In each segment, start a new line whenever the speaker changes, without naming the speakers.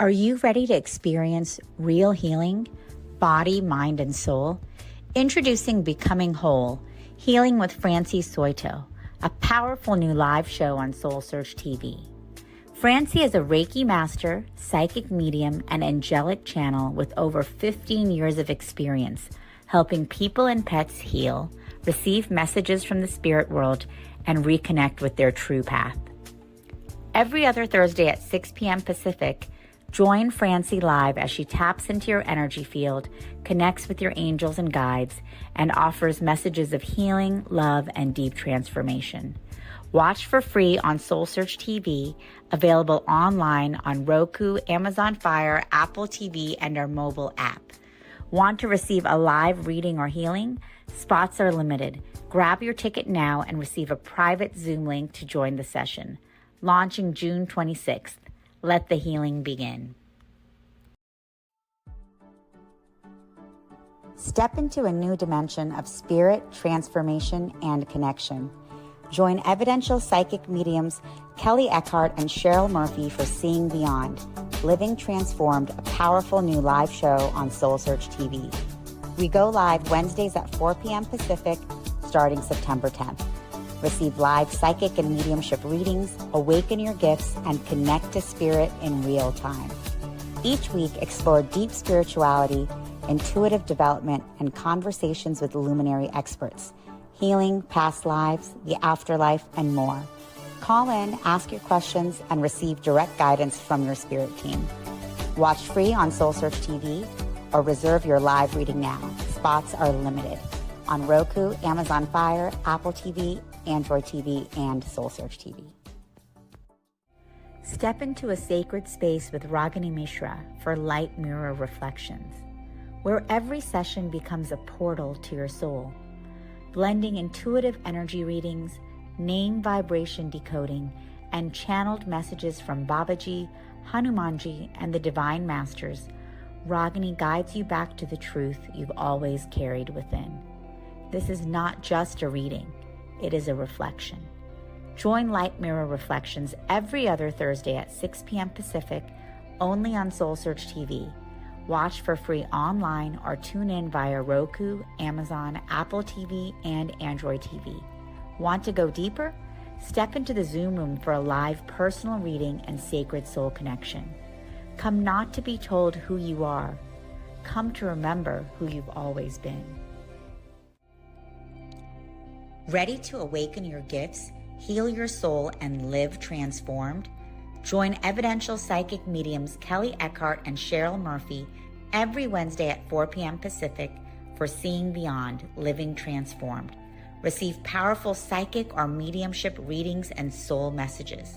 Are you ready to experience real healing, body, mind, and soul? Introducing Becoming Whole, Healing with Francie Soito, a powerful new live show on SoulSearch TV. Francie is a Reiki master, psychic medium, and angelic channel with over 15 years of experience helping people and pets heal, receive messages from the spirit world, and reconnect with their true path. Every other Thursday at 6 p.m. Pacific, join Francie live as she taps into your energy field, connects with your angels and guides, and offers messages of healing, love, and deep transformation. Watch for free on SoulSearch TV, available online on Roku, Amazon Fire, Apple TV, and our mobile app. Want to receive a live reading or healing? Spots are limited. Grab your ticket now and receive a private Zoom link to join the session. Launching June 26th. Let the healing begin. Step into a new dimension of spirit, transformation, and connection. Join evidential psychic mediums Kelly Eckhart and Cheryl Murphy for Seeing Beyond, Living Transformed, a powerful new live show on SoulSearch TV. We go live Wednesdays at 4 p.m. Pacific, starting September 10th. Receive live psychic and mediumship readings, awaken your gifts, and connect to spirit in real time. Each week, explore deep spirituality, intuitive development, and conversations with luminary experts, healing, past lives, the afterlife, and more. Call in, ask your questions, and receive direct guidance from your spirit team. Watch free on SoulSearch TV or reserve your live reading now. Spots are limited. On Roku, Amazon Fire, Apple TV, Android TV, and SoulSearch TV. Step into a sacred space with Ragini Mishra for light mirror reflections, where every session becomes a portal to your soul, blending intuitive energy readings, name vibration decoding, and channeled messages from Babaji, Hanumanji, and the Divine Masters. Ragini guides you back to the truth you've always carried within. This is not just a reading. It is a reflection. Join Light Mirror Reflections every other Thursday at 6 p.m. Pacific, only on SoulSearch TV. Watch for free online or tune in via Roku, Amazon, Apple TV, and Android TV. Want to go deeper? Step into the Zoom room for a live personal reading and sacred soul connection. Come not to be told who you are. Come to remember who you've always been. Ready to awaken your gifts, heal your soul, and live transformed? Join evidential psychic mediums Kelly Eckhart and Cheryl Murphy every Wednesday at 4 p.m. Pacific for Seeing Beyond, Living Transformed. Receive powerful psychic or mediumship readings and soul messages.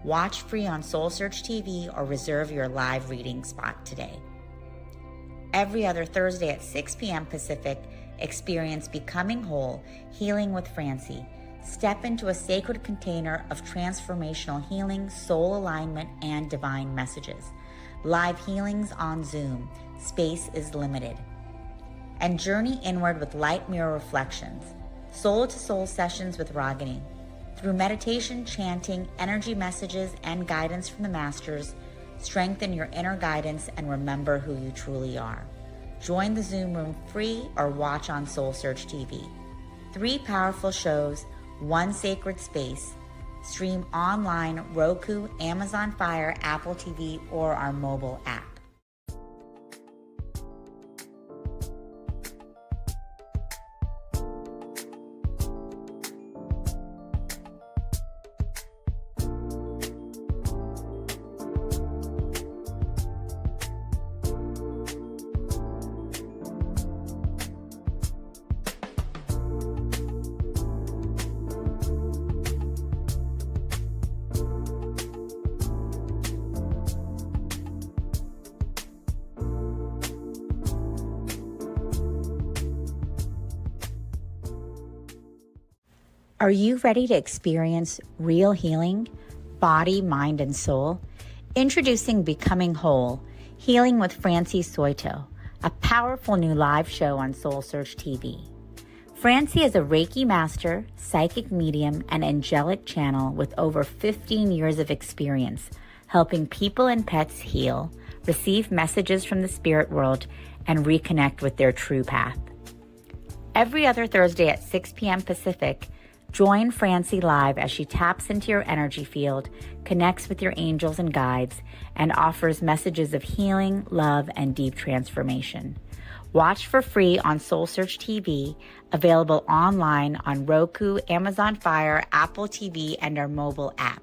Watch free on SoulSearch TV or reserve your live reading spot today. Every other Thursday at 6 p.m. Pacific, experience Becoming Whole, Healing with Francie. Step into a sacred container of transformational healing, soul alignment, and divine messages. Live healings on Zoom. Space is limited. And journey inward with Light Mirror Reflections, soul-to-soul sessions with Ragini. Through meditation, chanting, energy messages, and guidance from the Masters, strengthen your inner guidance and remember who you truly are. Join the Zoom room free or watch on SoulSearch TV. 3 powerful shows, 1 sacred space. Stream online, Roku, Amazon Fire, Apple TV, or our mobile app. Are you ready to experience real healing, body, mind, and soul? Introducing Becoming Whole, Healing with Francie Soito, a powerful new live show on SoulSearch TV. Francie is a Reiki master, psychic medium, and angelic channel with over 15 years of experience helping people and pets heal, receive messages from the spirit world, and reconnect with their true path. Every other Thursday at 6 p.m. Pacific, join Francie live as she taps into your energy field, connects with your angels and guides, and offers messages of healing, love, and deep transformation. Watch for free on SoulSearch TV, available online on Roku, Amazon Fire, Apple TV, and our mobile app.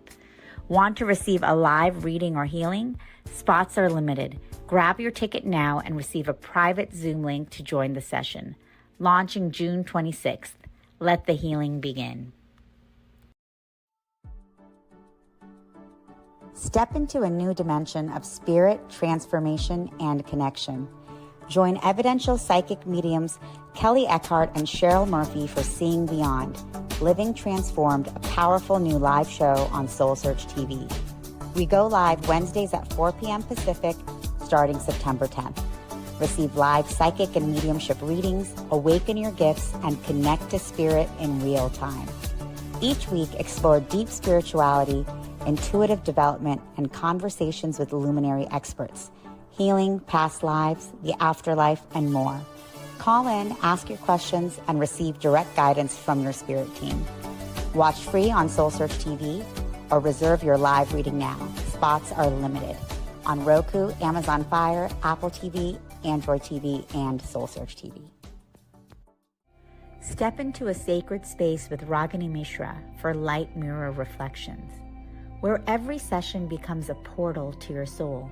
Want to receive a live reading or healing? Spots are limited. Grab your ticket now and receive a private Zoom link to join the session. Launching June 26th. Let the healing begin. Step into a new dimension of spirit, transformation, and connection. Join evidential psychic mediums Kelly Eckhart and Cheryl Murphy for Seeing Beyond, Living Transformed, a powerful new live show on SoulSearch TV. We go live Wednesdays at 4 p.m. Pacific, starting September 10th. Receive live psychic and mediumship readings, awaken your gifts, and connect to spirit in real time. Each week, explore deep spirituality, intuitive development, and conversations with luminary experts, healing, past lives, the afterlife, and more. Call in, ask your questions, and receive direct guidance from your spirit team. Watch free on SoulSearch TV or reserve your live reading now. Spots are limited. On Roku, Amazon Fire, Apple TV, Android TV, and SoulSearch TV. Step into a sacred space with Ragini Mishra for Light Mirror Reflections, where every session becomes a portal to your soul,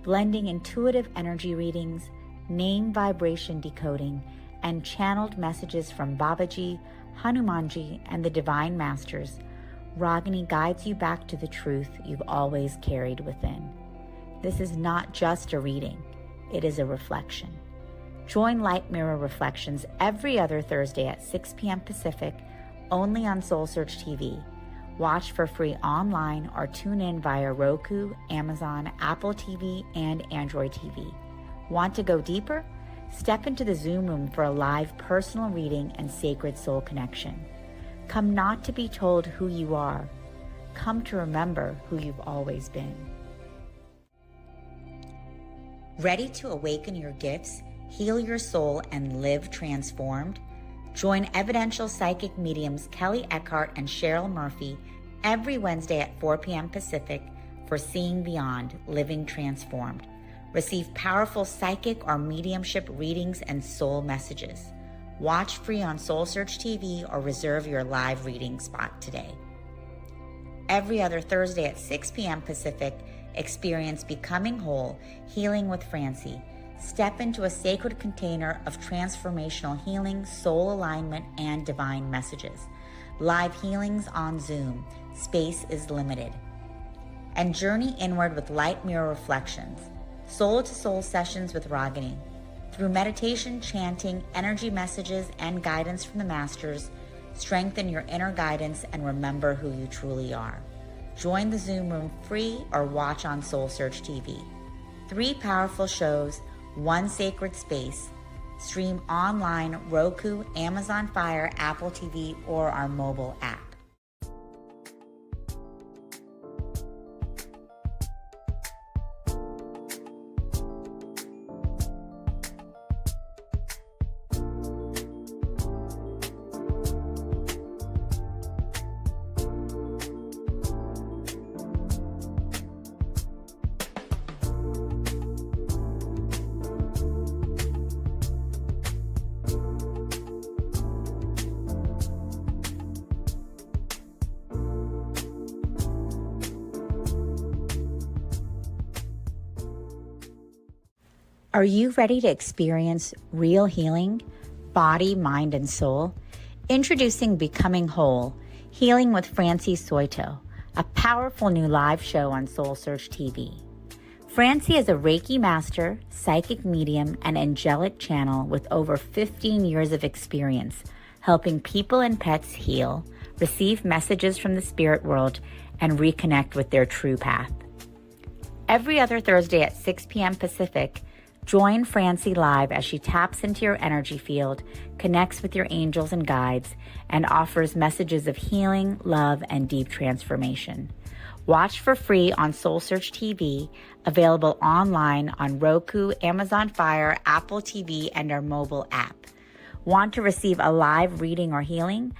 blending intuitive energy readings, name vibration decoding, and channeled messages from Babaji, Hanumanji, and the Divine Masters. Ragini guides you back to the truth you've always carried within. This is not just a reading, it is a reflection. Join Light Mirror Reflections every other Thursday at 6 p.m. Pacific, only on SoulSearch TV. Watch for free online or tune in via Roku, Amazon, Apple TV, and Android TV. Want to go deeper? Step into the Zoom room for a live personal reading and sacred soul connection. Come not to be told who you are. Come to remember who you've always been. Ready to awaken your gifts, heal your soul, and live transformed? Join evidential psychic mediums Kelly Eckhart and Cheryl Murphy every Wednesday at 4 p.m. Pacific for Seeing Beyond, Living Transformed. Receive powerful psychic or mediumship readings and soul messages. Watch free on SoulSearch TV or reserve your live reading spot today. Every other Thursday at 6 p.m. Pacific, experience Becoming Whole, Healing with Francie. Step into a sacred container of transformational healing, soul alignment, and divine messages. Live healings on Zoom. Space is limited. And journey inward with Light Mirror Reflections, soul-to-soul sessions with Ragini. Through meditation, chanting, energy messages, and guidance from the Masters, strengthen your inner guidance and remember who you truly are. Join the Zoom room free or watch on SoulSearch TV. 3 powerful shows, 1 sacred space. Stream online, Roku, Amazon Fire, Apple TV, or our mobile app. Are you ready to experience real healing, body, mind, and soul? Introducing Becoming Whole, Healing with Francie Soito, a powerful new live show on SoulSearch TV. Francie is a Reiki master, psychic medium, and angelic channel with over 15 years of experience helping people and pets heal, receive messages from the spirit world, and reconnect with their true path. Every other Thursday at 6 p.m. Pacific, join Francie live as she taps into your energy field, connects with your angels and guides, and offers messages of healing, love, and deep transformation. Watch for free on SoulSearch TV, available online on Roku, Amazon Fire, Apple TV, and our mobile app. Want to receive a live reading or healing?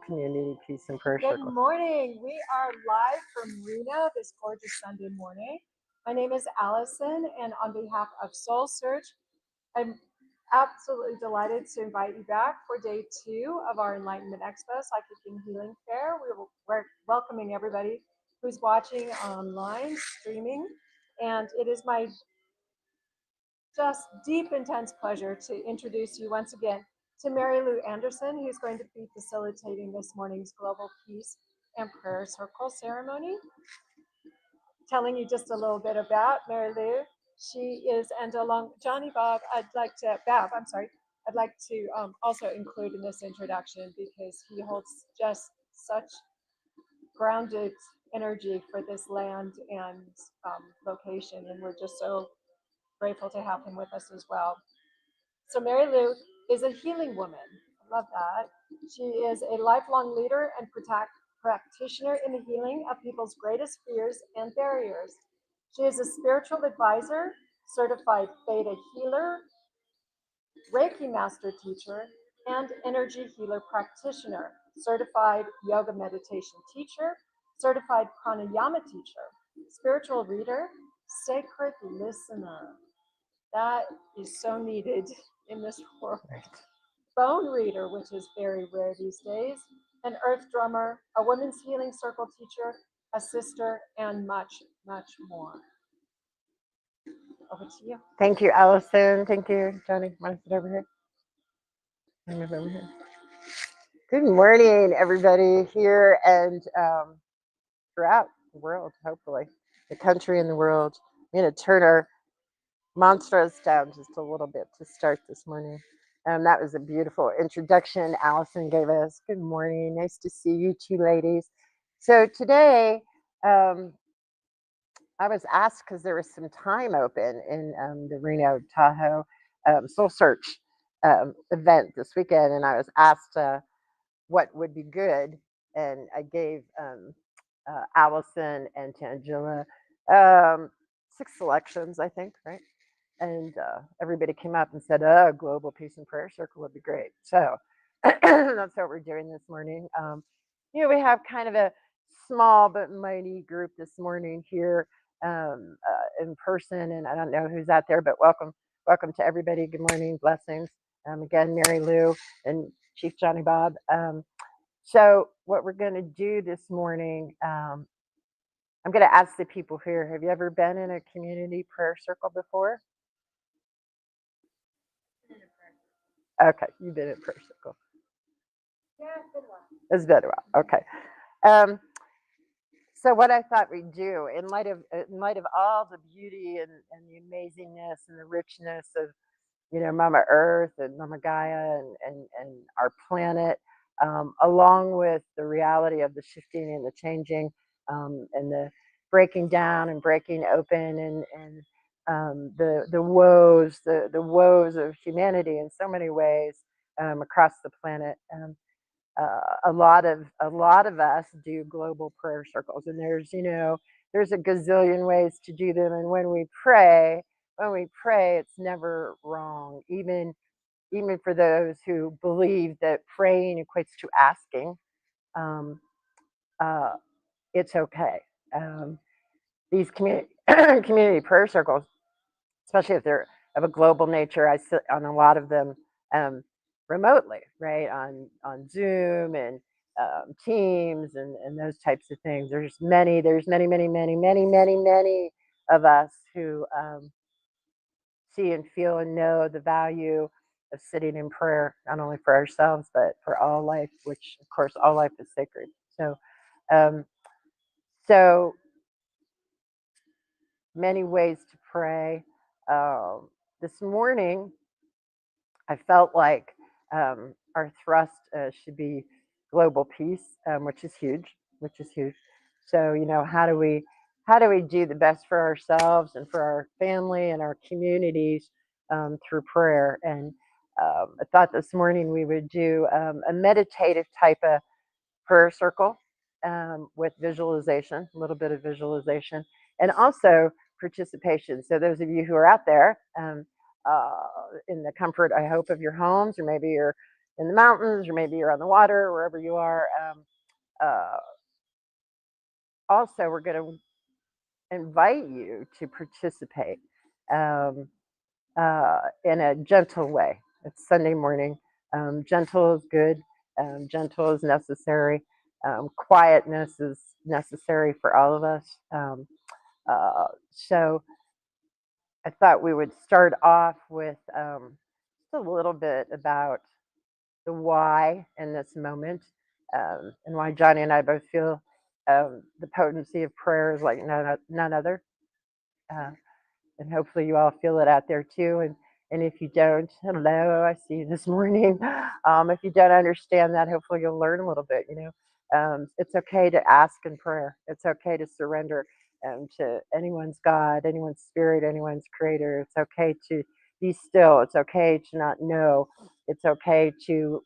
Community Peace and Prayer
Good
Circle.
morning. We are live from Reno this gorgeous Sunday morning. My name is Allison, and on behalf of SoulSearch, I'm absolutely delighted to invite you back for day 2 of our Enlightenment Expo Psychic and Healing Fair. We're welcoming everybody who's watching online, streaming, and it is my just deep, intense pleasure to introduce you once again to Mary Lou Anderson, who's going to be facilitating this morning's Global Peace and Prayer Circle ceremony. Telling you just a little bit about Mary Lou. She is, and along Johnny Bob, I'd like to also include in this introduction because he holds just such grounded energy for this land and location, and we're just so grateful to have him with us as well. So Mary Lou is a healing woman. I love that. She is a lifelong leader and practitioner in the healing of people's greatest fears and barriers. She is a spiritual advisor, certified theta healer, Reiki master teacher, and energy healer practitioner, certified yoga meditation teacher, certified pranayama teacher, spiritual reader, sacred listener. That is so needed in this world. Phone reader, which is very rare these days, an earth drummer, a women's healing circle teacher, a sister, and much, much more. Over to you.
Thank you, Allison. Thank you, Johnny. Want to sit over here? Move over here. Good morning, everybody here and throughout the world, hopefully, the country and the world. I'm going to turn our mantras down just a little bit to start this morning. That was a beautiful introduction Allison gave us. Good morning. Nice to see you two ladies. So today, I was asked because there was some time open in the Reno Tahoe SoulSearch event this weekend, and I was asked what would be good, and I gave Allison and Tangela 6 selections, I think, right? And everybody came up and said, "Oh, Global Peace and Prayer Circle would be great." So that's what we're doing this morning. We have kind of a small but mighty group this morning here in person, and I don't know who's out there, but welcome to everybody. Good morning, blessings. Again, Mary Lou and Chief Johnny Bob. So what we're going to do this morning, I'm going to ask the people here, have you ever been in a community prayer circle before? Okay, you've been in prayer circle.
Yeah, it's been a while.
It's been a while. Okay. So what I thought we'd do, in light of all the beauty and the amazingness and the richness of Mama Earth and Mama Gaia and our planet, along with the reality of the shifting and the changing, and the breaking down and breaking open and the woes of humanity in so many ways across the planet. A lot of us do global prayer circles, and there's a gazillion ways to do them. And when we pray, it's never wrong, even for those who believe that praying equates to asking. It's okay. These community prayer circles, especially if they're of a global nature, I sit on a lot of them remotely, right, on Zoom and Teams and those types of things. There's many of us who see and feel and know the value of sitting in prayer, not only for ourselves, but for all life, which of course all life is sacred. So many ways to pray. This morning, I felt like our thrust should be global peace, which is huge. So how do we do the best for ourselves and for our family and our communities through prayer? And I thought this morning we would do a meditative type of prayer circle. with visualization, a little bit of visualization, and also participation. So those of you who are out there in the comfort, I hope, of your homes, or maybe you're in the mountains, or maybe you're on the water, wherever you are. Uh, Also, we're going to invite you to participate um, in a gentle way. It's Sunday morning. Gentle is good. Gentle is necessary. Quietness is necessary for all of us. So I thought we would start off with just a little bit about the why in this moment, and why Johnny and I both feel the potency of prayer is like none other. Uh, and hopefully you all feel it out there too. And if you don't, hello, I see you this morning. If you don't understand that, hopefully you'll learn a little bit. It's okay to ask in prayer. It's okay to surrender to anyone's God, anyone's spirit, anyone's creator. It's okay to be still. It's okay to not know. It's okay to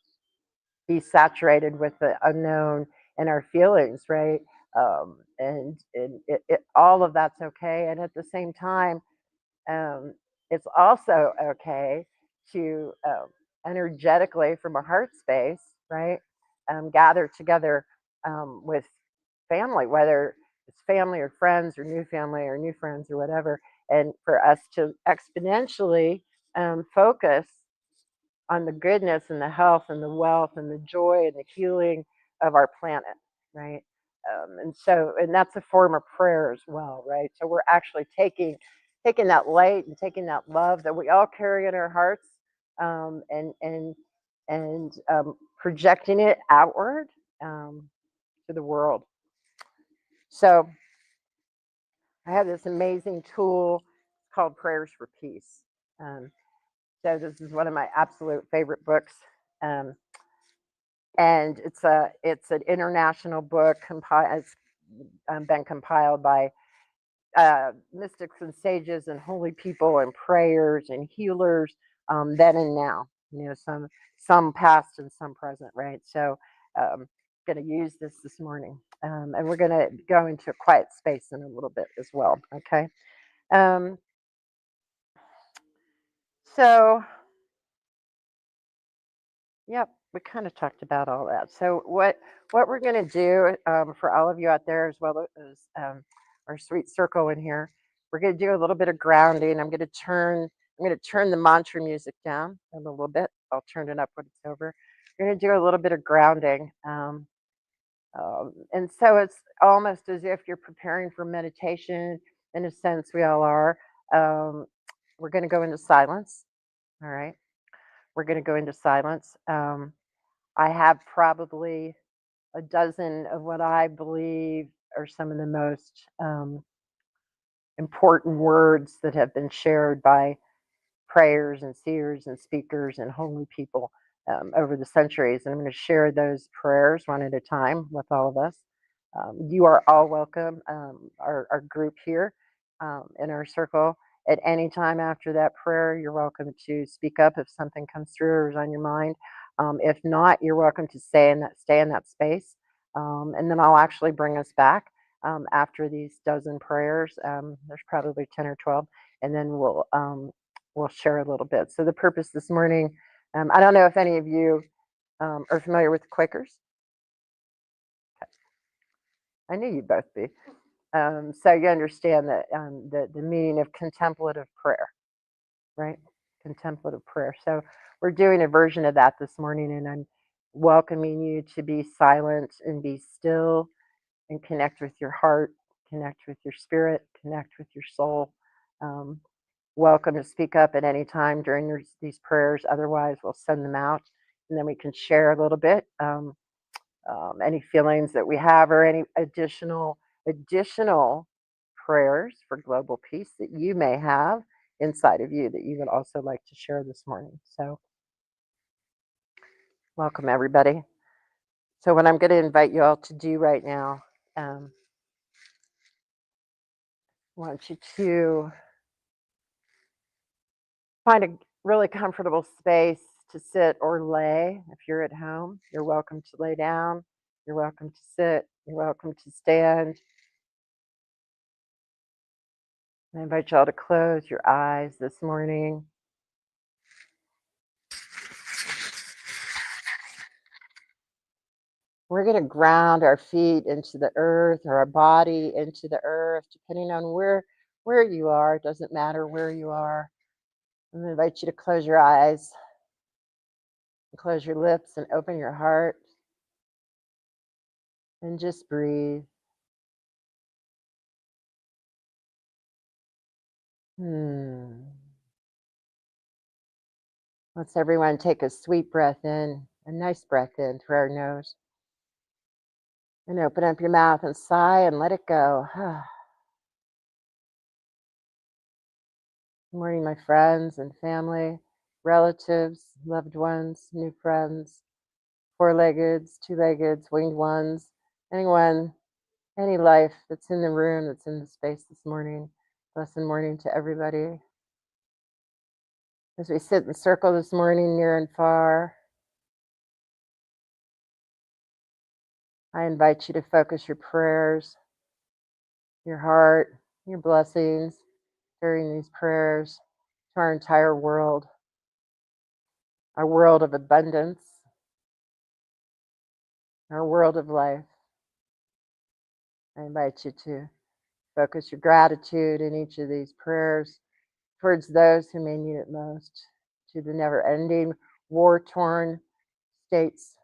be saturated with the unknown and our feelings, right? And all of that's okay. And at the same time, um, it's also okay to energetically, from a heart space, right, gather together with family, whether it's family or friends or new friends or whatever, and for us to exponentially focus on the goodness and the health and the wealth and the joy and the healing of our planet, right? And that's a form of prayer as well, right? So we're actually taking that light and taking that love that we all carry in our hearts, and projecting it outward to the world. So I have this amazing tool called Prayers for Peace. Um, so this is one of my absolute favorite books. Um, and it's an international book. It's been compiled by mystics and sages and holy people and prayers and healers, then and now. Some past and some present, right? So, going to use this morning, and we're going to go into a quiet space in a little bit as well. Okay. Um, so Yep, we kind of talked about all that. So what we're going to do, for all of you out there, as well as our sweet circle in here, we're going to do a little bit of grounding. I'm going to turn the mantra music down a little bit. I'll turn it up when it's over. We're going to do a little bit of grounding. And so it's almost as if you're preparing for meditation. In a sense, we all are. We're going to go into silence. All right. We're going to go into silence. I have probably a dozen of what I believe are some of the most important words that have been shared by prayers and seers and speakers and holy people over the centuries. And I'm going to share those prayers one at a time with all of us. You are all welcome, our group here in our circle. At any time after that prayer, you're welcome to speak up if something comes through or is on your mind. If not, you're welcome to stay in that space. And then I'll actually bring us back after these dozen prayers. There's probably 10 or 12, and then we'll share a little bit. So the purpose this morning, I don't know if any of you are familiar with the Quakers. I knew you'd both be. So you understand that the meaning of contemplative prayer, right? Contemplative prayer. So we're doing a version of that this morning, and I'm welcoming you to be silent and be still and connect with your heart, connect with your spirit, connect with your soul. Um, Welcome to speak up at any time during these prayers. Otherwise, we'll send them out, and then we can share a little bit, any feelings that we have, or any additional prayers for global peace that you may have inside of you that you would also like to share this morning. So welcome, everybody. So what I'm going to invite you all to do right now, I want you to find a really comfortable space to sit or lay. If you're at home, you're welcome to lay down. You're welcome to sit. You're welcome to stand. I invite you all to close your eyes this morning. We're going to ground our feet into the earth or our body into the earth, depending on where you are. It doesn't matter where you are. I'm going to invite you to close your eyes, close your lips, and open your heart. And just breathe. Let's everyone take a sweet breath in, a nice breath in through our nose. And open up your mouth and sigh and let it go. Good morning, my friends and family, relatives, loved ones, new friends, four-leggeds, two-leggeds, winged ones, anyone, any life that's in the room, that's in the space this morning. Blessed morning to everybody. As we sit in circle this morning, near and far, I invite you to focus your prayers, your heart, your blessings during these prayers to our entire world, our world of abundance, our world of life. I invite you to focus your gratitude in each of these prayers towards those who may need it most, to the never-ending, war-torn states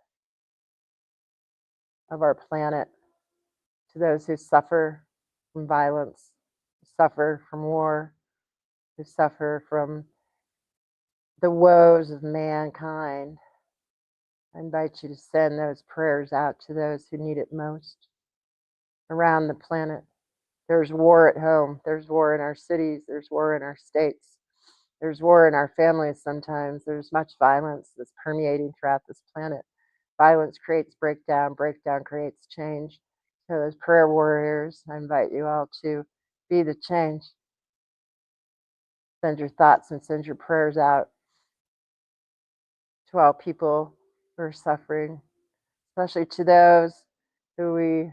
of our planet, to those who suffer from violence, who suffer from war, who suffer from the woes of mankind. I invite you to send those prayers out to those who need it most around the planet. There's war at home. There's war in our cities. There's war in our states. There's war in our families sometimes. There's much violence that's permeating throughout this planet. Violence creates breakdown. Breakdown creates change. So those prayer warriors, I invite you all to be the change. Send your thoughts and send your prayers out to all people who are suffering, especially to those who we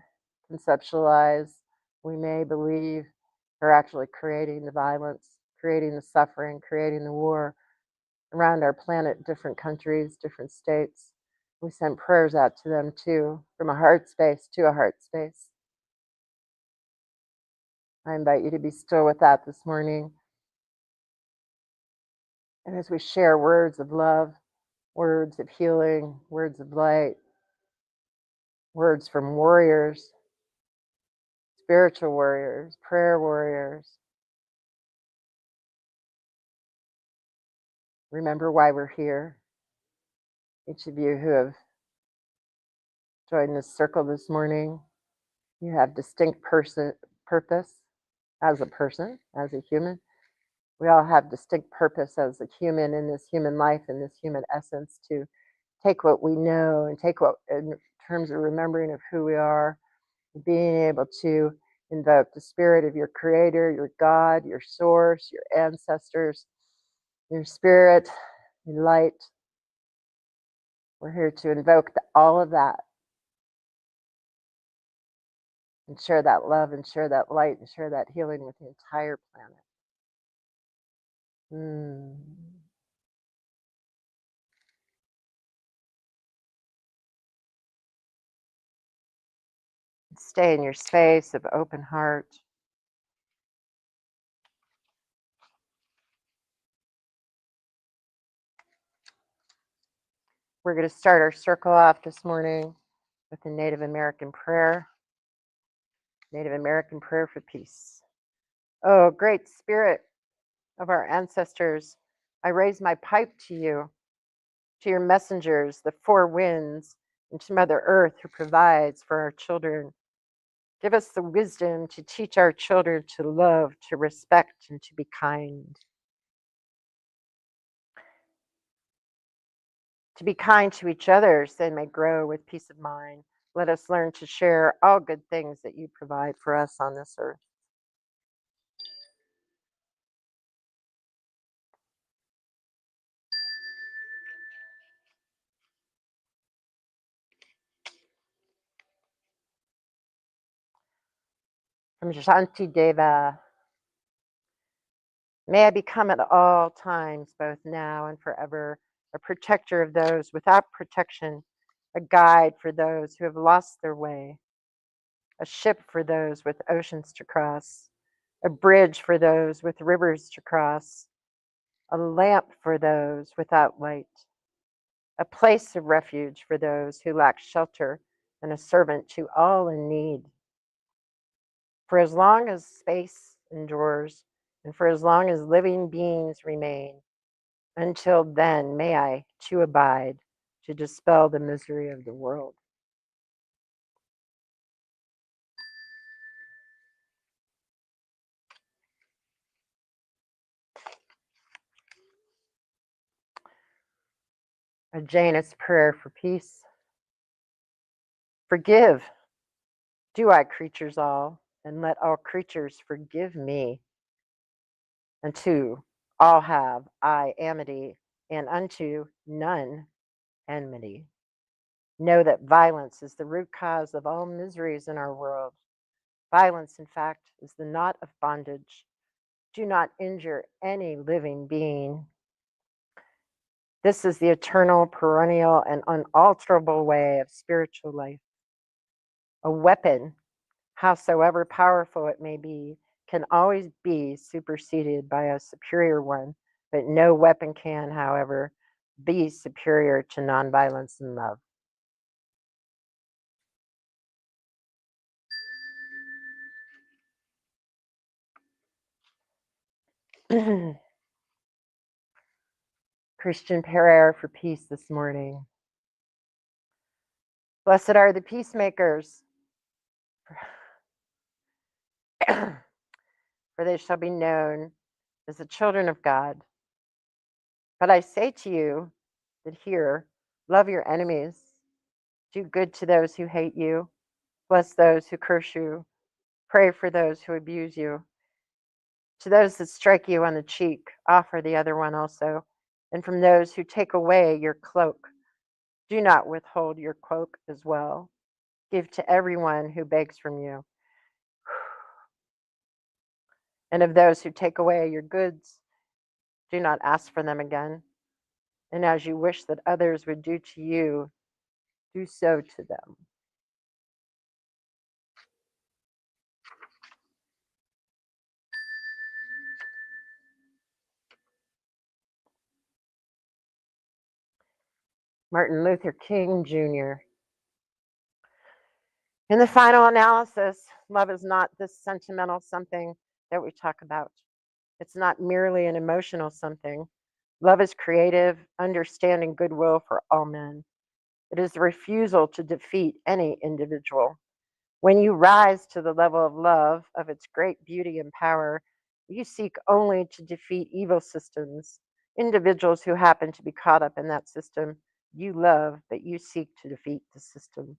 conceptualize, we may believe are actually creating the violence, creating the suffering, creating the war around our planet, different countries, different states. We send prayers out to them too, from a heart space to a heart space. I invite you to be still with that this morning. And as we share words of love, words of healing, words of light, words from warriors, spiritual warriors, prayer warriors, remember why we're here. Each of you who have joined this circle this morning, you have distinct purpose as a person, as a human. We all have distinct purpose as a human in this human life, in this human essence, to take what we know and take what, in terms of remembering of who we are, being able to invoke the spirit of your creator, your God, your source, your ancestors, your spirit, your light. We're here to invoke all of that and share that love and share that light and share that healing with the entire planet. Stay in your space of open heart. We're going to start our circle off this morning with a Native American prayer. Native American prayer for peace. Oh, great spirit of our ancestors, I raise my pipe to you, to your messengers, the four winds, and to Mother Earth who provides for our children. Give us the wisdom to teach our children to love, to respect, and to be kind. To be kind to each other so they may grow with peace of mind. Let us learn to share all good things that you provide for us on this earth. From Shanti Deva, may I become at all times, both now and forever, a protector of those without protection, a guide for those who have lost their way, a ship for those with oceans to cross, a bridge for those with rivers to cross, a lamp for those without light, a place of refuge for those who lack shelter, and a servant to all in need. For as long as space endures, and for as long as living beings remain, until then may I too abide to dispel the misery of the world. A Jainist prayer for peace. Forgive, do I creatures all, and let all creatures forgive me. Unto all have I amity, and unto none enmity. Know that violence is the root cause of all miseries in our world. Violence, in fact, is the knot of bondage. Do not injure any living being. This is the eternal, perennial, and unalterable way of spiritual life. A weapon, howsoever powerful it may be, can always be superseded by a superior one, but no weapon can, however, be superior to nonviolence and love. Christian prayer for peace this morning. Blessed are the peacemakers, for they shall be known as the children of God. But I say to you that here, love your enemies, do good to those who hate you, bless those who curse you, pray for those who abuse you. To those that strike you on the cheek, offer the other one also. And from those who take away your cloak, do not withhold your cloak as well. Give to everyone who begs from you. And of those who take away your goods, do not ask for them again. And as you wish that others would do to you, do so to them. Martin Luther King Jr. In the final analysis, love is not this sentimental something that we talk about. It's not merely an emotional something. Love is creative, understanding goodwill for all men. It is the refusal to defeat any individual. When you rise to the level of love, of its great beauty and power, you seek only to defeat evil systems, individuals who happen to be caught up in that system. You love, but you seek to defeat the system.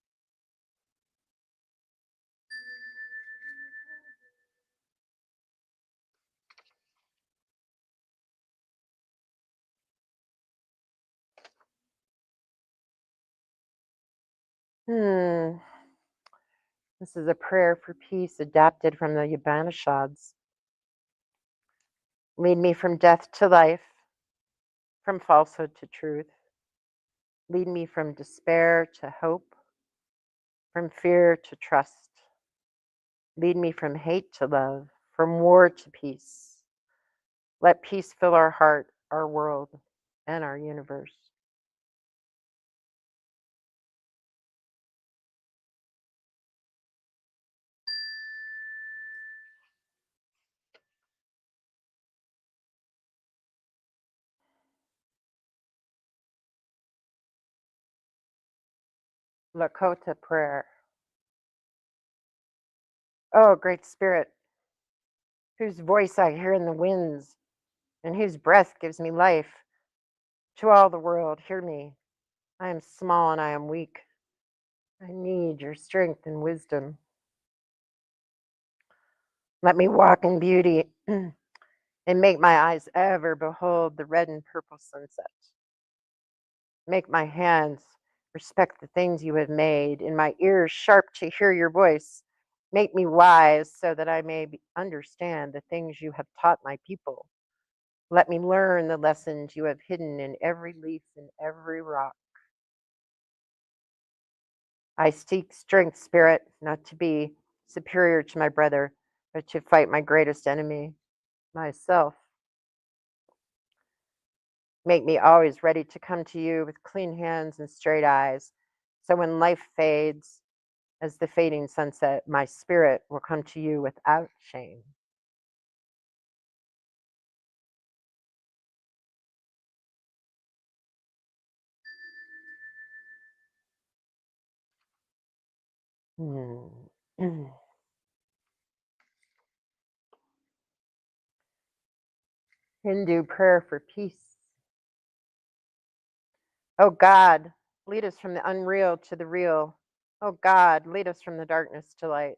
This is a prayer for peace adapted from the Upanishads. Lead me from death to life, from falsehood to truth. Lead me from despair to hope, from fear to trust. Lead me from hate to love, from war to peace. Let peace fill our heart, our world, and our universe. Lakota prayer. Oh, great spirit, whose voice I hear in the winds, and whose breath gives me life. To all the world, hear me. I am small and I am weak. I need your strength and wisdom. Let me walk in beauty and make my eyes ever behold the red and purple sunset. Make my hands respect the things you have made, and my ears sharp to hear your voice. Make me wise so that I may understand the things you have taught my people. Let me learn the lessons you have hidden in every leaf and every rock. I seek strength, Spirit, not to be superior to my brother, but to fight my greatest enemy, myself. Make me always ready to come to you with clean hands and straight eyes. So when life fades, as the fading sunset, my spirit will come to you without shame. Hindu prayer for peace. Oh God, lead us from the unreal to the real. Oh God, lead us from the darkness to light.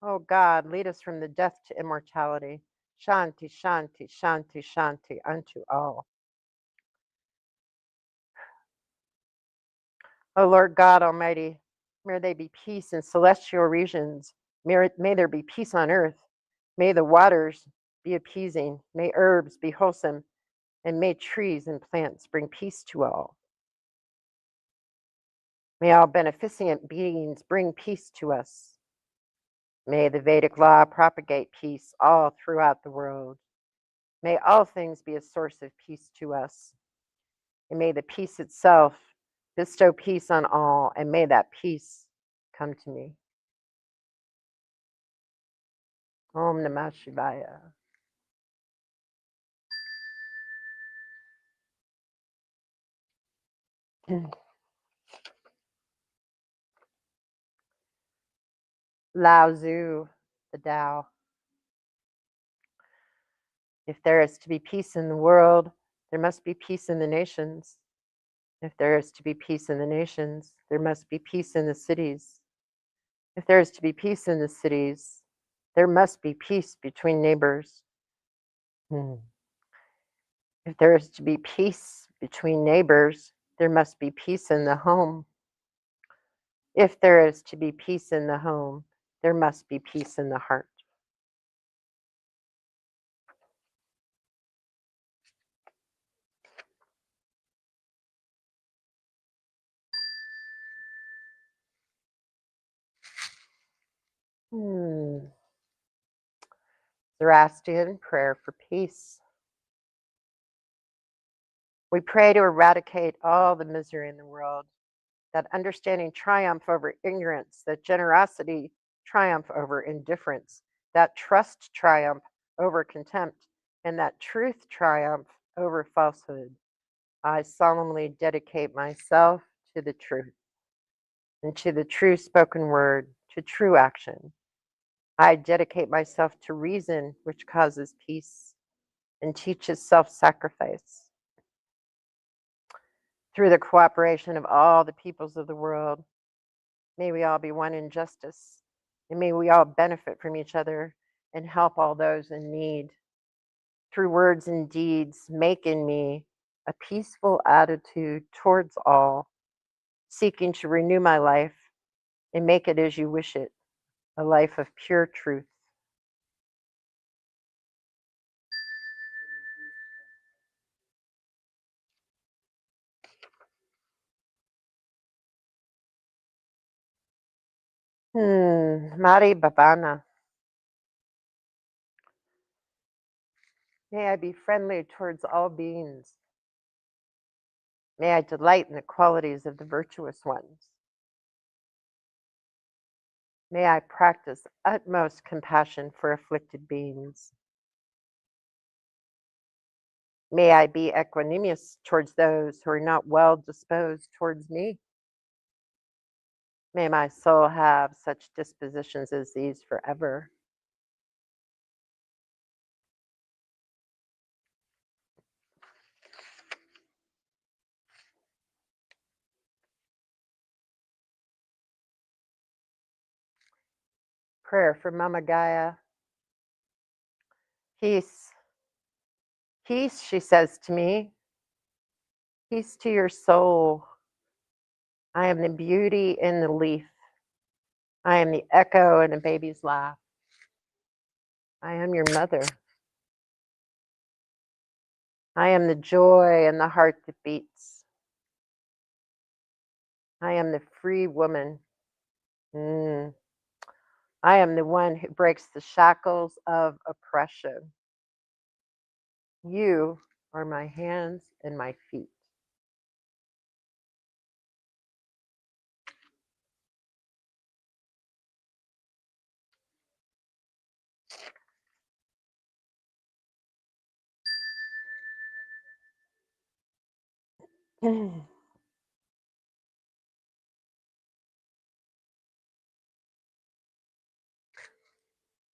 Oh God, lead us from the death to immortality. Shanti, Shanti, Shanti, Shanti unto all. O Lord God Almighty, may there be peace in celestial regions. May there be peace on earth. May the waters be appeasing. May herbs be wholesome. And may trees and plants bring peace to all. May all beneficent beings bring peace to us. May the Vedic law propagate peace all throughout the world. May all things be a source of peace to us. And may the peace itself bestow peace on all. And may that peace come to me. Om Namah Shivaya. Lao Tzu, the Tao. If there is to be peace in the world, there must be peace in the nations. If there is to be peace in the nations, there must be peace in the cities. If there is to be peace in the cities, there must be peace between neighbors. If there is to be peace between neighbors, there must be peace in the home. If there is to be peace in the home, there must be peace in the heart. Zoroastrian prayer for peace. We pray to eradicate all the misery in the world, that understanding triumph over ignorance, that generosity triumph over indifference, that trust triumph over contempt, and that truth triumph over falsehood. I solemnly dedicate myself to the truth and to the true spoken word, to true action. I dedicate myself to reason, which causes peace and teaches self-sacrifice. Through the cooperation of all the peoples of the world, may we all be one in justice, and may we all benefit from each other and help all those in need. Through words and deeds, make in me a peaceful attitude towards all, seeking to renew my life and make it as you wish it, a life of pure truth. Mari Bhavana. May I be friendly towards all beings. May I delight in the qualities of the virtuous ones. May I practice utmost compassion for afflicted beings. May I be equanimous towards those who are not well disposed towards me. May my soul have such dispositions as these forever. Prayer for Mama Gaia. Peace. Peace, she says to me. Peace to your soul. I am the beauty in the leaf. I am the echo in a baby's laugh. I am your mother. I am the joy in the heart that beats. I am the free woman. Mm. I am the one who breaks the shackles of oppression. You are my hands and my feet.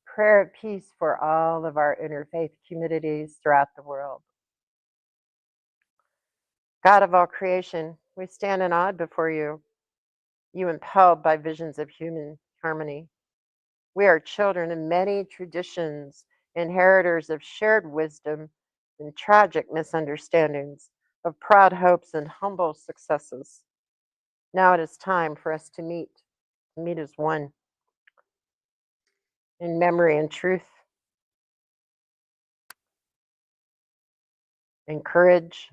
Prayer of peace for all of our interfaith communities throughout the world. God of all creation, we stand in awe before you, you impelled by visions of human harmony. We are children of many traditions, inheritors of shared wisdom and tragic misunderstandings, of proud hopes and humble successes. Now it is time for us to meet as one, in memory and truth, in courage,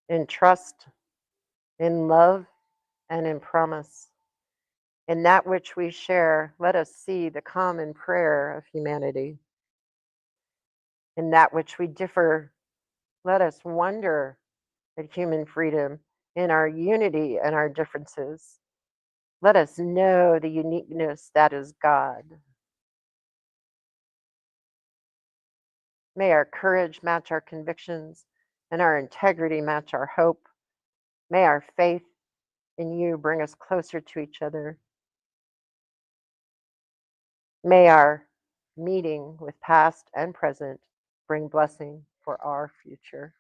in trust, in love, and in promise. In that which we share, let us see the common prayer of humanity. In that which we differ, let us wonder at human freedom. In our unity and our differences, let us know the uniqueness that is God. May our courage match our convictions and our integrity match our hope. May our faith in you bring us closer to each other. May our meeting with past and present bring blessing for our future.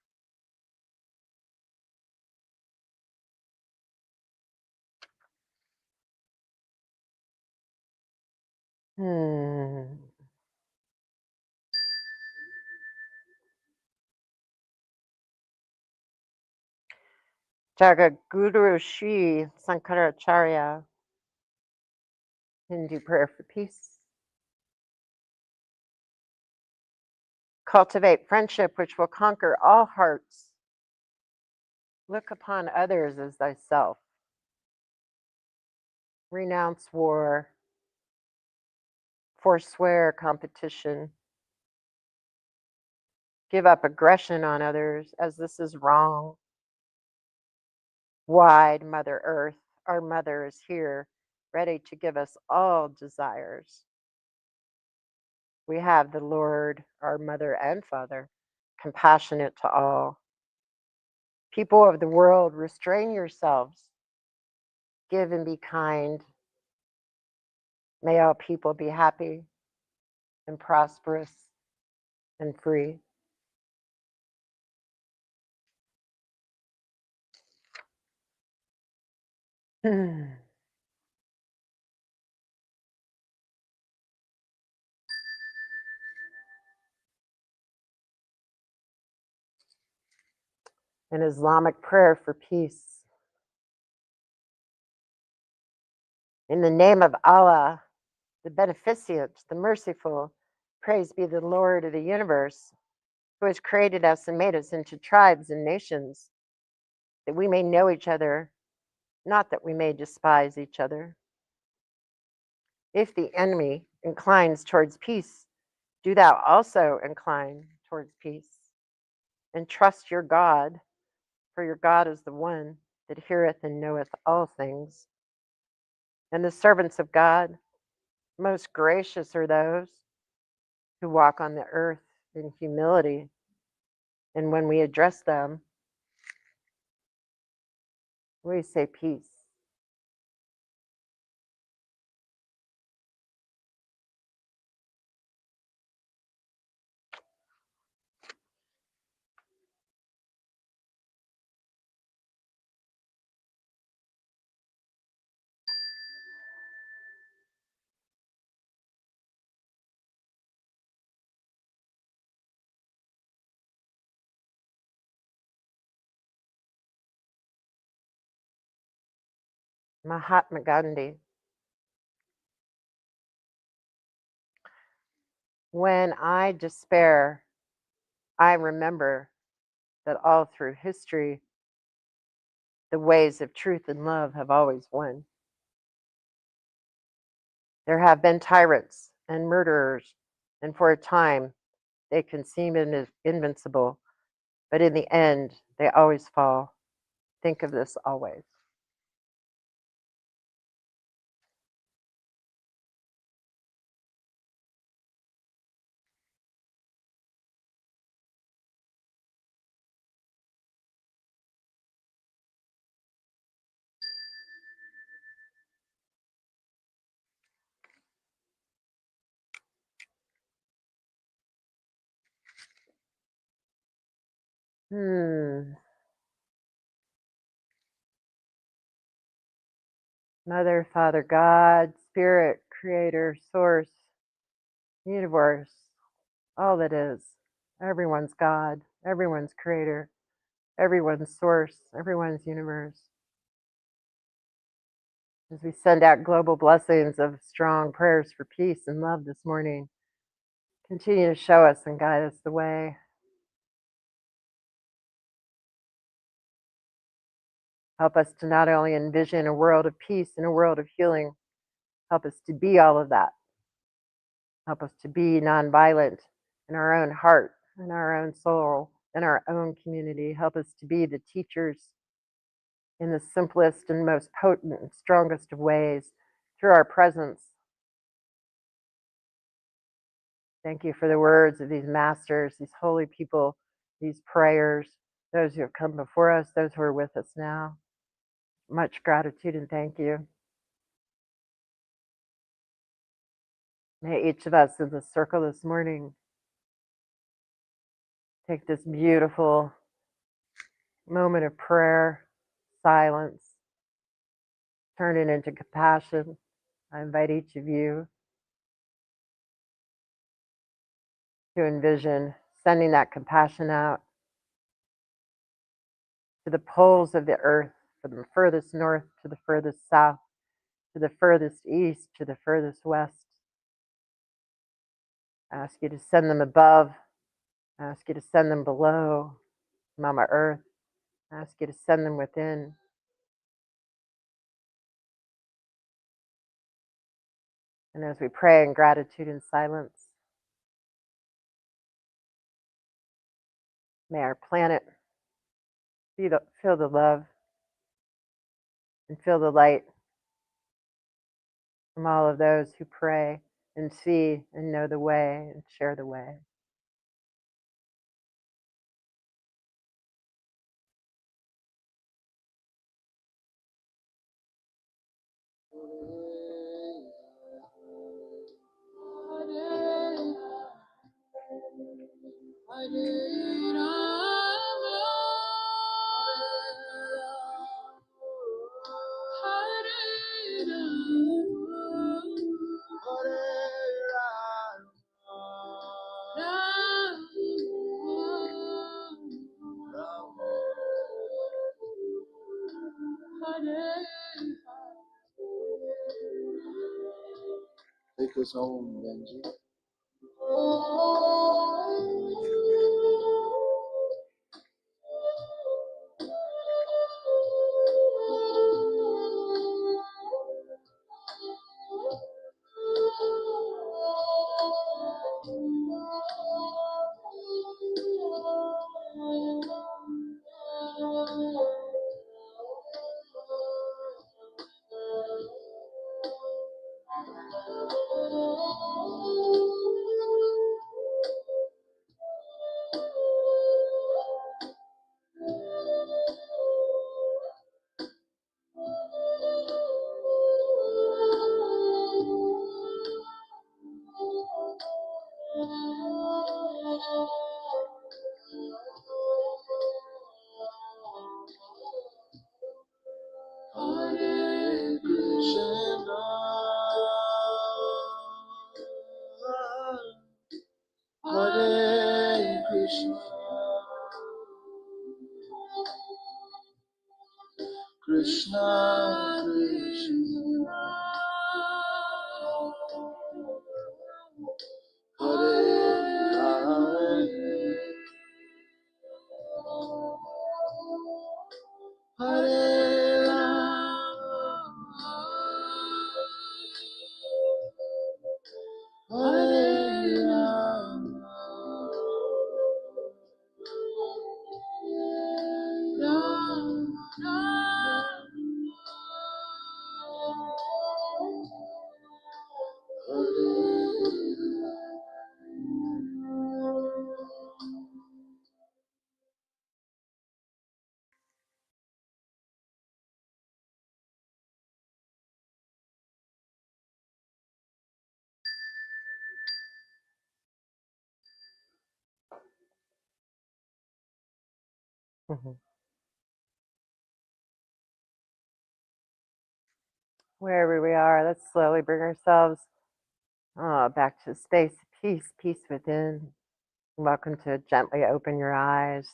Jagaguru Sri Sankaracharya, Hindu prayer for peace. Cultivate friendship which will conquer all hearts. Look upon others as thyself. Renounce war. Forswear competition. Give up aggression on others as this is wrong. Wide Mother Earth, our Mother is here, ready to give us all desires. We have the Lord, our Mother and Father, compassionate to all. People of the world, restrain yourselves. Give and be kind. May all people be happy and prosperous and free. In Islamic prayer for peace. In the name of Allah, the beneficent, the merciful, praise be the Lord of the universe, who has created us and made us into tribes and nations, that we may know each other, not that we may despise each other. If the enemy inclines towards peace, do thou also incline towards peace. And trust your God, for your God is the one that heareth and knoweth all things. And the servants of God, most gracious are those who walk on the earth in humility. And when we address them, we say peace. Mahatma Gandhi. When I despair, I remember that all through history, the ways of truth and love have always won. There have been tyrants and murderers, and for a time they can seem invincible, but in the end, they always fall. Think of this always. Mother, Father, God, Spirit, Creator, Source, Universe, all that is. Everyone's God, everyone's Creator, everyone's Source, everyone's Universe. As we send out global blessings of strong prayers for peace and love this morning, continue to show us and guide us the way. Help us to not only envision a world of peace and a world of healing, help us to be all of that. Help us to be nonviolent in our own heart, in our own soul, in our own community. Help us to be the teachers in the simplest and most potent and strongest of ways through our presence. Thank you for the words of these masters, these holy people, these prayers, those who have come before us, those who are with us now. Much gratitude and thank you. May each of us in the circle this morning take this beautiful moment of prayer, silence, turn it into compassion. I invite each of you to envision sending that compassion out to the poles of the earth, from the furthest north to the furthest south, to the furthest east to the furthest west. I ask you to send them above. I ask you to send them below, Mama Earth. I ask you to send them within. And as we pray in gratitude and silence, may our planet feel the love and feel the light from all of those who pray and see and know the way and share the way.
Take us home, Benji. Hare Krishna, Hare Krishna, Krishna Krishna, Hare Hare Rama,
Mhm. Wherever we are, let's slowly bring ourselves back to space, peace, peace within. Welcome to Gently Open Your Eyes.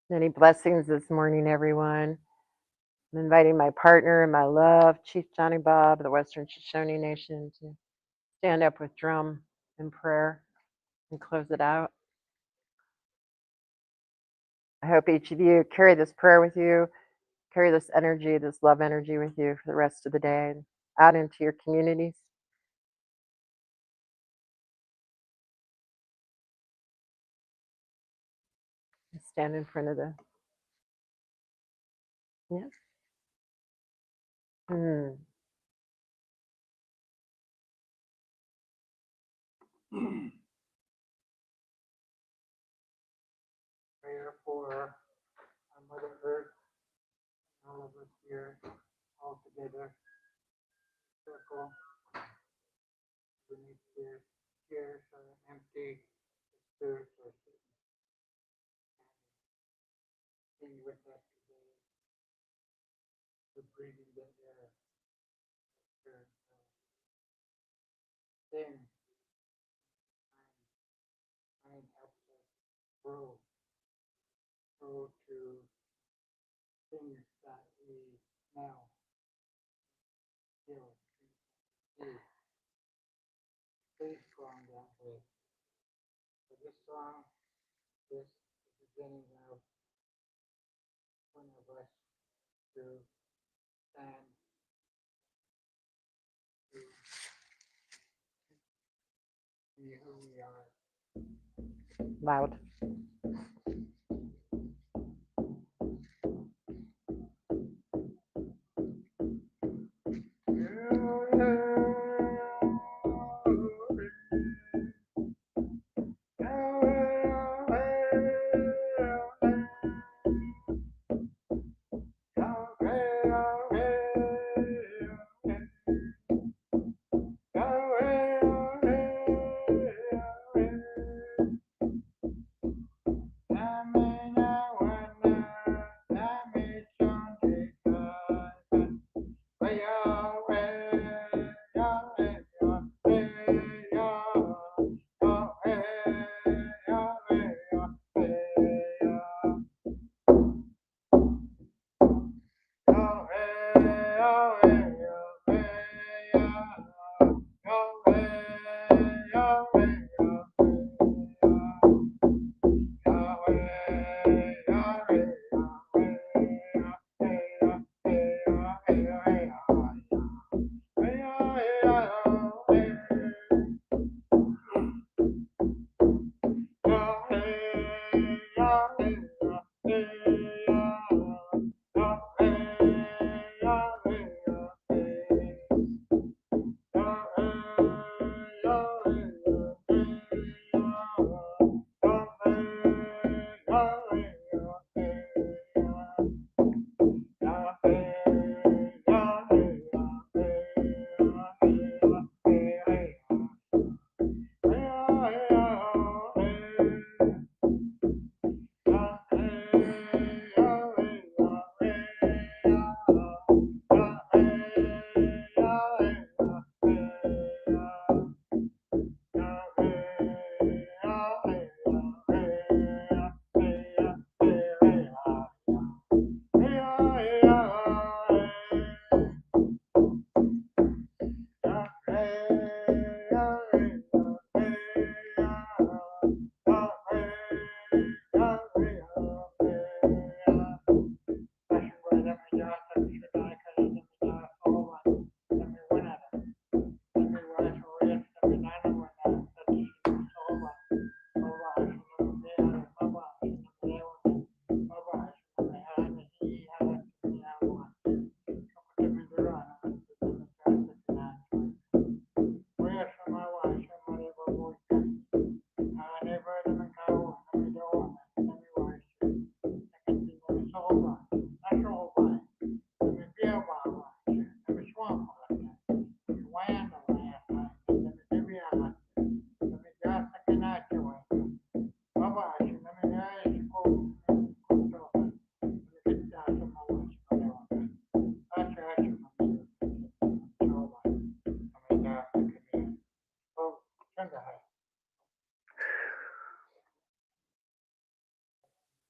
Many blessings this morning, everyone. I'm inviting my partner and my love, Chief Johnny Bob of the Western Shoshone Nation, to stand up with drum and prayer and close it out. I hope each of you carry this prayer with you, carry this energy, this love energy with you for the rest of the day and out into your communities. Stand in front of the, yeah.
Prayer for our Mother Earth, all of us here, all together, circle beneath the chairs are empty, the spirits are sitting with us today, we're breathing the air, spirit, sing, mind helps us grow to things that we now feel, see, stay strong that way. So this song is the beginning of one of us to stand, to be who we are.
Loud.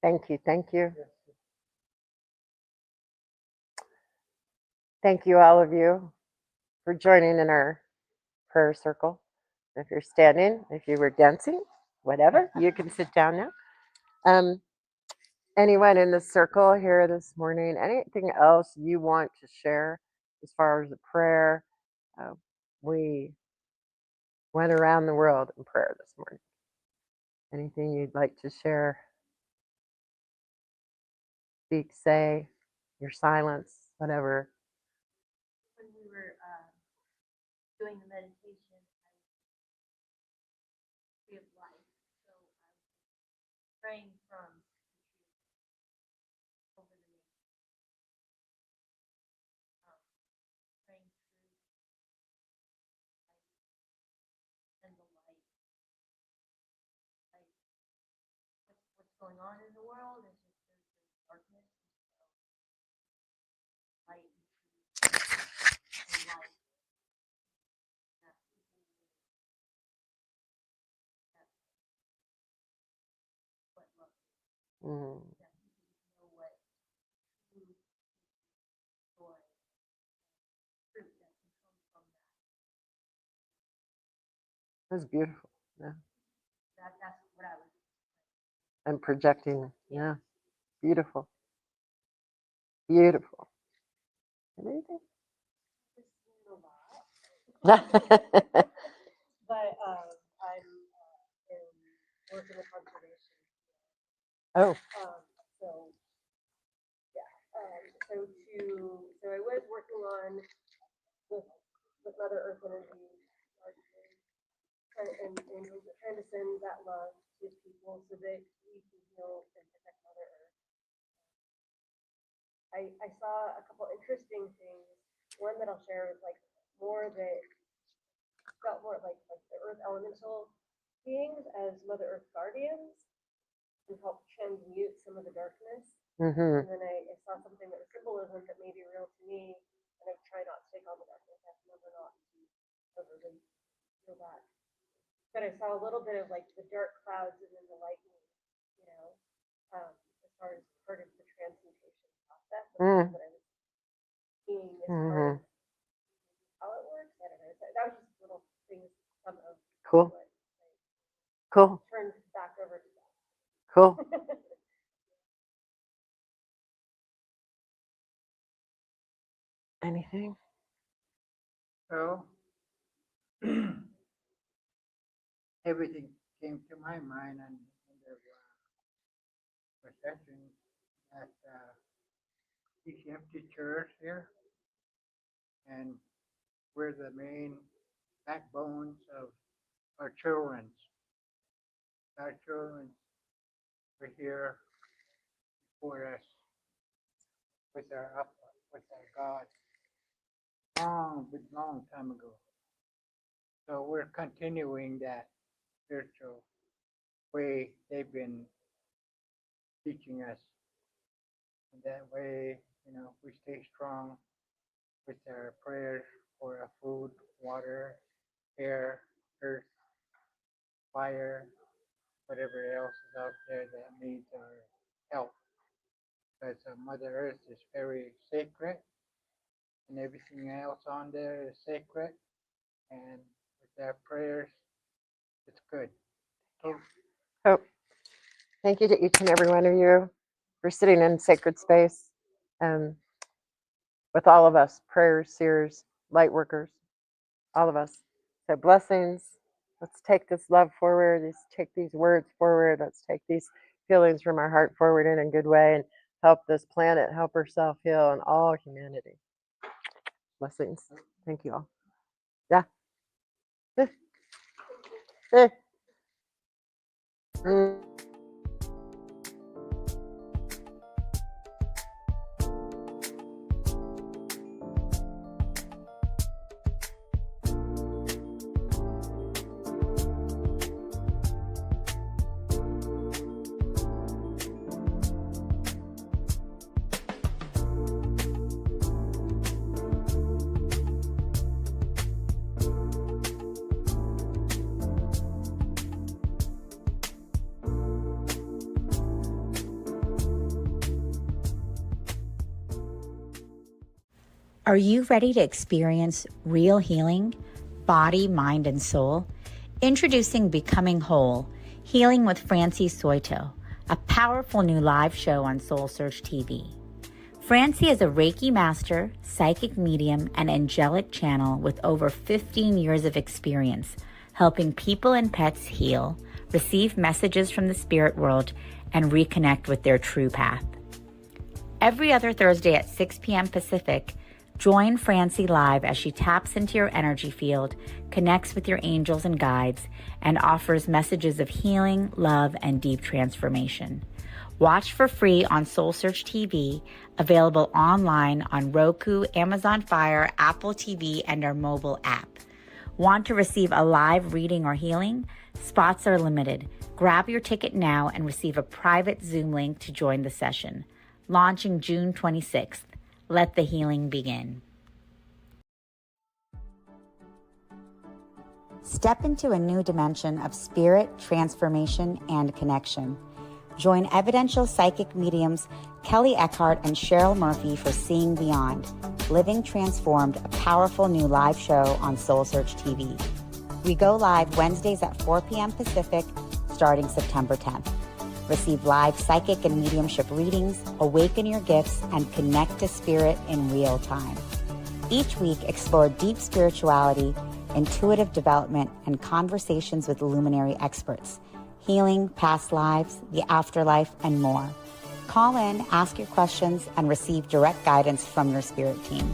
Thank you. Thank you. Thank you, all of you, for joining in our prayer circle. If you're standing, if you were dancing, whatever, you can sit down now. Anyone in the circle here this morning, anything else you want to share as far as a prayer? We went around the world in prayer this morning. Anything you'd like to share? Speak, say, your silence, whatever.
When we were doing the meditation, tree of life. So I was praying from over the nation, praying through and the light. Like what's going on in the world is just there's darkness, and so light and truth and light. That's what love is.
Mm.
That people know what true joy, fruit that can come from that.
That's beautiful. Yeah.
That's what I was.
And projecting. Yeah. Beautiful. Beautiful. Anything?
But I'm in working with conservation.
Oh.
So yeah. So I was working on with Mother Earth energy, and trying to send that love to people so that we can heal and protect Mother Earth. I saw a couple interesting things. One that I'll share is like more that felt more like the earth elemental beings as Mother Earth guardians and help transmute some of the darkness.
Mm-hmm.
And then I saw something that was symbolism that may be real to me, and I try not to take on the darkness. I remember not to overly feel that. But I saw a little bit of like the dark clouds and then the lightning, you know, as far as part of the transmutation process.
Mm.
That I was seeing as
Mm-hmm.
part of how it works. I don't know. So that was just little things, some of
Cool.
what I
Cool.
turned back over to that.
Cool. Anything?
So everything came to my mind and in the procession at these empty chairs here, and we're the main backbones of our children. Our children were here for us with our God long time ago. So we're continuing that spiritual way they've been teaching us. And that way, we stay strong with our prayers for our food, water, air, earth, fire, whatever else is out there that needs our help. Because Mother Earth is very sacred, and everything else on there is sacred. And with our prayers, it's good.
Oh, thank you to each and every one of you for sitting in sacred space with all of us, prayers, seers, light workers, all of us. So blessings. Let's take this love forward. Let's take these words forward. Let's take these feelings from our heart forward in a good way and help this planet, help herself heal and all humanity. Blessings. Thank you all. Yeah. Mm.
Are you ready to experience real healing, body, mind, and soul? Introducing Becoming Whole, Healing with Francie Soito, a powerful new live show on SoulSearch TV. Francie is a Reiki master, psychic medium, and angelic channel with over 15 years of experience helping people and pets heal, receive messages from the spirit world, and reconnect with their true path. Every other Thursday at 6 p.m. Pacific, join Francie live as she taps into your energy field, connects with your angels and guides, and offers messages of healing, love, and deep transformation. Watch for free on SoulSearch TV, available online on Roku, Amazon Fire, Apple TV, and our mobile app. Want to receive a live reading or healing? Spots are limited. Grab your ticket now and receive a private Zoom link to join the session. Launching June 26th. Let the healing begin. Step into a new dimension of spirit, transformation, and connection. Join evidential psychic mediums Kelly Eckhart and Cheryl Murphy for Seeing Beyond, Living Transformed, a powerful new live show on SoulSearch TV. We go live Wednesdays at 4 p.m. Pacific, starting September 10th. Receive live psychic and mediumship readings, awaken your gifts, and connect to spirit in real time. Each week, explore deep spirituality, intuitive development, and conversations with luminary experts, healing, past lives, the afterlife, and more. Call in, ask your questions, and receive direct guidance from your spirit team.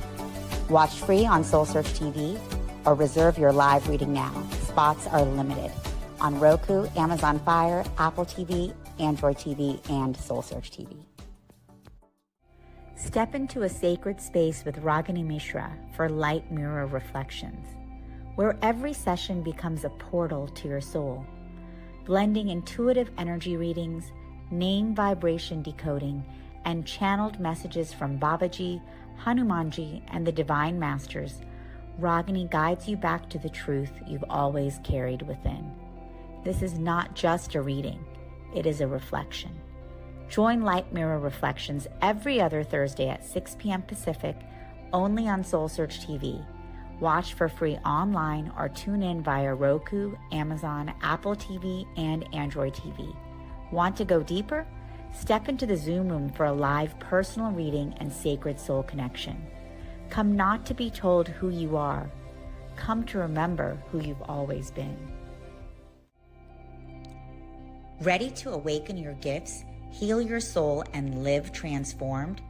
Watch free on SoulSearch TV or reserve your live reading now. Spots are limited on Roku, Amazon Fire, Apple TV, Android TV, and SoulSearch TV. Step into a sacred space with Ragini Mishra for Light Mirror Reflections, where every session becomes a portal to your soul, blending intuitive energy readings, name vibration decoding, and channeled messages from Babaji, Hanumanji, and the Divine Masters. Ragini guides you back to the truth you've always carried within. This is not just a reading. It is a reflection. Join Light Mirror Reflections every other Thursday at 6 p.m. Pacific, only on SoulSearch TV. Watch for free online or tune in via Roku, Amazon, Apple TV, and Android TV. Want to go deeper? Step into the Zoom room for a live personal reading and sacred soul connection. Come not to be told who you are. Come to remember who you've always been. Ready to awaken your gifts, heal your soul, and live transformed?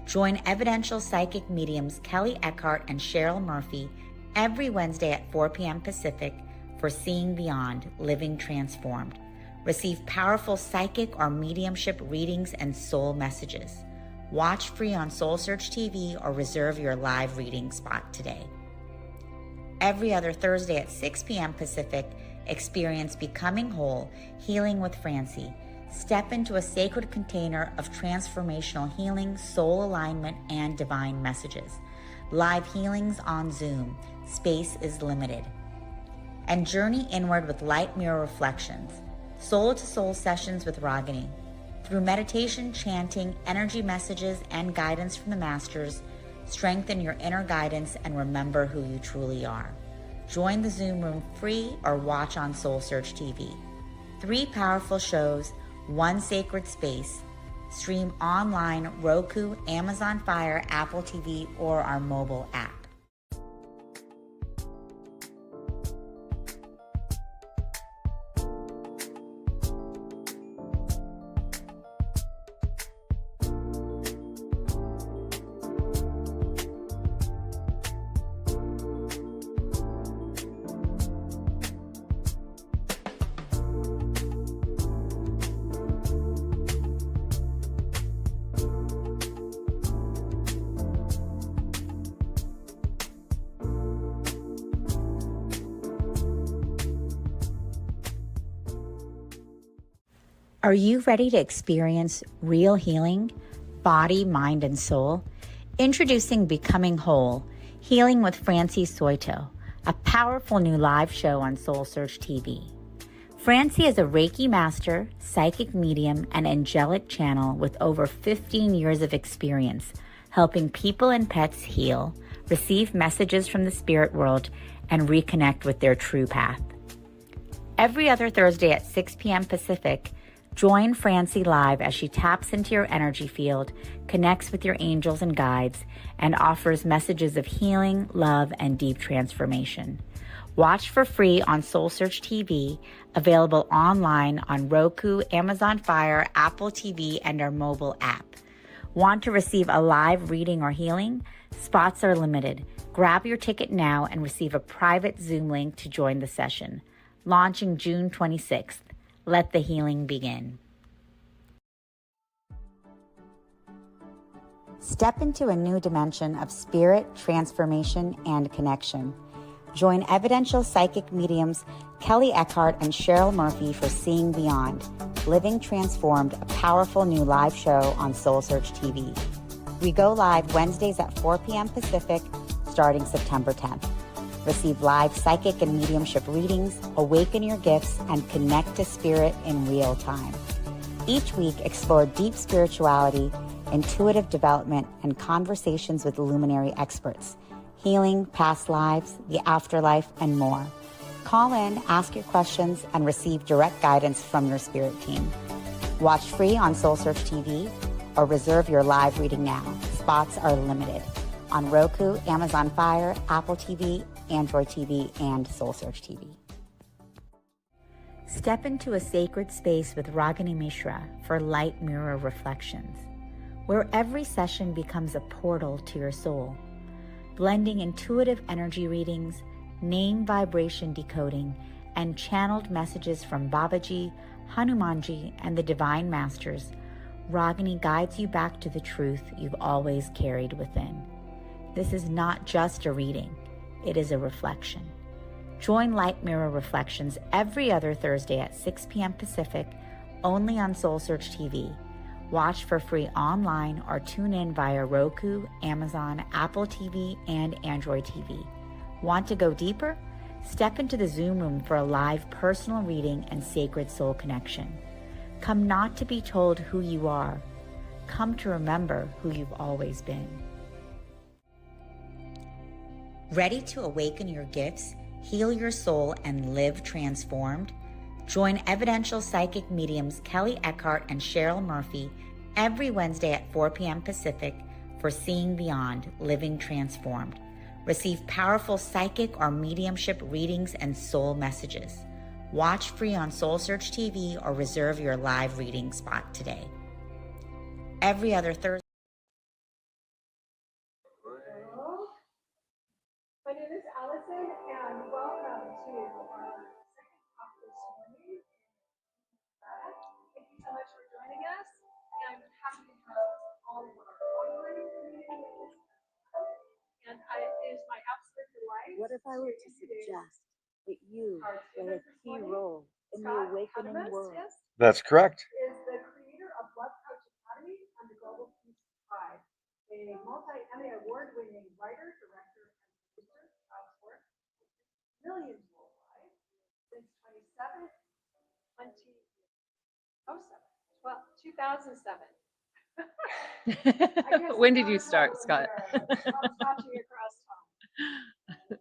Join evidential psychic mediums Kelly Eckhart and Cheryl Murphy every Wednesday at 4 p.m. Pacific for Seeing Beyond, Living Transformed. Receive powerful psychic or mediumship readings and soul messages. Watch free on SoulSearch TV or reserve your live reading spot today. Every other Thursday at 6 p.m. Pacific, experience Becoming Whole, Healing with Francie. Step into a sacred container of transformational healing, soul alignment, and divine messages. Live healings on Zoom. Space is limited. And journey inward with Light Mirror Reflections, soul-to-soul sessions with Ragini. Through meditation, chanting, energy messages, and guidance from the Masters, strengthen your inner guidance and remember who you truly are. Join the Zoom room free or watch on SoulSearch TV. 3 powerful shows, 1 sacred space. Stream online, Roku, Amazon Fire, Apple TV, or our mobile app. Are you ready to experience real healing, body, mind, and soul? Introducing Becoming Whole, Healing with Francie Soito, a powerful new live show on SoulSearch TV. Francie is a Reiki master, psychic medium, and angelic channel with over 15 years of experience helping people and pets heal, receive messages from the spirit world, and reconnect with their true path. Every other Thursday at 6 p.m. Pacific, join Francie live as she taps into your energy field, connects with your angels and guides, and offers messages of healing, love, and deep transformation. Watch for free on SoulSearch TV, available online on Roku, Amazon Fire, Apple TV, and our mobile app. Want to receive a live reading or healing? Spots are limited. Grab your ticket now and receive a private Zoom link to join the session. Launching June 26th. Let the healing begin. Step into a new dimension of spirit, transformation, and connection. Join evidential psychic mediums Kelly Eckhart and Cheryl Murphy for Seeing Beyond, Living Transformed, a powerful new live show on SoulSearch TV. We go live Wednesdays at 4 p.m. Pacific, starting September 10th. Receive live psychic and mediumship readings, awaken your gifts, and connect to spirit in real time. Each week, explore deep spirituality, intuitive development, and conversations with luminary experts. Healing, past lives, the afterlife, and more. Call in, ask your questions, and receive direct guidance from your spirit team. Watch free on SoulSearch TV or reserve your live reading now. Spots are limited. On Roku, Amazon Fire, Apple TV, Android TV, and SoulSearch TV. Step into a sacred space with Ragini Mishra for Light Mirror Reflections, where every session becomes a portal to your soul. Blending intuitive energy readings, name vibration decoding, and channeled messages from Babaji, Hanumanji, and the Divine Masters, Ragini guides you back to the truth you've always carried within. This is not just a reading, it is a reflection. Join Light Mirror Reflections every other Thursday at 6 p.m. Pacific, only on SoulSearch TV. Watch for free online or tune in via Roku, Amazon, Apple TV, and Android TV. Want to go deeper? Step into the Zoom room for a live personal reading and sacred soul connection. Come not to be told who you are. Come to remember who you've always been. Ready to awaken your gifts, heal your soul, and live transformed? Join evidential psychic mediums Kelly Eckhart and Cheryl Murphy every Wednesday at 4 p.m. Pacific for Seeing Beyond, Living Transformed. Receive powerful psychic or mediumship readings and soul messages. Watch free on SoulSearch TV or reserve your live reading spot today. Every other Thursday.
My name is Allison, and welcome to our second talk this morning. Thank you so much for joining us. I'm happy to have all of our online communities. And it is my absolute delight.
What if I were to suggest that you play a key role in the awakening world?
That's correct.
Is the creator of Love Coach Academy and the Global Peace Tribe, a multi-Emmy award-winning writer, director, and producer of work millions worldwide since 2007.
When did you start, Scott?
Watching across time.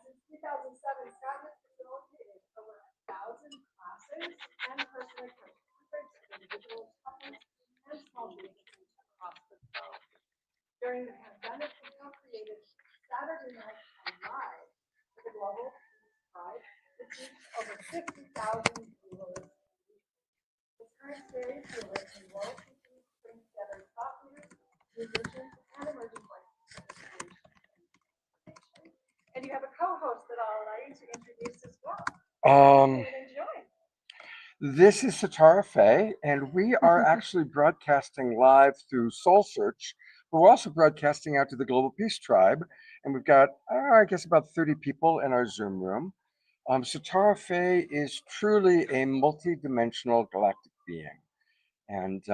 Since 2007, Scott has facilitated over 1,000 classes and personal coaching for individuals, couples, and small businesses across the globe. During the pandemic, he co-created Saturday Night Live with the Global Peace Tribe, which reached over 50,000 viewers. His current series, The Awakening World, continues to bring together thought leaders, musicians, and emerging voices for inspiration. And you have a co-host that I'll allow you to introduce as well. Enjoy.
This is Satara Faye, and we are actually broadcasting live through SoulSearch, but we're also broadcasting out to the Global Peace Tribe, and we've got, I guess, about 30 people in our Zoom room. Satara Faye is truly a multi-dimensional galactic being, and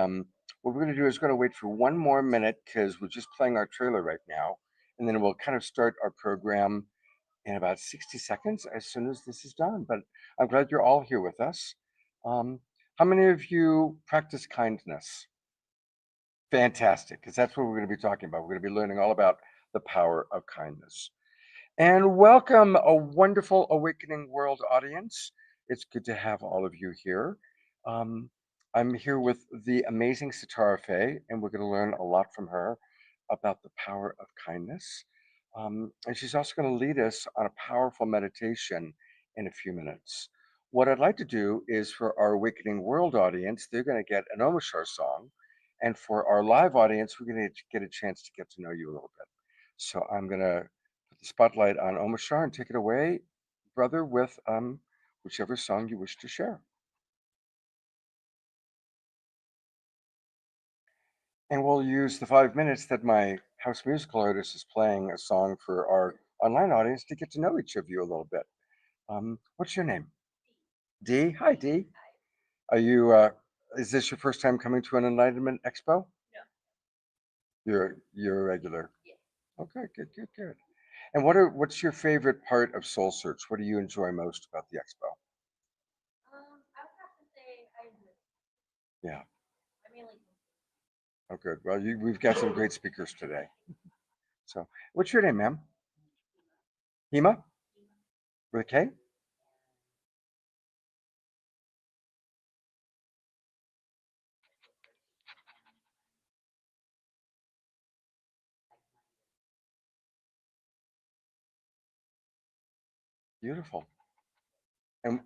what we're going to do is going to wait for one more minute because we're just playing our trailer right now, and then we'll kind of start our program in about 60 seconds as soon as this is done. But I'm glad you're all here with us. How many of you practice kindness? Fantastic, because that's what we're going to be talking about. We're going to be learning all about the power of kindness. And welcome, a wonderful Awakening World audience. It's good to have all of you here. Um, I'm here with the amazing Sitara Faye, and we're going to learn a lot from her about the power of kindness. And she's also going to lead us on a powerful meditation in a few minutes. What I'd like to do is for our Awakening World audience, they're going to get an Omashar song. And for our live audience, we're going to get a chance to get to know you a little bit. So I'm going to put the spotlight on Omashar and take it away, brother, with whichever song you wish to share. And we'll use the 5 minutes that my house musical artist is playing a song for our online audience to get to know each of you a little bit. What's your name? Dee. Hi, Dee. Are you? Is this your first time coming to an Enlightenment Expo?
No.
You're a regular.
Yes.
Okay, good. And what's your favorite part of Soul Search? What do you enjoy most about the expo?
I would have to say I enjoy it.
Yeah.
I mainly
Oh, good. Well, we've got some great speakers today. So, what's your name, ma'am? Hema? With a K? Beautiful. And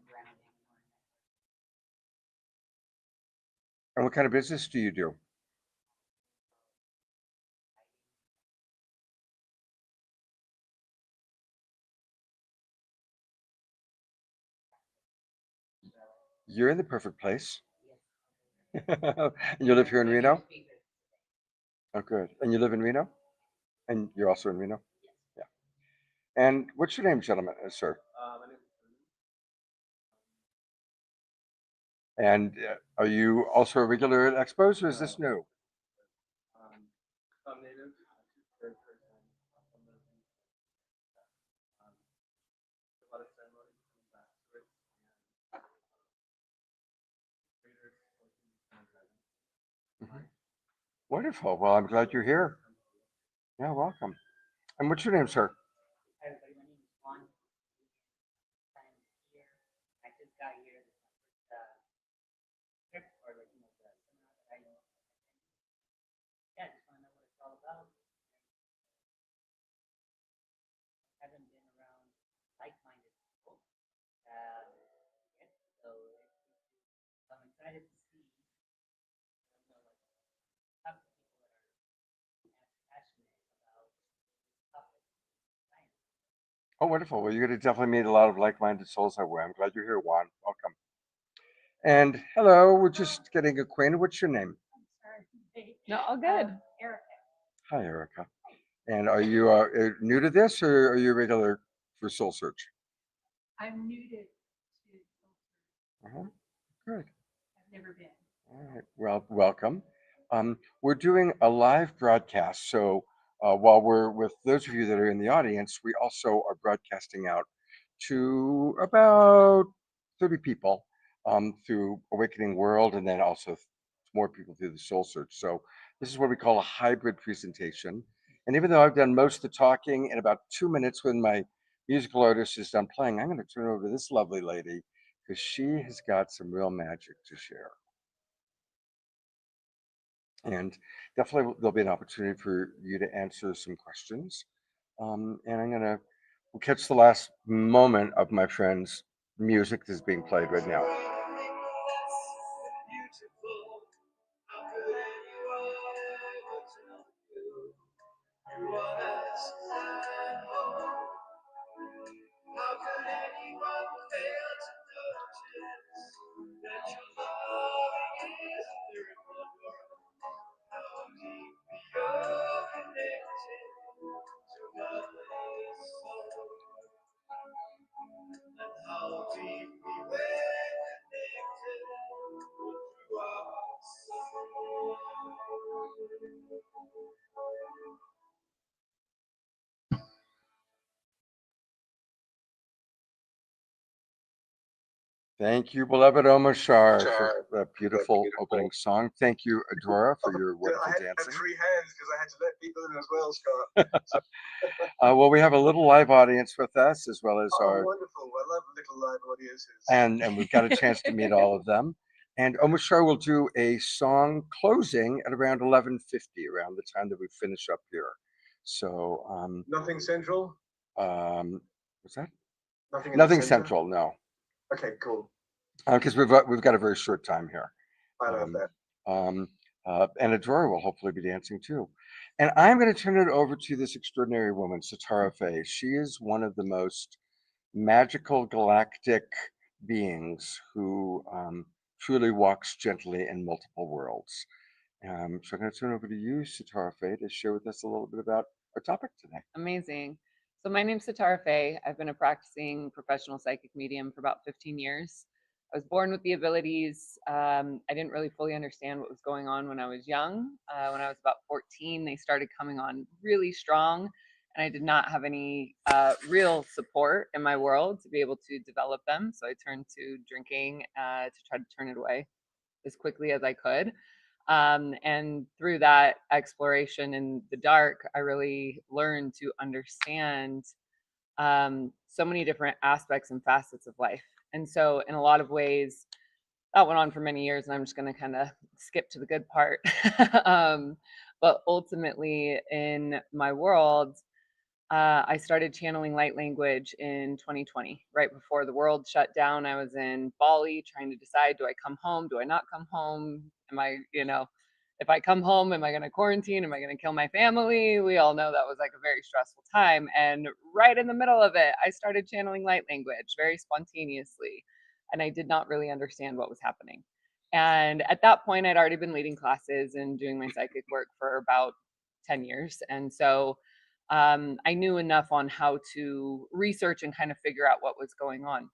what kind of business do you do? You're in the perfect place. And you live here in Reno? Oh, good. And you live in Reno? And you're also in Reno? Yeah. And what's your name, gentlemen, sir? And are you also a regular at expos, or is this new?
I'm native to third person. A lot of ceremonies coming back to it.
Mhm. Wonderful. Well, I'm glad you're here. Yeah, welcome. And what's your name, sir?
Hi everybody, my name is Juan. I'm here. I just got here. This is my first trip or like the seminar that I yeah, just want to know what it's all about. I haven't been around like-minded people. Yeah, so I'm excited to see like talk to people that are passionate about this topic. Science.
Oh, wonderful. Well, you're going to definitely meet a lot of like-minded souls that way. I'm glad you're here, Juan. Welcome. And hello, we're just getting acquainted. What's your name?
Sorry. No, all good.
Erica.
Hi, Erica. And are you new to this, or are you a regular for Soul Search?
I'm new to
Uh-huh. Good.
I've never been.
All right. Well, welcome. We're doing a live broadcast. So while we're with those of you that are in the audience, we also are broadcasting out to about 30 people through Awakening World, and then also more people through the Soul Search. So this is what we call a hybrid presentation. And even though I've done most of the talking in about 2 minutes when my musical artist is done playing, I'm going to turn it over to this lovely lady because she has got some real magic to share. And definitely there'll be an opportunity for you to answer some questions. And we'll catch the last moment of my friend's music that's being played right now. How could anyone fail to notice that your love is miracle? How deep you're connected to my soul, and how deep we were Thank you, beloved Omar Shar, for that beautiful opening song. Thank you, Adora, for your wonderful
I
dancing.
had free hands because I had to let people in as well, Scott.
Well, we have a little live audience with us, as well as
Oh,
our,
wonderful. I love little live audiences.
and we've got a chance to meet all of them. And Omar Shar will do a song closing at around 11:50, around the time that we finish up here. So,
Nothing central?
what's that?
Nothing in the
Nothing
center?
central, no,
Okay, cool.
because we've got a very short time here.
I love that.
And Adora will hopefully be dancing too. And I'm going to turn it over to this extraordinary woman, Satara Faye. She is one of the most magical galactic beings who truly walks gently in multiple worlds. So I'm going to turn over to you, Satara Faye, to share with us a little bit about our topic today.
Amazing. So my name's Satara Faye. I've been a practicing professional psychic medium for about 15 years. I was born with the abilities. I didn't really fully understand what was going on when I was young. When I was about 14, they started coming on really strong, and I did not have any real support in my world to be able to develop them. So I turned to drinking to try to turn it away as quickly as I could. And through that exploration in the dark, I really learned to understand so many different aspects and facets of life. And so, in a lot of ways, that went on for many years, and I'm just going to kind of skip to the good part. But ultimately, in my world, I started channeling light language in 2020, right before the world shut down. I was in Bali trying to decide, do I come home? Do I not come home? Am I, if I come home, am I going to quarantine? Am I going to kill my family? We all know that was like a very stressful time. And right in the middle of it, I started channeling light language very spontaneously. And I did not really understand what was happening. And at that point, I'd already been leading classes and doing my psychic work for about 10 years. And so I knew enough on how to research and kind of figure out what was going on.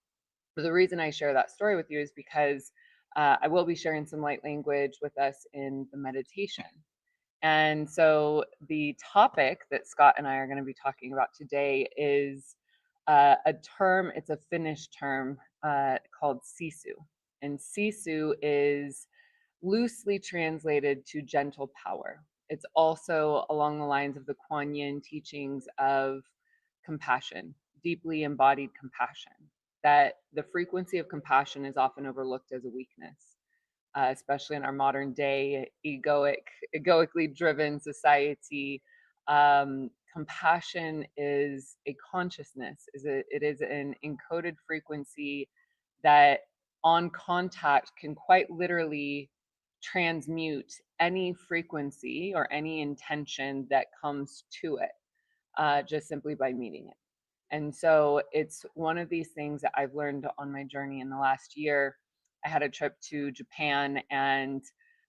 But the reason I share that story with you is because I will be sharing some light language with us in the meditation. And so the topic that Scott and I are going to be talking about today is a term, it's a Finnish term called sisu. And sisu is loosely translated to gentle power. It's also along the lines of the Kuan Yin teachings of compassion, deeply embodied compassion, that the frequency of compassion is often overlooked as a weakness, especially in our modern day egoically driven society. Compassion is a consciousness, it is an encoded frequency that on contact can quite literally transmute any frequency or any intention that comes to it, just simply by meeting it. And so it's one of these things that I've learned on my journey in the last year. I had a trip to Japan and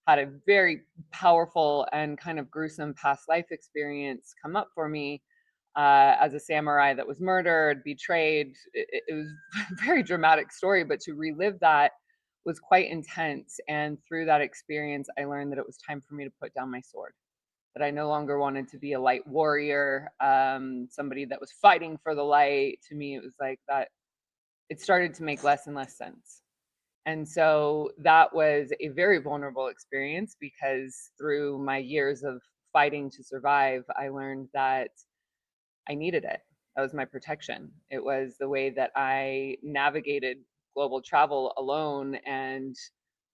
had a very powerful and kind of gruesome past life experience come up for me as a samurai that was murdered, betrayed. It was a very dramatic story, but to relive that was quite intense. And through that experience, I learned that it was time for me to put down my sword, that I no longer wanted to be a light warrior, somebody that was fighting for the light. To me, it was like that, it started to make less and less sense. And so that was a very vulnerable experience because through my years of fighting to survive, I learned that I needed it. That was my protection. It was the way that I navigated global travel alone and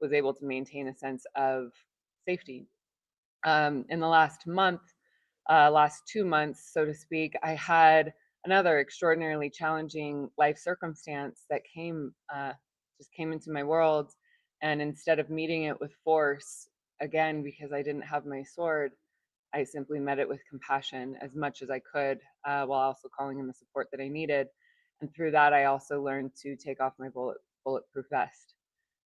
was able to maintain a sense of safety. In the last month, last 2 months, so to speak, I had another extraordinarily challenging life circumstance that just came into my world. And instead of meeting it with force, again, because I didn't have my sword, I simply met it with compassion as much as I could, while also calling in the support that I needed. And through that, I also learned to take off my bulletproof vest.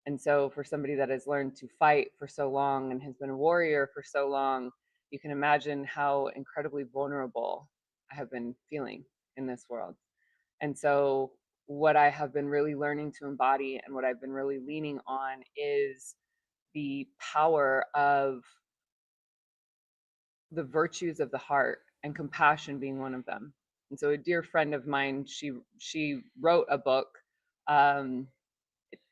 And so for somebody that has learned to fight for so long and has been a warrior for so long, you can imagine how incredibly vulnerable I have been feeling in this world. And so what I have been really learning to embody and what I've been really leaning on is the power of the virtues of the heart, and compassion being one of them. And so a dear friend of mine, she wrote a book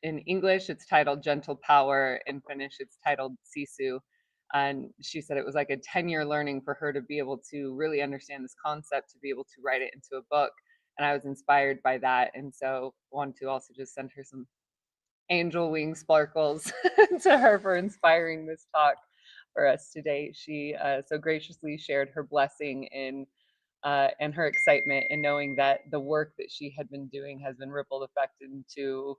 In English, it's titled Gentle Power. In Finnish, it's titled Sisu. And she said it was like a 10-year learning for her to be able to really understand this concept, to be able to write it into a book. And I was inspired by that. And so wanted to also just send her some angel wing sparkles to her for inspiring this talk for us today. She so graciously shared her blessing in and her excitement in knowing that the work that she had been doing has been rippled effect into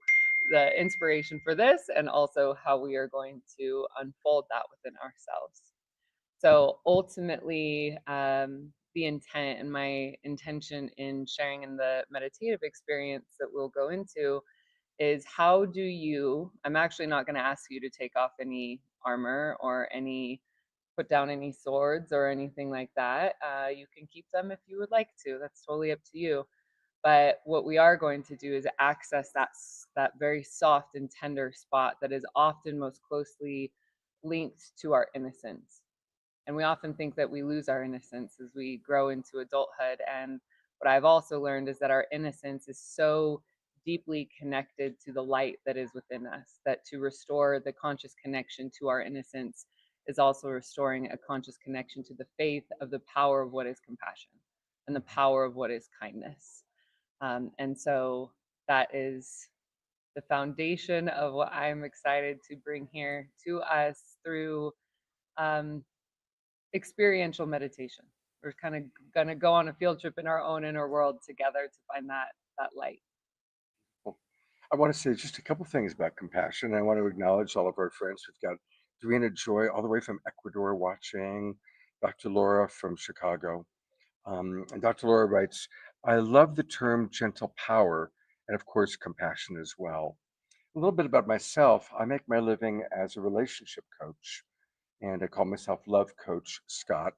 the inspiration for this, and also how we are going to unfold that within ourselves. So ultimately, the intent and my intention in sharing in the meditative experience that we'll go into is, how do you, I'm actually not going to ask you to take off any armor or put down any swords or anything like that. You can keep them if you would like to. That's totally up to you. But what we are going to do is access that very soft and tender spot that is often most closely linked to our innocence. And we often think that we lose our innocence as we grow into adulthood. And what I've also learned is that our innocence is so deeply connected to the light that is within us, that to restore the conscious connection to our innocence is also restoring a conscious connection to the faith of the power of what is compassion and the power of what is kindness. And so that is the foundation of what I'm excited to bring here to us through experiential meditation. We're kind of going to go on a field trip in our own inner world together to find that light.
I want to say just a couple things about compassion. I want to acknowledge all of our friends. We've got Dorina Joy all the way from Ecuador watching, Dr. Laura from Chicago. And Dr. Laura writes, I love the term gentle power and, of course, compassion as well. A little bit about myself. I make my living as a relationship coach, and I call myself Love Coach Scott.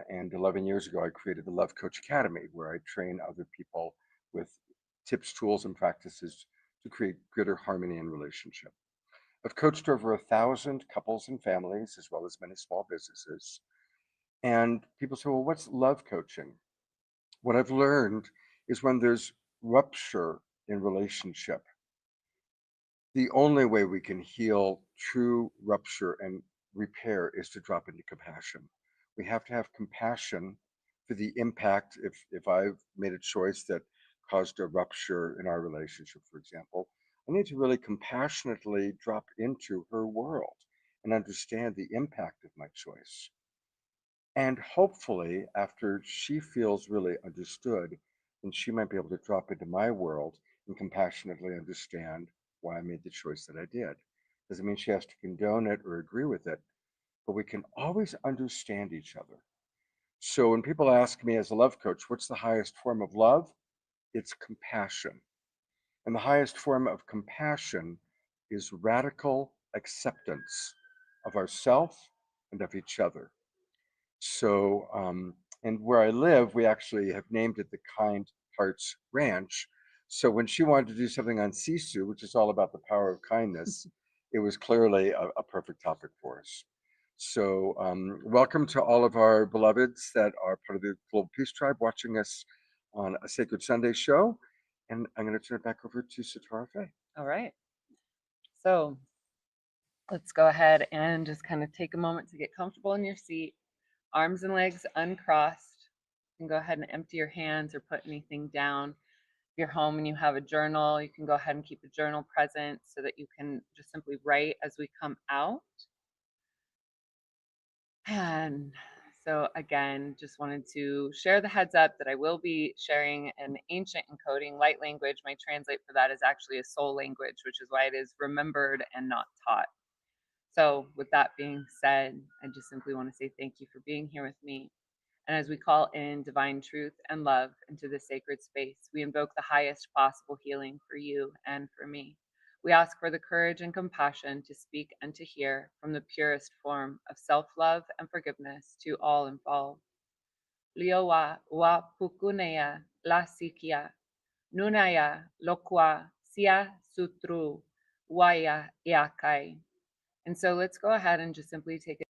And 11 years ago, I created the Love Coach Academy, where I train other people with tips, tools, and practices to create greater harmony in relationship. I've coached over 1,000 couples and families, as well as many small businesses. And people say, well, what's love coaching? What I've learned is when there's rupture in relationship, the only way we can heal true rupture and repair is to drop into compassion. We have to have compassion for the impact. If I've made a choice that caused a rupture in our relationship, for example, I need to really compassionately drop into her world and understand the impact of my choice. And hopefully, after she feels really understood, then she might be able to drop into my world and compassionately understand why I made the choice that I did. Doesn't mean she has to condone it or agree with it, but we can always understand each other. So when people ask me as a love coach, what's the highest form of love? It's compassion. And the highest form of compassion is radical acceptance of ourself and of each other. So, and where I live, we actually have named it the Kind Hearts Ranch. So when she wanted to do something on Sisu, which is all about the power of kindness, it was clearly a perfect topic for us. So welcome to all of our beloveds that are part of the Global Peace Tribe watching us on a Sacred Sunday show. And I'm going to turn it back over to Satara Faye.
All right. So let's go ahead and just kind of take a moment to get comfortable in your seat. Arms and legs uncrossed. You can go ahead and empty your hands or put anything down. If you're home and you have a journal, you can go ahead and keep a journal present so that you can just simply write as we come out. And so again, just wanted to share the heads up that I will be sharing an ancient encoding, light language. My translate for that is actually a soul language, which is why it is remembered and not taught. So with that being said, I just simply want to say thank you for being here with me. And as we call in divine truth and love into this sacred space, we invoke the highest possible healing for you and for me. We ask for the courage and compassion to speak and to hear from the purest form of self-love and forgiveness to all involved. Liowa wa pukunea la sikia, nunaya lokwa sia sutru, waya iakai. And so let's go ahead and just simply take a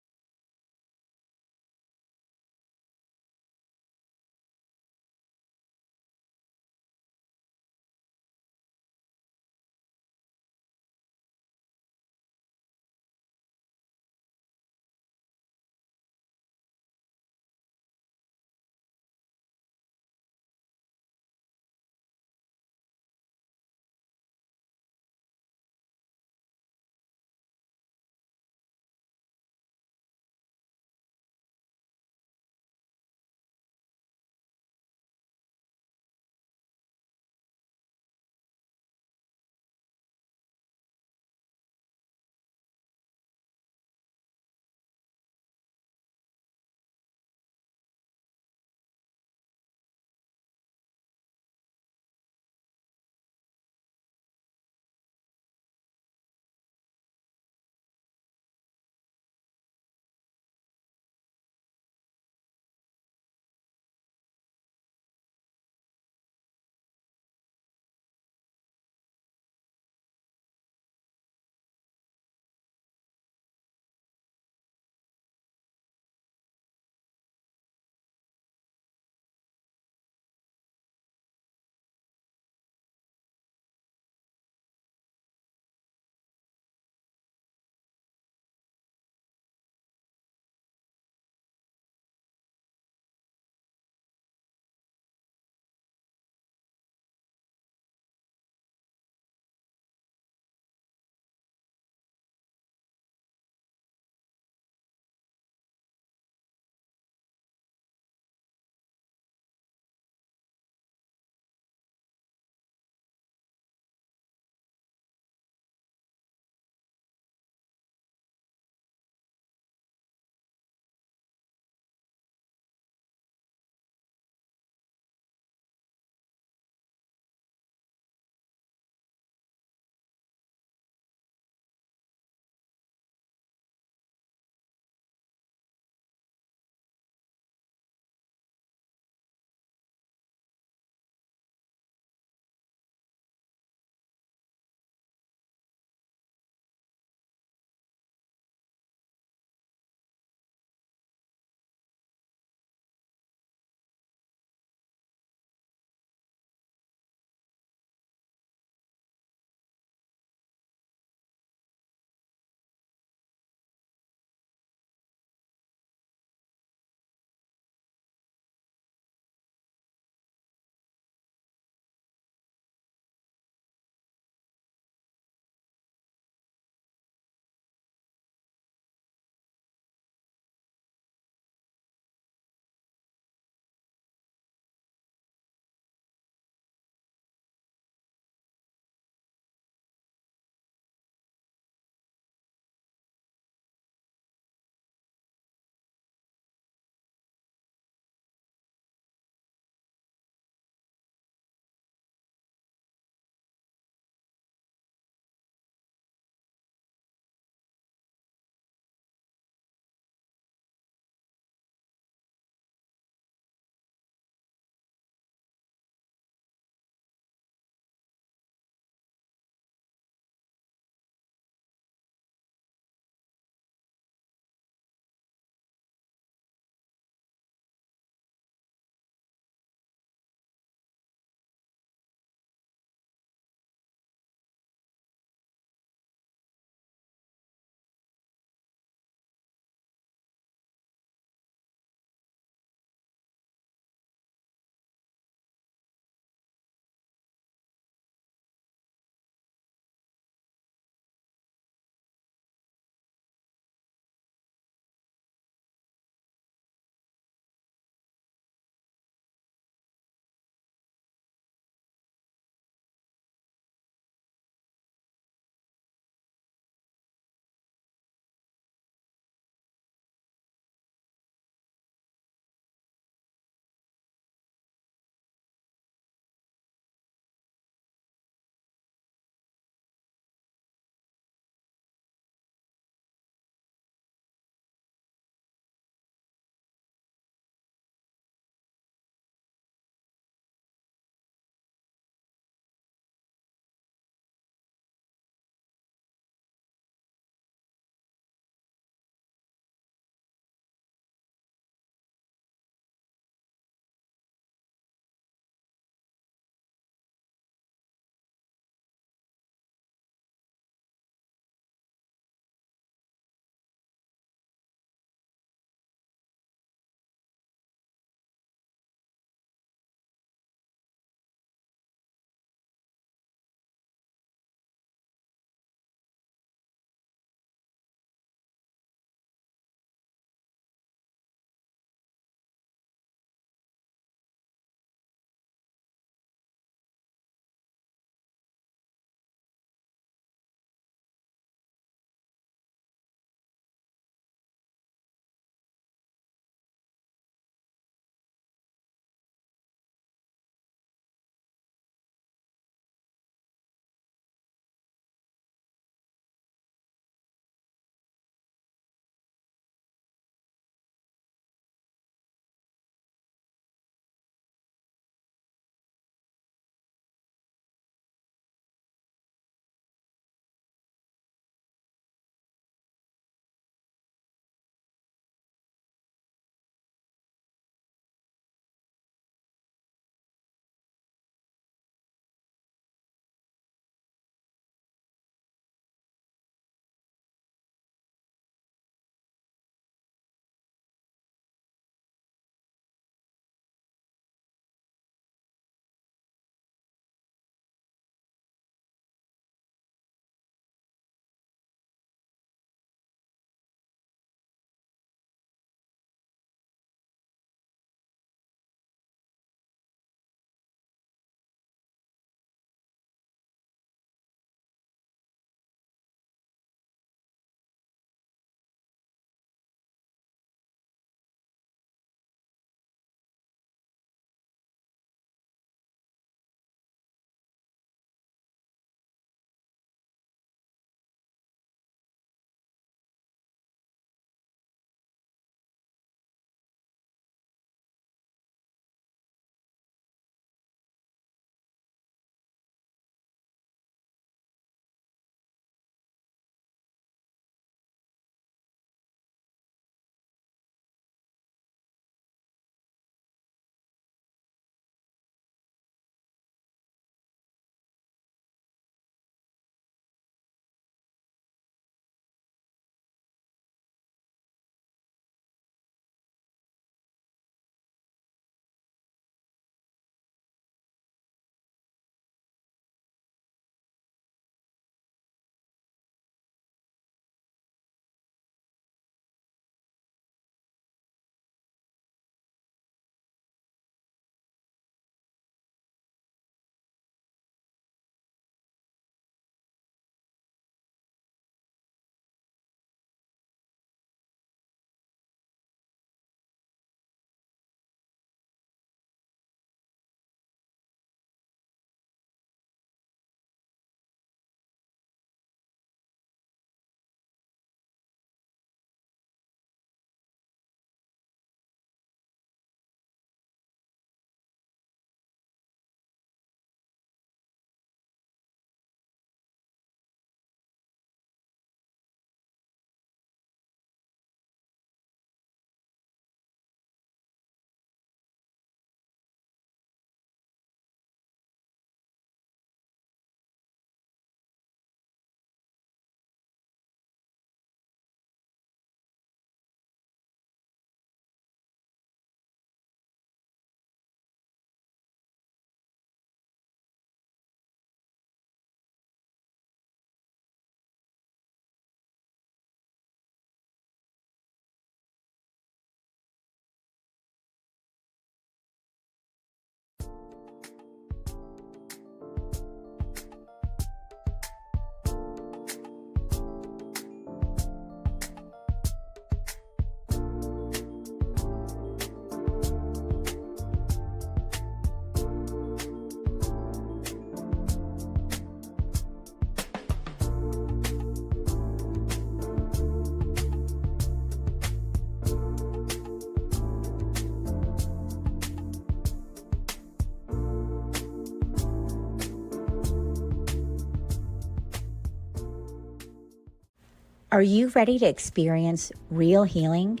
Are you ready to experience real healing,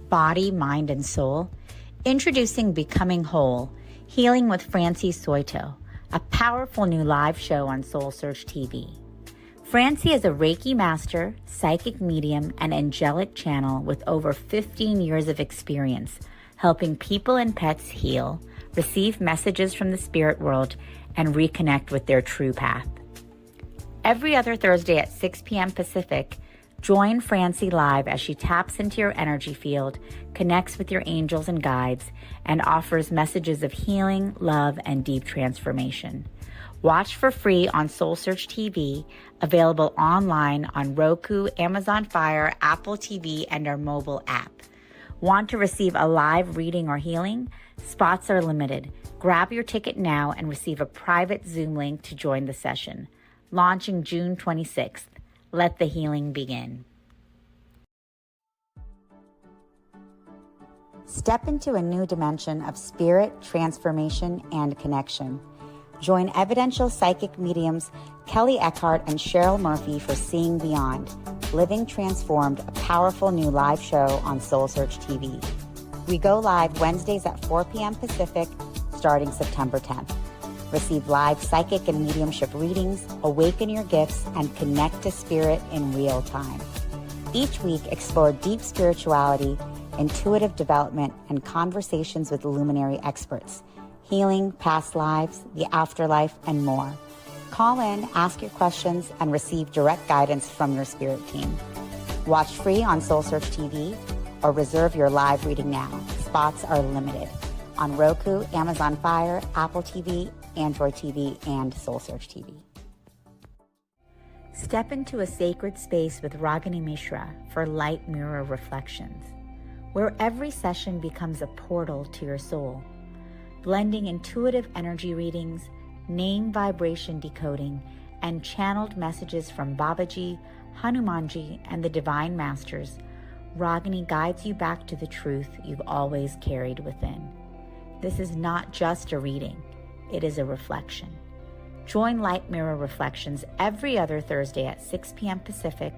body, mind, and soul? Introducing Becoming Whole, Healing with Francie Soito, a powerful new live show on SoulSearch TV. Francie is a Reiki master, psychic medium, and angelic channel with over 15 years of experience helping people and pets heal, receive messages from the spirit world, and reconnect with their true path. Every other Thursday at 6 p.m. Pacific, join Francie live as she taps into your energy field, connects with your angels and guides, and offers messages of healing, love, and deep transformation. Watch for free on SoulSearch TV, available online on Roku, Amazon Fire, Apple TV, and our mobile app. Want to receive a live reading or healing? Spots are limited. Grab your ticket now and receive a private Zoom link to join the session. Launching June 26th. Let the healing begin. Step into a new dimension of spirit, transformation, and connection. Join evidential psychic mediums Kelly Eckhart and Cheryl Murphy for Seeing Beyond, Living Transformed, a powerful new live show on SoulSearch TV. We go live Wednesdays at 4 p.m. Pacific, starting September 10th. Receive live psychic and mediumship readings, awaken your gifts, and connect to spirit in real time. Each week, explore deep spirituality, intuitive development, and conversations with luminary experts, healing, past lives, the afterlife, and more. Call in, ask your questions, and receive direct guidance from your spirit team. Watch free on SoulSearch TV or reserve your live reading now. Spots are limited on Roku, Amazon Fire, Apple TV, Android TV, and SoulSearch TV. Step into a sacred space with Ragini Mishra for Light Mirror Reflections, where every session becomes a portal to your soul, blending intuitive energy readings, name vibration decoding, and channeled messages from Babaji, Hanumanji, and the Divine Masters. Ragini guides you back to the truth you've always carried within. This is not just a reading, it is a reflection. Join Light Mirror Reflections every other Thursday at 6 p.m. Pacific,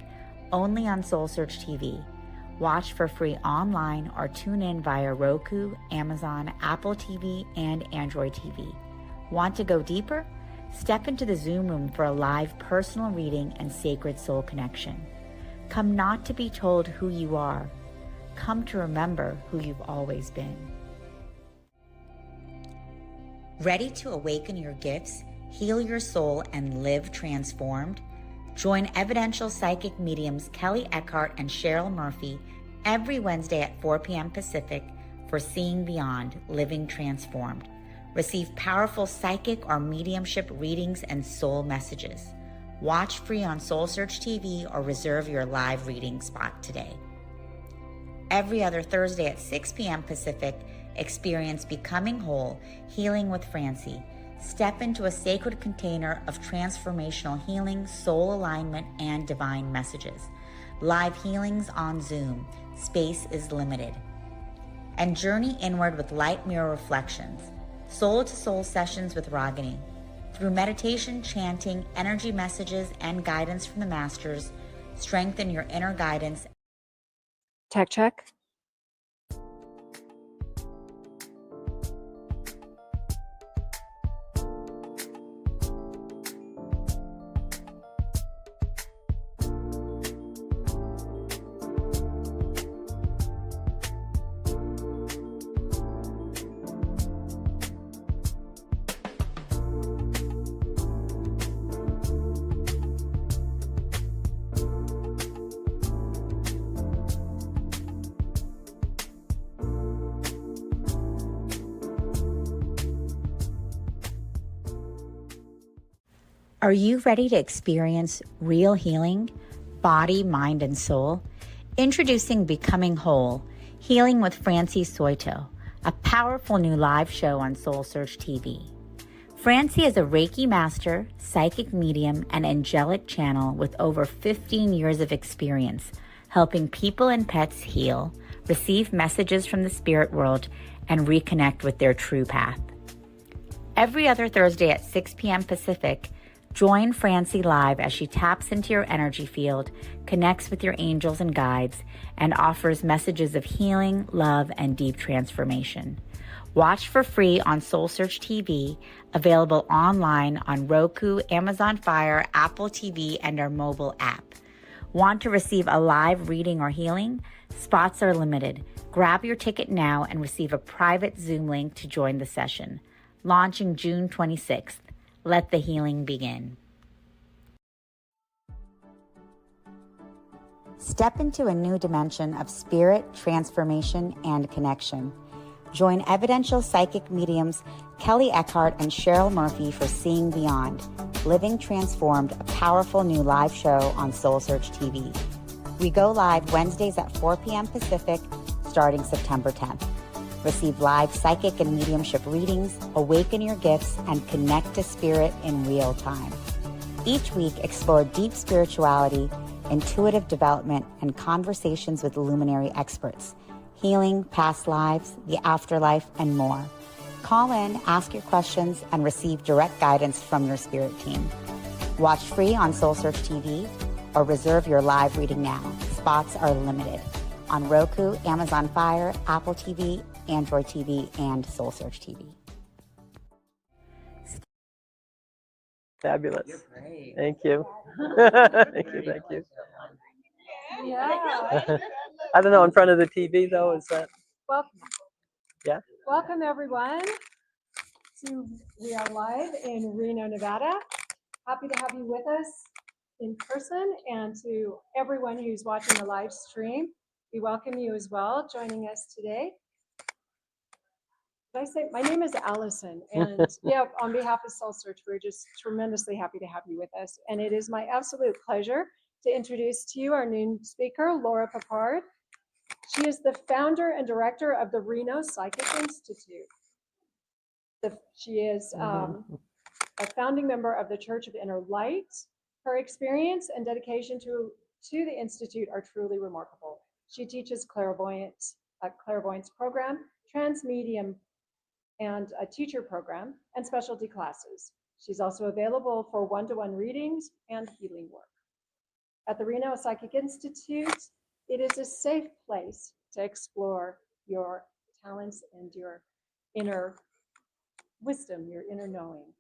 only on SoulSearch TV. Watch for free online or tune in via Roku, Amazon, Apple TV, and Android TV. Want to go deeper? Step into the Zoom room for a live personal reading and sacred soul connection. Come not to be told who you are. Come to remember who you've always been. Ready to awaken your gifts, heal your soul, and live transformed? Join evidential psychic mediums Kelly Eckhart and Cheryl Murphy every Wednesday at 4 p.m. Pacific for Seeing Beyond, Living Transformed. Receive powerful psychic or mediumship readings and soul messages. Watch free on SoulSearch TV or reserve your live reading spot today. Every other Thursday at 6 p.m. Pacific, experience Becoming Whole, Healing with Francie. Step into a sacred container of transformational healing, soul alignment, and divine messages. Live healings on Zoom. Space is limited. And journey inward with Light Mirror Reflections, soul-to-soul sessions with Ragini. Through meditation, chanting, energy messages, and guidance from the masters, strengthen your inner guidance.
Tech check.
Are you ready to experience real healing, body, mind, and soul? Introducing Becoming Whole, Healing with Francie Soito, a powerful new live show on SoulSearch TV. Francie is a Reiki master, psychic medium, and angelic channel with over 15 years of experience helping people and pets heal, receive messages from the spirit world, and reconnect with their true path. Every other Thursday at 6 p.m. Pacific, Join Francie live as she taps into your energy field, connects with your angels and guides, and offers messages of healing, love, and deep transformation. Watch for free on SoulSearch TV, available online on Roku, Amazon Fire, Apple TV, and our mobile app. Want to receive a live reading or healing? Spots are limited. Grab your ticket now and receive a private Zoom link to join the session. Launching June 26th. Let the healing begin. Step into a new dimension of spirit, transformation, and connection. Join evidential psychic mediums Kelly Eckhart and Cheryl Murphy for Seeing Beyond, Living Transformed, a powerful new live show on SoulSearch TV. We go live Wednesdays at 4 p.m. Pacific, starting September 10th. Receive live psychic and mediumship readings, awaken your gifts, and connect to spirit in real time. Each week, explore deep spirituality, intuitive development, and conversations with luminary experts, healing, past lives, the afterlife, and more. Call in, ask your questions, and receive direct guidance from your spirit team. Watch free on SoulSearch TV or reserve your live reading now. Spots are limited on Roku, Amazon Fire, Apple TV, Android TV, and SoulSearch TV.
Fabulous.
You're great.
Thank you. Thank you. Thank you.
Yeah.
I don't know, in front of the TV though, is that?
Welcome.
Yeah.
Welcome everyone we are live in Reno, Nevada. Happy to have you with us in person, and to everyone who's watching the live stream, we welcome you as well joining us today. Did I say my name is Allison, and yeah, on behalf of SoulSearch, we're just tremendously happy to have you with us, and it is my absolute pleasure to introduce to you our new speaker, Laura Papard. She is the founder and director of the Reno Psychic Institute. She is a founding member of the Church of Inner Light. Her experience and dedication to the Institute are truly remarkable. She teaches clairvoyance program, transmedium, and a teacher program, and specialty classes. She's also available for one-to-one readings and healing work. At the Reno Psychic Institute, it is a safe place to explore your talents and your inner wisdom, your inner knowing.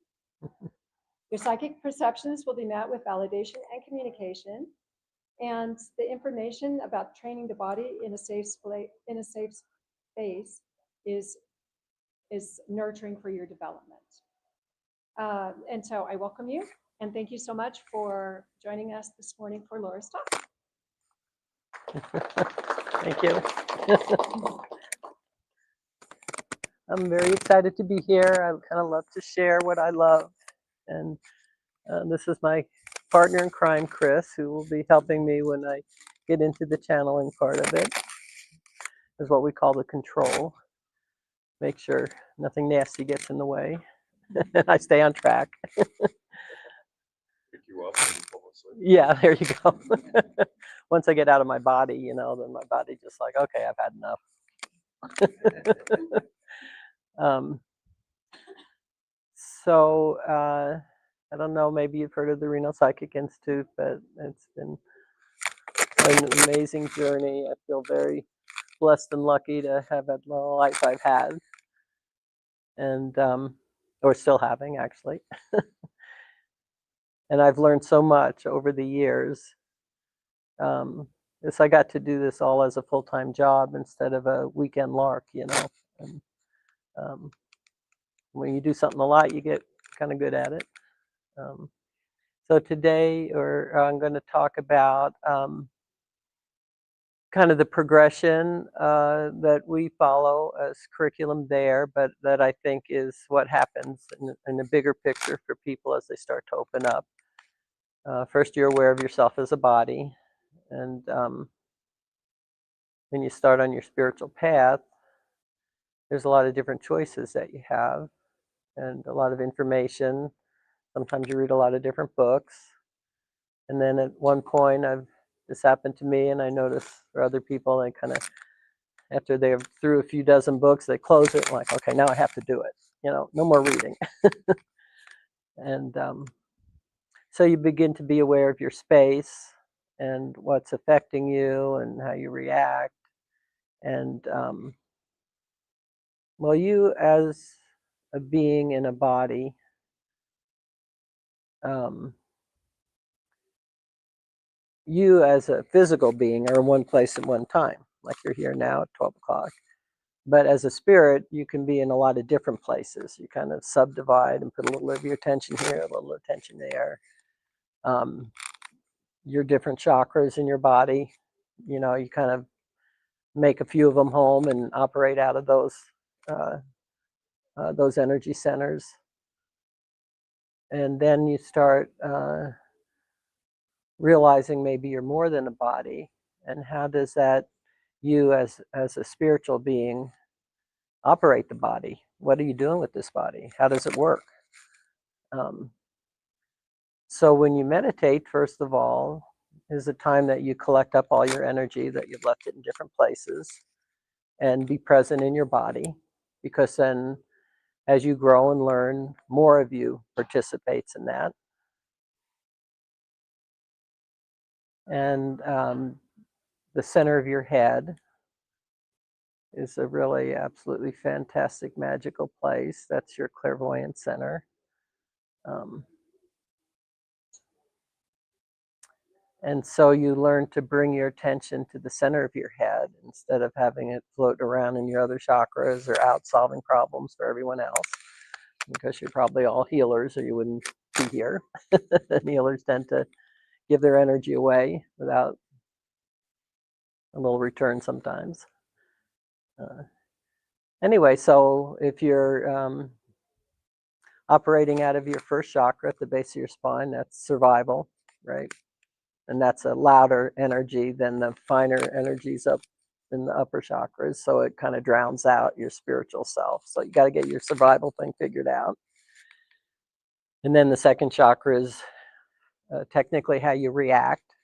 Your psychic perceptions will be met with validation and communication, and the information about training the body in a safe space is nurturing for your development. And so I welcome you, and thank you so much for joining us this morning for Laura's talk.
Thank you. I'm very excited to be here. I kind of love to share what I love. And this is my partner in crime, Chris, who will be helping me when I get into the channeling part of it. Is what we call the control. Make sure nothing nasty gets in the way. And I stay on track.
Pick you up and fall asleep.
Yeah, there you go. Once I get out of my body, you know, then my body just like, okay, I've had enough. I don't know, maybe you've heard of the Reno Psychic Institute, but it's been an amazing journey. I feel very blessed and lucky to have had the life I've had, and or still having, actually. And I've learned so much over the years. I got to do this all as a full-time job instead of a weekend lark, you know. And, when you do something a lot, you get kind of good at it. So today, I'm going to talk about kind of the progression that we follow as curriculum there, but that I think is what happens in the bigger picture for people as they start to open up. First, you're aware of yourself as a body, and when you start on your spiritual path, there's a lot of different choices that you have, and a lot of information. Sometimes you read a lot of different books, and then at one point, this happened to me, and I noticed for other people, they kind of, after they're through a few dozen books, they close it, like, okay, now I have to do it. You know, no more reading. And So you begin to be aware of your space and what's affecting you and how you react. And well, you as a being in a body, you as a physical being are in one place at one time, like you're here now at 12 o'clock. But as a spirit, you can be in a lot of different places. You kind of subdivide and put a little of your attention here, a little attention there. Your different chakras in your body, you know, you kind of make a few of them home and operate out of those energy centers. And then you start realizing maybe you're more than a body. And how does that, you as a spiritual being, operate the body? What are you doing with this body? How does it work? So when you meditate, first of all, is a time that you collect up all your energy that you've left it in different places and be present in your body, because then as you grow and learn, more of you participates in that. And the center of your head is a really absolutely fantastic, magical place. That's your clairvoyant center. And so you learn to bring your attention to the center of your head instead of having it float around in your other chakras or out solving problems for everyone else, because you're probably all healers or you wouldn't be here. And healers tend to give their energy away without a little return sometimes. Anyway, so if you're operating out of your first chakra at the base of your spine, that's survival, right? And that's a louder energy than the finer energies up in the upper chakras. So it kind of drowns out your spiritual self. So you got to get your survival thing figured out. And then the second chakra is technically how you react.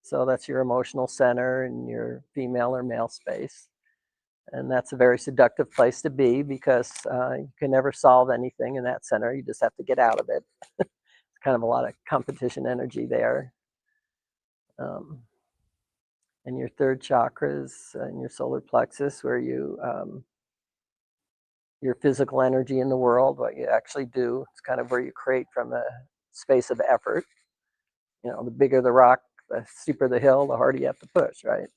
So that's your emotional center and your female or male space. And that's a very seductive place to be, because you can never solve anything in that center. You just have to get out of it. It's kind of a lot of competition energy there. And your third chakra is in your solar plexus, where you your physical energy in the world, what you actually do. It's kind of where you create from a space of effort. You know, the bigger the rock, the steeper the hill, the harder you have to push, right?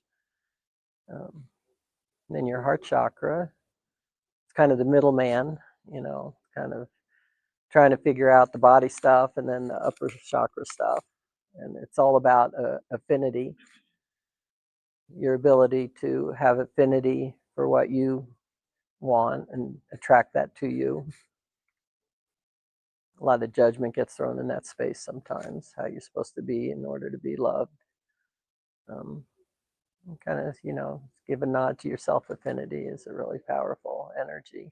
Then your heart chakra, it's kind of the middleman, you know, kind of trying to figure out the body stuff and then the upper chakra stuff. And it's all about affinity, your ability to have affinity for what you want and attract that to you. A lot of judgment gets thrown in that space sometimes, how you're supposed to be in order to be loved. Kind of, you know, give a nod to your self-affinity is a really powerful energy.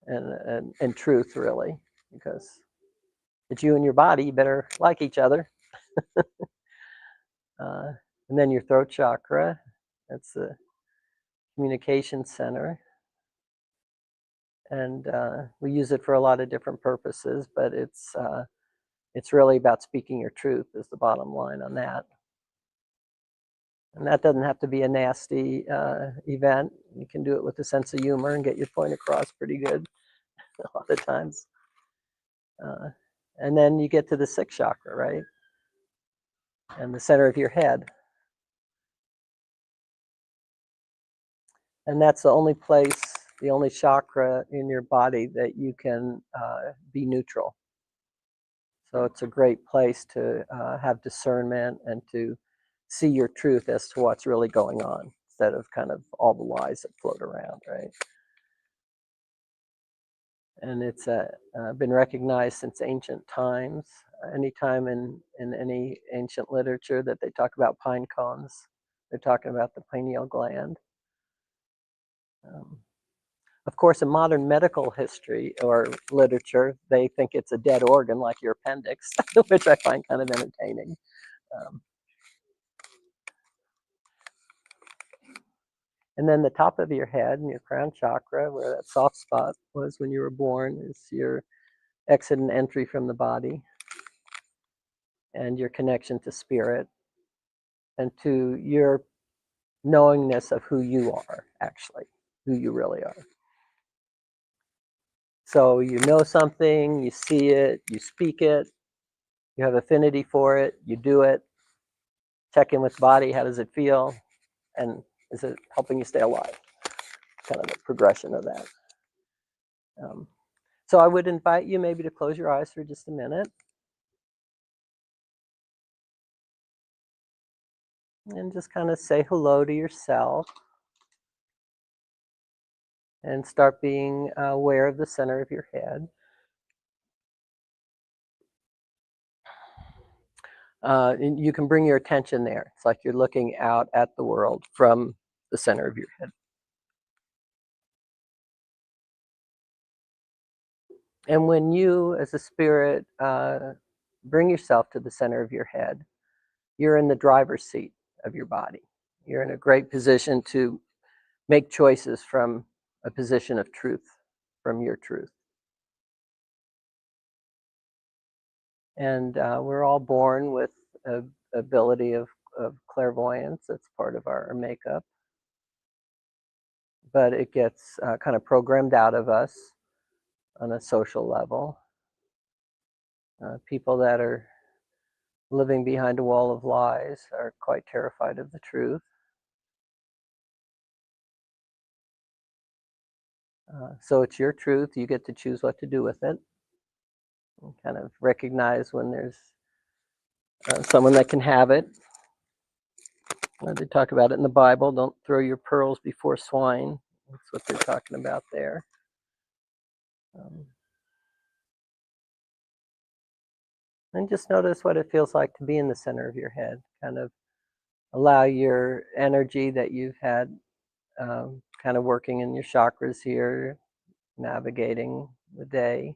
And truth, really, because it's you and your body, you better like each other. And then your throat chakra, that's the communication center. And we use it for a lot of different purposes, but it's really about speaking your truth is the bottom line on that. And that doesn't have to be a nasty event. You can do it with a sense of humor and get your point across pretty good a lot of times. And then you get to the sixth chakra, right? And the center of your head. And that's the only place, the only chakra in your body that you can be neutral. So it's a great place to have discernment and to see your truth as to what's really going on, instead of kind of all the lies that float around, right? And it's been recognized since ancient times. Anytime in any ancient literature that they talk about pine cones, they're talking about the pineal gland. Of course, in modern medical history or literature, they think it's a dead organ like your appendix, which I find kind of entertaining. And then the top of your head and your crown chakra, where that soft spot was when you were born, is your exit and entry from the body. and your connection to spirit and to your knowingness of who you are, actually, who you really are. So you know something, you see it, you speak it, you have affinity for it, you do it, check in with the body, how does it feel, and is it helping you stay alive? Kind of a progression of that. So I would invite you maybe to close your eyes for just a minute. And just kind of say hello to yourself. And start being aware of the center of your head. And you can bring your attention there. It's like you're looking out at the world from the center of your head. And when you, as a spirit, bring yourself to the center of your head, you're in the driver's seat of your body. You're in a great position to make choices from a position of truth, from your truth. And we're all born with an ability of clairvoyance. That's part of our makeup. But it gets kind of programmed out of us on a social level. People that are living behind a wall of lies are quite terrified of the truth. So it's your truth. You get to choose what to do with it. And kind of recognize when there's someone that can have it. They talk about it in the Bible. Don't throw your pearls before swine. That's what they're talking about there. And just notice what it feels like to be in the center of your head. Kind of allow your energy that you've had kind of working in your chakras here, navigating the day,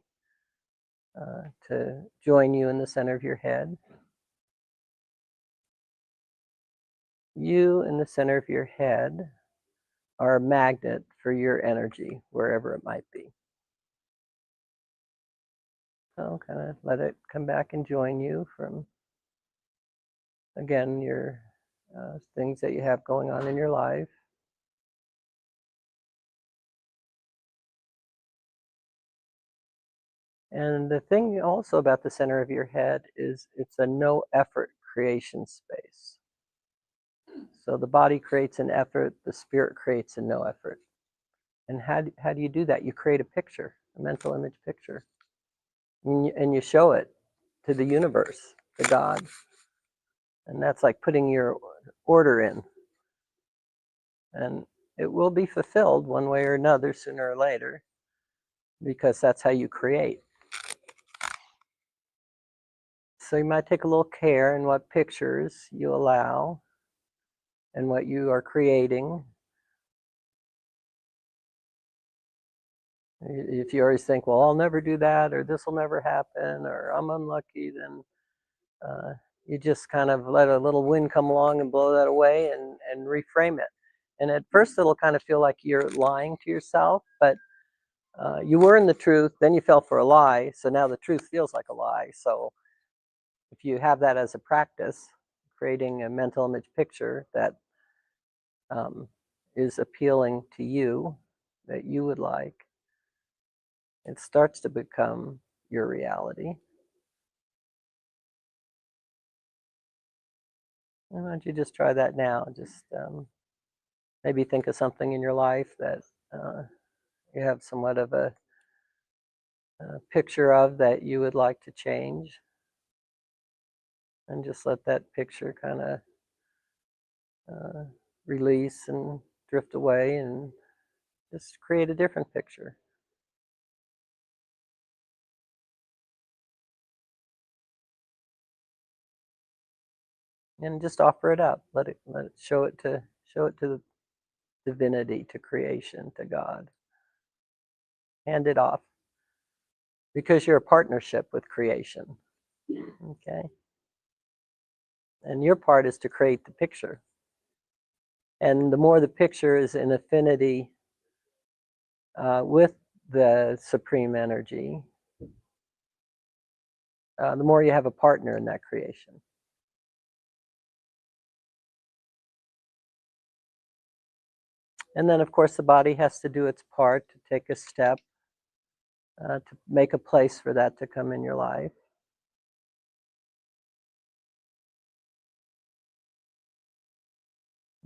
to join you in the center of your head. You in the center of your head are a magnet for your energy, wherever it might be. So kind of let it come back and join you from, again, your things that you have going on in your life. And the thing also about the center of your head is it's a no effort creation space. So the body creates an effort, the spirit creates a no effort. And how do you do that? You create a picture, a mental image picture. And you show it to the universe, to God. And that's like putting your order in. And it will be fulfilled one way or another, sooner or later, because that's how you create. So you might take a little care in what pictures you allow and what you are creating. If you always think, well, I'll never do that, or this will never happen, or I'm unlucky, then you just kind of let a little wind come along and blow that away and reframe it. And at first it'll kind of feel like you're lying to yourself, but you were in the truth, then you fell for a lie, so now the truth feels like a lie. So if you have that as a practice, creating a mental image picture that is appealing to you, that you would like, it starts to become your reality. And why don't you just try that now? Just maybe think of something in your life that you have somewhat of a picture of that you would like to change. And just let that picture kind of release and drift away and just create a different picture. And just offer it up. Let it show it to the divinity, to creation, to God. Hand it off. Because you're a partnership with creation. Okay? And your part is to create the picture. And the more the picture is in affinity with the supreme energy, the more you have a partner in that creation. And then, of course, the body has to do its part to take a step to make a place for that to come in your life.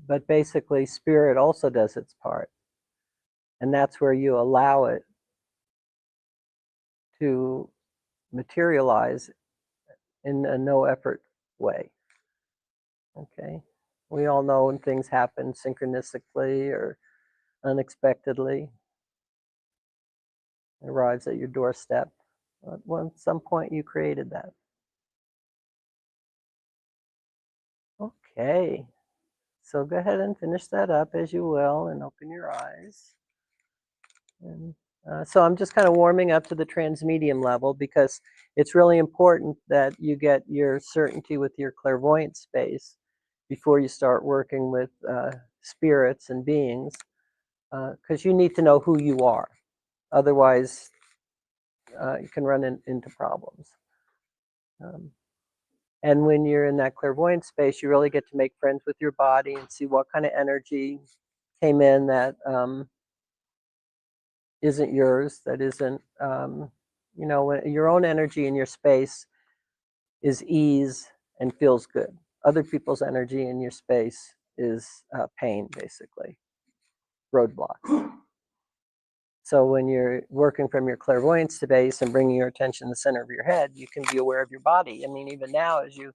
But basically, spirit also does its part. And that's where you allow it to materialize in a no effort way. Okay? We all know when things happen synchronistically or unexpectedly, it arrives at your doorstep. Well, at some point you created that. Okay. So go ahead and finish that up as you will and open your eyes. And so I'm just kind of warming up to the transmedium level because it's really important that you get your certainty with your clairvoyant space before you start working with spirits and beings, because you need to know who you are. Otherwise, you can run into problems. And when you're in that clairvoyant space, you really get to make friends with your body and see what kind of energy came in that isn't yours, that isn't, you know, when your own energy in your space is ease and feels good. Other people's energy in your space is pain, basically, roadblocks. So when you're working from your clairvoyant space and bringing your attention to the center of your head, you can be aware of your body. I mean, even now, as you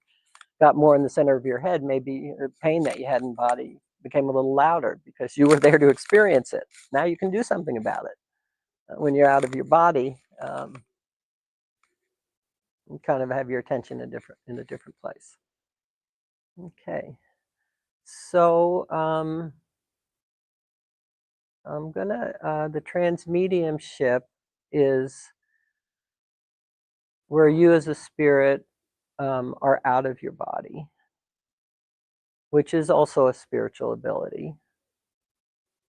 got more in the center of your head, maybe the pain that you had in the body became a little louder because you were there to experience it. Now you can do something about it. When you're out of your body, you kind of have your attention in a different place. Okay, so I'm gonna the transmediumship is where you as a spirit are out of your body, which is also a spiritual ability,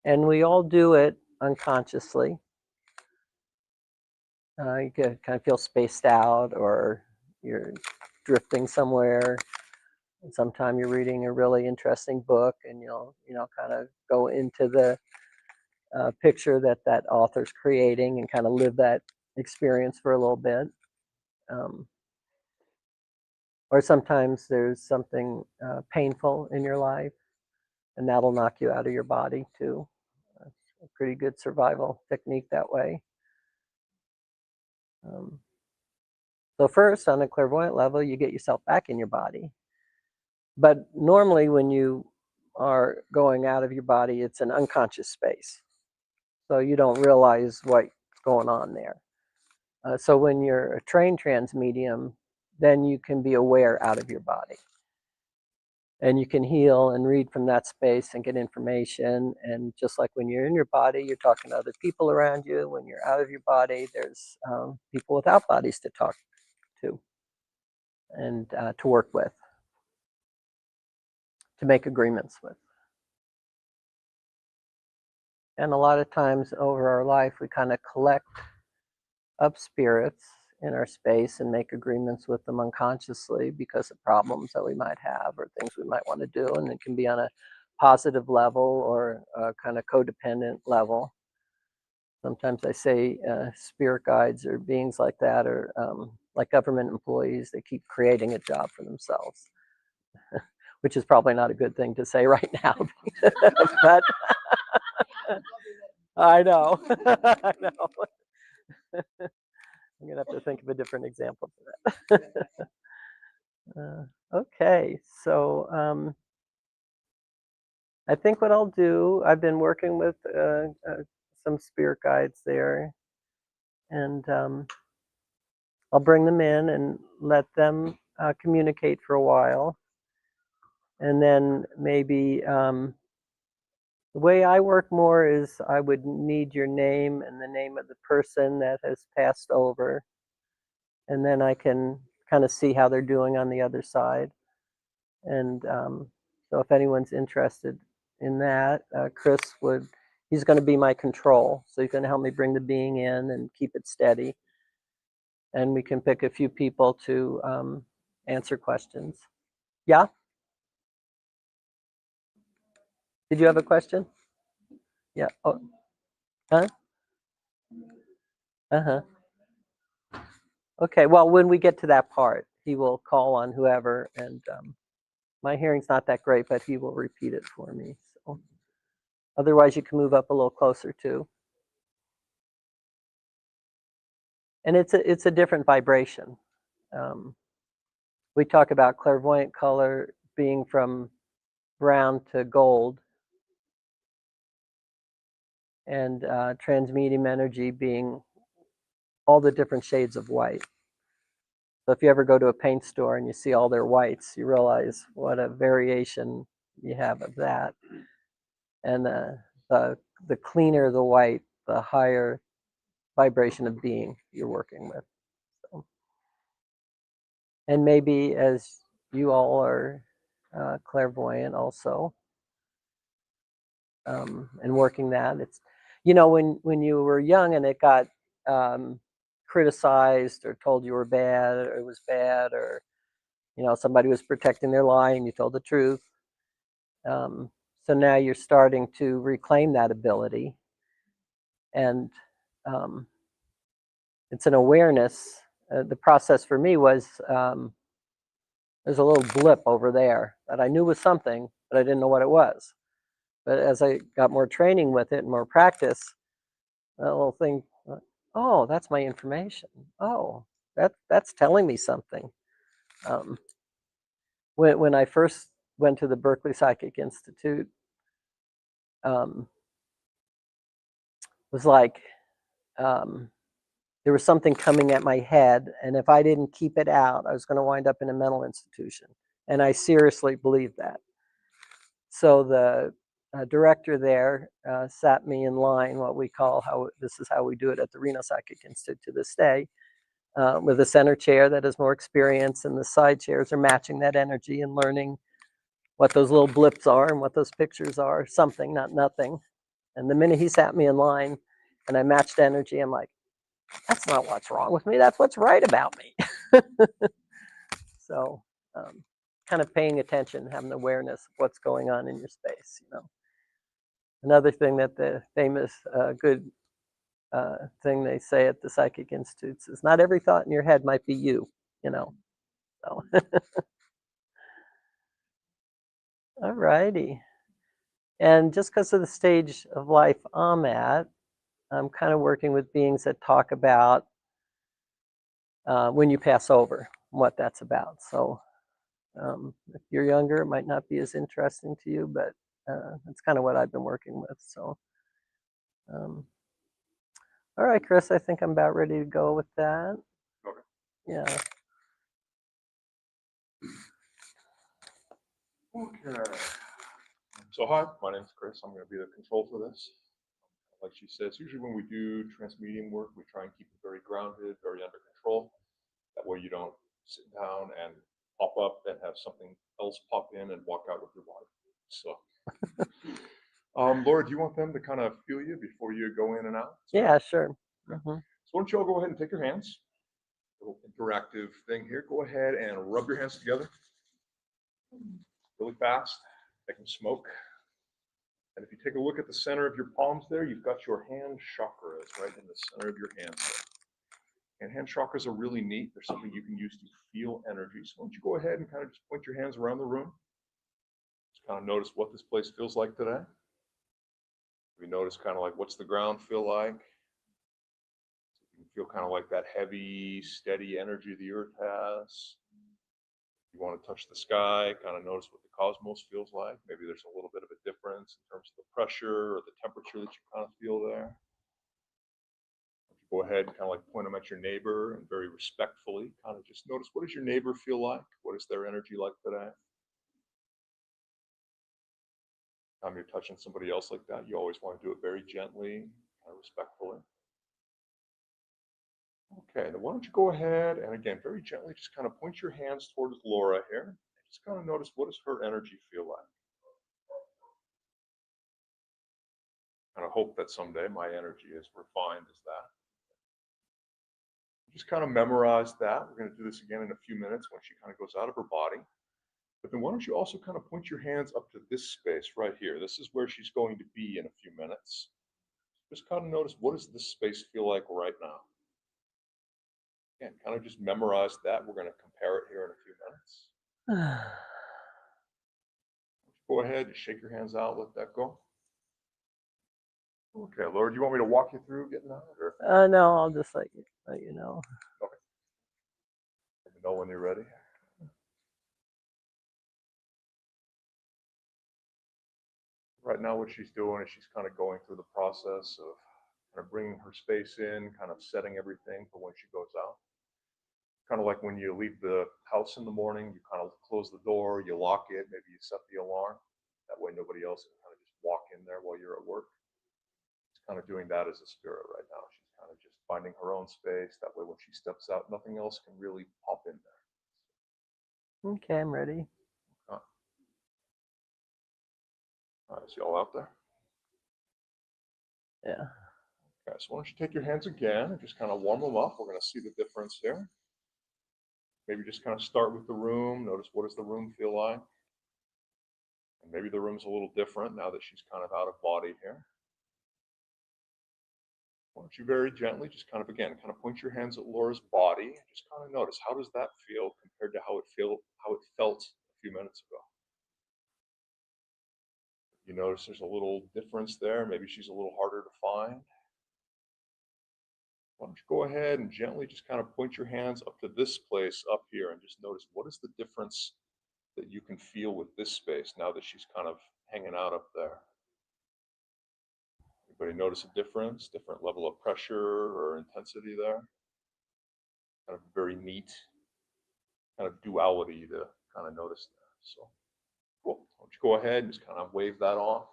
and we all do it unconsciously. You can kind of feel spaced out, or you're drifting somewhere. And sometime you're reading a really interesting book, and you'll, you know, kind of go into the picture that that author's creating and kind of live that experience for a little bit. Or sometimes there's something painful in your life, and that'll knock you out of your body too. It's a pretty good survival technique that way. So first, on a clairvoyant level, you get yourself back in your body. But normally when you are going out of your body, it's an unconscious space. So you don't realize what's going on there. So when you're a trained transmedium, then you can be aware out of your body. And you can heal and read from that space and get information. And just like when you're in your body, you're talking to other people around you. When you're out of your body, there's people without bodies to talk to and to work with, to make agreements with. And a lot of times over our life, we kind of collect up spirits in our space and make agreements with them unconsciously because of problems that we might have or things we might want to do. And it can be on a positive level or a kind of codependent level. Sometimes I say spirit guides or beings like that are like government employees. They keep creating a job for themselves, which is probably not a good thing to say right now. But I know. I know. I'm going to have to think of a different example for that. Okay, so I think what I'll do, I've been working with some spirit guides there, and I'll bring them in and let them communicate for a while. And then maybe the way I work more is I would need your name and the name of the person that has passed over. And then I can kind of see how they're doing on the other side. And so if anyone's interested in that, Chris he's going to be my control. So he's going to help me bring the being in and keep it steady. and we can pick a few people to answer questions. Yeah? Did you have a question? Yeah. Oh, huh? Uh-huh. Okay, well, when we get to that part, he will call on whoever, and my hearing's not that great, but he will repeat it for me. So otherwise, you can move up a little closer too. And it's a different vibration. We talk about clairvoyant color being from brown to gold, and transmedium energy being all the different shades of white. So if you ever go to a paint store and you see all their whites, you realize what a variation you have of that. And the cleaner the white, the higher vibration of being you're working with. So, and maybe as you all are clairvoyant also, and working that, it's, you know, when you were young and it got criticized or told you were bad or it was bad, or you know, somebody was protecting their lie and you told the truth. So now you're starting to reclaim that ability, and it's an awareness. The process for me was there's a little blip over there that I knew was something, but I didn't know what it was. But as I got more training with it and more practice, that little thing, oh, that's my information. Oh, that's telling me something. When I first went to the Berkeley Psychic Institute, was like there was something coming at my head, and if I didn't keep it out, I was going to wind up in a mental institution. And I seriously believed that. So the director there sat me in line, what we call, this is how we do it at the Reno Psychic Institute to this day, with a center chair that has more experience, and the side chairs are matching that energy and learning what those little blips are and what those pictures are, something, not nothing. And the minute he sat me in line and I matched energy, I'm like, that's not what's wrong with me, that's what's right about me. So kind of paying attention, having awareness of what's going on in your space, you know. Another thing that the famous good thing they say at the Psychic Institutes is not every thought in your head might be you, you know. So all righty. And just because of the stage of life I'm at, I'm kind of working with beings that talk about when you pass over, what that's about. So if you're younger, it might not be as interesting to you, but that's kind of what I've been working with. So, all right, Chris, I think I'm about ready to go with that.
Okay.
Yeah.
Okay. So hi, my name's Chris. I'm going to be the control for this. Like she says, usually when we do transmedium work, we try and keep it very grounded, very under control. That way you don't sit down and pop up and have something else pop in and walk out with your body. So, Laura, do you want them to kind of feel you before you go in and out? So,
Yeah, sure.
So why don't you all go ahead and take your hands. Little interactive thing here. Go ahead and rub your hands together really fast. Make them smoke. And if you take a look at the center of your palms there, you've got your hand chakras right in the center of your hands there. And hand chakras are really neat. They're something you can use to feel energy. So why don't you go ahead and kind of just point your hands around the room. Just kind of notice what this place feels like today. We notice kind of like, what's the ground feel like? You can feel kind of like that heavy, steady energy the earth has. You want to touch the sky, kind of notice what the cosmos feels like. Maybe there's a little bit of a difference in terms of the pressure or the temperature that you kind of feel there. Go ahead and kind of like point them at your neighbor and very respectfully kind of just notice, what does your neighbor feel like? What is their energy like today? Time you're touching somebody else like that, you always want to do it very gently, kind of respectfully. Okay, then why don't you go ahead and again, very gently, just kind of point your hands towards Laura here. Just kind of notice, what does her energy feel like? Kind of hope that someday my energy is refined as that. Just kind of memorize that. We're going to do this again in a few minutes when she kind of goes out of her body. But then why don't you also kind of point your hands up to this space right here. This is where she's going to be in a few minutes. Just kind of notice, what does this space feel like right now? Again, kind of just memorize that. We're going to compare it here in a few minutes. Go ahead, just shake your hands out, let that go. Okay, Laura, do you want me to walk you through getting out? Or?
No, I'll just let you know.
Okay. Let me know when you're ready. Right now, what she's doing is she's kind of going through the process of kind of bringing her space in, kind of setting everything for when she goes out. Kind of like when you leave the house in the morning, you kind of close the door, you lock it, maybe you set the alarm. That way nobody else can kind of just walk in there while you're at work. She's kind of doing that as a spirit right now. She's kind of just finding her own space. That way when she steps out, nothing else can really pop in there.
Okay, I'm ready.
All right, so y'all out there?
Yeah.
Okay, so why don't you take your hands again and just kind of warm them up. We're going to see the difference here. Maybe just kind of start with the room. Notice, what does the room feel like? And maybe the room's a little different now that she's kind of out of body here. Why don't you very gently just kind of, again, kind of point your hands at Laura's body and just kind of notice, how does that feel compared to how it felt a few minutes ago? You notice there's a little difference there. Maybe she's a little harder to find. Why don't you go ahead and gently just kind of point your hands up to this place up here and just notice, what is the difference that you can feel with this space now that she's kind of hanging out up there? Anybody notice a difference, different level of pressure or intensity there? Kind of very neat kind of duality to kind of notice there. So cool. Why don't you go ahead and just kind of wave that off?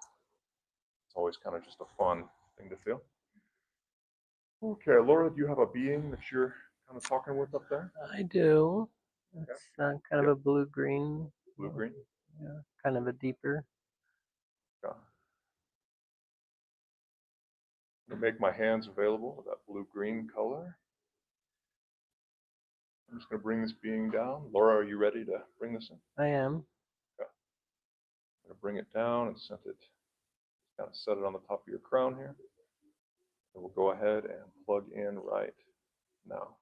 It's always kind of just a fun thing to feel. Okay, Laura, do you have a being that you're kind of talking with up there?
I do. It's kind of a blue-green.
Blue-green?
Yeah, kind of a deeper.
Yeah. I'm going to make my hands available with that blue-green color. I'm just going to bring this being down. Laura, are you ready to bring this in?
I am.
Okay. I'm going to bring it down and set it, kind of set it on the top of your crown here. And we'll go ahead and plug in right now.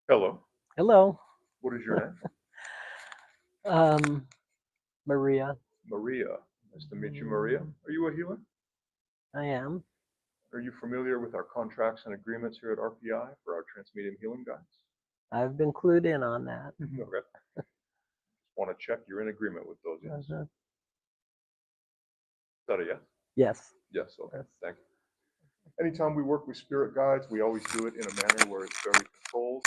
Hello.
Hello.
What is your name?
Maria.
Maria. Nice to meet you, Maria. Are you a healer?
I am.
Are you familiar with our contracts and agreements here at RPI for our Transmedium Healing Guides?
I've been clued in on that.
Okay. Just want to check you're in agreement with those, yes? Is that a yes?
Yes.
Yes, okay, thank you. Anytime we work with spirit guides, we always do it in a manner where it's very controlled.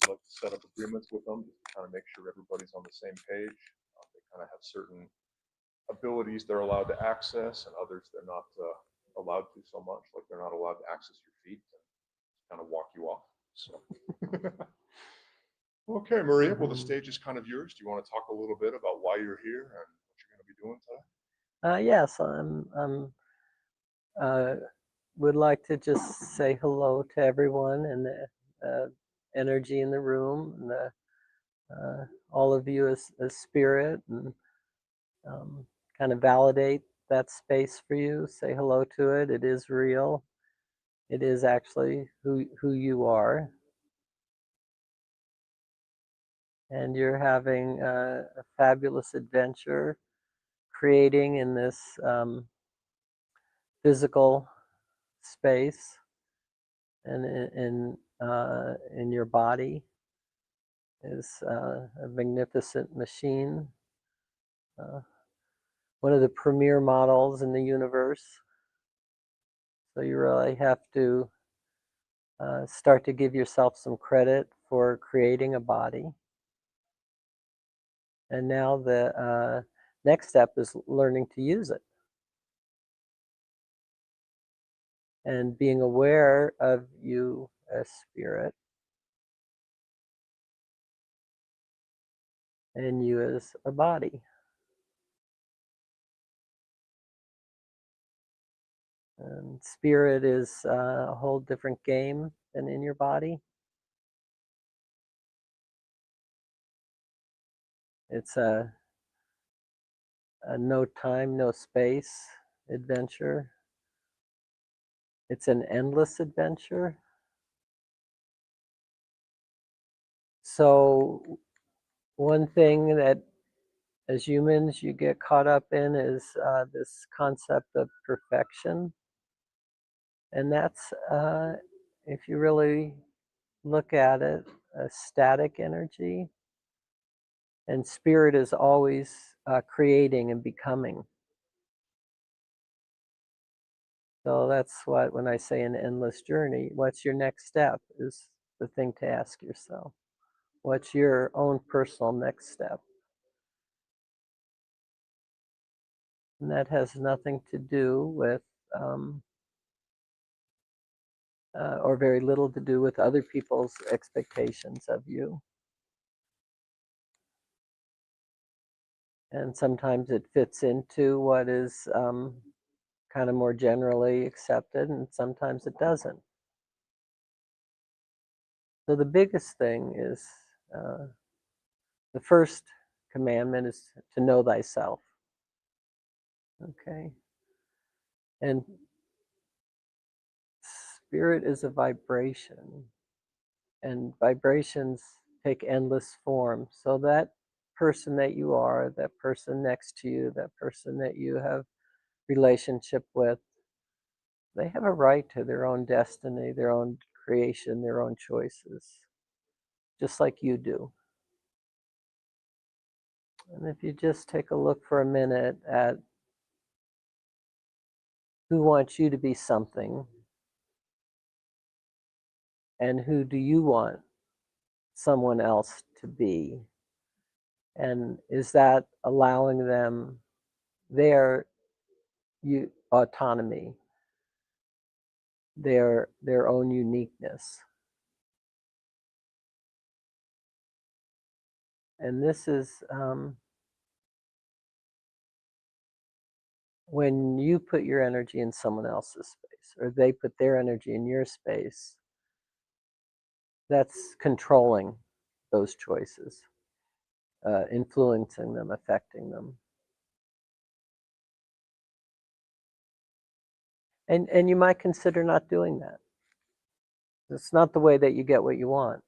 We like to set up agreements with them just to kind of make sure everybody's on the same page. They kind of have certain abilities they're allowed to access and others they're not allowed to so much, like they're not allowed to access your feet and kind of walk you off. So, okay, Maria, well, the stage is kind of yours. Do you want to talk a little bit about why you're here and what you're going to be doing today?
Yes, would like to just say hello to everyone and the energy in the room and all of you as spirit, and kind of validate that space for you. Say hello to it. It is real. It is actually who you are. And you're having a fabulous adventure creating in this physical space and in your body is a magnificent machine, one of the premier models in the universe. So you really have to start to give yourself some credit for creating a body. And now the next step is learning to use it. And being aware of you as spirit and you as a body. And spirit is a whole different game. and in your body. It's a no time, no space adventure. It's an endless adventure. So one thing that as humans you get caught up in is this concept of perfection. And that's, if you really look at it, a static energy. And spirit is always creating and becoming. So that's what, when I say an endless journey, what's your next step is the thing to ask yourself. What's your own personal next step? And that has nothing to do with, or very little to do with other people's expectations of you. And sometimes it fits into what is kind of more generally accepted, and sometimes it doesn't. So the biggest thing is the first commandment is to know thyself. Okay? And spirit is a vibration, and vibrations take endless form. So that person that you are, that person next to you, that person that you have relationship with, they have a right to their own destiny, their own creation, their own choices, just like you do. And if you just take a look for a minute at who wants you to be something, and who do you want someone else to be, and is that allowing them their autonomy, their own uniqueness? And this is when you put your energy in someone else's space, or they put their energy in your space, that's controlling those choices, influencing them, affecting them. And you might consider not doing that. It's not the way that you get what you want.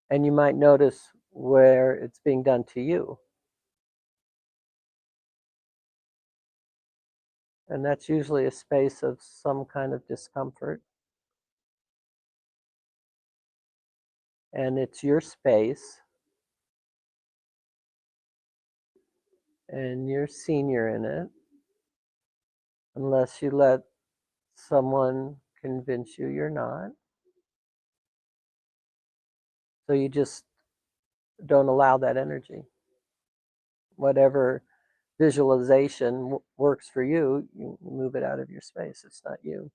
And you might notice where it's being done to you. And that's usually a space of some kind of discomfort. And it's your space. And you're senior in it. Unless you let someone convince you you're not. So you just don't allow that energy. Whatever visualization works for you, you move it out of your space. It's not you.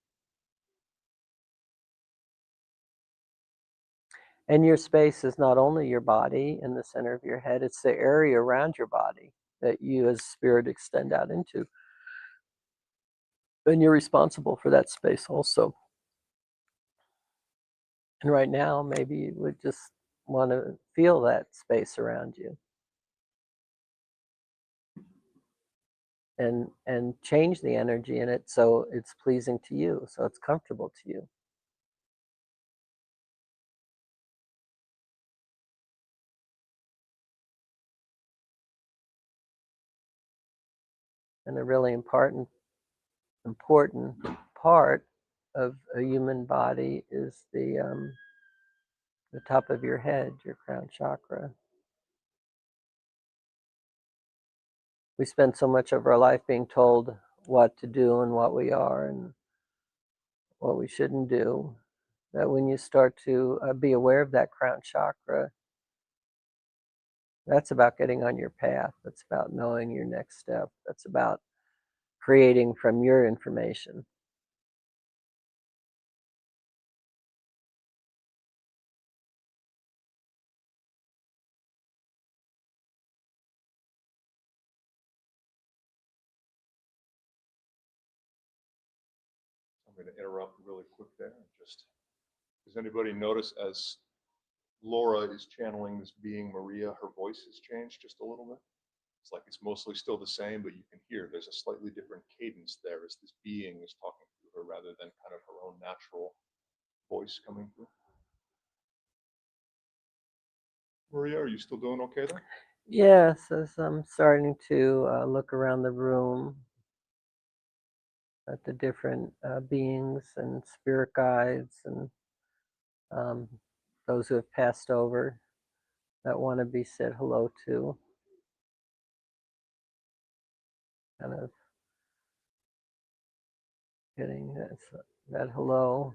And your space is not only your body in the center of your head, it's the area around your body that you as spirit extend out into. And you're responsible for that space also. And right now, maybe you would just want to feel that space around you. And change the energy in it so it's pleasing to you, so it's comfortable to you. And a really important part of a human body is the top of your head, your crown chakra. We spend so much of our life being told what to do and what we are and what we shouldn't do, that when you start to be aware of that crown chakra, that's about getting on your path. That's about knowing your next step. That's about creating from your information.
I'm going to interrupt really quick there. Does anybody notice as Laura is channeling this being Maria, her voice has changed just a little bit? It's like it's mostly still the same, but you can hear there's a slightly different cadence there as this being is talking to her rather than kind of her own natural voice coming through. Maria, are you still doing okay there?
Yes, as I'm starting to look around the room at the different beings and spirit guides and those who have passed over that want to be said hello to. Kind of getting that hello.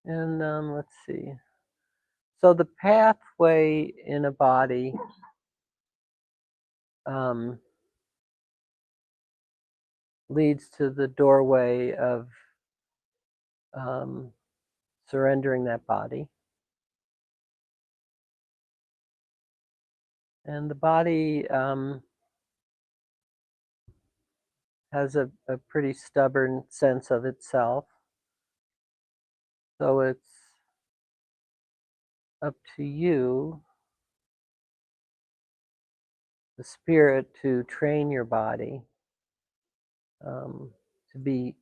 And let's see. So the pathway in a body leads to the doorway of surrendering that body. And the body has a pretty stubborn sense of itself. So it's up to you, the spirit, to train your body to be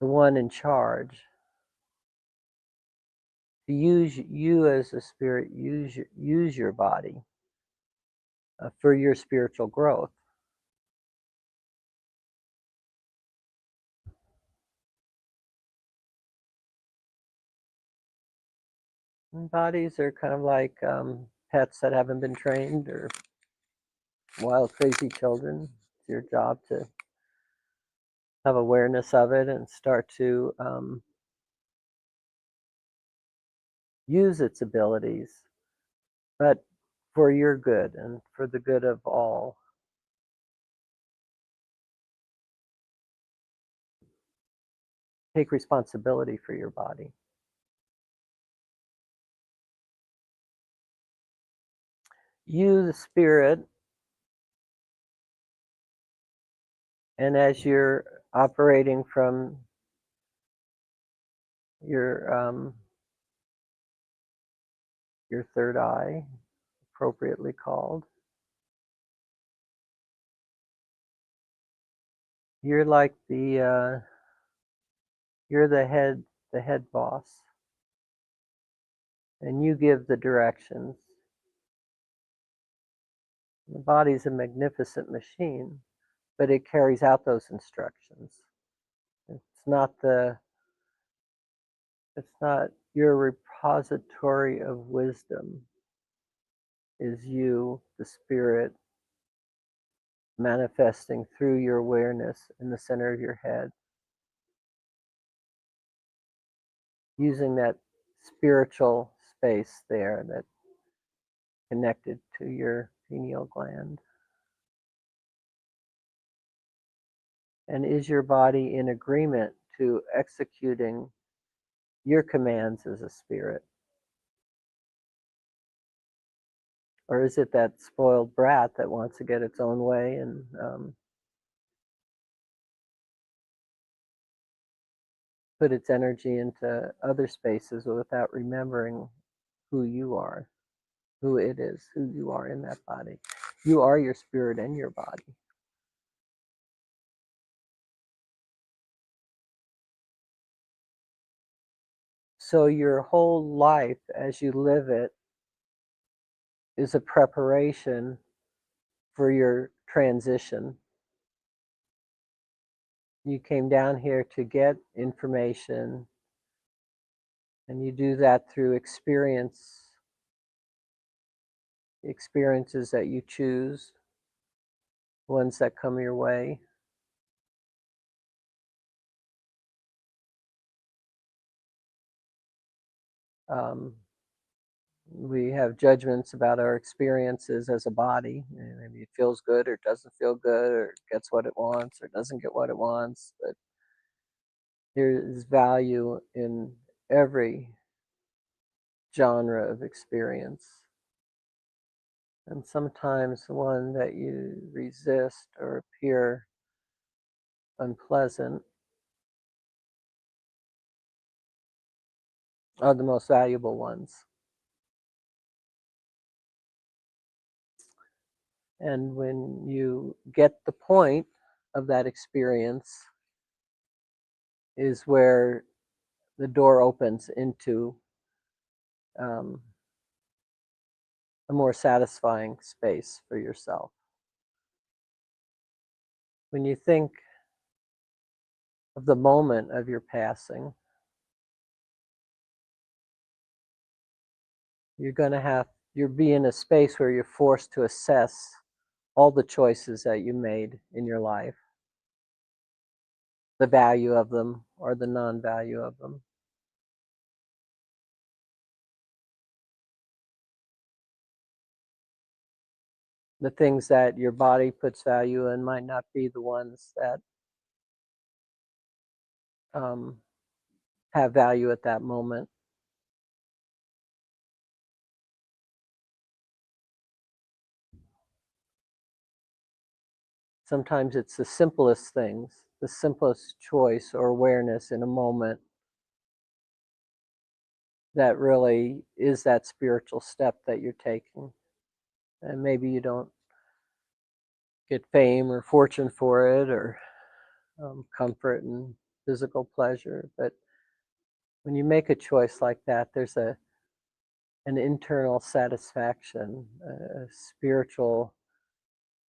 the one in charge. To use you as a spirit, use your body for your spiritual growth. And bodies are kind of like pets that haven't been trained, or wild, crazy children. It's your job to have awareness of it and start to use its abilities, but for your good and for the good of all. Take responsibility for your body. You, the spirit, and as you're operating from your third eye, appropriately called, you're like you're the head boss, and you give the directions. The body's a magnificent machine, but it carries out those instructions. It's not your repository of wisdom. Is you, the spirit, manifesting through your awareness in the center of your head, using that spiritual space there that connected to your pineal gland. And is your body in agreement to executing your commands as a spirit? Or is it that spoiled brat that wants to get its own way and put its energy into other spaces without remembering who you are, who it is, who you are in that body? You are your spirit and your body. So your whole life as you live it is a preparation for your transition. You came down here to get information, and you do that through experiences that you choose, ones that come your way. We have judgments about our experiences as a body. Maybe it feels good or doesn't feel good, or gets what it wants or doesn't get what it wants. But there is value in every genre of experience. And sometimes the one that you resist or appear unpleasant are the most valuable ones. And when you get the point of that experience is where the door opens into a more satisfying space for yourself. When you think of the moment of your passing, you'll be in a space where you're forced to assess all the choices that you made in your life, the value of them or the non-value of them. The things that your body puts value in might not be the ones that have value at that moment. Sometimes it's the simplest things, the simplest choice or awareness in a moment that really is that spiritual step that you're taking. And maybe you don't get fame or fortune for it, or comfort and physical pleasure, but when you make a choice like that, there's an internal satisfaction, a spiritual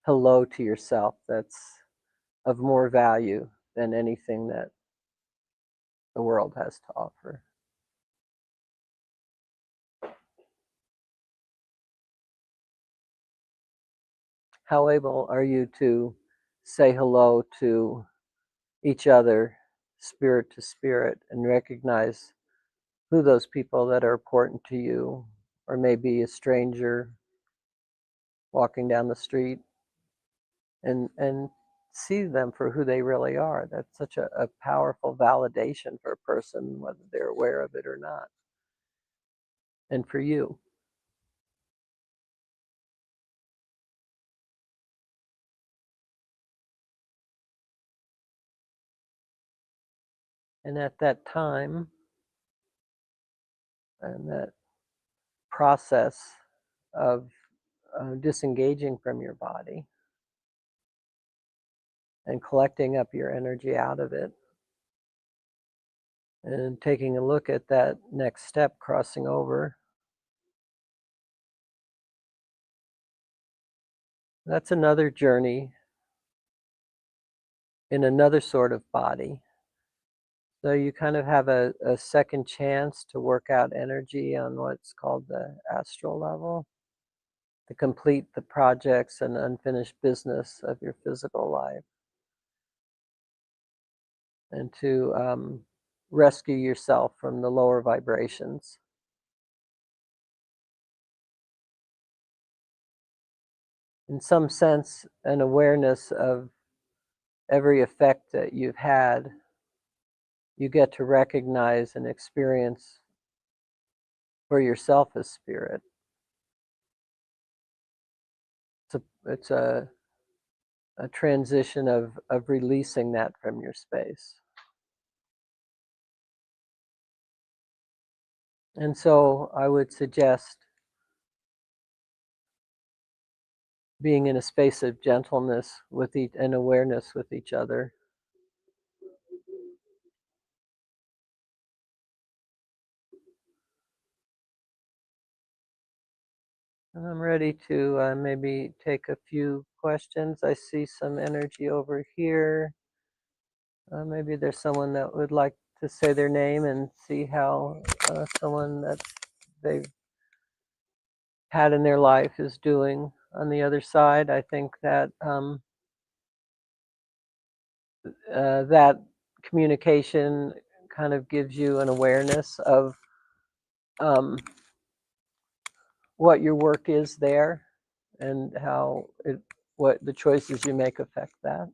hello to yourself that's of more value than anything that the world has to offer. How able are you to say hello to each other, spirit to spirit, and recognize who those people that are important to you, or maybe a stranger walking down the street, and see them for who they really are? That's such a powerful validation for a person, whether they're aware of it or not. And for you. And at that time, and that process of disengaging from your body and collecting up your energy out of it, and taking a look at that next step, crossing over, that's another journey in another sort of body. So you kind of have a second chance to work out energy on what's called the astral level, to complete the projects and unfinished business of your physical life, and to rescue yourself from the lower vibrations. In some sense, an awareness of every effect that you've had, you get to recognize and experience for yourself as spirit. It's a transition of releasing that from your space. And so I would suggest being in a space of gentleness with and awareness with each other. And I'm ready to maybe take a few questions. I see some energy over here. Maybe there's someone that would like to say their name and see how someone that they've had in their life is doing on the other side. I think that that communication kind of gives you an awareness of what your work is there, and how what the choices you make affect that.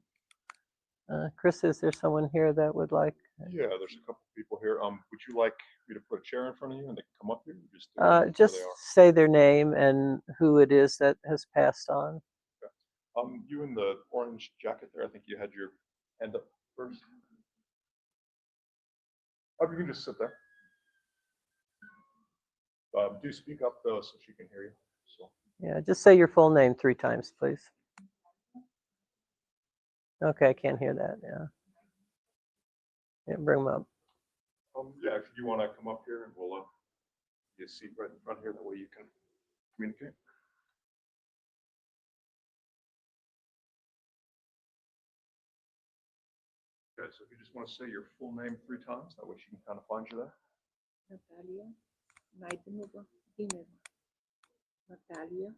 Chris, is there someone here that would like?
Yeah, there's a couple people here. Would you like me to put a chair in front of you and they can come up here?
Just say their name and who it is that has passed on.
Okay. You in the orange jacket there, I think you had your hand up first? Oh, you can just sit there. Do speak up though, so she can hear you. So.
Yeah, just say your full name 3 times, please. Okay, I can't hear that. Yeah. Yeah, bring them up.
Yeah, if you want to come up here and we'll get a seat right in front here, that way you can communicate. Okay, so if you just want to say your full name 3 times, that way she can kind of find you there.
Natalia Naidenova Dineva. Natalia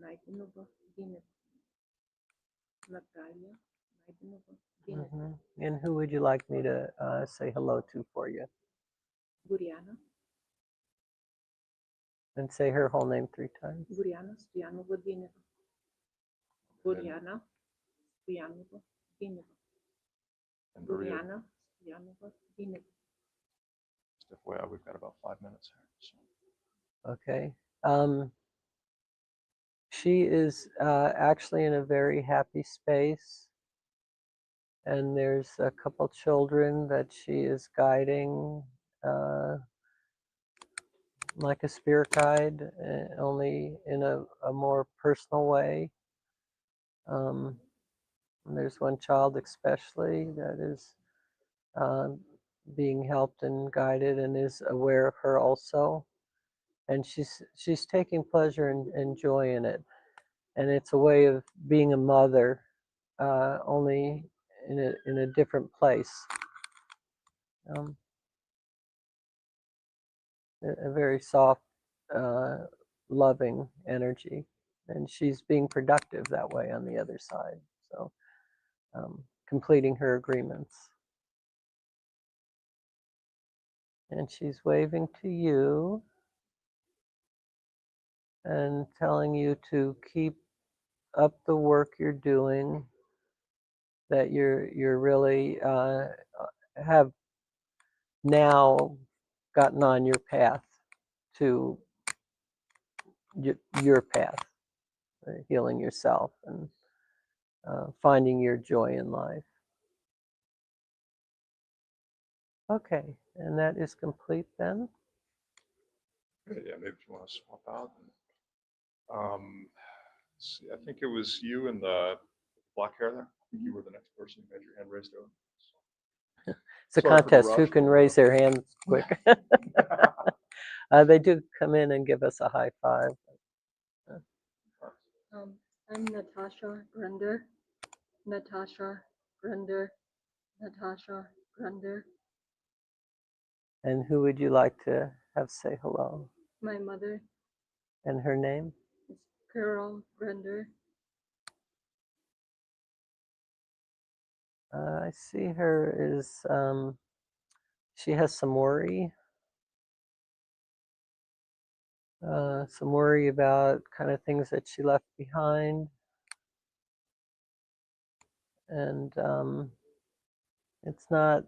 Naidenova Dineva. Natalia Naidenova Dineva.
And who would you like me to say hello to for you?
Buriana.
And say her whole name 3 times.
Buriana Stoyanova Dineva. Buriana Stoyanova Dineva.
And
Buriana Stoyanova Dineva.
Just FYI, we've got about 5 minutes here. So.
Okay. She is actually in a very happy space. And there's a couple children that she is guiding like a spirit guide, only in a more personal way. And there's one child especially that is being helped and guided and is aware of her also. And she's taking pleasure and joy in it. And it's a way of being a mother, only in a different place. A very soft, loving energy. And she's being productive that way on the other side. So completing her agreements. And she's waving to you and telling you to keep up the work you're doing, that you're really have now gotten on your path to your path, healing yourself and finding your joy in life. Okay, and that is complete then.
Yeah, maybe if you want to swap out. Let's see, I think it was you and the black hair there. I think you were the next person who had your hand raised over.
It's a contest who can raise their hands quick. They do come in and give us a high five.
I'm Natasha Grunder. Natasha Grunder. Natasha Grunder.
And who would you like to have say hello?
My mother.
And her name?
Is Carol Grunder.
I see her is, she has some worry. Some worry about kind of things that she left behind. And it's not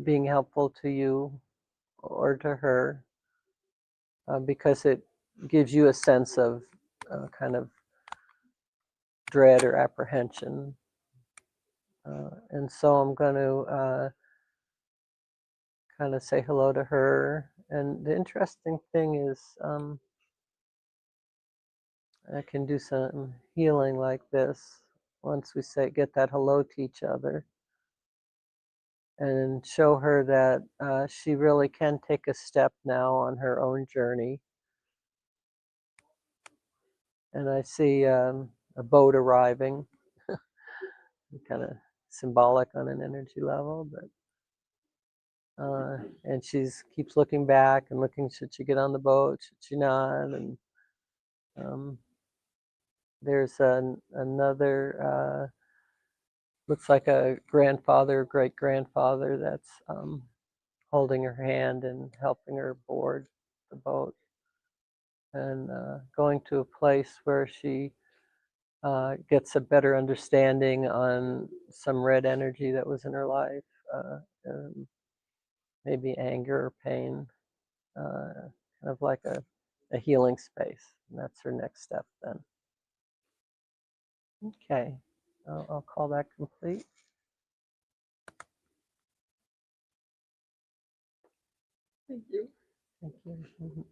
being helpful to you or to her because it gives you a sense of kind of dread or apprehension. And so I'm going to kind of say hello to her. And the interesting thing is I can do some healing like this once we get that hello to each other and show her that she really can take a step now on her own journey. And I see a boat arriving, kind of symbolic on an energy level, but and she's keeps looking back and looking, should she get on the boat, should she not? And there's another, looks like a grandfather, great grandfather that's holding her hand and helping her board the boat and going to a place where she gets a better understanding on some red energy that was in her life, maybe anger or pain, kind of like a healing space. And that's her next step then. Okay, I'll call that complete. Thank you. Thank you. Mhm.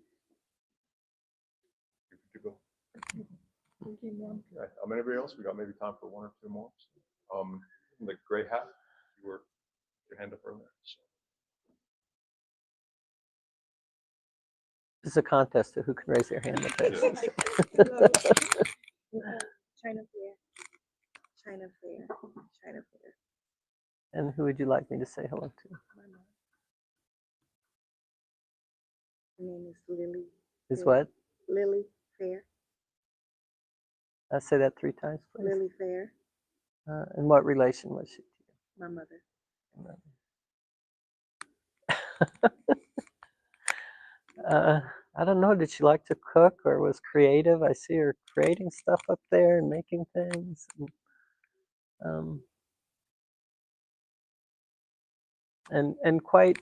You're good to go.
Thank you, ma'am.
Okay. Anybody else? We got maybe time for one or two more. The gray hat, you were your hand up earlier. So.
This is a contest of who can raise their hand the fastest.
China Fair. China Fair. China Fair.
And who would you like me to say hello to?
My mom. Her name is Lily.
Is
Fair.
what?
Lily Fair.
I'll say that 3 times, please.
Lily Fair.
And what relation was she to
My mother.
you? I don't know. Did she like to cook or was creative? I see her creating stuff up there and making things. And quite,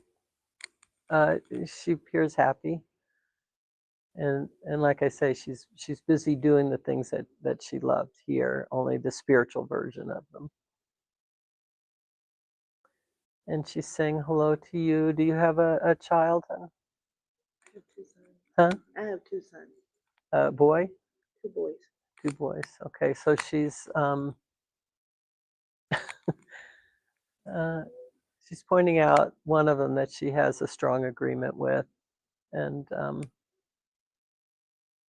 she appears happy. And like I say, she's busy doing the things that she loved here, only the spiritual version of them. And she's saying hello to you. Do you have a child, huh?
I have 2 sons.
Huh?
I have 2 sons.
Boy?
2 boys.
2 boys. Okay, so she's she's pointing out one of them that she has a strong agreement with, and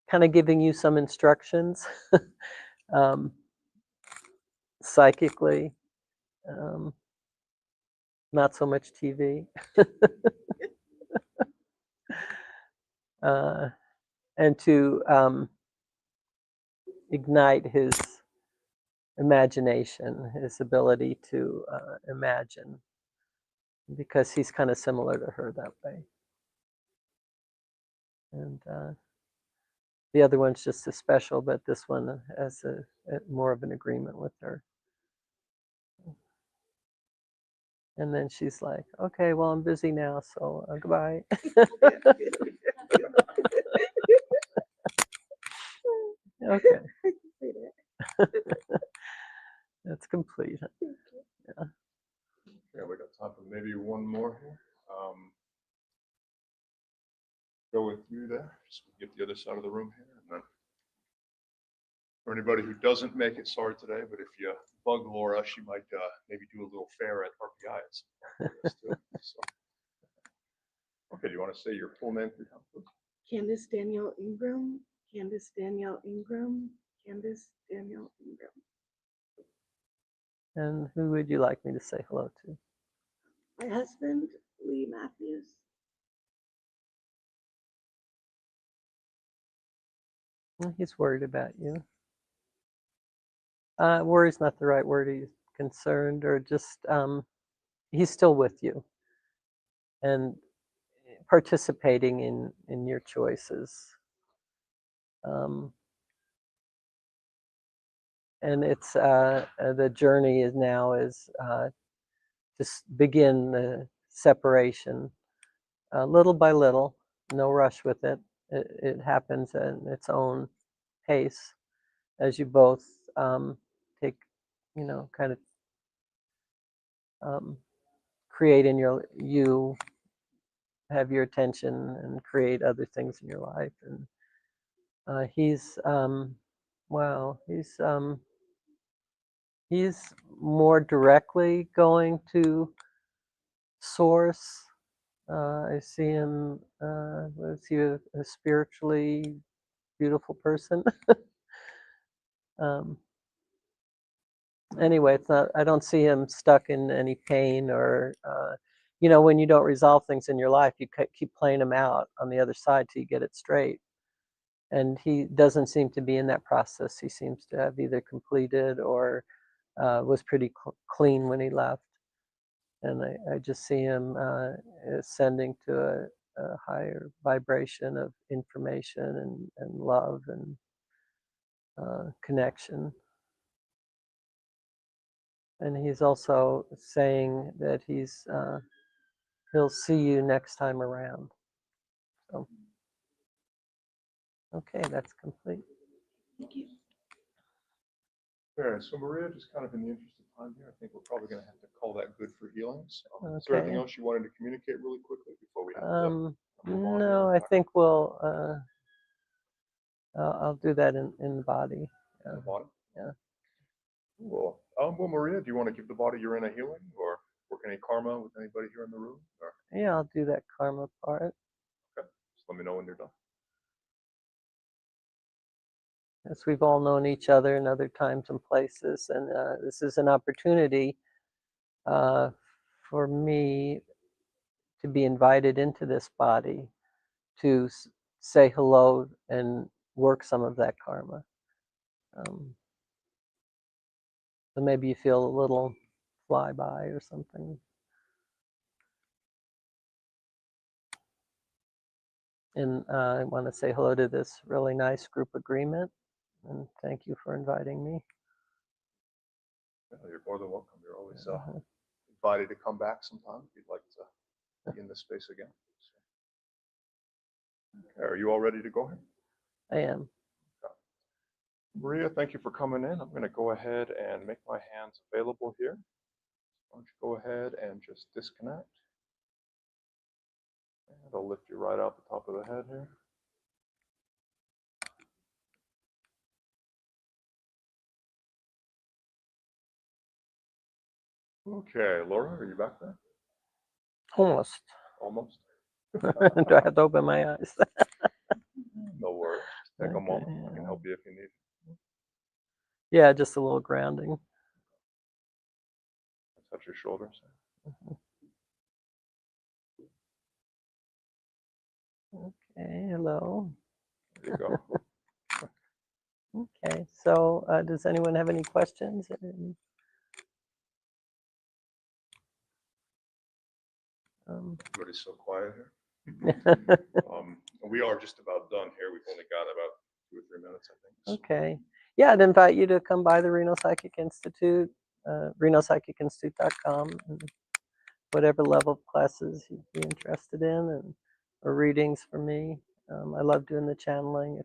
kind of giving you some instructions psychically. Not so much TV. And to ignite his imagination, his ability to imagine, because he's kind of similar to her that way. And the other one's just as special, but this one has a more of an agreement with her. And then she's like, okay, well, I'm busy now, so goodbye. Okay. That's complete. Yeah.
Yeah, we got time for maybe one more here. Go with you there. Just get the other side of the room here. And then for anybody who doesn't make it, sorry today, but if you bug Laura, she might maybe do a little fair at RPI at some point. So. Okay, do you want to say your full name, please?
Candace Danielle Ingram. Candace Danielle Ingram. Candace Danielle Ingram.
And who would you like me to say hello to?
My husband, Lee Matthews.
He's worried about you. Worry's not the right word. He's concerned, or just he's still with you and participating in your choices. And it's the journey is now just begin the separation little by little. No rush with it. It happens at its own pace as you both take, kind of create in you have your attention and create other things in your life. And he's he's more directly going to source. I see him is he a spiritually beautiful person? Anyway, it's not. I don't see him stuck in any pain or, when you don't resolve things in your life, you keep playing them out on the other side till you get it straight. And he doesn't seem to be in that process. He seems to have either completed or was pretty clean when he left. And I just see him ascending to a higher vibration of information and love and connection. And he's also saying that he'll see you next time around. So, okay, that's complete.
Thank you.
Okay, so Maria, just kind of in the interest of time here, I think we're probably going to have to call that good for healings. Is there anything
Okay.
else you wanted to communicate really quickly before we have to move on
No,
here?
I think we'll, I'll do that in the body.
In the body?
Yeah.
Cool. Well, Maria, do you want to give the body you're in a healing or work any karma with anybody here in the room? Or,
Yeah, I'll do that karma part.
okay, just let me know when you're done.
As we've all known each other in other times and places, and this is an opportunity for me to be invited into this body to say hello and work some of that karma. So maybe you feel a little flyby or something. And I want to say hello to this really nice group agreement, and thank you for inviting me.
You're more than welcome. You're always invited to come back sometime if you'd like to be in this space again. Okay, are you all ready to go here?
I am.
Okay. Maria, thank you for coming in. I'm going to go ahead and make my hands available here. Why don't you go ahead and just disconnect. And I'll lift you right out the top of the head here. Okay, Laura, are you back there?
Almost.
Almost.
Do I have to open my eyes?
No worries. Take a moment. I can help you if you need.
Yeah, just a little grounding.
Touch your shoulders.
Okay, hello.
There you go.
Okay, so does anyone have any questions?
Everybody's so quiet here. We are just about done here. We've only got about 2 or 3 minutes, I think.
Okay. Yeah, I'd invite you to come by the Reno Psychic Institute, renopsychicinstitute.com, and whatever level of classes you'd be interested in, and or readings for me. I love doing the channeling.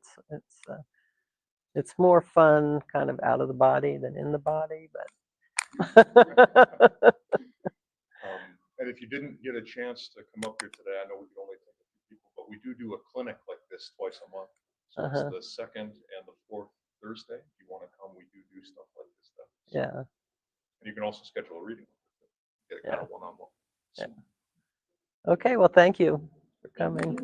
It's more fun kind of out of the body than in the body, but
And if you didn't get a chance to come up here today, I know we could only take a few people, but we do a clinic like this twice a month. So it's the second and the fourth Thursday. If you want to come, we do stuff like this stuff. So,
yeah.
and you can also schedule a reading. Get it kind of one-on-one. So.
Yeah. Okay, well, thank you for coming.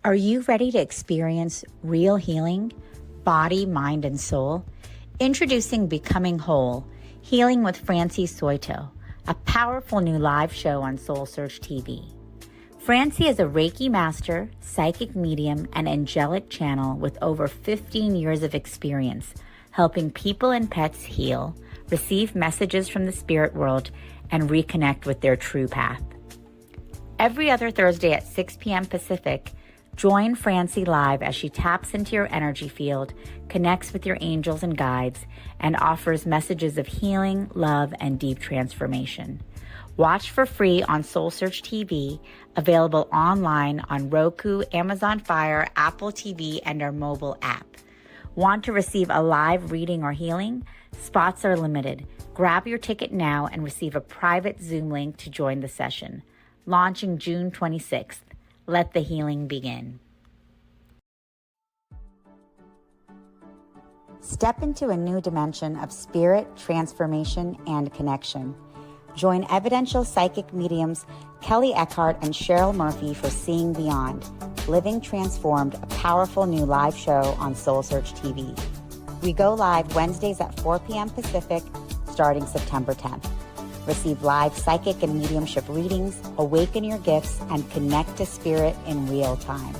Are you ready to experience real healing, body, mind, and soul? Introducing Becoming Whole, Healing with Francie Soito, a powerful new live show on SoulSearch TV. Francie is a Reiki master, psychic medium, and angelic channel with over 15 years of experience helping people and pets heal, receive messages from the spirit world, and reconnect with their true path. Every other Thursday at 6 p.m. Pacific, join Francie live as she taps into your energy field, connects with your angels and guides, and offers messages of healing, love, and deep transformation. Watch for free on SoulSearch TV, available online on Roku, Amazon Fire, Apple TV, and our mobile app. Want to receive a live reading or healing? Spots are limited. Grab your ticket now and receive a private Zoom link to join the session. Launching June 26th. Let the healing begin. Step into a new dimension of spirit, transformation, and connection. Join evidential psychic mediums Kelly Eckhart and Cheryl Murphy for Seeing Beyond, Living Transformed, a powerful new live show on SoulSearch TV. We go live Wednesdays at 4 p.m. Pacific, starting September 10th. Receive live psychic and mediumship readings, awaken your gifts, and connect to spirit in real time.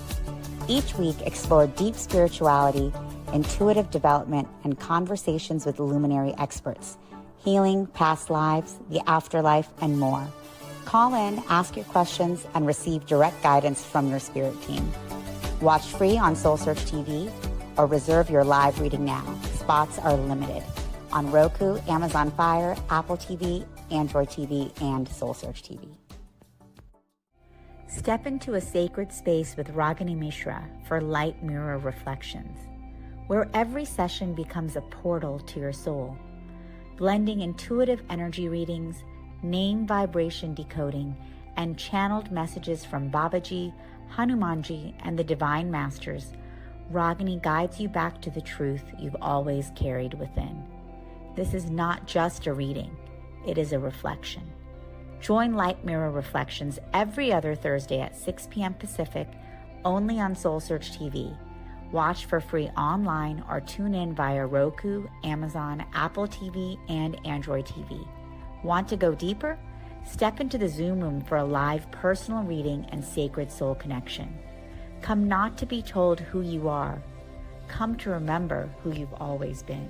Each week, explore deep spirituality, intuitive development, and conversations with luminary experts, healing, past lives, the afterlife, and more. Call in, ask your questions, and receive direct guidance from your spirit team. Watch free on SoulSearch TV or reserve your live reading now. Spots are limited on Roku, Amazon Fire, Apple TV, Android TV, and SoulSearch TV. Step into a sacred space with Ragini Mishra for light mirror reflections, where every session becomes a portal to your soul, blending intuitive energy readings, name vibration decoding, and channeled messages from Babaji, Hanumanji, and the Divine Masters. Ragini guides you back to the truth you've always carried within. This is not just a reading, it is a reflection. Join Light Mirror Reflections every other Thursday at 6 p.m. Pacific, only on SoulSearch TV. Watch for free online or tune in via Roku, Amazon, Apple TV, and Android TV. Want to go deeper? Step into the Zoom room for a live personal reading and sacred soul connection. Come not to be told who you are. Come to remember who you've always been.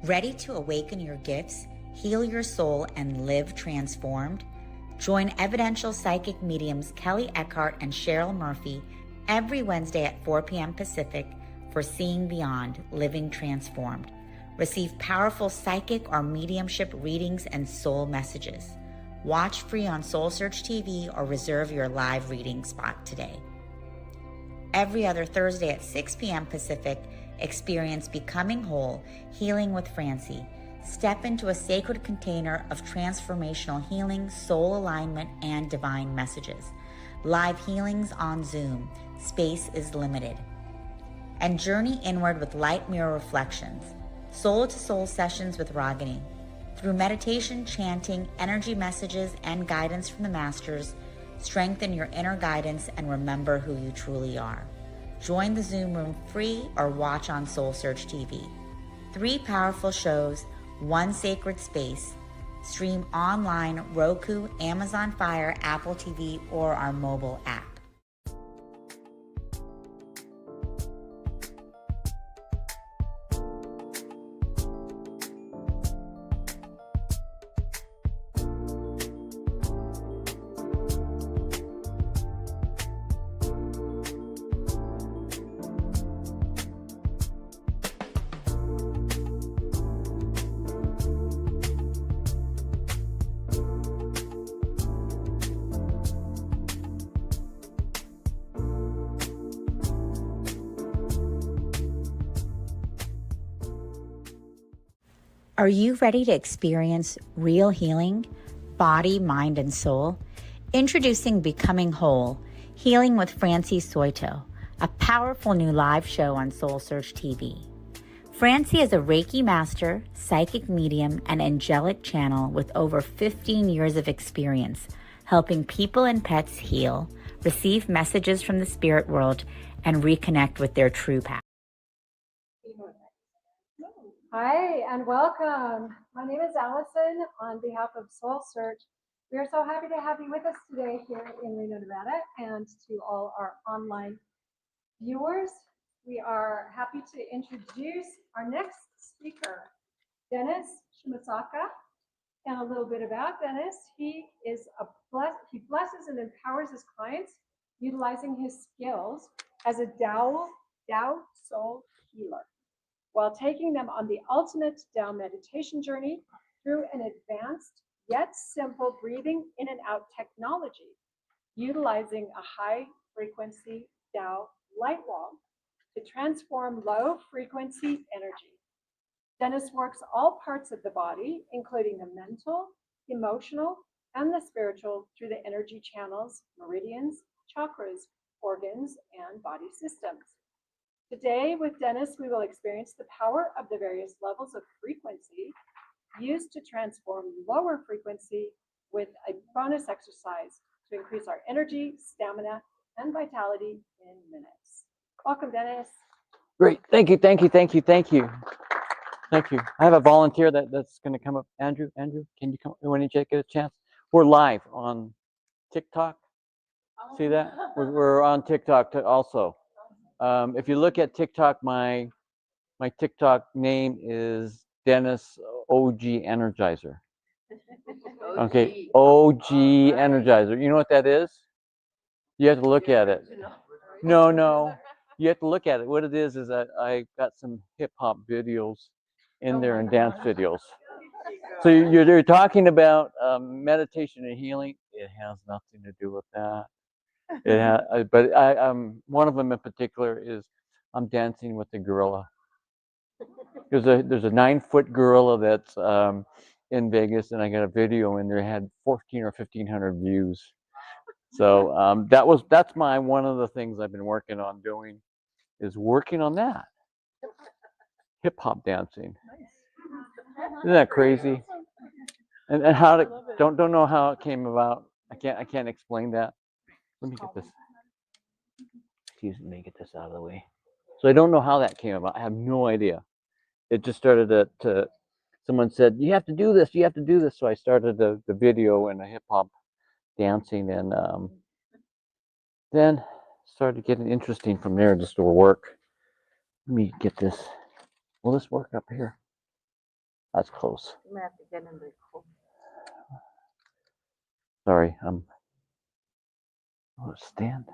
Ready to awaken your gifts, heal your soul, and live transformed? Join evidential psychic mediums Kelly Eckhart and Cheryl Murphy every Wednesday at 4 p.m. Pacific for Seeing Beyond, Living Transformed. Receive powerful psychic or mediumship readings and soul messages. Watch free on SoulSearch TV or reserve your live reading spot today. Every other Thursday at 6 p.m. Pacific, experience Becoming Whole, Healing with Francie. Step into a sacred container of transformational healing, soul alignment, and divine messages. Live healings on Zoom. Space is limited. And journey inward with Light Mirror Reflections, soul-to-soul sessions with Ragini. Through meditation, chanting, energy messages, and guidance from the Masters, strengthen your inner guidance and remember who you truly are. Join the Zoom room free or watch on SoulSearch TV. 3 powerful shows, 1 sacred space. Stream online, Roku, Amazon Fire, Apple TV, or our mobile app. Are you ready to experience real healing, body, mind, and soul? Introducing Becoming Whole, Healing with Francie Soito, a powerful new live show on SoulSearch TV. Francie is a Reiki master, psychic medium, and angelic channel with over 15 years of experience helping people and pets heal, receive messages from the spirit world, and reconnect with their true path.
Hi, and welcome. My name is Allison on behalf of SoulSearch. We are so happy to have you with us today here in Reno, Nevada, and to all our online viewers. We are happy to introduce our next speaker, Dennis Shimasaka. And a little bit about Dennis. He blesses and empowers his clients utilizing his skills as a Tao soul healer, while taking them on the ultimate Tao meditation journey through an advanced yet simple breathing in and out technology, utilizing a high frequency Tao light wall to transform low frequency energy. Dennis works all parts of the body, including the mental, emotional, and the spiritual through the energy channels, meridians, chakras, organs, and body systems. Today with Dennis, we will experience the power of the various levels of frequency used to transform lower frequency with a bonus exercise to increase our energy, stamina, and vitality in minutes. Welcome, Dennis.
Great. Thank you. Thank you. I have a volunteer that's going to come up. Andrew, can you come when you get a chance? We're live on TikTok. See that? We're on TikTok also. If you look at TikTok, my TikTok name is Dennis OG Energizer. Okay, OG Energizer. You know what that is? You have to look at it. No. You have to look at it. What it is that I got some hip hop videos in there and dance videos. So you're talking about meditation and healing. It has nothing to do with that. But one of them in particular is I'm dancing with the gorilla. There's a 9-foot gorilla that's in Vegas, and I got a video in there. It had 14 or 1,500 views. So that's one of the things I've been working on doing is working on that hip hop dancing. Isn't that crazy? And how don't know how it came about. I can't explain that. Let me get this. Excuse me, get this out of the way. So I don't know how that came about. I have no idea. It just started to someone said, you have to do this, you have to do this. So I started the video and the hip hop dancing, and then started getting interesting from there. Just to work. Let me get this. Will this work up here? That's close.
You might have to get in the cold.
Sorry, stand.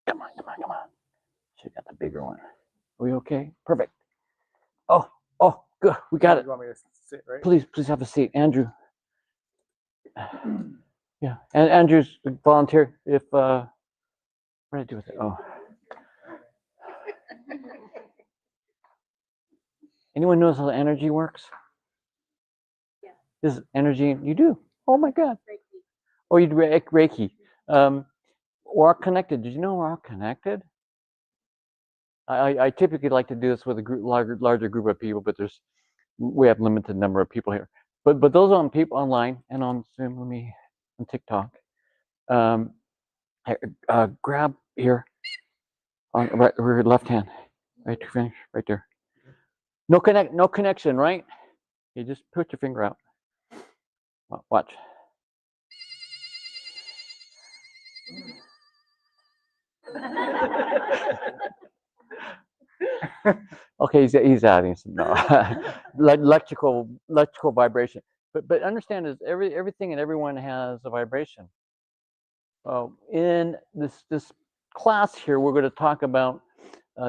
Come on. Should have got the bigger one. Are we okay? Perfect. Oh, good. We got it.
You want me to sit, right?
Please have a seat, Andrew. Yeah, and Andrew's volunteer. If what did I do with it? Oh. Anyone knows how energy works?
Yeah.
This is energy. You do? Oh my God.
Reiki.
Oh, you do Reiki. We're all connected. Did you know we're all connected? I typically like to do this with a larger group of people, but we have limited number of people here. But those on people online and on Zoom, on TikTok, grab here on your left hand, right there. No connection, right? You just put your finger out. Watch. Okay, he's adding some electrical vibration. But understand is everything and everyone has a vibration. In this class here, we're going to talk about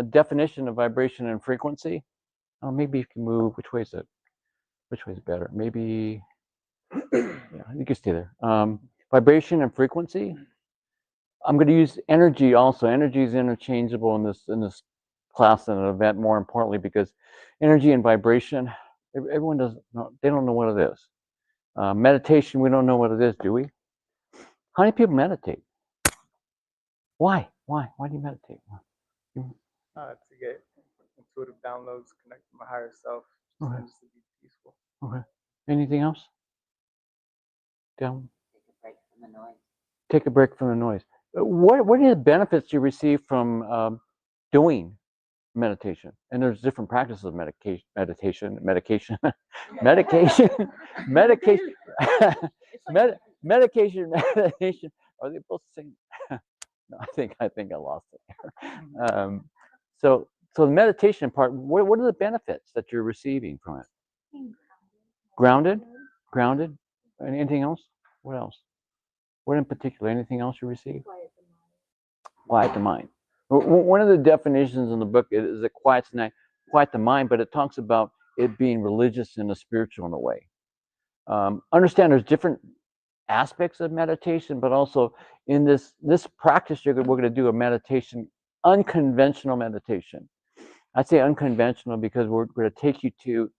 definition of vibration and frequency. Maybe you can move. Which way is it? Which way is better? Maybe. Yeah, you can stay there. Vibration and frequency. I'm going to use energy also. Energy is interchangeable in this class and an event, more importantly, because energy and vibration, everyone doesn't know. They don't know what it is. Meditation, we don't know what it is, do we? How many people meditate? Why do you meditate?
To get intuitive downloads, connect to my higher self,
Okay.
and just to be peaceful.
Okay. Anything else? Down.
Take a break from the noise.
Take a break from the noise. What are the benefits you receive from doing meditation? And there's different practices of medication, medication. Are they both the same? No, I think I lost it. So the meditation part. What are the benefits that you're receiving from it? Grounded. Anything else? What else? What in particular? Anything else you receive? Quiet the mind. One of the definitions in the book is it quiet the mind, but it talks about it being religious and a spiritual in a way. Understand there's different aspects of meditation, but also in this practice, we're going to do a meditation, unconventional meditation. I say unconventional because we're going to take you to,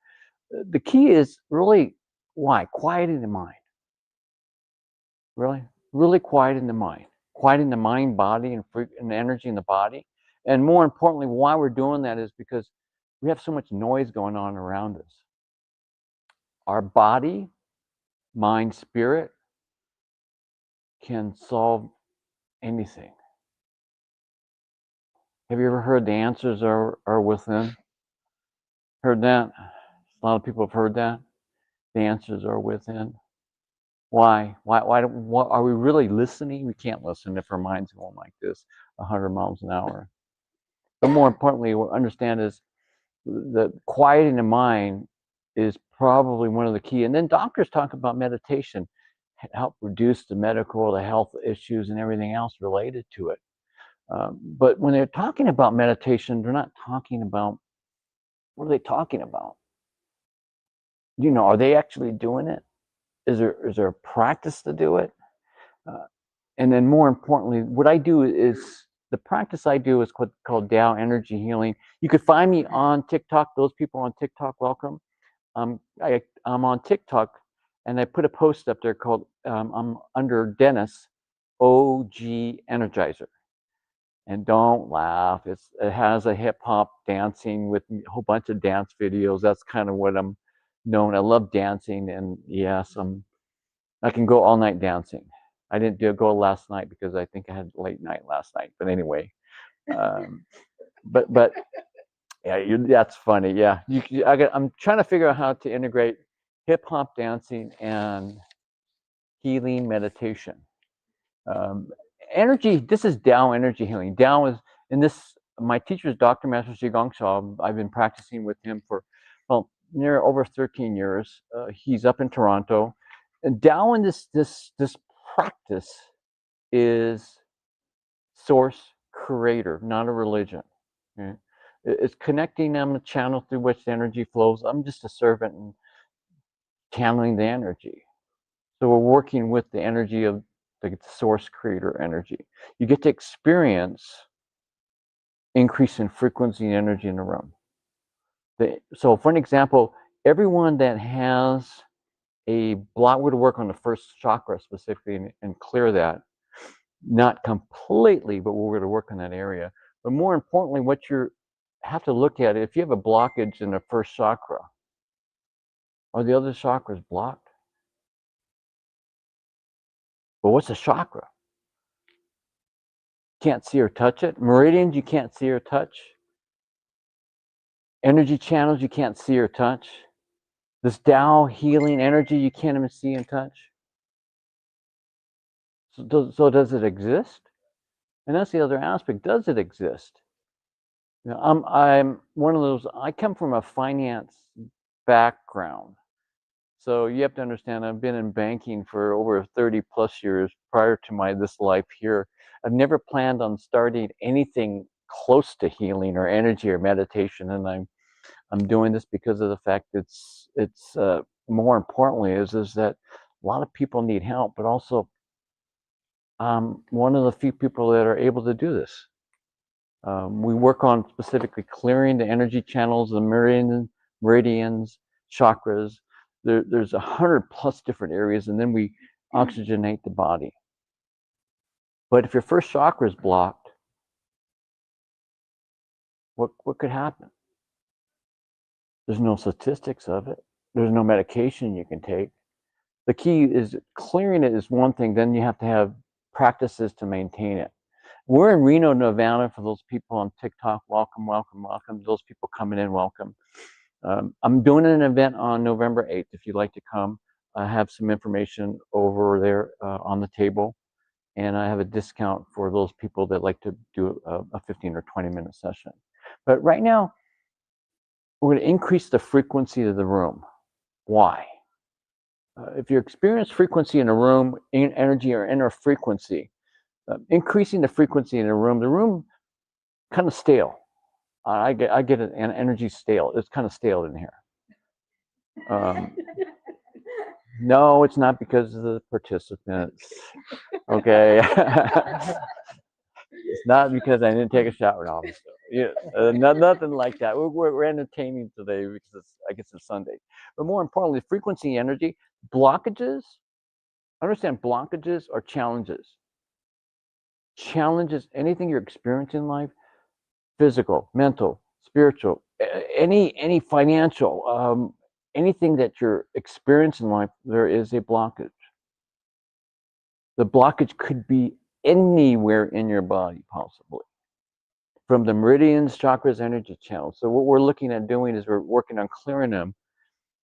the key is really, why? Quieting the mind. Really quieting the mind. Quieting the mind, body, and energy in the body. And more importantly, why we're doing that is because we have so much noise going on around us. Our body, mind, spirit can solve anything. Have you ever heard the answers are within? Heard that? A lot of people have heard that. The answers are within. Why? What, are we really listening? We can't listen if our mind's going like this, 100 miles an hour. But more importantly, what understand is that quieting the mind is probably one of the key. And then doctors talk about meditation, help reduce the medical, the health issues, and everything else related to it. But when they're talking about meditation, they're not talking about, what are they talking about? You know, are they actually doing it? Is there a practice to do it? And then more importantly, what I do is, the practice I do is called Tao Energy Healing. You could find me on TikTok. Those people on TikTok, welcome. I'm on TikTok, and I put a post up there called, I'm under Dennis, OG Energizer. And don't laugh. It has a hip hop dancing with a whole bunch of dance videos. That's kind of what I'm known. I love dancing, and yes, I can go all night dancing. I didn't go last night because I think I had a late night last night. But anyway, but yeah, that's funny. Yeah, I'm trying to figure out how to integrate hip hop dancing and healing meditation. Energy. This is Tao Energy Healing. Tao is my teacher is Dr. Master Zhi Gang Shao. I've been practicing with him for near over 13 years. He's up in Toronto. And Tao in this practice is source creator, not a religion. Okay? It's connecting them, the channel through which the energy flows. I'm just a servant and channeling the energy. So we're working with the energy of the source creator energy. You get to experience increase in frequency and energy in the room. So for an example, everyone that has a block, would work on the first chakra specifically and clear that. Not completely, but we're going to work on that area. But more importantly, what you have to look at, if you have a blockage in the first chakra, are the other chakras blocked? But what's a chakra? Can't see or touch it. Meridians, you can't see or touch. Energy channels, you can't see or touch. This Tao healing energy, you can't even see and touch. So does it exist? And that's the other aspect. Does it exist? You know, I'm one of those. I come from a finance background, so you have to understand. I've been in banking for over 30 plus years prior to this life here. I've never planned on starting anything close to healing or energy or meditation, and I'm doing this because of the fact it's more importantly is that a lot of people need help, but also one of the few people that are able to do this. We work on specifically clearing the energy channels, the meridians, chakras. There's 100 plus different areas, and then we oxygenate the body. But if your first chakra is blocked, what could happen? There's no statistics of it. There's no medication you can take. The key is clearing it is one thing, then you have to have practices to maintain it. We're in Reno, Nevada. For those people on TikTok, welcome, welcome, welcome. Those people coming in, welcome. I'm doing an event on November 8th. If you'd like to come, I have some information over there on the table. And I have a discount for those people that like to do a 15 or 20-minute session. But right now, we're going to increase the frequency of the room. Why? If you experience frequency in a room, in energy or inner frequency, increasing the frequency in the room kind of stale. I get an energy stale. It's kind of stale in here. No, it's not because of the participants. Okay. It's not because I didn't take a shower. No, nothing like that. We're entertaining today because I guess it's Sunday. But more importantly, frequency, energy, blockages. Understand, blockages are challenges. Challenges, anything you're experiencing in life, physical, mental, spiritual, any financial, anything that you're experiencing in life, there is a blockage. The blockage could be anywhere in your body, possibly. from the meridians, chakras, energy channels. So what we're looking at doing is we're working on clearing them.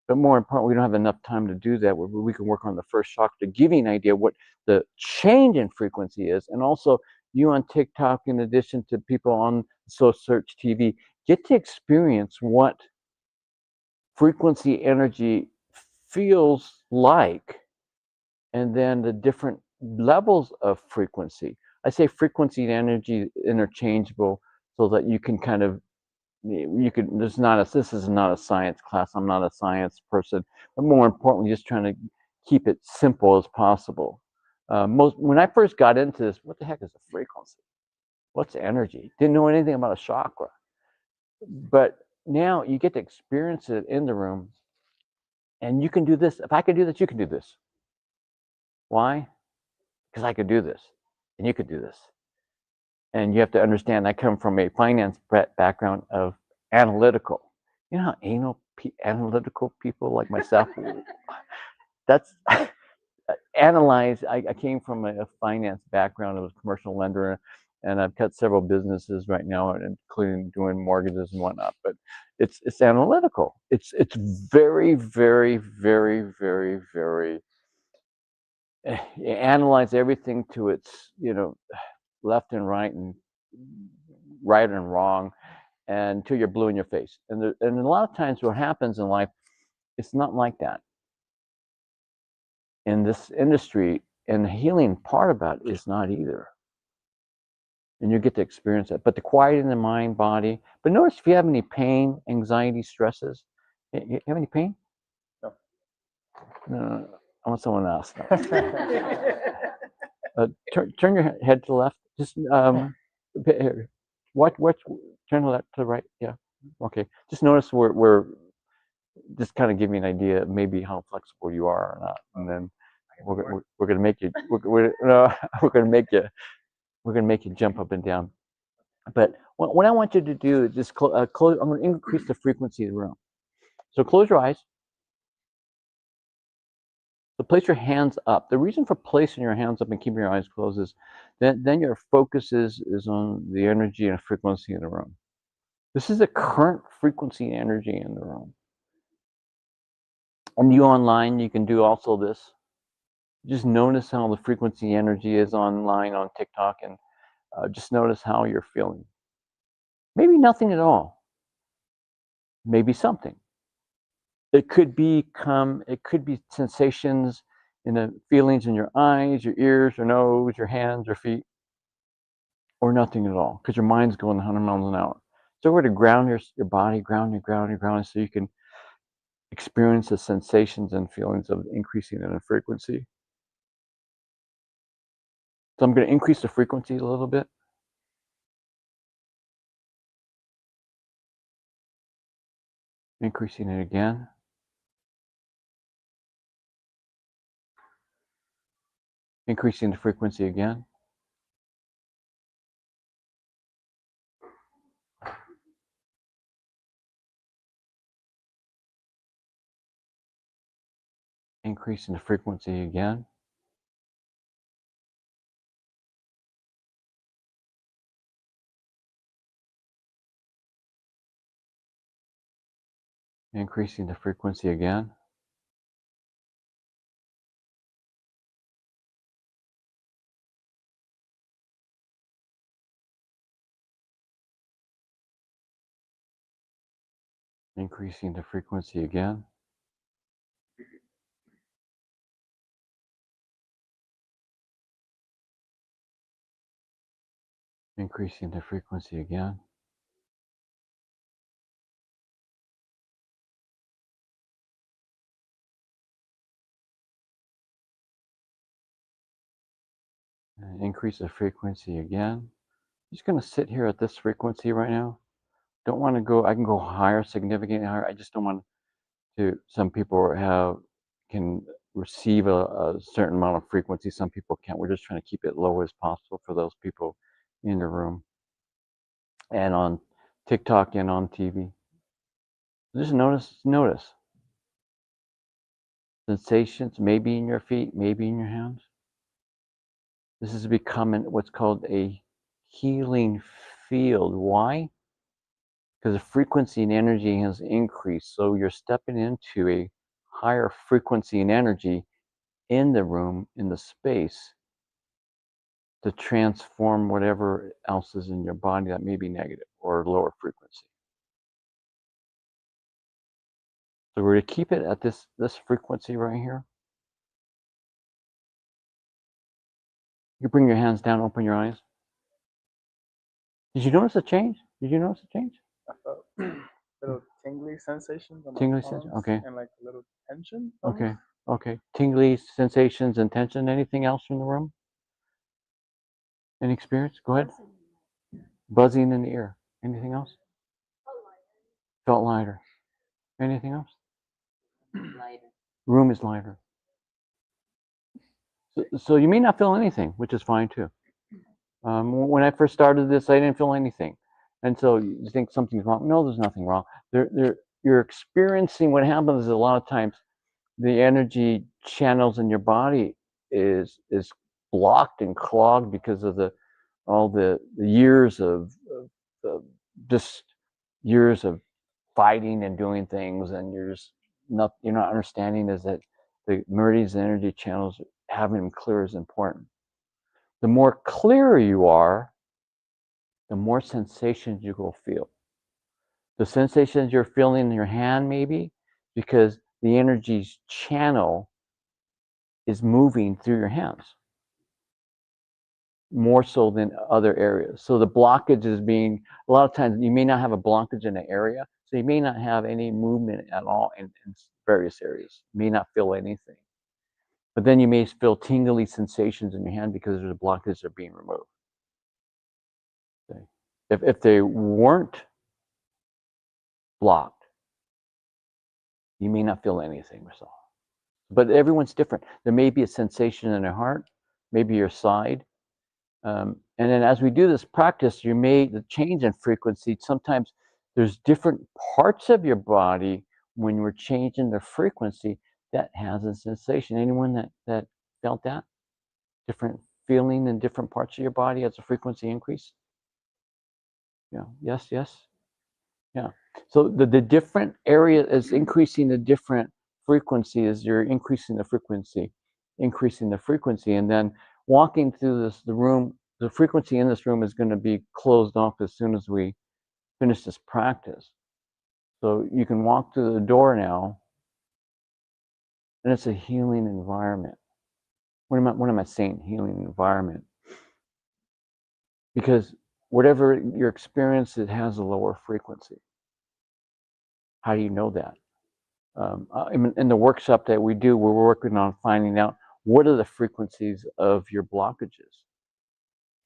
But more important, we don't have enough time to do that. We can work on the first chakra to give you an idea what the change in frequency is. And also, you on TikTok, in addition to people on SoulSearch TV, get to experience what frequency energy feels like, and then the different levels of frequency. I say frequency and energy interchangeable so that you can kind of, you could, this is not a science class. I'm not a science person, but more importantly, just trying to keep it simple as possible. When I first got into this, what the heck is a frequency? What's energy? Didn't know anything about a chakra. But now you get to experience it in the room, and you can do this. If I could do this, you can do this. Why? Because I could do this, and you could do this. And you have to understand, I come from a finance background of analytical. You know how analytical people like myself, that's analyze. I came from a finance background. I was a commercial lender, and I've got several businesses right now, including doing mortgages and whatnot. But it's analytical. It's very, very, very, very, very. You analyze everything to its, left and right and right and wrong, and until you're blue in your face. And a lot of times, what happens in life, it's not like that. In this industry, and the healing part about it is not either. And you get to experience it. But the quiet in the mind, body. But notice if you have any pain, anxiety, stresses. You have any pain?
No.
No. I want someone else. Turn your head to the left. Just what turn to the right. Yeah. Okay. Just notice we're just kind of give me an idea of maybe how flexible you are or not, and then we're gonna make you we're gonna make you jump up and down. But what I want you to do is just close. I'm going to increase the frequency of the room. So close your eyes. So place your hands up. The reason for placing your hands up and keeping your eyes closed is then your focus is on the energy and frequency in the room. This is the current frequency and energy in the room. And you online, you can do also this. Just notice how the frequency energy is online on TikTok, and just notice how you're feeling. Maybe nothing at all. Maybe something. It could be sensations in the feelings in your eyes, your ears, your nose, your hands, your feet, or nothing at all, because your mind's going 100 miles an hour. So we're to ground your body, ground so you can experience the sensations and feelings of increasing in a frequency. So I'm going to increase the frequency a little bit. Increasing it again. Increasing the frequency again. Increasing the frequency again. Increasing the frequency again. Increasing the frequency again. Increasing the frequency again. And increase the frequency again. I'm just going to sit here at this frequency right now. Don't want to go, I can go higher, significantly higher. I just don't want to, some people can receive a certain amount of frequency. Some people can't. We're just trying to keep it low as possible for those people in the room and on TikTok and on TV. Just notice sensations, maybe in your feet, maybe in your hands. This is becoming what's called a healing field. Why? Because the frequency and energy has increased. So you're stepping into a higher frequency and energy in the room, in the space, to transform whatever else is in your body that may be negative or lower frequency. So we're to keep it at this frequency right here. You bring your hands down, open your eyes. Did you notice a change? Did you notice a change?
I felt little tingly sensations on my
Tingly
palms,
sensation, okay.
and like a little tension.
Okay,
almost.
okay. Tingly sensations and tension. Anything else in the room? Any experience? Go ahead. Buzzing in the ear. Anything else? Felt lighter. Anything else?
Lighter.
Room is lighter. So you may not feel anything, which is fine too. When I first started this, I didn't feel anything. And so you think something's wrong. No, there's nothing wrong. You're experiencing what happens is a lot of times the energy channels in your body is blocked and clogged because of all the years of just years of fighting and doing things, and you're not understanding is that the meridians and energy channels, having them clear is important. The more clear you are, the more sensations you will feel. The sensations you're feeling in your hand, maybe because the energy's channel is moving through your hands more so than other areas. So the blockage is being, a lot of times you may not have a blockage in an area, so you may not have any movement at all in various areas. You may not feel anything. But then you may feel tingly sensations in your hand because there's a blockage that are being removed. Okay. If they weren't blocked, you may not feel anything yourself. But everyone's different. There may be a sensation in their heart, maybe your side. And then as we do this practice, the change in frequency, sometimes there's different parts of your body when we're changing the frequency that has a sensation. Anyone that felt that? Different feeling in different parts of your body as the frequency increase? Yeah, yes. Yeah. So the different area is increasing the different frequency as you're increasing the frequency, and then walking through the room, the frequency in this room is going to be closed off as soon as we finish this practice. So you can walk through the door now, and it's a healing environment. What am I saying? Healing environment. Because whatever your experience, it has a lower frequency. How do you know that? In the workshop that we do, we're working on finding out what are the frequencies of your blockages.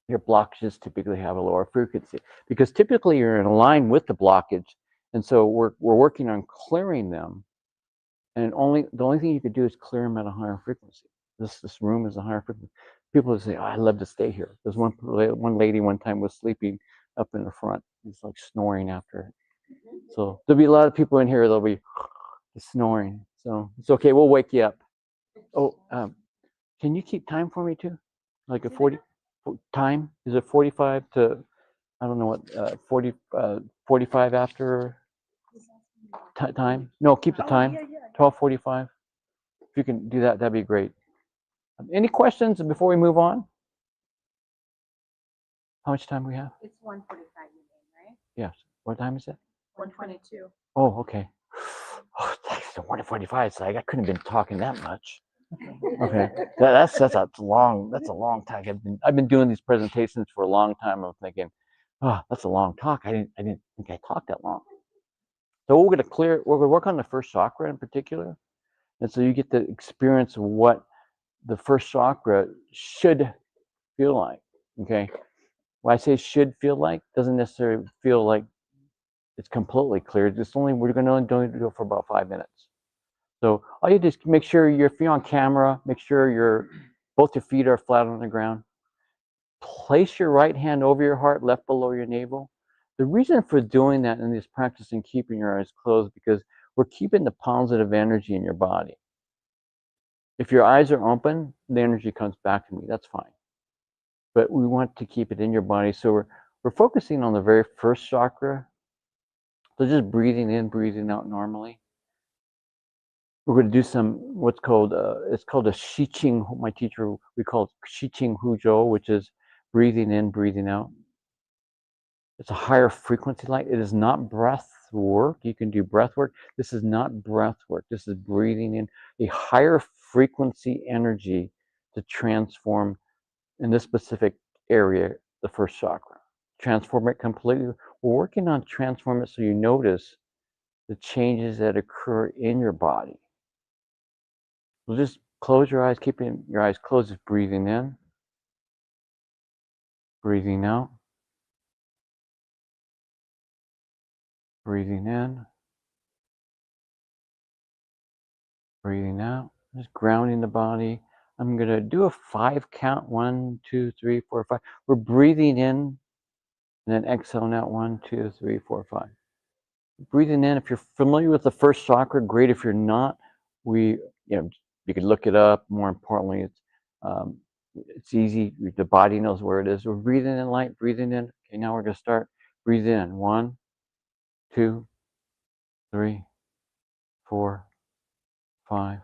Your blockages typically have a lower frequency because typically you're in line with the blockage, and so we're working on clearing them. And the only thing you could do is clear them at a higher frequency. This room is a higher frequency. People would say, "Oh, I'd love to stay here." There's one lady one time was sleeping up in the front. It's like snoring after it. So there'll be a lot of people in here. They'll be snoring. So it's okay. We'll wake you up. Oh, can you keep time for me too? Like a 40 time? Is it 45 to, I don't know what, 45 after time? No, keep the time. 12:45. If you can do that, that'd be great. Any questions before we move on? How much time we have?
It's 1:45, you mean, right?
Yes. What time is it?
122.
Oh, okay. Oh, thanks. 1:45. So I couldn't have been talking that much. Okay, that's a long time. I've been doing these presentations for a long time. I'm thinking, oh, that's a long talk. I didn't think I talked that long. So we're gonna work on the first chakra in particular, and so you get to experience what the first chakra should feel like. Okay, when I say should feel like, doesn't necessarily feel like it's completely clear. We're gonna only do it for about 5 minutes. So all you do is make sure if you're on camera, make sure both your feet are flat on the ground. Place your right hand over your heart, left below your navel. The reason for doing that in this practice and keeping your eyes closed, because we're keeping the positive energy in your body. If your eyes are open, the energy comes back to me. That's fine. But we want to keep it in your body. So We're focusing on the very first chakra. So just breathing in, breathing out normally. We're going to do some what's called it's called a Shiqing. My teacher, we call it Shiqing Huzhou, which is breathing in, breathing out. It's a higher frequency light. It is not breath work. You can do breath work. This is not breath work. This is breathing in a higher frequency energy to transform in this specific area, the first chakra. Transform it completely. We're working on transform it so you notice the changes that occur in your body. So just close your eyes, keeping your eyes closed, just breathing in, breathing out, breathing in, breathing out, just grounding the body. I'm going to do a 5 count, 1, 2, 3, 4, 5. We're breathing in and then exhaling out, 1, 2, 3, 4, 5. Breathing in, if you're familiar with the first chakra, great. If you're not, you could look it up. More importantly, it's easy. The body knows where it is. We're breathing in light, breathing in. Okay, now we're going to start. Breathe in. 1, 2, 3, 4, 5.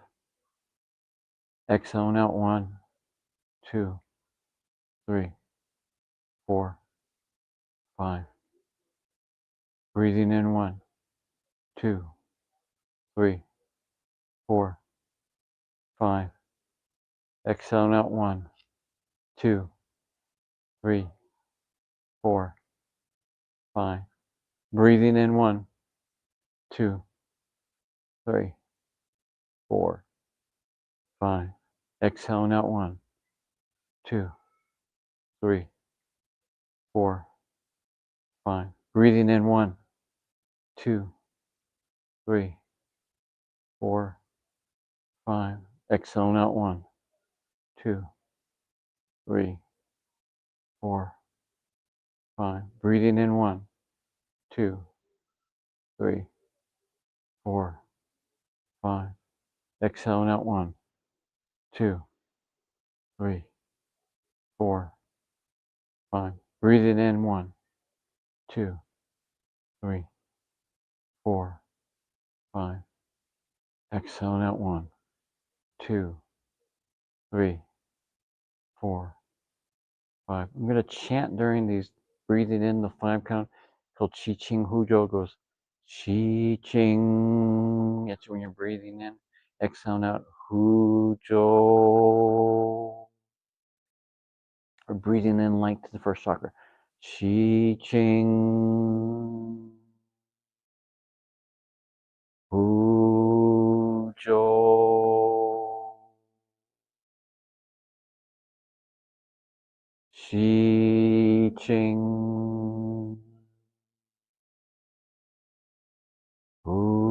Exhaling out. 1, 2, 3, 4, 5. Breathing in. 1, 2, 3, 4, 5. Exhaling out. 1, 2, 3, 4, 5. Breathing in. 1, 2, 3, 4, 5. Exhaling out. 1, 2, 3, 4, 5. Breathing in. 1, 2, 3, 4, 5. Exhaling out. 1, 2, 3, 4, 5. Breathing in. 1, 2, 3, 4, 5. Exhaling out. 1, 2, 3, 4, 5. Breathing in. 1, 2, 3, 4, 5. Exhaling out. 1, 2, 3, 4, 5. I'm going to chant during these, breathing in the 5 count, called Qi Qing Huzhou. Goes Qi Qing. That's when you're breathing in. Exhaling out. Huzhou. Or breathing in light to the first chakra. Qi Qing Huzhou. Qi Qing Huzhou.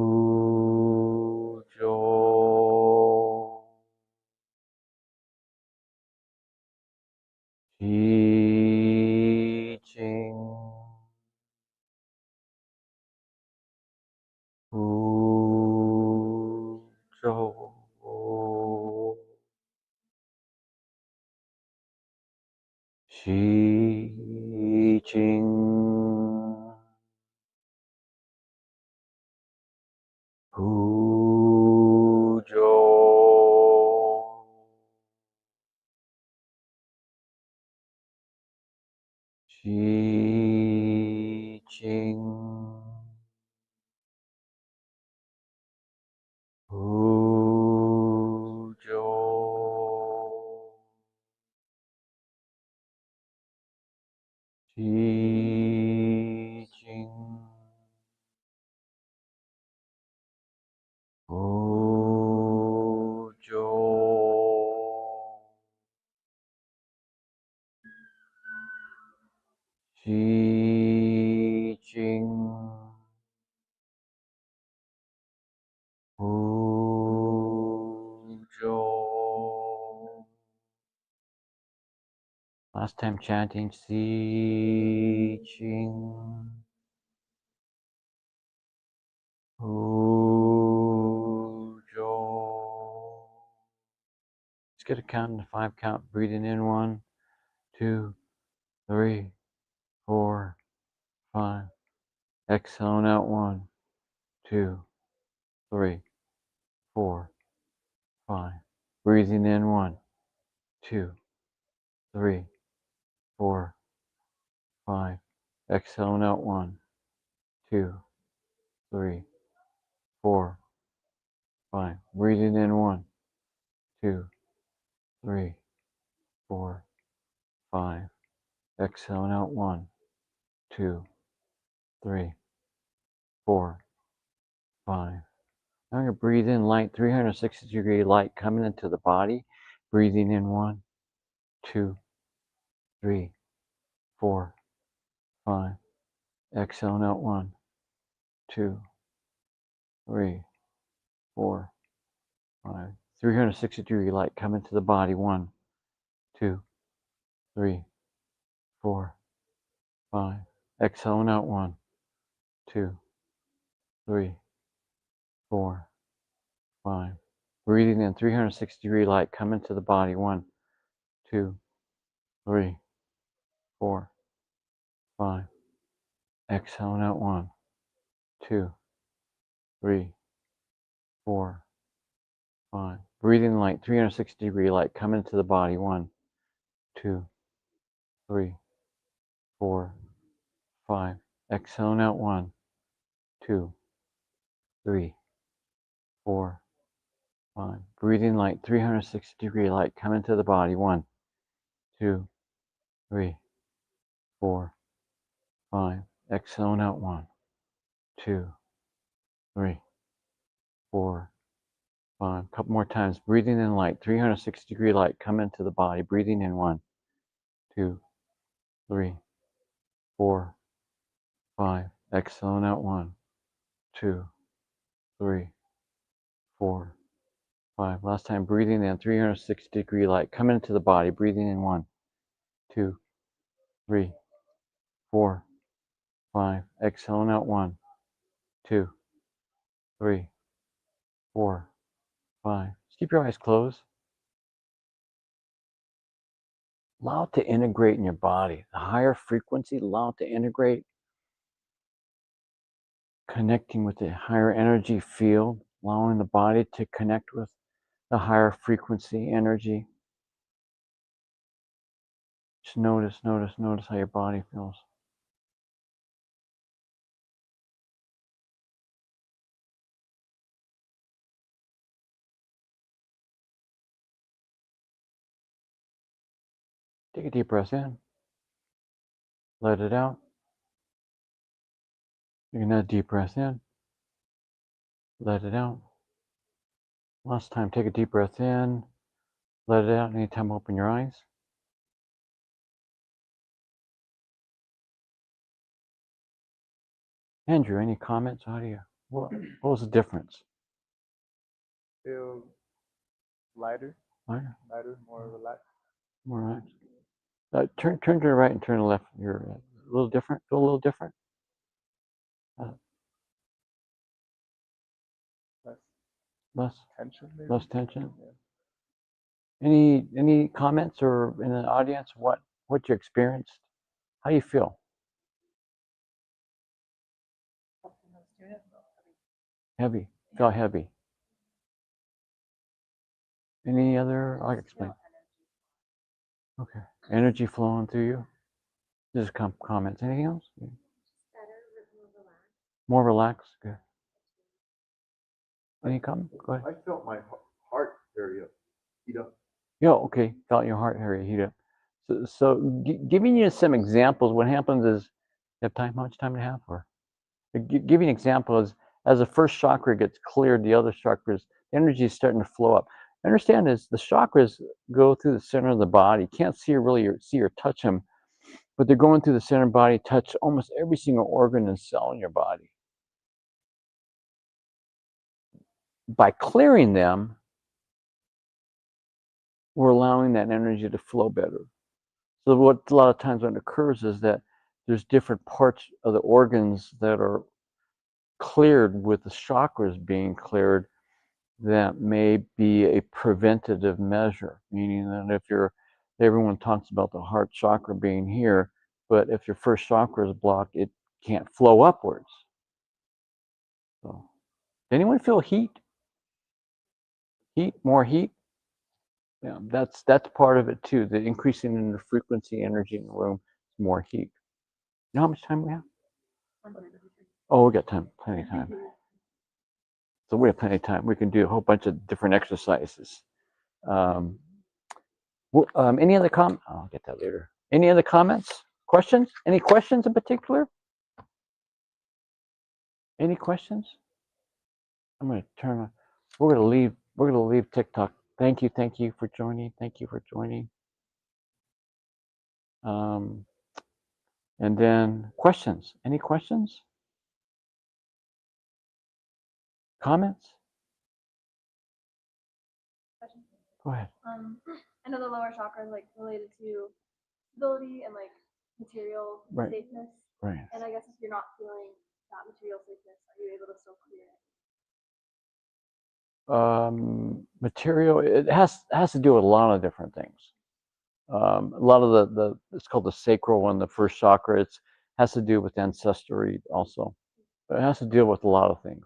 Qi Qing Huzhou. Qi Qing Huzhou. Qi Qing Huzhou. Qi Qing Huzhou. Qi Qing Huzhou. Last time chanting Qi Qing Huzhou. Let's get a count in the 5 count. Breathing in. 1, 2, 3, 4, 5. Exhaling out 1, 2, 3, 4, 5. Breathing in 1, 2, 3, 4, 5. Exhaling out 1, 2, 3, 4, 5. Breathing in 1, 2, 3, 4, 5. Exhaling out 1, 2, 3, 4, 5. I'm going to breathe in light, 360-degree light coming into the body. Breathing in 1, 2, 3, 4, 5. Exhaling out 1, 2, 3, 4, 5. 360-degree light coming to the body. 1, 2, 3, 4, 5. Exhaling out 1, 2, 3, 4, 5. Breathing in 360-degree light coming to the body. 1, 2, 3, 4, 5. Exhaling out 1, 2, 3, 4, 5. Breathing light, 360-degree light coming to the body. 1, 2, 3, 4, 5. Exhaling out 1, 2, 3, 4, 5. Breathing light, 360-degree light coming to the body. 1, 2, 3, 4, 5. Exhaling out 1, 2, 3, 4, 5. A couple more times. Breathing in light, 360-degree light coming to the body. Breathing in 1, 2, 3, 4, 5. Exhaling out 1, 2, 3, 4, 5. Last time, breathing in 360-degree light coming into the body. Breathing in 1, 2, 3, 4, 5. Exhaling out 1, 2, 3, 4, 5. Just keep your eyes closed. Allow it to integrate in your body. The higher frequency, allow it to integrate, connecting with the higher energy field, allowing the body to connect with the higher frequency energy. Just notice how your body feels. Take a deep breath in. Let it out. Take another deep breath in. Let it out. Last time, take a deep breath in. Let it out. Anytime, open your eyes. Andrew, any comments? What was the difference?
Feel lighter,
Lighter?
more relaxed.
More relaxed. Turn to the right and turn to the left. You're a little different. Feel a little different. Less
tension, maybe?
Less tension.
Yeah.
Any comments or in the audience? What you experienced? How do you feel? Heavy. Feel heavy. Any other? I'll explain. Okay. Energy flowing through you. Just comments. Anything else? More relaxed. Good. Any comment? Go ahead.
I felt my heart area heat up.
Yeah. Okay. Felt your heart area heat up. So giving you some examples. What happens is, you have time? How much time do you have? Or giving an example is, as the first chakra gets cleared, the other chakras, energy is starting to flow up. Understand is the chakras go through the center of the body. You can't see or touch them, but they're going through the center of the body, touch almost every single organ and cell in your body. By clearing them, we're allowing that energy to flow better. So what a lot of times when it occurs is that there's different parts of the organs that are cleared with the chakras being cleared that may be a preventative measure, meaning that if everyone talks about the heart chakra being here, But if your first chakra is blocked, it can't flow upwards. So, anyone feel heat? Heat, more heat? Yeah, that's part of it too. The increasing in the frequency energy in the room, more heat. You know how much time we have? Oh, we got time, plenty of time. So we have plenty of time. We can do a whole bunch of different exercises. Any other I'll get that later. Any other comments? Questions? Any questions in particular? Any questions? I'm going to turn on. We're going to leave. We're going to leave TikTok. Thank you for joining. Thank you for joining. And then questions. Any questions? Comments? Go ahead.
I know the lower chakra is like related to stability and like material
Right.
safeness.
Right.
And I guess if you're not feeling that material safeness, are you able to still clear it?
Material. It has to do with a lot of different things. A lot of the it's called the sacral one, the first chakra. It has to do with ancestry also. But it has to deal with a lot of things.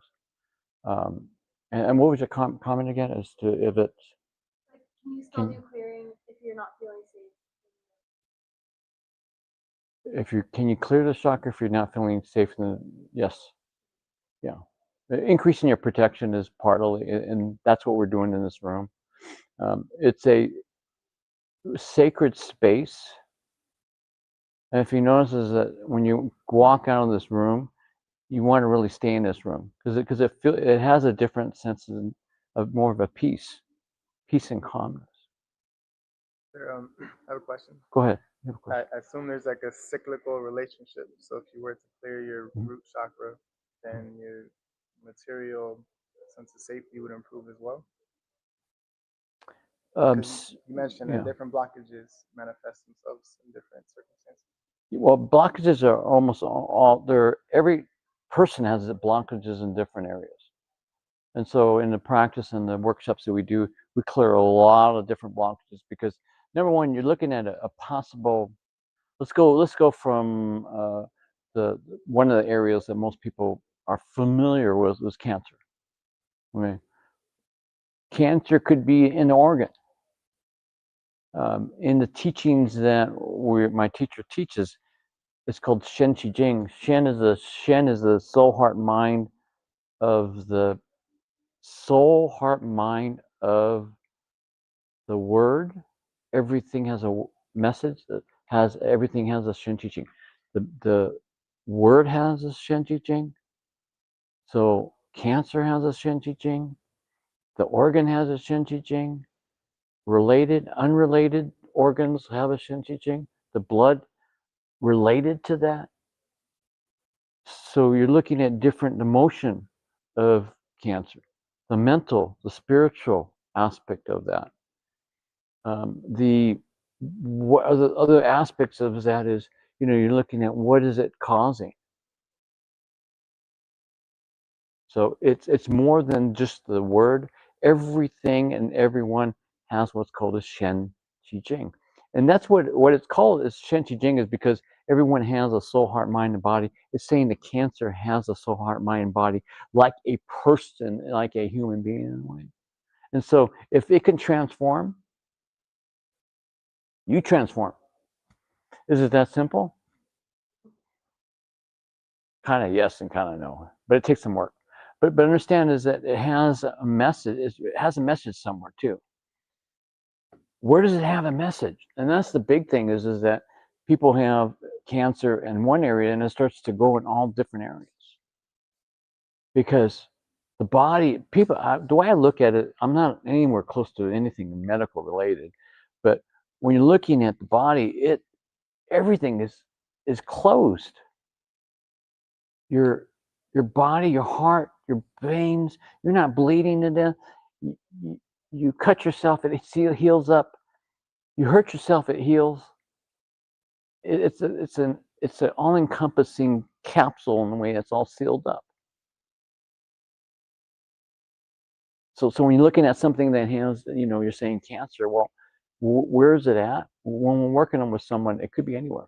And what was your comment again as to if it's
Like, can you still do clearing if you're not feeling safe?
can you clear the chakra if you're not feeling safe? Then yes, yeah. Increasing your protection is partly, and that's what we're doing in this room. It's a sacred space. And if you notice is that when you walk out of this room, you want to really stay in this room because it has a different sense of more of a peace and calmness.
There, I have a question.
Go ahead.
I assume there's like a cyclical relationship. So if you were to clear your root chakra, then your material sense of safety would improve as well. You mentioned that different blockages manifest themselves in different circumstances.
Well, blockages are almost all there. Every person has blockages in different areas. And so in the practice and the workshops that we do, we clear a lot of different blockages because number one, you're looking at a possible, let's go from one of the areas that most people are familiar with was cancer. Okay. Cancer could be an organ. In the teachings that my teacher teaches, it's called Shen Qi Jing. Shen is the soul, heart, mind of the soul, heart, mind of the word. Everything has a message everything has a Shen Qi Jing. The word has a Shen Qi Jing. So cancer has a Shen Qi Jing. The organ has a Shen Qi Jing. Related, unrelated organs have a Shen Qi Jing. The blood related to that. So you're looking at different emotion of cancer, the mental, the spiritual aspect of that. What other aspects of that is, you're looking at what is it causing. So it's more than just the word. Everything and everyone has what's called a Shen Qi Jing. And that's what it's called is Shen Qi Jing is because everyone has a soul, heart, mind, and body. It's saying the cancer has a soul, heart, mind, and body like a person, like a human being in a way. And so if it can transform, you transform. Is it that simple? Kind of yes and kind of no, but it takes some work. But understand is that it has a message. It has a message somewhere too. Where does it have a message? And that's the big thing is that people have cancer in one area and it starts to go in all different areas. Because the body, the way I look at it, I'm not anywhere close to anything medical related, but when you're looking at the body, everything is closed. Your body, your heart, your veins, you're not bleeding to death. You cut yourself, it heals up. You hurt yourself, it heals. It's an all-encompassing capsule in the way it's all sealed up. So when you're looking at something that has, you're saying cancer, well, where is it at? When we're working with someone, it could be anywhere.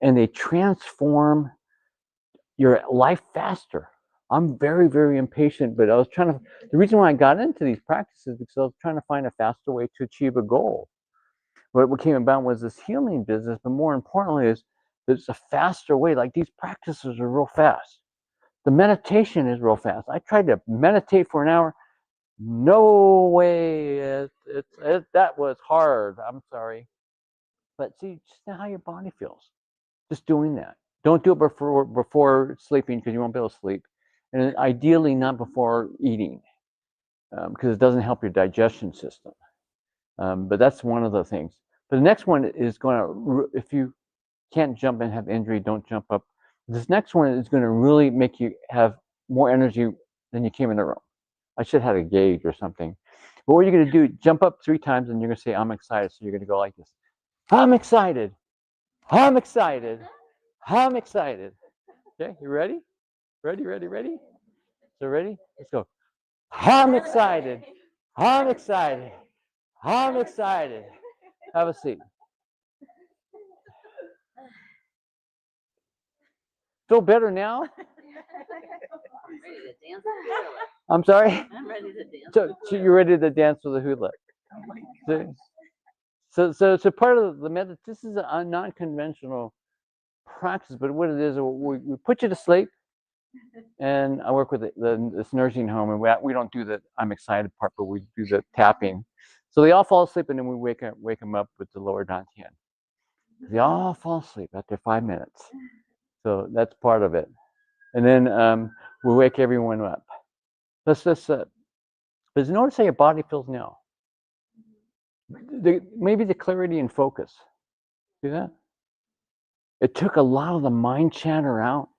and they transform your life faster. I'm very, very impatient, but I was trying to, the reason why I got into these practices is because I was trying to find a faster way to achieve a goal. What came about was this healing business, but more importantly is there's a faster way. Like these practices are real fast. The meditation is real fast. I tried to meditate for an hour. No way. That was hard. I'm sorry. But see, just know how your body feels. Just doing that. Don't do it before sleeping because you won't be able to sleep. And ideally not before eating because it doesn't help your digestion system. But that's one of the things. But the next one is going to, if you can't jump and have injury, don't jump up. This next one is going to really make you have more energy than you came in the room. I should have had a gauge or something. But what you're going to do, jump up 3 times and you're going to say, I'm excited. So you're going to go like this. I'm excited. I'm excited. I'm excited. Okay, you ready? Ready? So ready? Let's go. I'm excited. I'm excited. I'm excited. Have a seat. Feel better now?
I'm ready to dance with the hula.
I'm sorry?
I'm ready to dance.
So you're ready to dance with the hula. So part of the method, this is a non-conventional practice, but what it is, we put you to sleep, and I work with this nursing home, and we don't do the I'm excited part, but we do the tapping. So they all fall asleep, and then we wake them up with the lower dantian. They all fall asleep after 5 minutes. So that's part of it. And then we wake everyone up. Let's just, but notice how your body feels now. Maybe the clarity and focus. See that? It took a lot of the mind chatter out.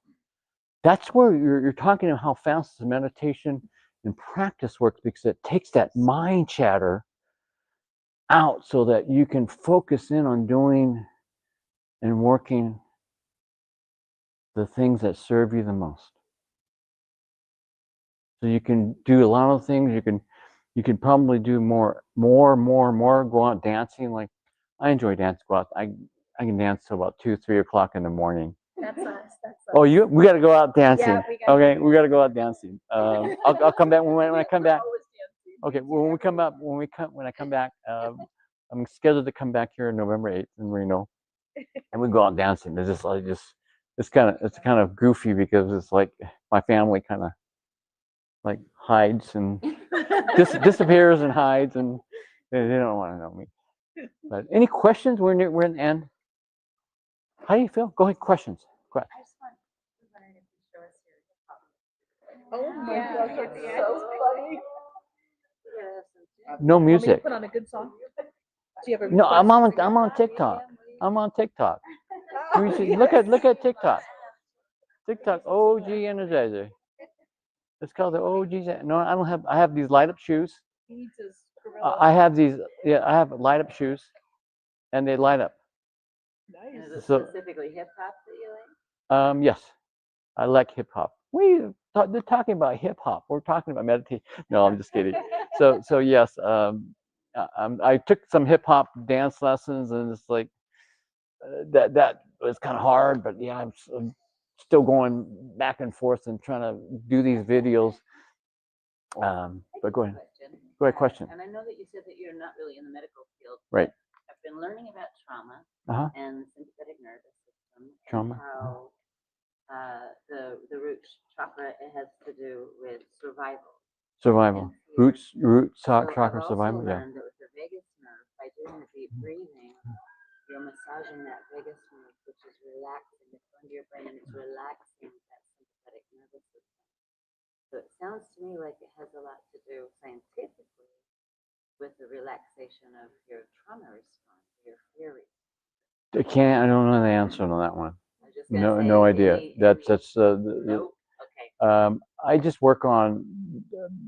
That's where you're talking about how fast the meditation and practice works, because it takes that mind chatter out so that you can focus in on doing and working the things that serve you the most. So you can do a lot of things. You can probably do more. Go out dancing. Like I enjoy dancing. Go out. I can dance till about 2, 3 o'clock in the morning.
That's us.
Oh, we got to go out dancing.
Yeah, we gotta
Okay, we got to go out dancing. I'll come back when I come back. Okay, when I come back, I'm scheduled to come back here on November 8th in Reno, and we go out dancing. It's kind of goofy because it's like my family kind of like hides and disappears and hides, and they don't want to know me. But any questions? We're in the end. How do you feel? Go ahead. Questions.
I just wondering if you show us your
Oh my gosh, that's so funny.
No music.
Put on a good song. Do you have a
No, I'm on
request?
TikTok. I'm on TikTok. Look at TikTok. TikTok OG Energizer. It's called the OG. No, I don't have. I have these light up shoes.
He needs his
I have these. Yeah, I have light up shoes, and they light up.
And is it
So-
specifically hip hop that you like?
Yes, I like hip hop. They're talking about hip hop. We're talking about meditation. No, I'm just kidding. So yes, I took some hip hop dance lessons, and it's like that was kind of hard. But yeah, I'm still going back and forth and trying to do these videos. But go ahead. Go ahead. Question.
And I know that you said that you're not really in the medical field.
Right.
I've been learning about trauma and the sympathetic nervous system.
Trauma.
And how the root chakra, it has to do with survival.
Survival. Root chakra
I've
survival.
also
Yeah.
learned that with the vagus nerve, by doing the deep breathing, you're massaging that vagus nerve, which is relaxing. It's going to your brain and it's relaxing that sympathetic nervous system. So it sounds to me like it has a lot to do scientifically with the relaxation of your trauma response, your fear response.
I don't know the answer on that one.
I was just gonna say,
No idea. That's
nope. Okay.
I just work on.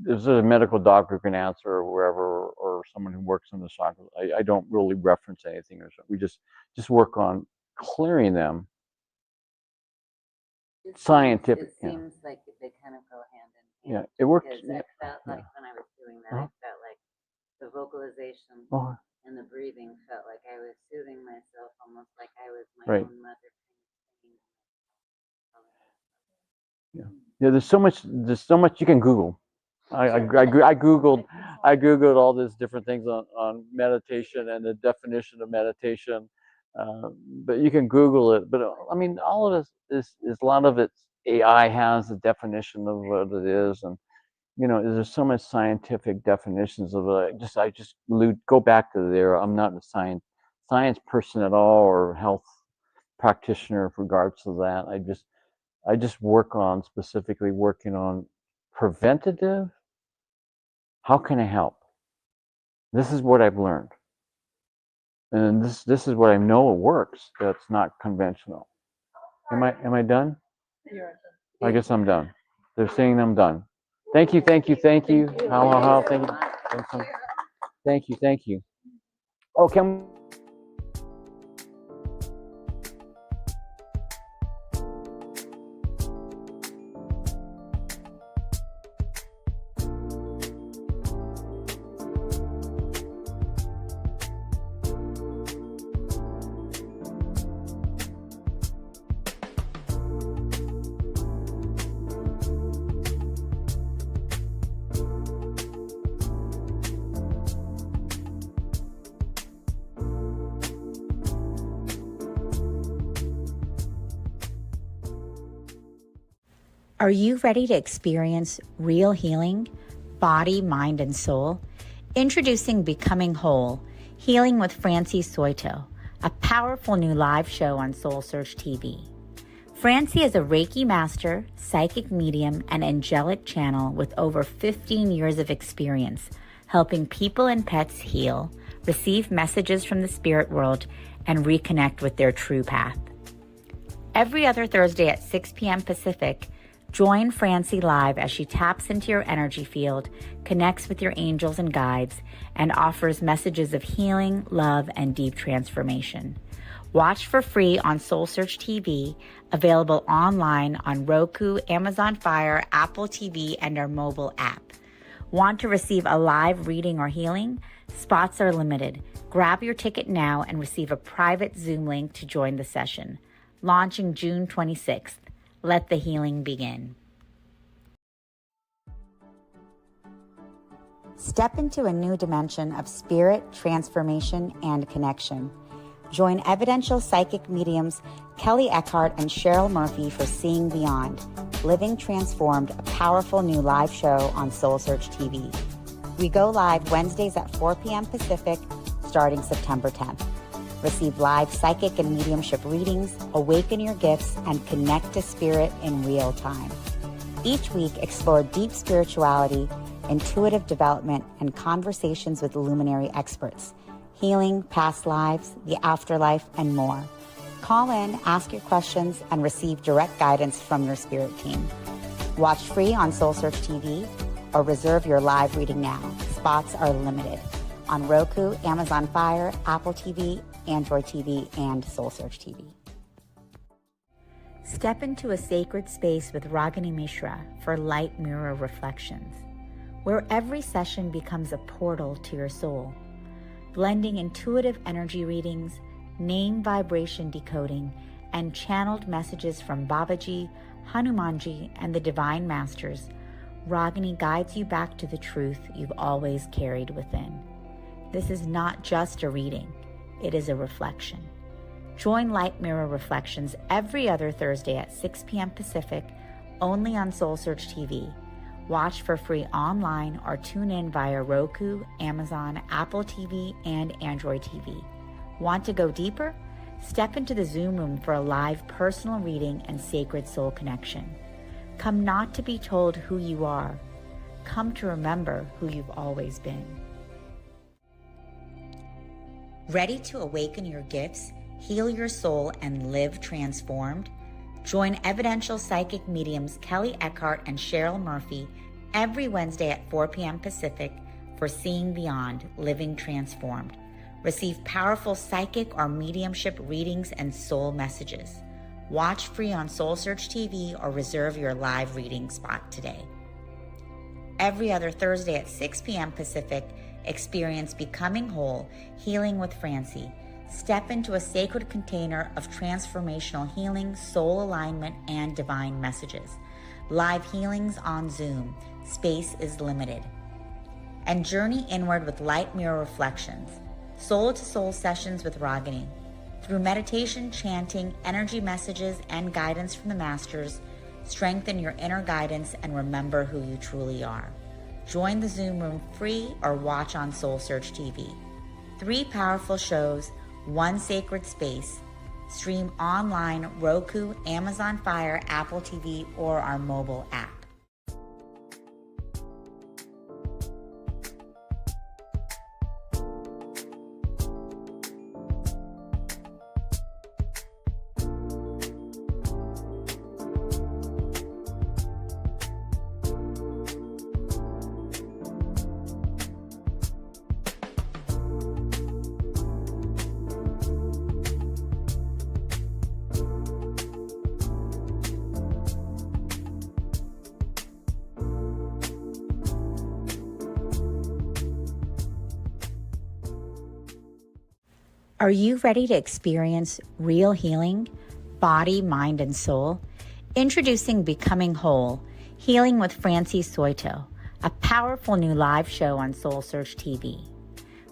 There's a medical doctor who can answer, or wherever, or someone who works in the chakra. I don't really reference anything, or so. We just work on clearing them. Scientific.
It seems like they kind of go hand in hand.
Yeah, it works.
Because I felt like when I was doing that, I felt like the vocalization and the breathing felt like I was soothing myself, almost like I was my
Right.
own mother.
Yeah, there's so much you can Google. I googled all these different things on meditation and the definition of meditation, but you can Google it. But I mean, all of it is a lot of it. AI has a definition of what it is, and there's so much scientific definitions of it. I just go back to there. I'm not a science person at all, or health practitioner with regards to that. I just specifically working on preventative. How can I help? This is what I've learned, and this is what I know works. That's not conventional. Am I done? I guess I'm done. They're saying I'm done. Thank you. Thank you. Thank you. How? Thank you. Thank you. Thank you. Oh, can
Are you ready to experience real healing, body, mind, and soul? Introducing Becoming Whole, Healing with Francie Soito, a powerful new live show on SoulSearch TV. Francie is a Reiki master, psychic medium, and angelic channel with over 15 years of experience helping people and pets heal, receive messages from the spirit world, and reconnect with their true path. Every other Thursday at 6 p.m. Pacific, join Francie live as she taps into your energy field, connects with your angels and guides, and offers messages of healing, love, and deep transformation. Watch for free on SoulSearch TV, available online on Roku, Amazon Fire, Apple TV, and our mobile app. Want to receive a live reading or healing? Spots are limited. Grab your ticket now and receive a private Zoom link to join the session. Launching June 26th. Let the healing begin. Step into a new dimension of spirit, transformation, and connection. Join evidential psychic mediums Kelly Eckhart and Cheryl Murphy for Seeing Beyond, Living Transformed, a powerful new live show on SoulSearch TV. We go live Wednesdays at 4 p.m. Pacific, starting September 10th. Receive live psychic and mediumship readings, awaken your gifts, and connect to spirit in real time. Each week, explore deep spirituality, intuitive development, and conversations with luminary experts, healing, past lives, the afterlife, and more. Call in, ask your questions, and receive direct guidance from your spirit team. Watch free on SoulSearch TV or reserve your live reading now. Spots are limited on Roku, Amazon Fire, Apple TV, Android TV, and SoulSearch TV. Step into a sacred space with Ragini Mishra for Light Mirror Reflections, where every session becomes a portal to your soul, blending intuitive energy readings, name vibration decoding, and channeled messages from Babaji, Hanumanji, and the Divine Masters. Ragini guides you back to the truth you've always carried within. This is not just a reading. It is a reflection. Join Light Mirror Reflections every other Thursday at 6 p.m. Pacific, only on SoulSearch TV. Watch for free online or tune in via Roku, Amazon, Apple TV, and Android TV. Want to go deeper? Step into the Zoom room for a live personal reading and sacred soul connection. Come not to be told who you are. Come to remember who you've always been. Ready to awaken your gifts, heal your soul, and live transformed? Join evidential psychic mediums Kelly Eckhart and Cheryl Murphy every Wednesday at 4 p.m. Pacific for Seeing Beyond, Living Transformed. Receive powerful psychic or mediumship readings and soul messages. Watch free on SoulSearch TV or reserve your live reading spot today. Every other Thursday at 6 p.m. Pacific, experience Becoming Whole, Healing with Francie. Step into a sacred container of transformational healing, soul alignment, and divine messages. live healings on Zoom. Space is limited. And journey inward with light mirror reflections, soul-to-soul sessions with Ragini. Through meditation, chanting, energy messages, and guidance from the masters, strengthen your inner guidance and remember who you truly are. Join the Zoom room free or watch on SoulSearch TV. 3 powerful shows, 1 sacred space. Stream online, Roku, Amazon Fire, Apple TV, or our mobile app. Are you ready to experience real healing, body, mind, and soul? Introducing Becoming Whole, Healing with Francie Soito, a powerful new live show on SoulSearch TV.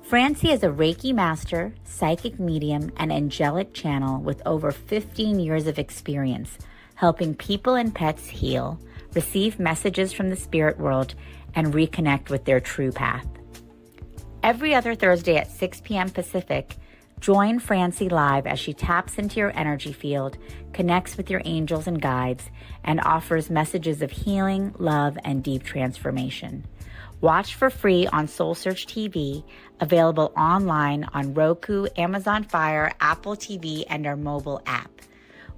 Francie is a Reiki master, psychic medium, and angelic channel with over 15 years of experience helping people and pets heal, receive messages from the spirit world, and reconnect with their true path. Every other Thursday at 6 p.m. Pacific, join Francie live as she taps into your energy field, connects with your angels and guides, and offers messages of healing, love, and deep transformation. Watch for free on SoulSearch TV, available online on Roku, Amazon Fire, Apple TV, and our mobile app.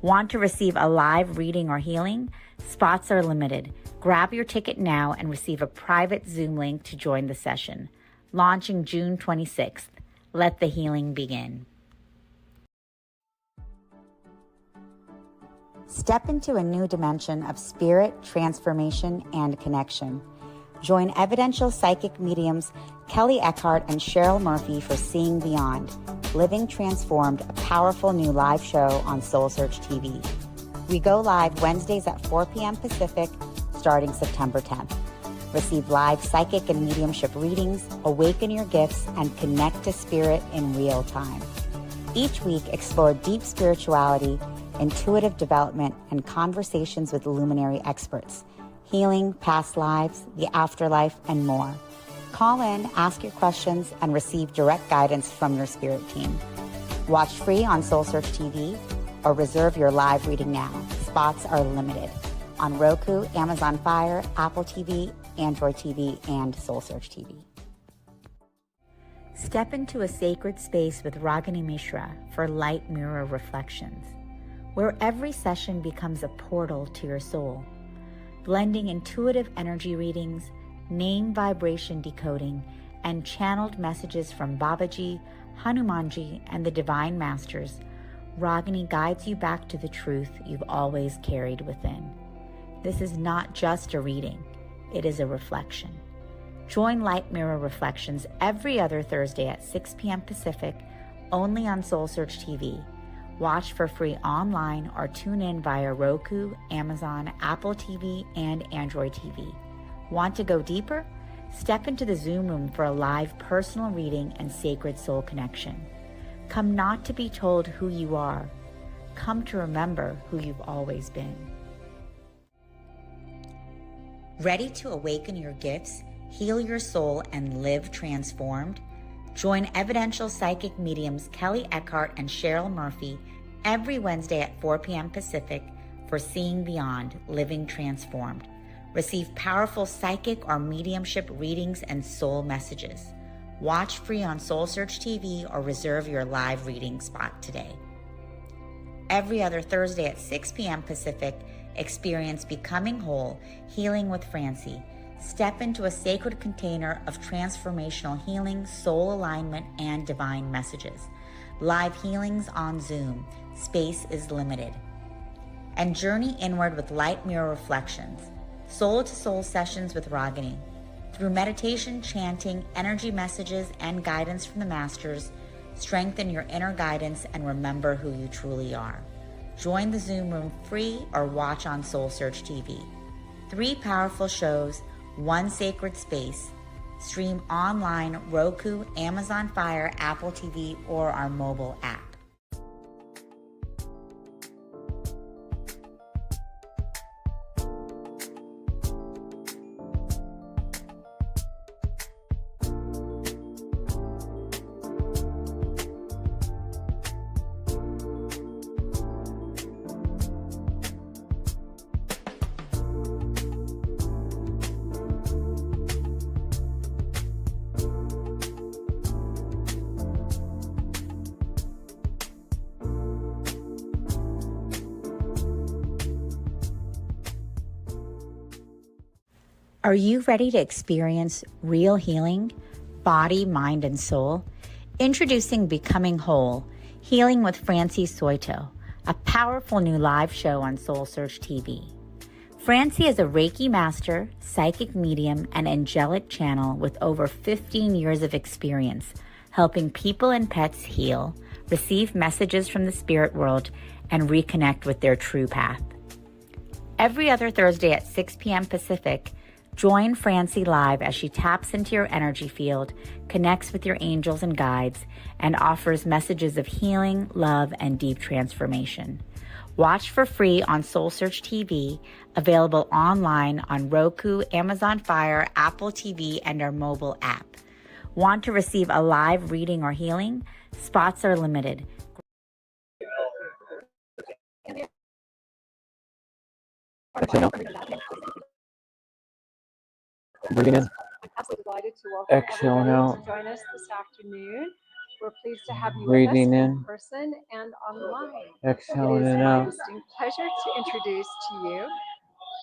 Want to receive a live reading or healing? Spots are limited. Grab your ticket now and receive a private Zoom link to join the session. Launching June 26th. Let the healing begin. Step into a new dimension of spirit, transformation, and connection. Join evidential psychic mediums Kelly Eckhart and Cheryl Murphy for Seeing Beyond, Living Transformed, a powerful new live show on SoulSearch TV. We go live Wednesdays at 4 p.m. Pacific, starting September 10th. Receive live psychic and mediumship readings, awaken your gifts, and connect to spirit in real time. Each week, explore deep spirituality, intuitive development, and conversations with luminary experts, healing, past lives, the afterlife, and more. Call in, ask your questions, and receive direct guidance from your spirit team. Watch free on SoulSearch TV or reserve your live reading now. Spots are limited. On Roku, Amazon Fire, Apple TV, Android TV, and SoulSearch TV. Step into a sacred space with Ragini Mishra for light mirror reflections, where every session becomes a portal to your soul, blending intuitive energy readings, name vibration decoding, and channeled messages from Babaji, Hanumanji, and the Divine Masters. Ragini guides you back to the truth you've always carried within. This is not just a reading. It is a reflection. Join Light Mirror Reflections every other Thursday at 6 p.m. Pacific, only on SoulSearch TV. Watch for free online or tune in via Roku, Amazon, Apple TV, and Android TV. Want to go deeper? Step into the Zoom room for a live personal reading and sacred soul connection. Come not to be told who you are. Come to remember who you've always been. Ready to awaken your gifts, heal your soul, and live transformed? Join evidential psychic mediums Kelly Eckhart and Cheryl Murphy every Wednesday at 4 p.m. Pacific for Seeing Beyond, Living Transformed. Receive powerful psychic or mediumship readings and soul messages. Watch free on SoulSearch TV or reserve your live reading spot today. Every other Thursday at 6 p.m. Pacific, experience Becoming Whole, Healing with Francie. Step into a sacred container of transformational healing, soul alignment, and divine messages. Live healings on Zoom. Space is limited. And journey inward with light mirror reflections, soul-to-soul sessions with Ragini. Through meditation, chanting, energy messages, and guidance from the masters, strengthen your inner guidance and remember who you truly are. Join the Zoom room free or watch on SoulSearch TV. 3 powerful shows, 1 sacred space. Stream online, Roku, Amazon Fire, Apple TV, or our mobile app. Are you ready to experience real healing, body, mind, and soul? Introducing Becoming Whole, Healing with Francie Soito, a powerful new live show on SoulSearch TV. Francie is a Reiki master, psychic medium, and angelic channel with over 15 years of experience helping people and pets heal, receive messages from the spirit world, and reconnect with their true path. Every other Thursday at 6 p.m. Pacific, join Francie live as she taps into your energy field, connects with your angels and guides, and offers messages of healing, love, and deep transformation. Watch for free on SoulSearch TV, available online on Roku, Amazon Fire, Apple TV, and our mobile app. Want to receive a live reading or healing? Spots are limited.
Breathing in.
I'm absolutely delighted to welcome
Exhaling
everybody
out.
to join us this afternoon. We're pleased to have you
Breathing
with us
in.
in person and online.
Exhaling
It is
it
my
out.
distinct pleasure to introduce to you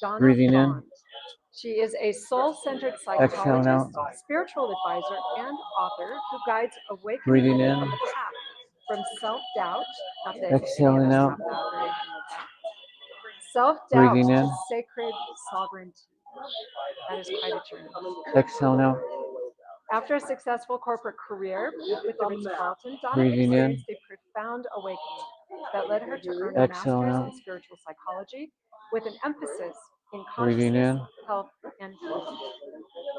Donna
Breathing in.
Bond. She is a soul-centered
Exhaling out.
psychologist, spiritual advisor, and author who guides awakening
Breathing
women
in.
on the path from self-doubt, not that any of
Exhaling
us
out.
have that or anything like that, self-doubt
Breathing in.
to sacred sovereignty. That is quite a journey.
Exhaling out.
After a successful corporate career with the Ritz-Carlton, Donna
Breathing in.
experienced a profound awakening that led her to earn a
Exhaling
master's
out.
in spiritual psychology with an emphasis in
Breathing
consciousness,
in.
health, and healing.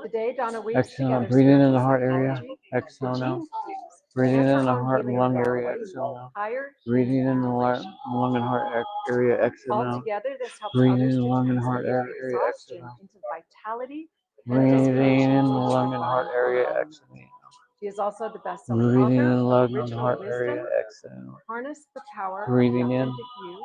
Today, Donna weaves
Exhaling out.
together
Breathing in
spiritual
the heart area.
psychology, the
Exhaling out.
gene keys,
Breathing
and
in
her
the
own
heart and
healing
lung area.
modality,
Exhaling out.
higher
Breathing
human
in the
vibration.
lung and heart area. Exhaling out.
Altogether, this helps
Breathing
others
in the
to
lung and heart
transmute
area.
exhaustion
Exhaling out.
into vitality and
Breathing
dissipation
in the
into
lung and heart
divine
area.
alignment.
Exhaling out.
She is also the best-selling
Breathing in
author
the
of
lung and
Ritual
heart
Wisdom,
area. Exhaling out.
Harness the Power of the
Breathing in.
Authentic You,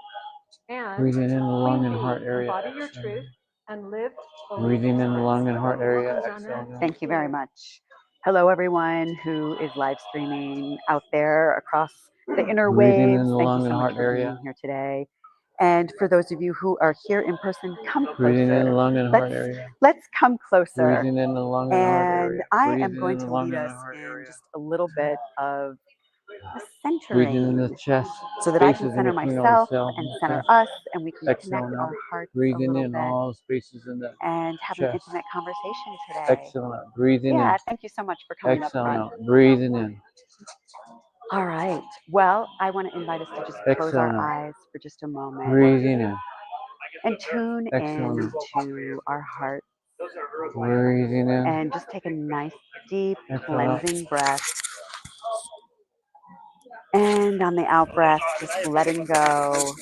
and
Breathing in the lung
Queen
and
Bee,
heart area.
Embody Your
Exhaling
Truth and Live Fully
Breathing in the lung
Expressed.
and heart area.
Welcome, Donna.
Exhaling out.
Thank you very much. Hello, everyone who is live streaming out there across the
Breathing in
interwaves.
the
Thank you
lung
so
and
much
heart
for
area.
being here today. And for those of you who are here in person, come
Breathing in the
closer.
lung and heart area.
Let's come closer.
Breathing in the lung and heart
And
area.
I am
Breathing
going
in the
to
lung
lead
and
us
heart
in
area.
just a little bit of a
Breathing in the
centering
chest.
so that I can
Spaces in
center
between all the
myself
cells in
and
the
center
chest.
us, and we can connect
Exhaling
our
out.
hearts a
Breathing
little
in
bit
all the spaces in the
and have an
chest.
intimate conversation today.
Exhaling out. Breathing in.
Yeah, thank you so much for coming up
Exhaling
front.
out. Breathing in.
All right. Well, I want to invite us to just close our
Exhaling out.
eyes for just a moment
Breathing in.
and tune
Exhaling
in
out.
to our heart
Breathing in.
and just take a nice, deep,
Exhale out.
cleansing breath. And on the out breath, just letting go.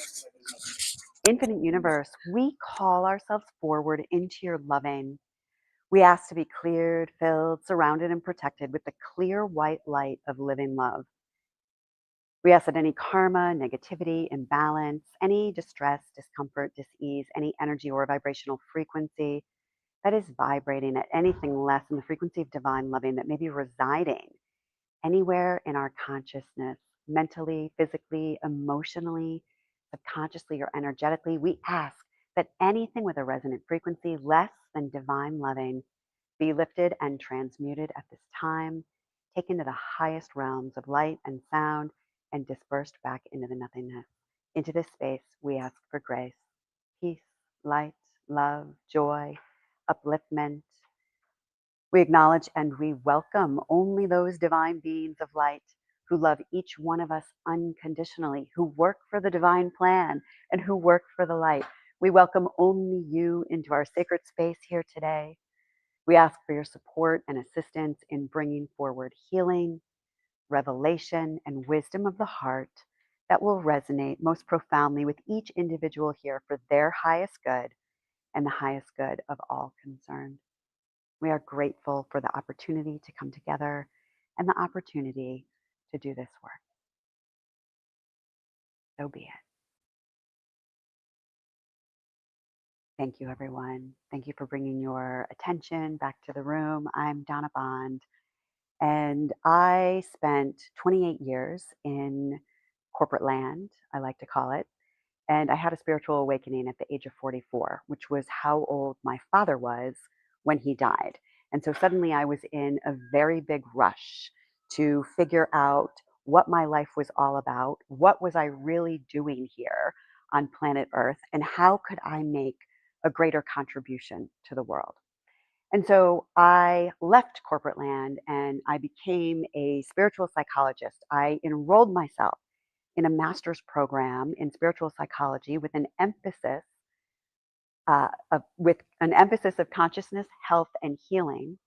Infinite universe, we call ourselves forward into your loving. We ask to be cleared, filled, surrounded, and protected with the clear white light of living love. We ask that any karma, negativity, imbalance, any distress, discomfort, dis-ease, any energy or vibrational frequency that is vibrating at anything less than the frequency of divine loving that may be residing anywhere in our consciousness, mentally, physically, emotionally, subconsciously, or energetically, we ask that anything with a resonant frequency less than divine loving be lifted and transmuted at this time, taken to the highest realms of light and sound, and dispersed back into the nothingness. Into this space, we ask for grace, peace, light, love, joy, upliftment. We acknowledge and we welcome only those divine beings of light who love each one of us unconditionally, who work for the divine plan and who work for the light. We welcome only you into our sacred space here today. We ask for your support and assistance in bringing forward healing, revelation, and wisdom of the heart that will resonate most profoundly with each individual here for their highest good and the highest good of all concerned. We are grateful for the opportunity to come together and the opportunity to do this work. So be it. Thank you, everyone. Thank you for bringing your attention back to the room. I'm Donna Bond, and I spent 28 years in corporate land, I like to call it. And I had a spiritual awakening at the age of 44, which was how old my father was when he died. And so suddenly I was in a very big rush to figure out what my life was all about, what was I really doing here on planet Earth, and how could I make a greater contribution to the world. And so I left corporate land and I became a spiritual psychologist. I enrolled myself in a master's program in spiritual psychology with an emphasis of consciousness, health, and healing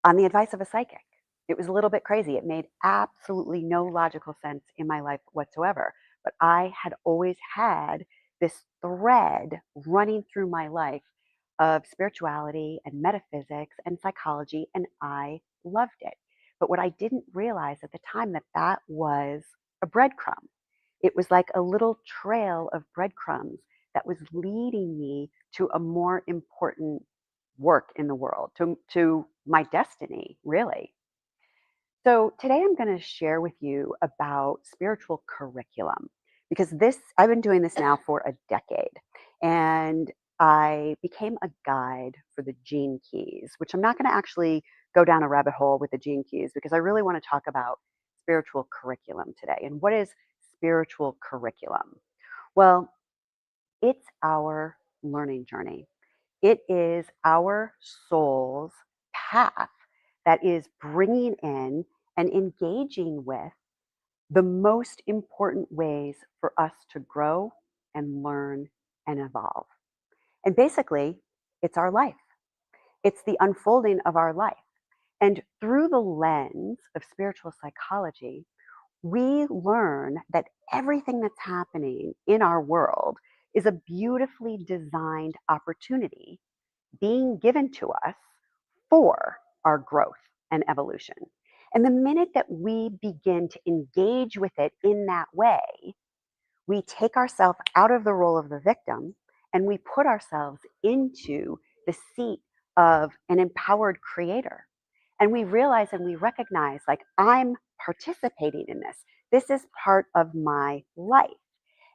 on the advice of a psychic. It was a little bit crazy. It made absolutely no logical sense in my life whatsoever. But I had always had this thread running through my life of spirituality and metaphysics and psychology, and I loved it. But what I didn't realize at the time that was a breadcrumb. It was like a little trail of breadcrumbs that was leading me to a more important work in the world, to my destiny, really. So today I'm going to share with you about spiritual curriculum, because I've been doing this now for a decade, and I became a guide for the gene keys, which I'm not going to actually go down a rabbit hole with the gene keys, because I really want to talk about spiritual curriculum today. And what is spiritual curriculum? Well, it's our learning journey. It is our soul's path that is bringing in and engaging with the most important ways for us to grow and learn and evolve. And basically, it's our life. It's the unfolding of our life. And through the lens of spiritual psychology, we learn that everything that's happening in our world is a beautifully designed opportunity being given to us for our growth and evolution. And the minute that we begin to engage with it in that way, we take ourselves out of the role of the victim and we put ourselves into the seat of an empowered creator. And we realize and we recognize, like, I'm participating in this. This is part of my life.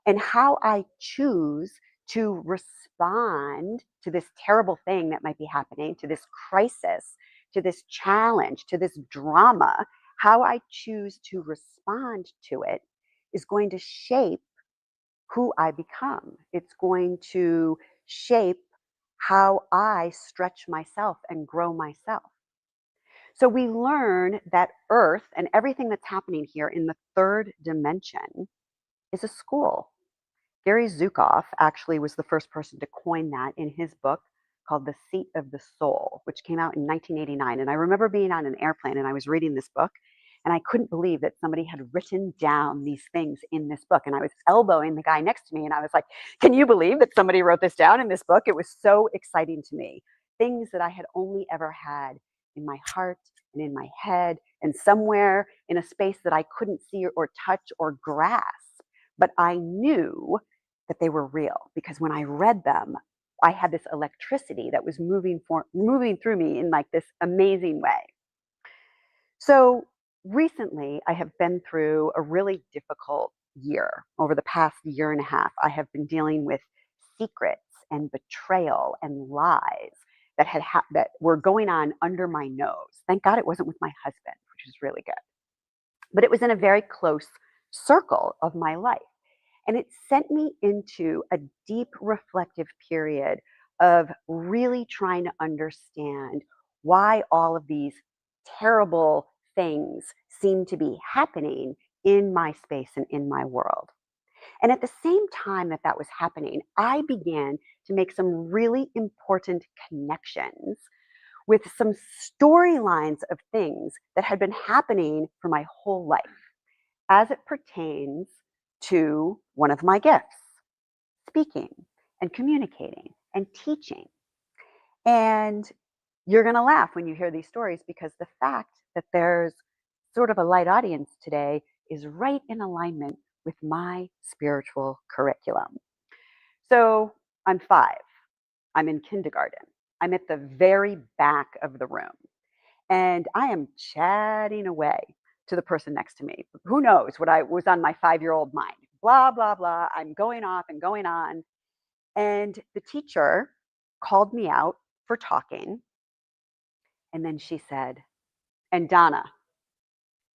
And how I choose to respond to this terrible thing that might be happening, to this crisis, to this challenge, to this drama, how I choose to respond to it is going to shape who I become. It's going to shape how I stretch myself and grow myself. So we learn that Earth and everything that's happening here in the third dimension is a school. Gary Zukav actually was the first person to coin that in his book called The Seat of the Soul, which came out in 1989. And I remember being on an airplane and I was reading this book, and I couldn't believe that somebody had written down these things in this book. And I was elbowing the guy next to me, and I was like, can you believe that somebody wrote this down in this book? It was so exciting to me. Things that I had only ever had in my heart and in my head and somewhere in a space that I couldn't see or touch or grasp. But I knew that they were real, because when I read them, I had this electricity that was moving through me in like this amazing way. So recently, I have been through a really difficult year. Over the past year and a half, I have been dealing with secrets and betrayal and lies that were going on under my nose. Thank God it wasn't with my husband, which was really good. But it was in a very close circle of my life. And it sent me into a deep reflective period of really trying to understand why all of these terrible things seem to be happening in my space and in my world. And at the same time that that was happening, I began to make some really important connections with some storylines of things that had been happening for my whole life as it pertains to one of my gifts, speaking and communicating and teaching. And you're going to laugh when you hear these stories, because the fact that there's sort of a light audience today is right in alignment with my spiritual curriculum. So I'm 5. I'm in kindergarten. I'm at the very back of the room. And I am chatting away to the person next to me. Who knows what I was on my 5-year-old mind? Blah, blah, blah. I'm going off and going on. And the teacher called me out for talking. And then she said, and Donna,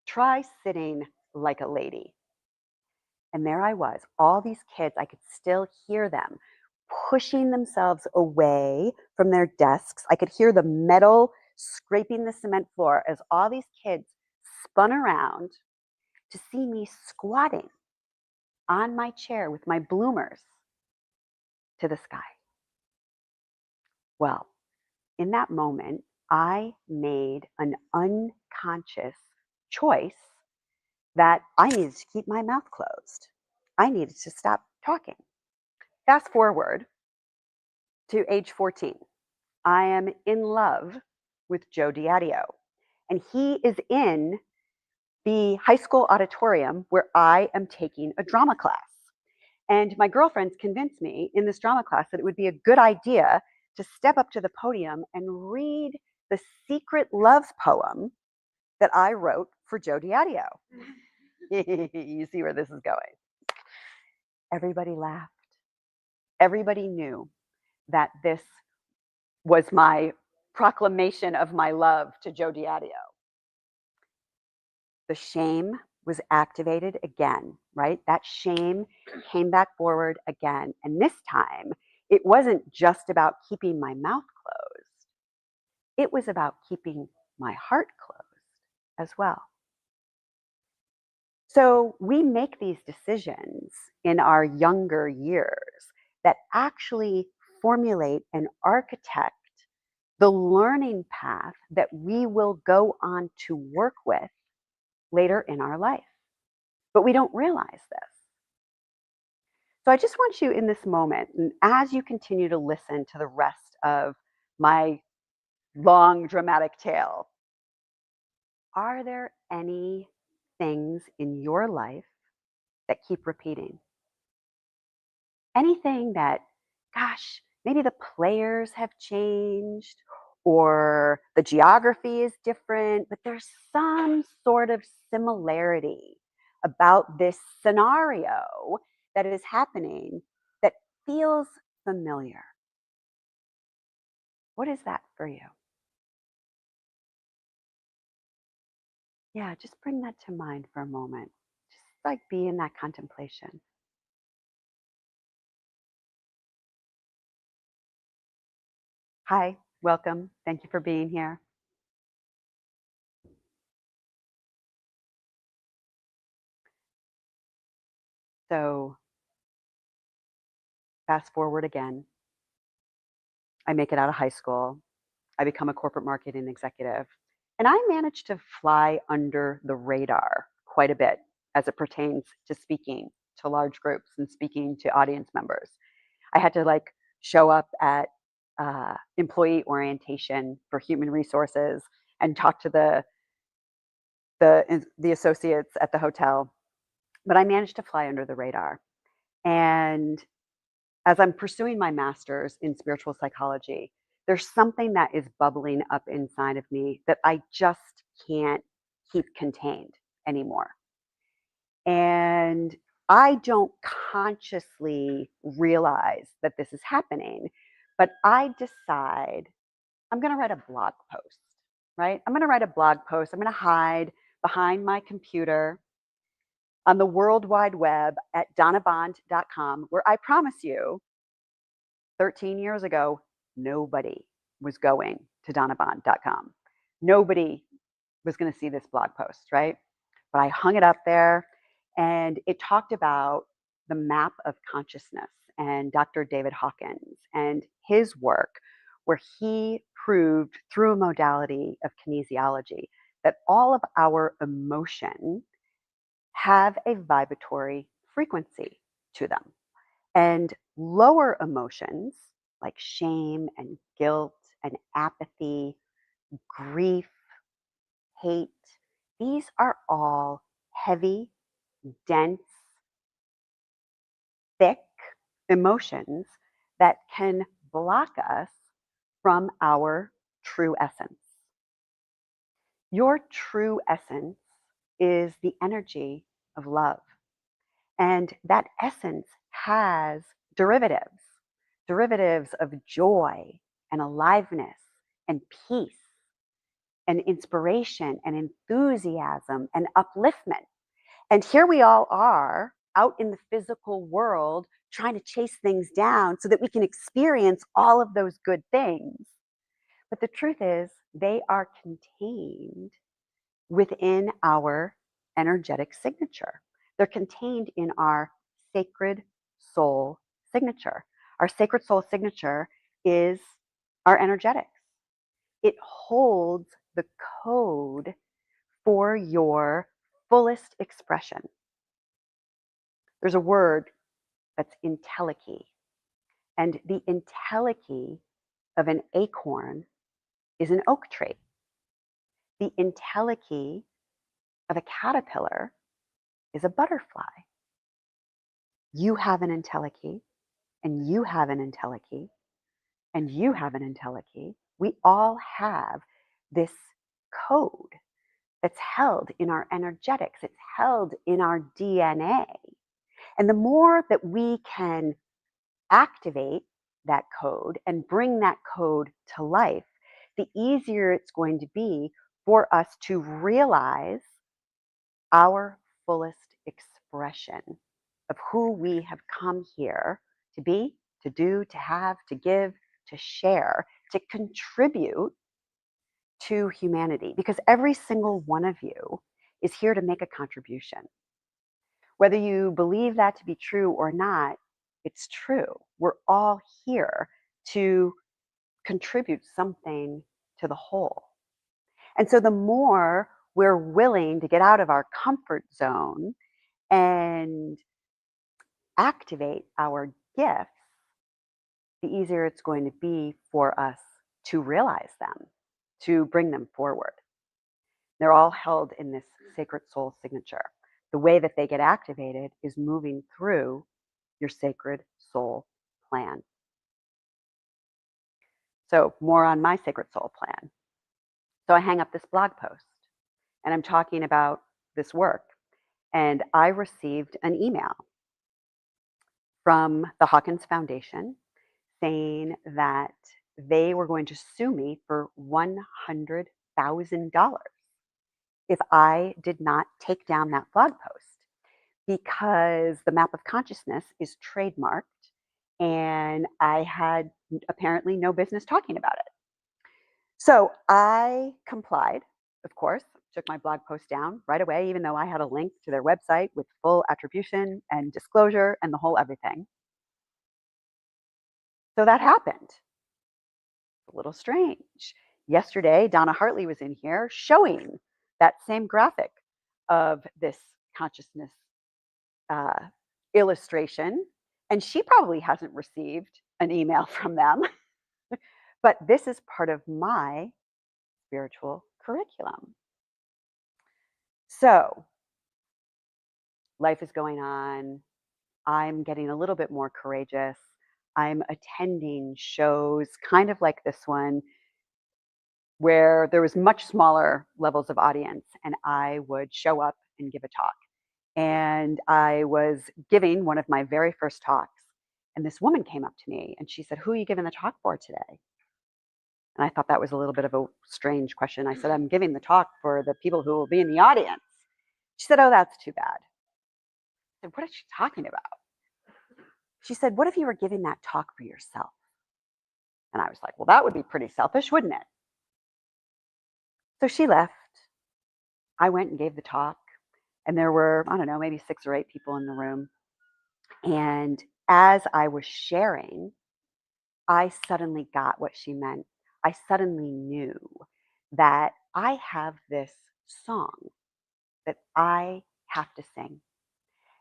try sitting like a lady. And there I was, all these kids, I could still hear them pushing themselves away from their desks. I could hear the metal scraping the cement floor as all these kids spun around to see me squatting on my chair with my bloomers to the sky. Well, in that moment, I made an unconscious choice that I needed to keep my mouth closed. I needed to stop talking. Fast forward to age 14. I am in love with Joe Diadio, and he is in the high school auditorium where I am taking a drama class. And my girlfriends convinced me in this drama class that it would be a good idea to step up to the podium and read the secret love poem that I wrote for Joe Diadio. You see where this is going. Everybody laughed. Everybody knew that this was my proclamation of my love to Joe Diadio. The shame was activated again, right? That shame came back forward again. And this time, it wasn't just about keeping my mouth closed. It was about keeping my heart closed as well. So we make these decisions in our younger years that actually formulate and architect the learning path that we will go on to work with later in our life. But we don't realize this. So I just want you in this moment, and as you continue to listen to the rest of my long dramatic tale, are there any things in your life that keep repeating? Anything that, gosh, maybe the players have changed or the geography is different, but there's some sort of similarity about this scenario that is happening that feels familiar. What is that for you? Yeah, just bring that to mind for a moment. Just like be in that contemplation. Hi, welcome. Thank you for being here. So fast forward again. I make it out of high school. I become a corporate marketing executive. And I managed to fly under the radar quite a bit as it pertains to speaking to large groups and speaking to audience members. I had to show up at employee orientation for human resources and talk to the associates at the hotel. But I managed to fly under the radar. And as I'm pursuing my master's in spiritual psychology, there's something that is bubbling up inside of me that I just can't keep contained anymore. And I don't consciously realize that this is happening, but I decide I'm going to write a blog post, right? I'm going to write a blog post. I'm going to hide behind my computer on the World Wide Web at donnabond.com, where I promise you, 13 years ago, nobody was going to donnabond.com. Nobody was going to see this blog post, right? But I hung it up there, and it talked about the map of consciousness and Dr. David Hawkins and his work, where he proved through a modality of kinesiology that all of our emotion have a vibratory frequency to them. And lower emotions like shame and guilt and apathy, grief, hate, these are all heavy, dense, thick emotions that can block us from our true essence. Your true essence is the energy of love. And that essence has derivatives of joy and aliveness and peace and inspiration and enthusiasm and upliftment. And here we all are out in the physical world trying to chase things down so that we can experience all of those good things. But the truth is, they are contained within our energetic signature. They're contained in our sacred soul signature. Our sacred soul signature is our energetics. It holds the code for your fullest expression. There's a word that's entelechy, and the entelechy of an acorn is an oak tree. The entelechy of a caterpillar is a butterfly. You have an entelechy, and you have an entelechy, and you have an entelechy. We all have this code that's held in our energetics. It's held in our DNA. And the more that we can activate that code and bring that code to life, the easier it's going to be for us to realize our fullest expression of who we have come here to be, to do, to have, to give, to share, to contribute to humanity. Because every single one of you is here to make a contribution. Whether you believe that to be true or not, it's true. We're all here to contribute something to the whole. And so the more we're willing to get out of our comfort zone and activate our gifts, the easier it's going to be for us to realize them, to bring them forward. They're all held in this sacred soul signature. The way that they get activated is moving through your sacred soul plan. So more on my sacred soul plan. So I hang up this blog post and I'm talking about this work. And I received an email from the Hawkins Foundation saying that they were going to sue me for $100,000 if I did not take down that blog post, because the map of consciousness is trademarked and I had apparently no business talking about it. So I complied, of course, took my blog post down right away, even though I had a link to their website with full attribution and disclosure and the whole everything. So that happened. A little strange. Yesterday, Donna Hartley was in here showing that same graphic of this consciousness illustration, and she probably hasn't received an email from them. But this is part of my spiritual curriculum. So life is going on. I'm getting a little bit more courageous. I'm attending shows kind of like this one where there was much smaller levels of audience, and I would show up and give a talk. And I was giving one of my very first talks, and this woman came up to me and she said, "Who are you giving the talk for today?" And I thought that was a little bit of a strange question. I said, "I'm giving the talk for the people who will be in the audience." She said, "Oh, that's too bad." I said, "What is she talking about?" She said, "What if you were giving that talk for yourself?" And I was like, "Well, that would be pretty selfish, wouldn't it?" So she left. I went and gave the talk, and there were, I don't know, maybe 6 or 8 people in the room. And as I was sharing, I suddenly got what she meant. I suddenly knew that I have this song that I have to sing.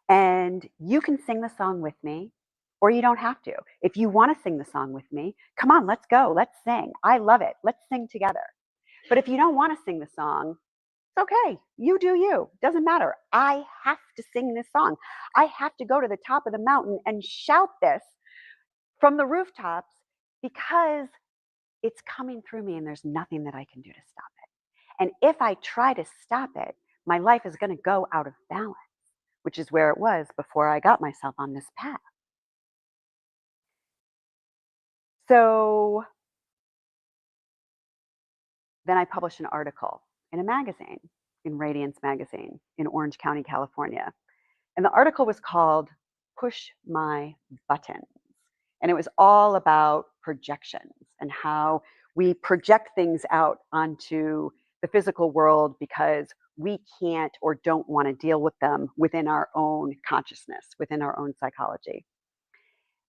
And you can sing the song with me, or you don't have to. If you want to sing the song with me, come on, let's go. Let's sing. I love it. Let's sing together. But if you don't want to sing the song, it's okay. You do you. Doesn't matter. I have to sing this song. I have to go to the top of the mountain and shout this from the rooftops because it's coming through me and there's nothing that I can do to stop it. And if I try to stop it, my life is going to go out of balance, which is where it was before I got myself on this path. So then I published an article in a magazine, in Radiance magazine in Orange County, California. And the article was called Push My Buttons. And it was all about projections and how we project things out onto the physical world because we can't or don't want to deal with them within our own consciousness, within our own psychology.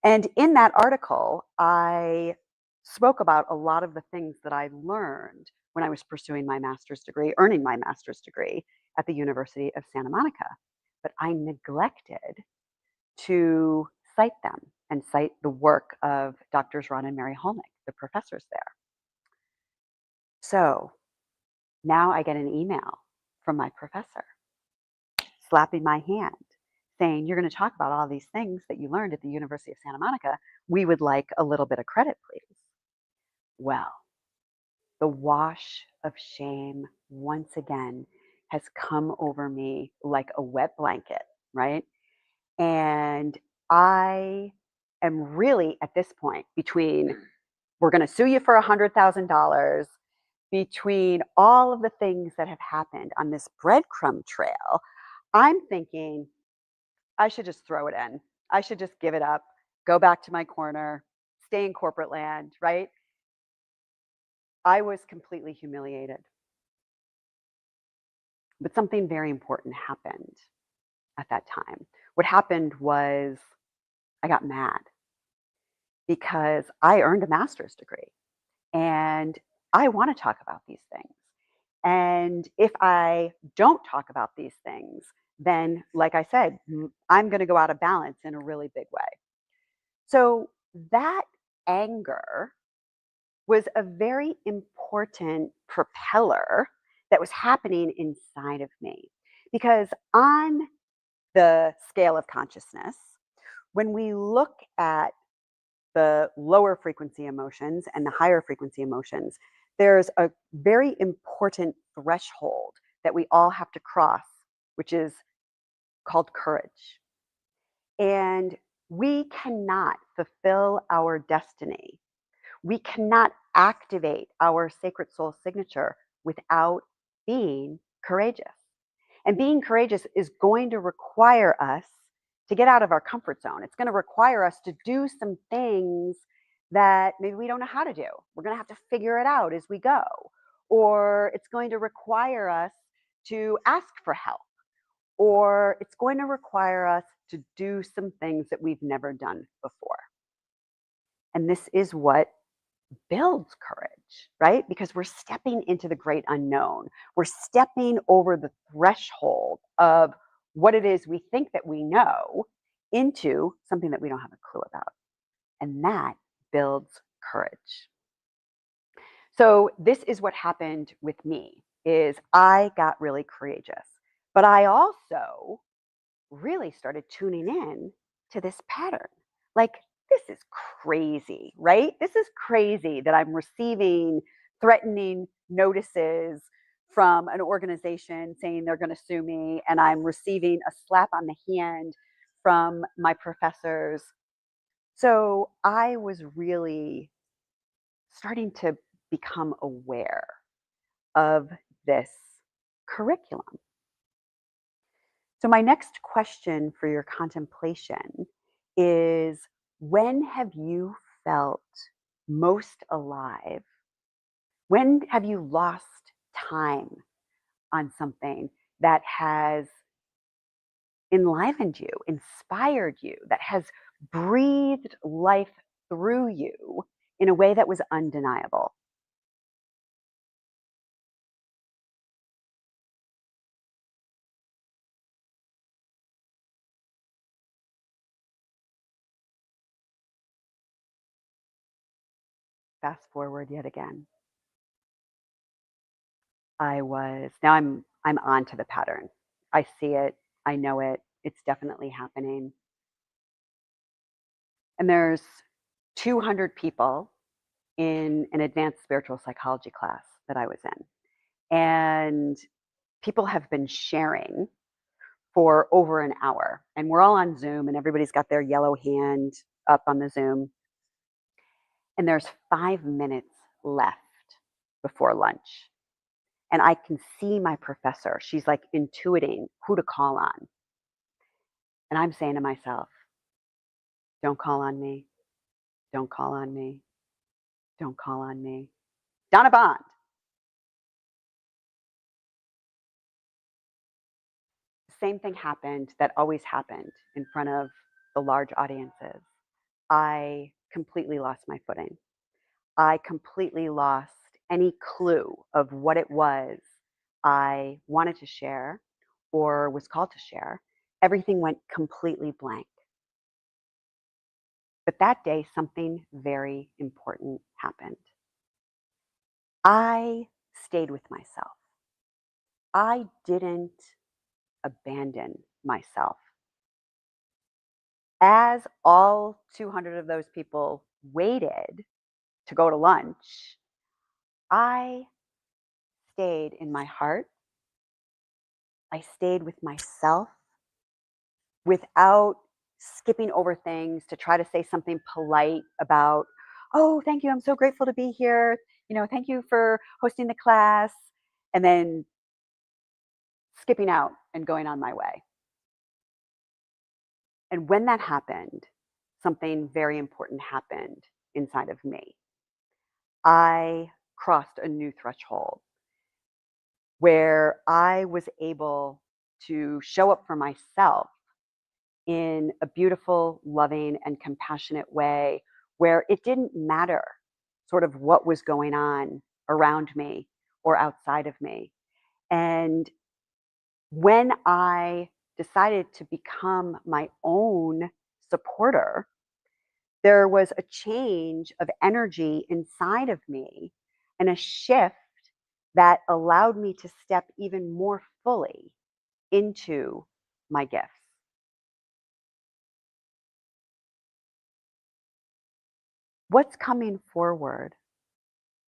And in that article, I spoke about a lot of the things that I learned when I was pursuing my master's degree, earning my master's degree at the University of Santa Monica. But I neglected to cite them and cite the work of Drs. Ron and Mary Holnick, the professors there. So now I get an email from my professor slapping my hand saying, you're going to talk about all these things that you learned at the University of Santa Monica. We would like a little bit of credit, please. Well, the wash of shame once again has come over me like a wet blanket, right? And I am really at this point between we're going to sue you for $100,000, between all of the things that have happened on this breadcrumb trail, I'm thinking I should just throw it in. I should just give it up, go back to my corner, stay in corporate land, right? I was completely humiliated. But something very important happened at that time. What happened was I got mad because I earned a master's degree and I want to talk about these things. And if I don't talk about these things, then, like I said, I'm going to go out of balance in a really big way. So that anger was a very important propeller that was happening inside of me. Because on the scale of consciousness, when we look at the lower frequency emotions and the higher frequency emotions, there's a very important threshold that we all have to cross, which is called courage. And we cannot fulfill our destiny. We cannot activate our sacred soul signature without being courageous. And being courageous is going to require us to get out of our comfort zone. It's going to require us to do some things that maybe we don't know how to do. We're going to have to figure it out as we go. Or it's going to require us to ask for help. Or it's going to require us to do some things that we've never done before. And this is what builds courage, right? Because we're stepping into the great unknown. We're stepping over the threshold of what it is we think that we know into something that we don't have a clue about. And that builds courage. So this is what happened with me is I got really courageous, but I also really started tuning in to this pattern. Like, this is crazy, right? This is crazy that I'm receiving threatening notices from an organization saying they're going to sue me, and I'm receiving a slap on the hand from my professors. So I was really starting to become aware of this curriculum. So my next question for your contemplation is, when have you felt most alive? When have you lost time on something that has enlivened you, inspired you, that has breathed life through you in a way that was undeniable. Fast forward yet again. I'm on to the pattern. I see it, I know it, it's definitely happening. And there's 200 people in an advanced spiritual psychology class that I was in. And people have been sharing for over an hour. And we're all on Zoom and everybody's got their yellow hand up on the Zoom. And there's 5 minutes left before lunch. And I can see my professor. She's like intuiting who to call on. And I'm saying to myself, don't call on me. Don't call on me. Don't call on me. Donna Bond. Same thing happened that always happened in front of the large audiences. I completely lost my footing. I completely lost any clue of what it was I wanted to share or was called to share. Everything went completely blank. But that day, something very important happened. I stayed with myself. I didn't abandon myself. As all 200 of those people waited to go to lunch, I stayed in my heart. I stayed with myself without skipping over things to try to say something polite about, oh, thank you, I'm so grateful to be here. Thank you for hosting the class. And then skipping out and going on my way. And when that happened, something very important happened inside of me. I crossed a new threshold where I was able to show up for myself in a beautiful, loving, and compassionate way where it didn't matter sort of what was going on around me or outside of me. And when I decided to become my own supporter, there was a change of energy inside of me and a shift that allowed me to step even more fully into my gifts. What's coming forward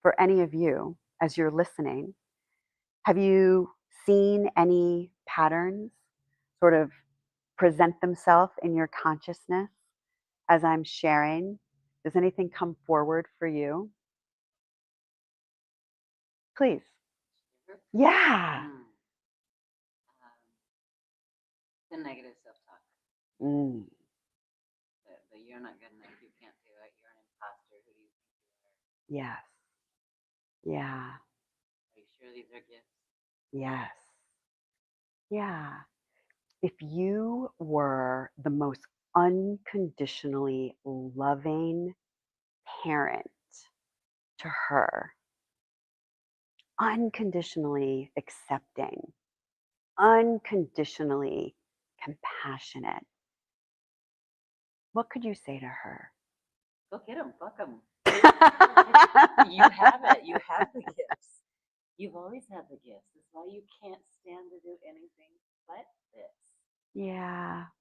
for any of you as you're listening? Have you seen any patterns sort of present themselves in your consciousness as I'm sharing? Does anything come forward for you? Please. Yeah.
The negative self-talk.
Mm.
The you're not good enough, you can't do it, you're an imposter, who do you think you are?
Yes. Yeah.
Are you sure these are gifts?
Yes. Yeah. If you were the most unconditionally loving parent to her, unconditionally accepting, unconditionally compassionate, what could you say to her?
Go get them, fuck them. You have it. You have the gifts. You've always had the gifts. That's why you can't stand to do anything but this.
Yeah.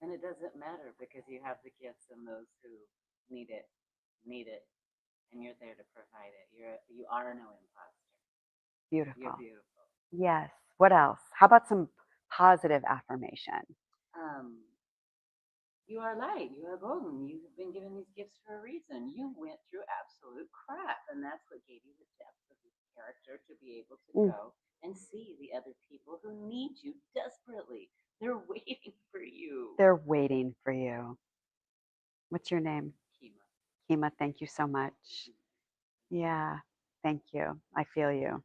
And it doesn't matter because you have the gifts, and those who need it, and you're there to provide it. You are no imposter.
Beautiful.
You're beautiful.
Yes. What else? How about some positive affirmation?
You are light. You are golden. You've been given these gifts for a reason. You went through absolute crap, and that's what gave you the depth of your character to be able to go and see the other people who need you desperately. They're waiting for you.
They're waiting for you. What's your name?
Kima.
Kima, thank you so much. Yeah, thank you. I feel you.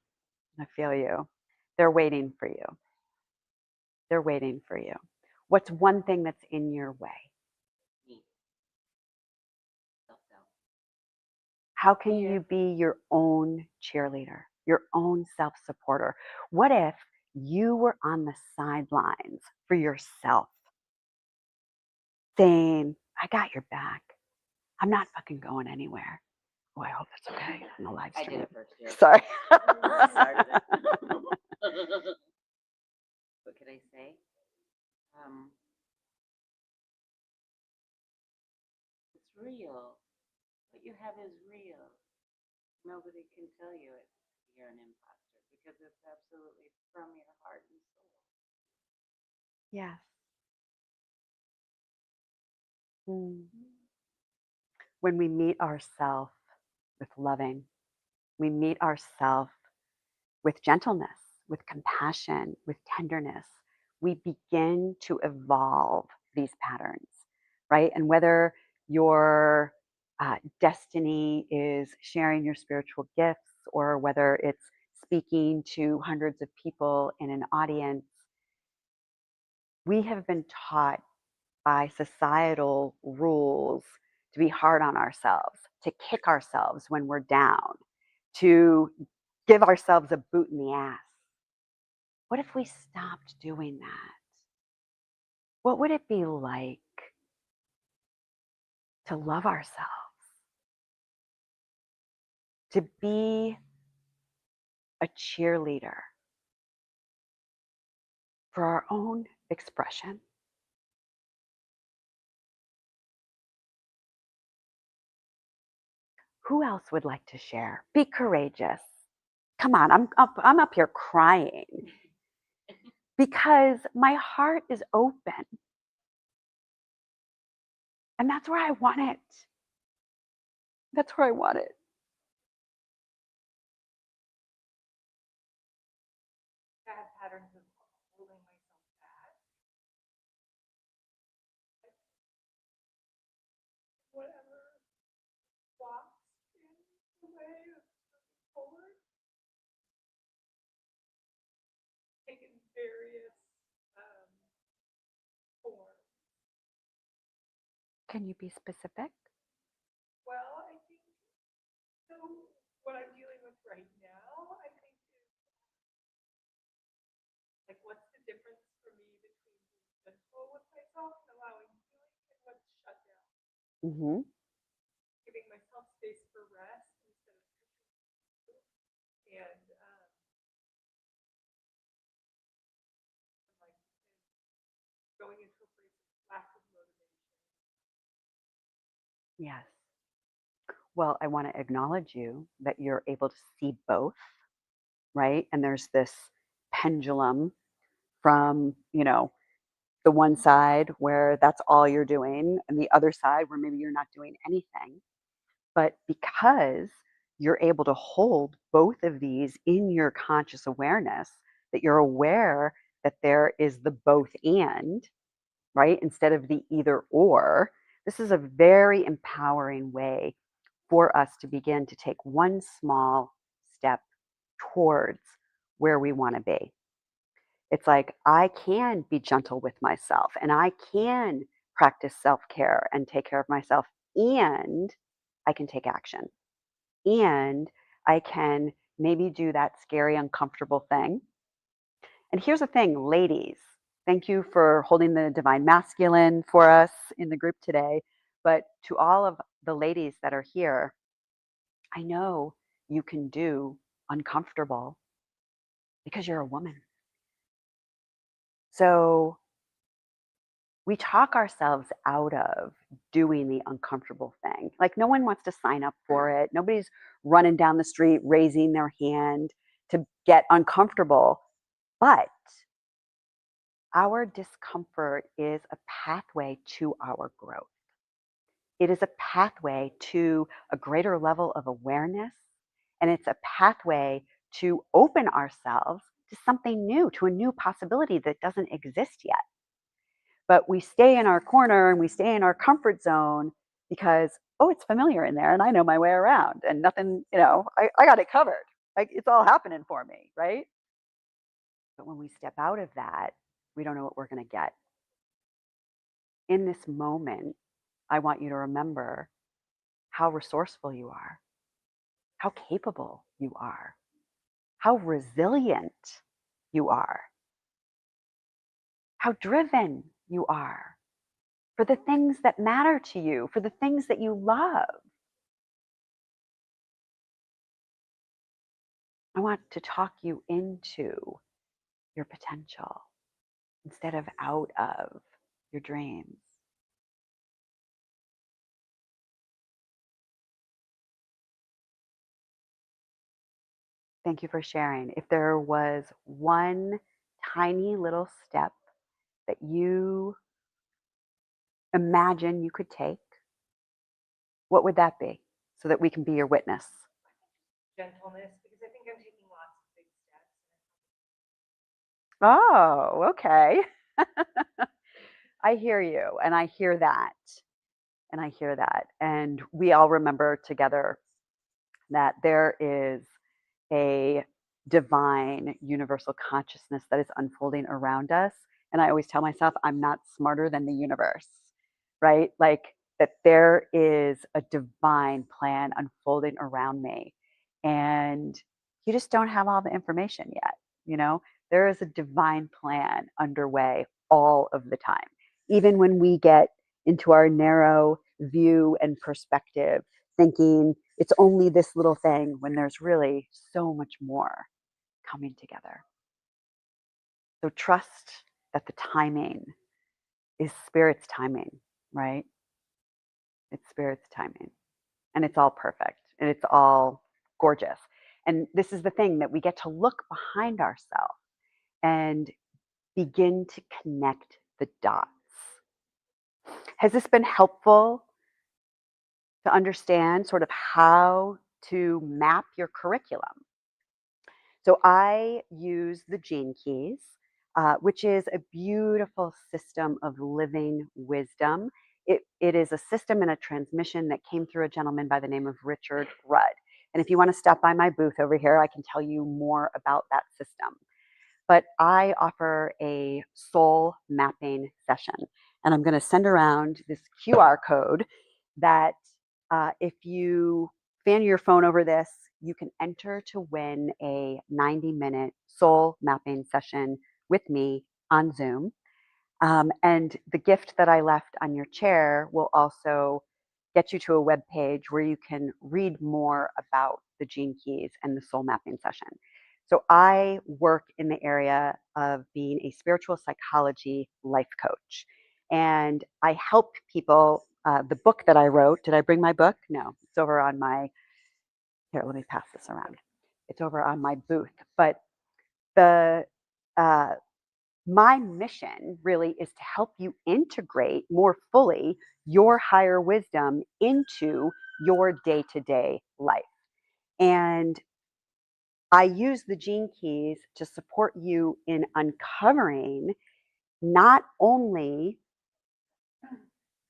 I feel you. They're waiting for you. They're waiting for you. What's one thing that's in your way?
Me. Self-doubt.
How can you be your own cheerleader, your own self-supporter? What if you were on the sidelines for yourself, saying, I got your back. I'm not fucking going anywhere. Oh, I hope that's okay on the live
I
stream.
did it first year.
Sorry.
I started it. What could I say? It's real. What you have is real. Nobody can tell you you're an imposter because it's absolutely from your heart and soul.
Yes. When we meet ourselves with loving, we meet ourselves with gentleness, with compassion, with tenderness, we begin to evolve these patterns, right? And whether your destiny is sharing your spiritual gifts or whether it's speaking to hundreds of people in an audience, we have been taught by societal rules to be hard on ourselves, to kick ourselves when we're down, to give ourselves a boot in the ass. What if we stopped doing that? What would it be like to love ourselves? To be a cheerleader for our own expression? Who else would like to share? Be courageous. Come on, I'm up here crying because my heart is open. And that's where I want it. That's where I want it.
I have patterns of holding myself back. Whatever blocks in the way of moving forward, taken various forms.
Can you be specific?
Well, I think so. What I'm dealing with right now, I think, is like, what's the difference for me between being gentle with myself and allowing healing and what's shut down?
Mm-hmm.
Giving myself space for rest instead of pushing through, and like going into a place of lack of motivation.
Yes. Well, I want to acknowledge you that you're able to see both, right? And there's this pendulum from, the one side where that's all you're doing, and the other side where maybe you're not doing anything. But because you're able to hold both of these in your conscious awareness, that you're aware that there is the both and, right? Instead of the either or, this is a very empowering way for us to begin to take one small step towards where we want to be. It's like, I can be gentle with myself and I can practice self-care and take care of myself, and I can take action, and I can maybe do that scary, uncomfortable thing. And here's the thing, ladies, thank you for holding the divine masculine for us in the group today. But to all of the ladies that are here, I know you can do uncomfortable because you're a woman. So we talk ourselves out of doing the uncomfortable thing. Like, no one wants to sign up for it. Nobody's running down the street raising their hand to get uncomfortable. But our discomfort is a pathway to our growth. It is a pathway to a greater level of awareness, and it's a pathway to open ourselves to something new, to a new possibility that doesn't exist yet. But we stay in our corner and we stay in our comfort zone because, oh, it's familiar in there and I know my way around and nothing, I got it covered. Like, it's all happening for me, right? But when we step out of that, we don't know what we're going to get. in this moment, I want you to remember how resourceful you are, how capable you are, how resilient you are, how driven you are for the things that matter to you, for the things that you love. I want to talk you into your potential instead of out of your dreams. Thank you for sharing. If there was one tiny little step that you imagine you could take, what would that be? So that we can be your witness.
Gentleness, because I think I'm taking lots of big steps.
Oh, okay. I hear you, and I hear that. And I hear that. And we all remember together that there is a divine universal consciousness that is unfolding around us. And I always tell myself, I'm not smarter than the universe, right? Like that there is a divine plan unfolding around me. And you just don't have all the information yet. You know, there is a divine plan underway all of the time. Even when we get into our narrow view and perspective, thinking it's only this little thing when there's really so much more coming together. So trust that the timing is Spirit's timing, right? It's Spirit's timing. And it's all perfect and it's all gorgeous. And this is the thing that we get to look behind ourselves and begin to connect the dots. Has this been helpful to understand sort of how to map your curriculum? So I use the Gene Keys, which is a beautiful system of living wisdom. It is a system and a transmission that came through a gentleman by the name of Richard Rudd. And if you want to stop by my booth over here, I can tell you more about that system. But I offer a soul mapping session. And I'm going to send around this QR code that if you fan your phone over this, you can enter to win a 90-minute soul mapping session with me on Zoom. And the gift that I left on your chair will also get you to a web page where you can read more about the Gene Keys and the soul mapping session. So I work in the area of being a spiritual psychology life coach. And I help people, the book that I wrote, did I bring my book? No, it's over on my, here, let me pass this around. It's over on my booth. But the my mission really is to help you integrate more fully your higher wisdom into your day-to-day life. And I use the Gene Keys to support you in uncovering not only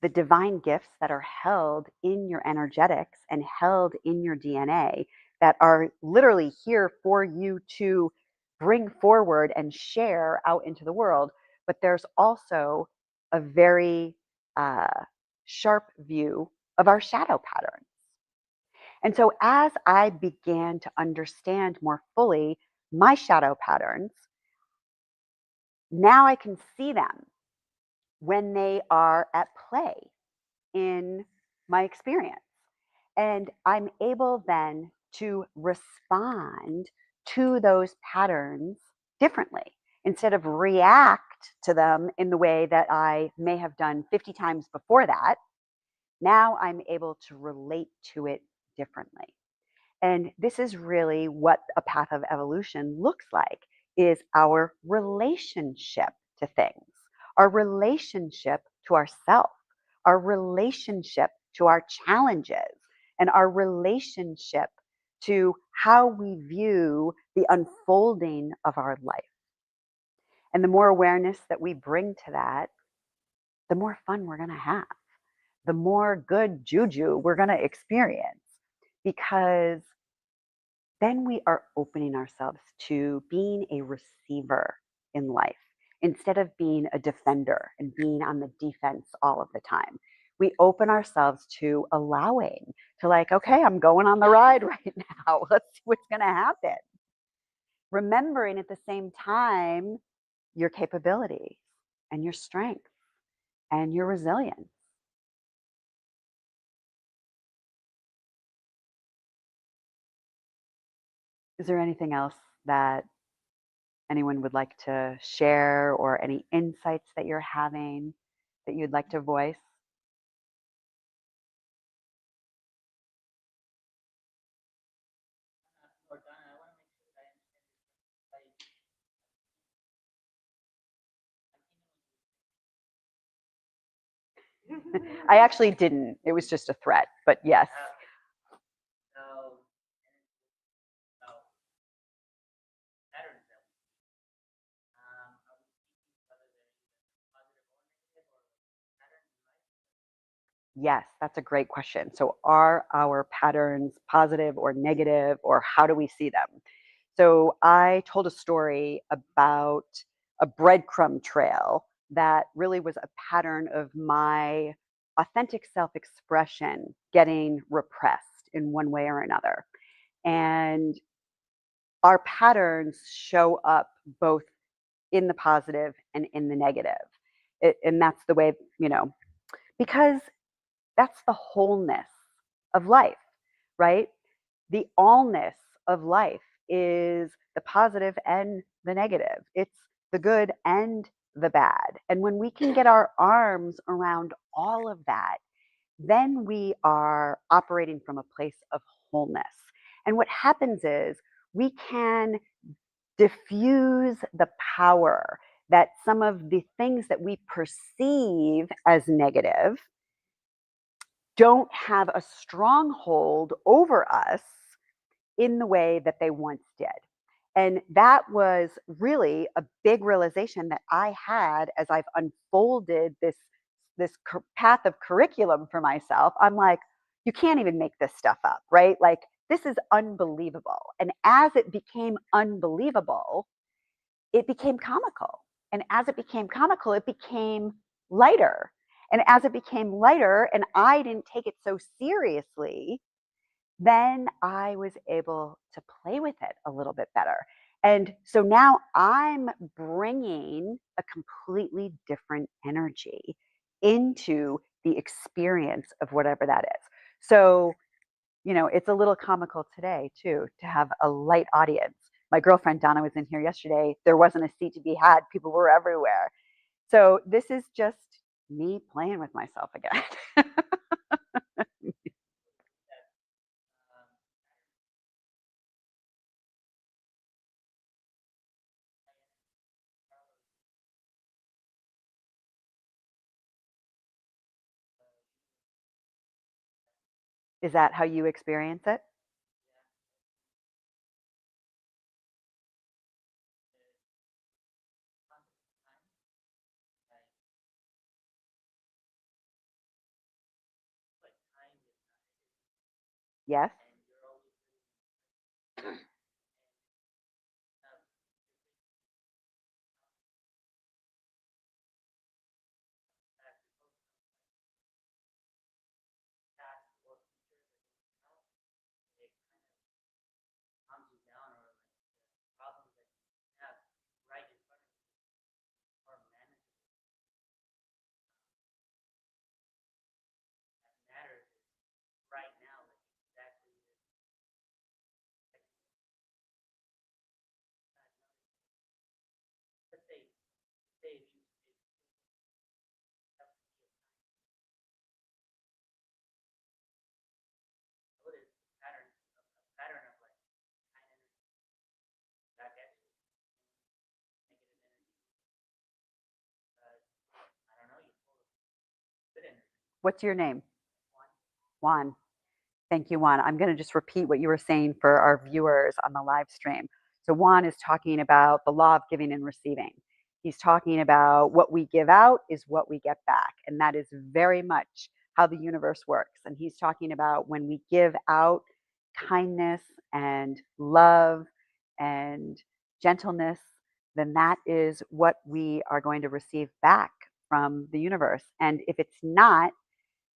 the divine gifts that are held in your energetics and held in your DNA that are literally here for you to bring forward and share out into the world, but there's also a very sharp view of our shadow patterns. And so as I began to understand more fully my shadow patterns, now I can see them when they are at play in my experience. And I'm able then to respond to those patterns differently instead of react to them in the way that I may have done 50 times before that. Now I'm able to relate to it differently. And this is really what a path of evolution looks like, is our relationship to things, our relationship to ourself, our relationship to our challenges, and our relationship to how we view the unfolding of our life. And the more awareness that we bring to that, the more fun we're going to have, the more good juju we're going to experience, because then we are opening ourselves to being a receiver in life instead of being a defender and being on the defense all of the time. We open ourselves to allowing, to like, okay, I'm going on the ride right now. Let's see what's going to happen. Remembering at the same time your capabilities and your strength and your resilience. Is there anything else that anyone would like to share, or any insights that you're having that you'd like to voice? I actually didn't. It was just a threat, but yes. Yes, that's a great question. So, are our patterns positive or negative, or how do we see them? So, I told a story about a breadcrumb trail that really was a pattern of my authentic self expression getting repressed in one way or another. And our patterns show up both in the positive and in the negative. And that's the way, because that's the wholeness of life, right? The allness of life is the positive and the negative. It's the good and the bad. And when we can get our arms around all of that, then we are operating from a place of wholeness. And what happens is we can diffuse the power that some of the things that we perceive as negative don't have a stronghold over us in the way that they once did. And that was really a big realization that I had as I've unfolded this path of curriculum for myself. I'm like, you can't even make this stuff up, right? Like, this is unbelievable. And as it became unbelievable, it became comical. And as it became comical, it became lighter. And as it became lighter and I didn't take it so seriously, then I was able to play with it a little bit better. And so now I'm bringing a completely different energy into the experience of whatever that is. So, it's a little comical today too, to have a light audience. My girlfriend Donna was in here yesterday. There wasn't a seat to be had. People were everywhere. So this is just me playing with myself again. Is that how you experience it? Yes. What's your name? Juan. Thank you, Juan. I'm going to just repeat what you were saying for our viewers on the live stream. So Juan is talking about the law of giving and receiving. He's talking about what we give out is what we get back. And that is very much how the universe works. And he's talking about when we give out kindness and love and gentleness, then that is what we are going to receive back from the universe. And if it's not,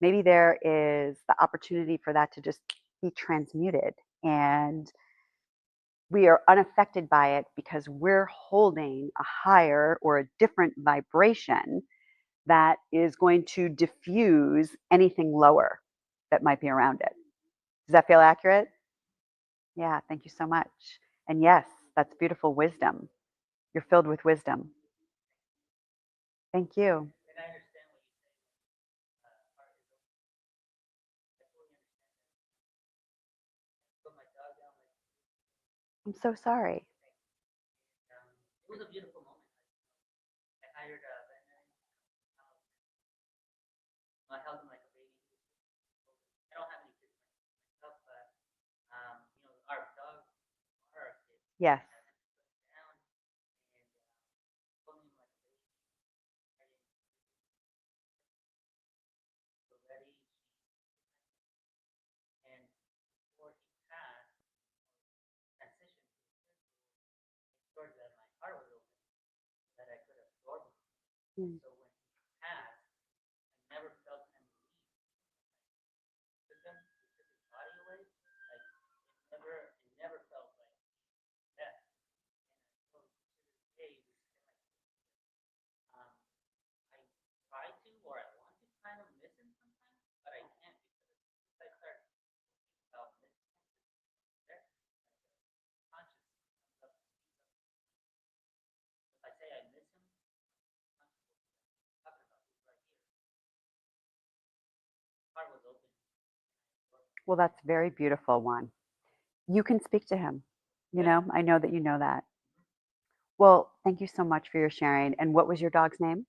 maybe there is the opportunity for that to just be transmuted. And we are unaffected by it because we're holding a higher or a different vibration that is going to diffuse anything lower that might be around it. Does that feel accurate? Yeah, thank you so much. And yes, that's beautiful wisdom. You're filled with wisdom. Thank you.
And I understand what you say. Art is open. I totally understand that. Put my dog down.
I'm so sorry.
It was a beautiful moment. I hired a veterinarian. I held him like a baby. I don't have any kids myself, but you know, our dogs are our kids.
Yes.
Down and holding him like a baby. Ready. And before he passed, transitioned to the ensured that my heart was open, that I could absorb him. So when he passed, I never felt him leave. Took him, he took his body away. Like it never felt like death. And so to this day, I try to or I want to kind of miss him sometimes, but I can't because I start thinking about missing him. There, conscious comes up. If I say I miss him, talking about this right here. Heart was open.
Well, that's very beautiful, Juan. You can speak to him. You know, I know that you know that. Well, thank you so much for your sharing. And what was your dog's name?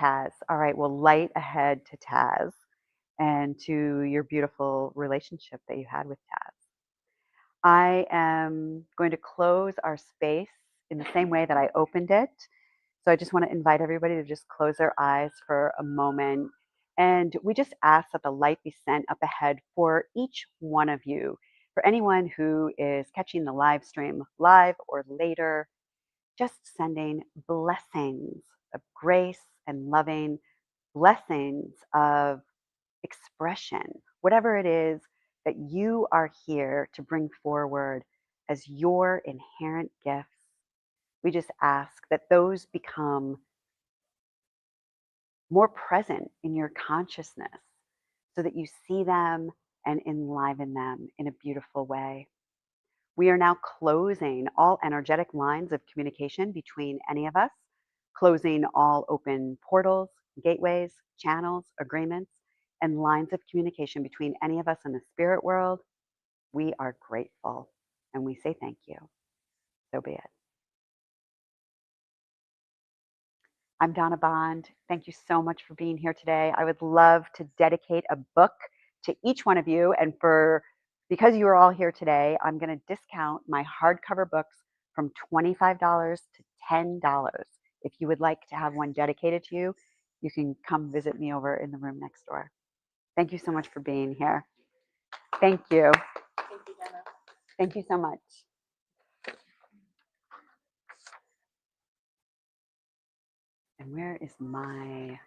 Taz. All right. Well, light ahead to Taz and to your beautiful relationship that you had with Taz. I am going to close our space in the same way that I opened it. So I just want to invite everybody to just close their eyes for a moment. And we just ask that the light be sent up ahead for each one of you. For anyone who is catching the live stream live or later, just sending blessings of grace and loving, blessings of expression, whatever it is that you are here to bring forward as your inherent gifts. We just ask that those become more present in your consciousness so that you see them and enliven them in a beautiful way. We are now closing all energetic lines of communication between any of us, closing all open portals, gateways, channels, agreements, and lines of communication between any of us in the spirit world. We are grateful and we say thank you. So be it. I'm Donna Bond. Thank you so much for being here today. I would love to dedicate a book to each one of you. And because you are all here today, I'm going to discount my hardcover books from $25 to $10. If you would like to have one dedicated to you, you can come visit me over in the room next door. Thank you so much for being here. Thank you.
Thank you, Jenna.
Thank you so much. And where is my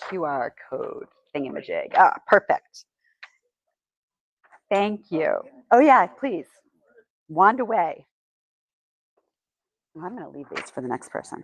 QR code thingamajig? Ah, perfect. Thank you. Oh yeah, please. Wand away. I'm going to leave these for the next person.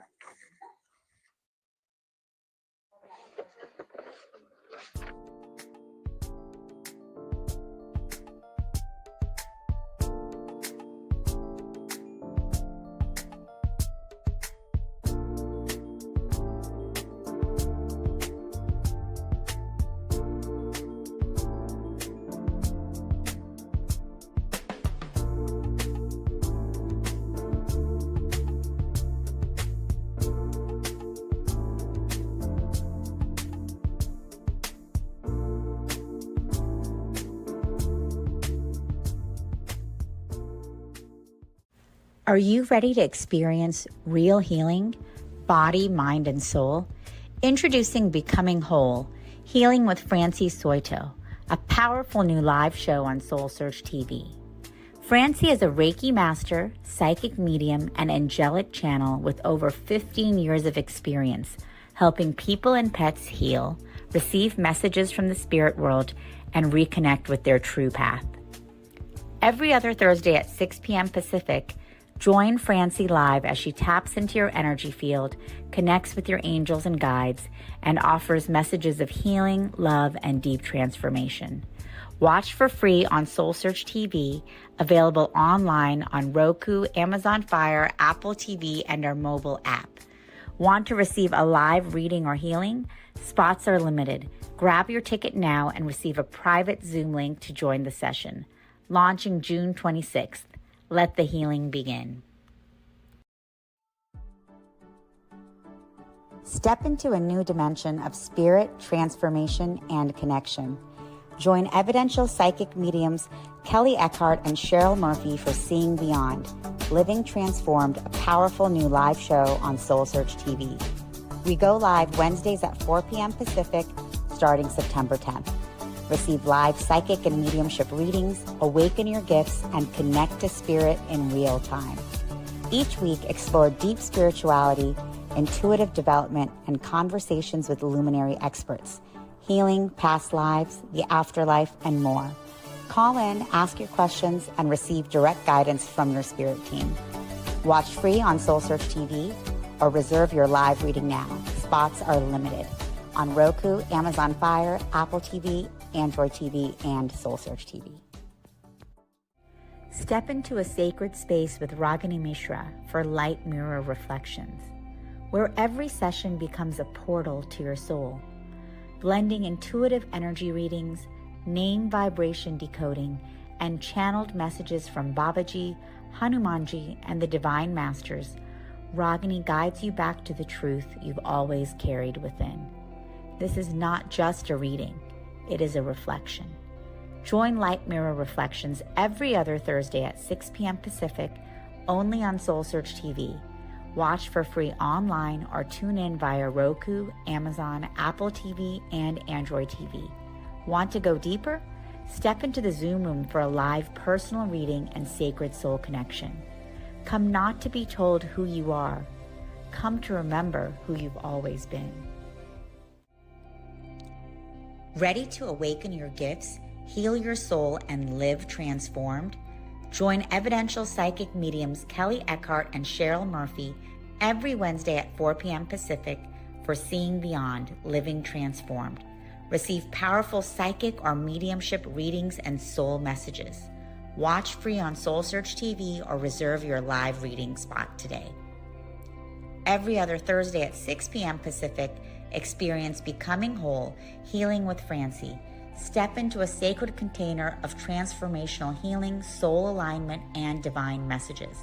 Are you ready to experience real healing, body, mind, and soul? Introducing Becoming Whole, Healing with Francie Soito, a powerful new live show on SoulSearch TV. Francie is a Reiki master, psychic medium, and angelic channel with over 15 years of experience helping people and pets heal, receive messages from the spirit world, and reconnect with their true path. Every other Thursday at 6 p.m. Pacific, join Francie live as she taps into your energy field, connects with your angels and guides, and offers messages of healing, love, and deep transformation. Watch for free on SoulSearch TV, available online on Roku, Amazon Fire, Apple TV, and our mobile app. Want to receive a live reading or healing? Spots are limited. Grab your ticket now and receive a private Zoom link to join the session. Launching June 26th. Let the healing begin. Step into a new dimension of spirit, transformation, and connection. Join evidential psychic mediums Kelly Eckhart and Cheryl Murphy for Seeing Beyond, Living Transformed, a powerful new live show on SoulSearch TV. We go live Wednesdays at 4 p.m. Pacific, starting September 10th. Receive live psychic and mediumship readings, awaken your gifts, and connect to spirit in real time. Each week, explore deep spirituality, intuitive development, and conversations with luminary experts, healing, past lives, the afterlife, and more. Call in, ask your questions, and receive direct guidance from your spirit team. Watch free on SoulSearch TV or reserve your live reading now. Spots are limited on Roku, Amazon Fire, Apple TV, Android TV, and SoulSearch TV. Step into a sacred space with Ragini Mishra for Light Mirror Reflections, where every session becomes a portal to your soul, blending intuitive energy readings, name vibration decoding, and channeled messages from Babaji, Hanumanji, and the Divine Masters. Ragini guides you back to the truth you've always carried within. This is not just a reading, it is a reflection. Join Light Mirror Reflections every other Thursday at 6 p.m. Pacific, only on SoulSearch TV. Watch for free online or tune in via Roku, Amazon, Apple TV, and Android TV. Want to go deeper? Step into the Zoom room for a live personal reading and sacred soul connection. Come not to be told who you are. Come to remember who you've always been. Ready to awaken your gifts, heal your soul, and live transformed? Join evidential psychic mediums Kelly Eckhart and Cheryl Murphy every Wednesday at 4 p.m. Pacific for Seeing Beyond, Living Transformed. Receive powerful psychic or mediumship readings and soul messages. Watch free on SoulSearch TV or reserve your live reading spot today. Every other Thursday at 6 p.m. Pacific, experience Becoming Whole, Healing with Francie. Step into a sacred container of transformational healing, soul alignment, and divine messages.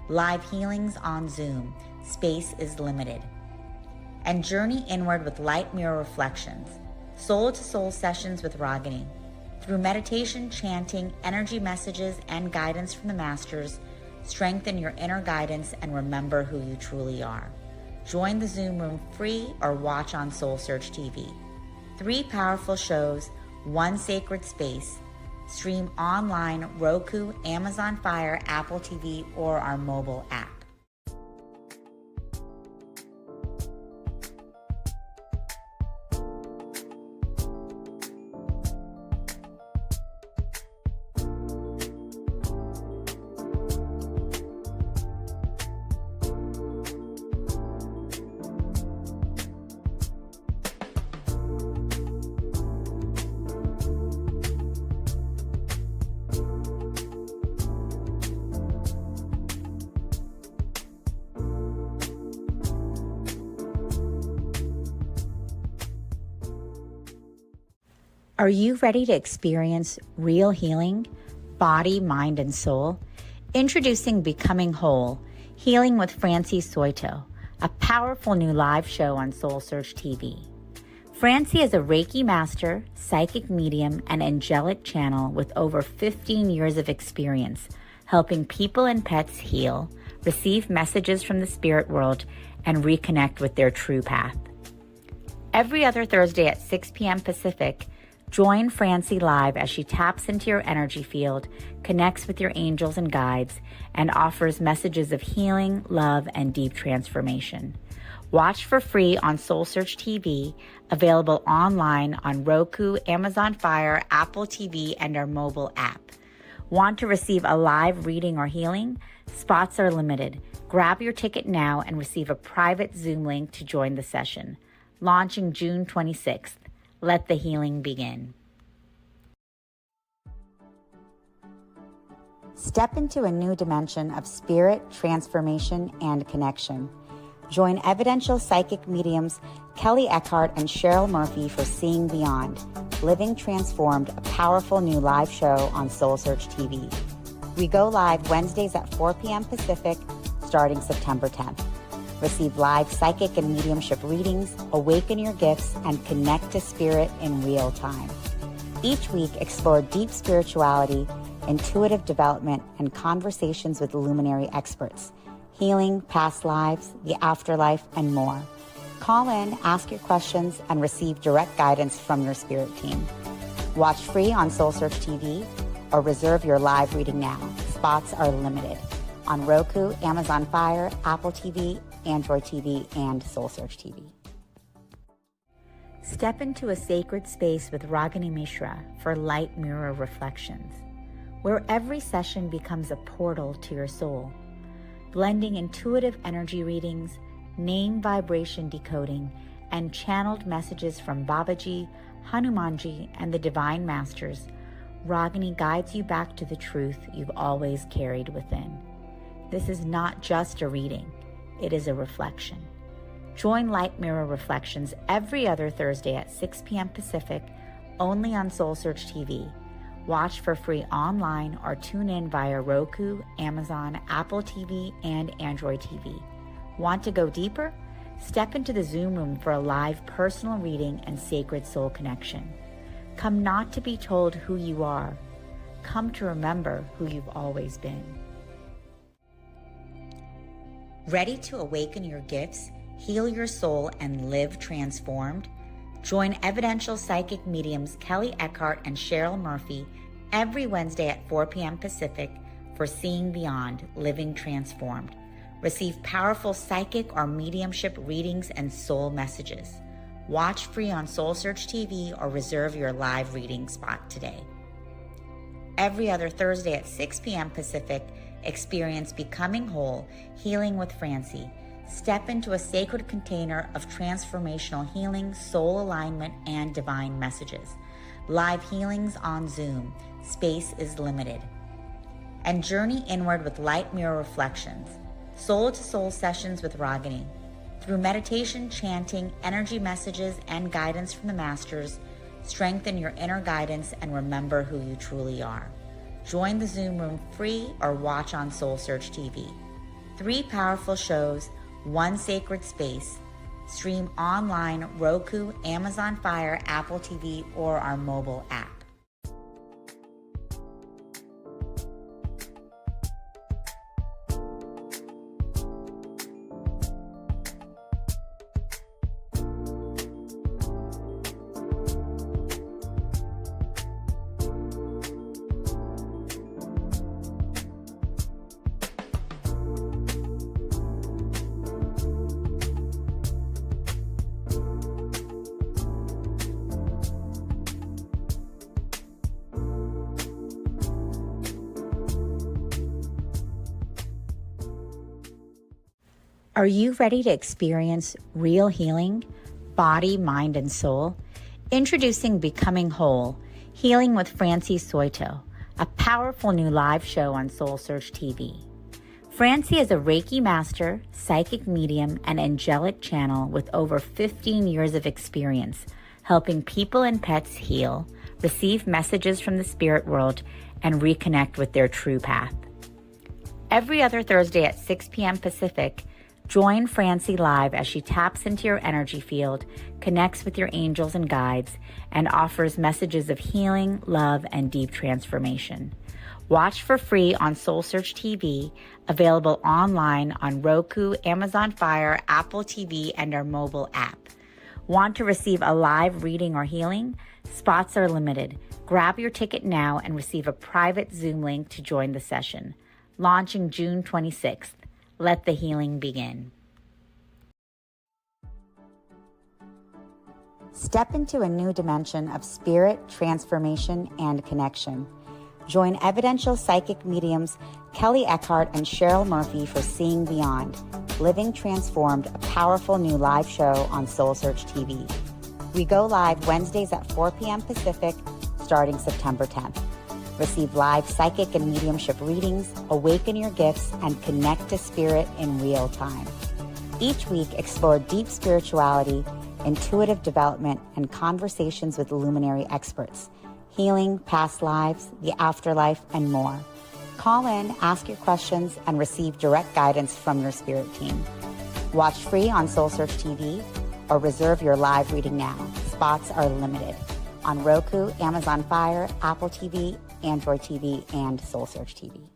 Live healings on Zoom. Space is limited. And journey inward with Light Mirror Reflections, soul-to-soul sessions with Ragini. Through meditation, chanting, energy messages, and guidance from the Masters, strengthen your inner guidance and remember who you truly are. Join the Zoom room free or watch on SoulSearch TV. 3 powerful shows, 1 sacred space. Stream online, Roku, Amazon Fire, Apple TV, or our mobile app. Are you ready to experience real healing, body, mind, and soul? Introducing Becoming Whole, Healing with Francie Soito, a powerful new live show on SoulSearch TV. Francie is a Reiki master, psychic medium, and angelic channel with over 15 years of experience helping people and pets heal, receive messages from the spirit world, and reconnect with their true path. Every other Thursday at 6 p.m. Pacific, Join Francie live as she taps into your energy field, connects with your angels and guides, and offers messages of healing, love, and deep transformation. Watch for free on SoulSearch TV, available online on Roku, Amazon Fire, Apple TV, and our mobile app. Want to receive a live reading or healing? Spots are limited. Grab your ticket now and receive a private Zoom link to join the session. Launching June 26th. Let the healing begin. Step into a new dimension of spirit, transformation, and connection. Join evidential psychic mediums Kelly Eckhart and Cheryl Murphy for Seeing Beyond, Living Transformed, a powerful new live show on SoulSearch TV. We go live Wednesdays at 4 p.m. Pacific, starting September 10th. Receive live psychic and mediumship readings, awaken your gifts, and connect to spirit in real time. Each week, explore deep spirituality, intuitive development, and conversations with luminary experts, healing, past lives, the afterlife, and more. Call in, ask your questions, and receive direct guidance from your spirit team. Watch free on SoulSearch TV or reserve your live reading now. Spots are limited on Roku, Amazon Fire, Apple TV, Android TV, and SoulSearch TV. Step into a sacred space with Ragini Mishra for light mirror reflections, where every session becomes a portal to your soul, blending intuitive energy readings, name vibration decoding, and channeled messages from Babaji, Hanumanji, and the Divine Masters. Ragini guides you back to the truth you've always carried within. This is not just a reading, it is a reflection. Join Light Mirror Reflections every other Thursday at 6 p.m. Pacific, only on SoulSearch TV. Watch for free online or tune in via Roku, Amazon, Apple TV, and Android TV. Want to go deeper? Step into the Zoom room for a live personal reading and sacred soul connection. Come not to be told who you are. Come to remember who you've always been. Ready to awaken your gifts, heal your soul, and live transformed? Join evidential psychic mediums Kelly Eckhart and Cheryl Murphy every Wednesday at 4 p.m. Pacific for Seeing Beyond, Living Transformed. Receive powerful psychic or mediumship readings and soul messages. Watch free on SoulSearch TV or reserve your live reading spot today. Every other Thursday at 6 p.m. Pacific, experience Becoming Whole, Healing with Francie. Step into a sacred container of transformational healing, soul alignment, and divine messages. Live healings on Zoom. Space is limited. And journey inward with Light Mirror Reflections, soul-to-soul sessions with Ragini. Through meditation, chanting, energy messages, and guidance from the Masters, strengthen your inner guidance and remember who you truly are. Join the Zoom room free or watch on SoulSearch TV. 3 powerful shows, 1 sacred space. Stream online, Roku, Amazon Fire, Apple TV, or our mobile app. Are you ready to experience real healing, body, mind, and soul? Introducing Becoming Whole, Healing with Francie Soito, a powerful new live show on SoulSearch TV. Francie is a Reiki master, psychic medium, and angelic channel with over 15 years of experience helping people and pets heal, receive messages from the spirit world, and reconnect with their true path. Every other Thursday at 6 p.m. Pacific, join Francie live as she taps into your energy field, connects with your angels and guides, and offers messages of healing, love, and deep transformation. Watch for free on SoulSearch TV, available online on Roku, Amazon Fire, Apple TV, and our mobile app. Want to receive a live reading or healing? Spots are limited. Grab your ticket now and receive a private Zoom link to join the session. Launching June 26th. Let the healing begin. Step into a new dimension of spirit, transformation, and connection. Join evidential psychic mediums Kelly Eckhart and Cheryl Murphy for Seeing Beyond, Living Transformed, a powerful new live show on SoulSearch TV. We go live Wednesdays at 4 p.m. Pacific, starting September 10th. Receive live psychic and mediumship readings, awaken your gifts, and connect to spirit in real time. Each week, explore deep spirituality, intuitive development, and conversations with luminary experts, healing, past lives, the afterlife, and more. Call in, ask your questions, and receive direct guidance from your spirit team. Watch free on SoulSearch TV or reserve your live reading now. Spots are limited on Roku, Amazon Fire, Apple TV, Android TV, and SoulSearch TV.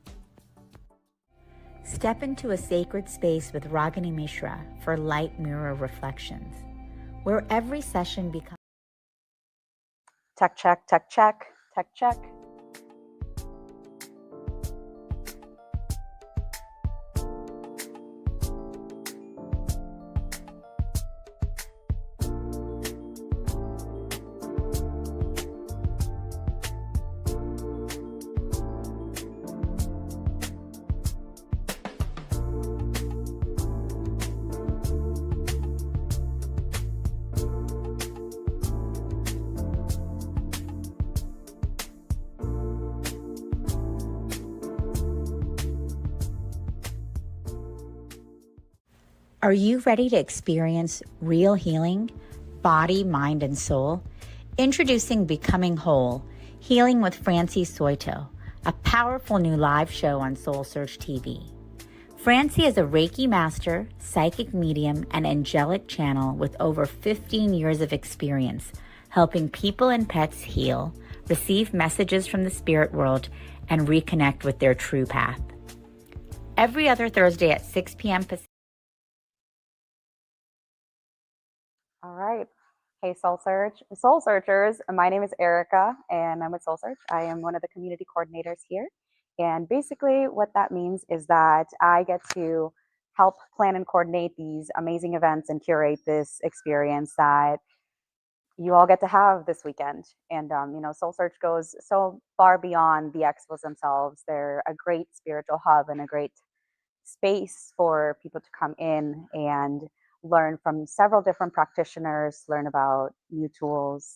Step into a sacred space with Ragini Mishra for light mirror reflections, where every session becomes
Tech check, tech check, tech check.
Are you ready to experience real healing, body, mind, and soul? Introducing Becoming Whole, Healing with Francie Soito, a powerful new live show on SoulSearch TV. Francie is a Reiki master, psychic medium, and angelic channel with over 15 years of experience helping people and pets heal, receive messages from the spirit world, and reconnect with their true path. Every other Thursday at 6 p.m. Pacific.
All right. Hey, Soul Searchers. My name is Erica, and I'm with SoulSearch. I am one of the community coordinators here. And basically what that means is that I get to help plan and coordinate these amazing events and curate this experience that you all get to have this weekend. And, SoulSearch goes so far beyond the expos themselves. They're a great spiritual hub and a great space for people to come in and learn from several different practitioners, learn about new tools,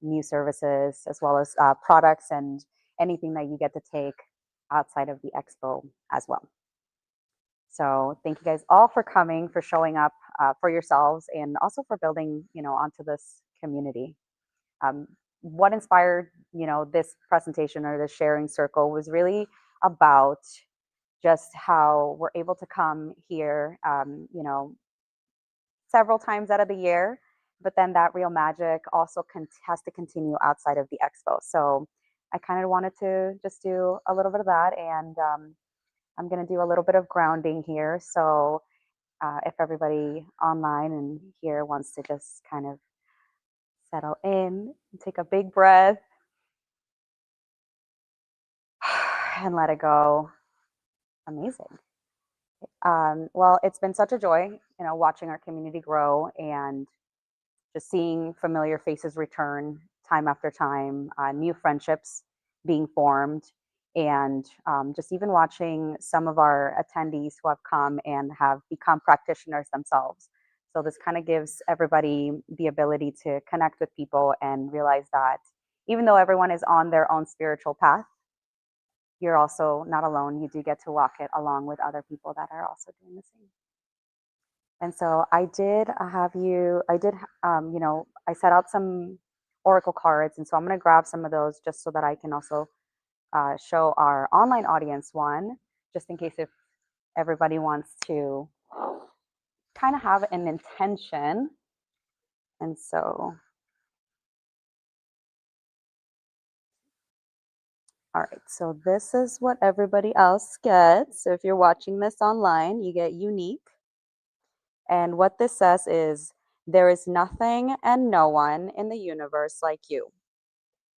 new services, as well as products and anything that you get to take outside of the expo as well. So thank you guys all for coming, for showing up for yourselves, and also for building, onto this community. What inspired, this presentation or this sharing circle was really about just how we're able to come here, several times out of the year, but then that real magic also has to continue outside of the expo. So I kind of wanted to just do a little bit of that, and I'm going to do a little bit of grounding here. So if everybody online and here wants to just kind of settle in and take a big breath and let it go. Amazing. Well, it's been such a joy, watching our community grow and just seeing familiar faces return time after time, new friendships being formed, and just even watching some of our attendees who have come and have become practitioners themselves. So this kind of gives everybody the ability to connect with people and realize that even though everyone is on their own spiritual path, you're also not alone. You do get to walk it along with other people that are also doing the same. And so I set out some oracle cards. And so I'm going to grab some of those just so that I can also show our online audience one, just in case if everybody wants to kind of have an intention. And so, all right, so this is what everybody else gets. So if you're watching this online, you get unique. And what this says is, There is nothing and no one in the universe like you.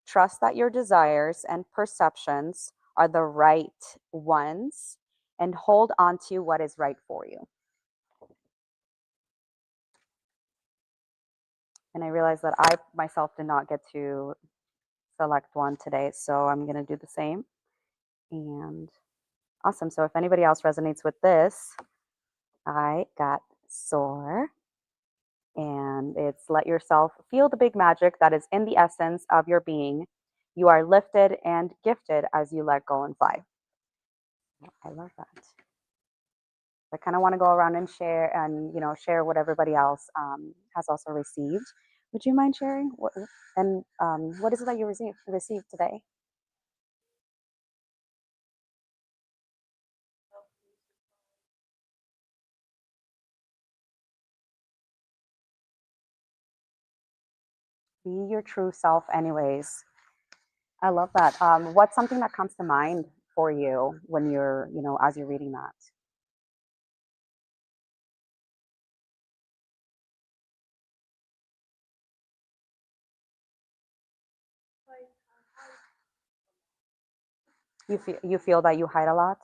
Trust that your desires and perceptions are the right ones and hold on to what is right for you. And I realized that I myself did not get to select one today, so I'm going to do the same. And awesome. So if anybody else resonates with this, I got soar. And it's let yourself feel the big magic that is in the essence of your being. You are lifted and gifted as you let go and fly. I love that. I kind of want to go around and share share what everybody else has also received. Would you mind sharing? What is it that you received today? Be your true self anyways. I love that. What's something that comes to mind for you when you're, as you're reading that? You feel that you hide a lot?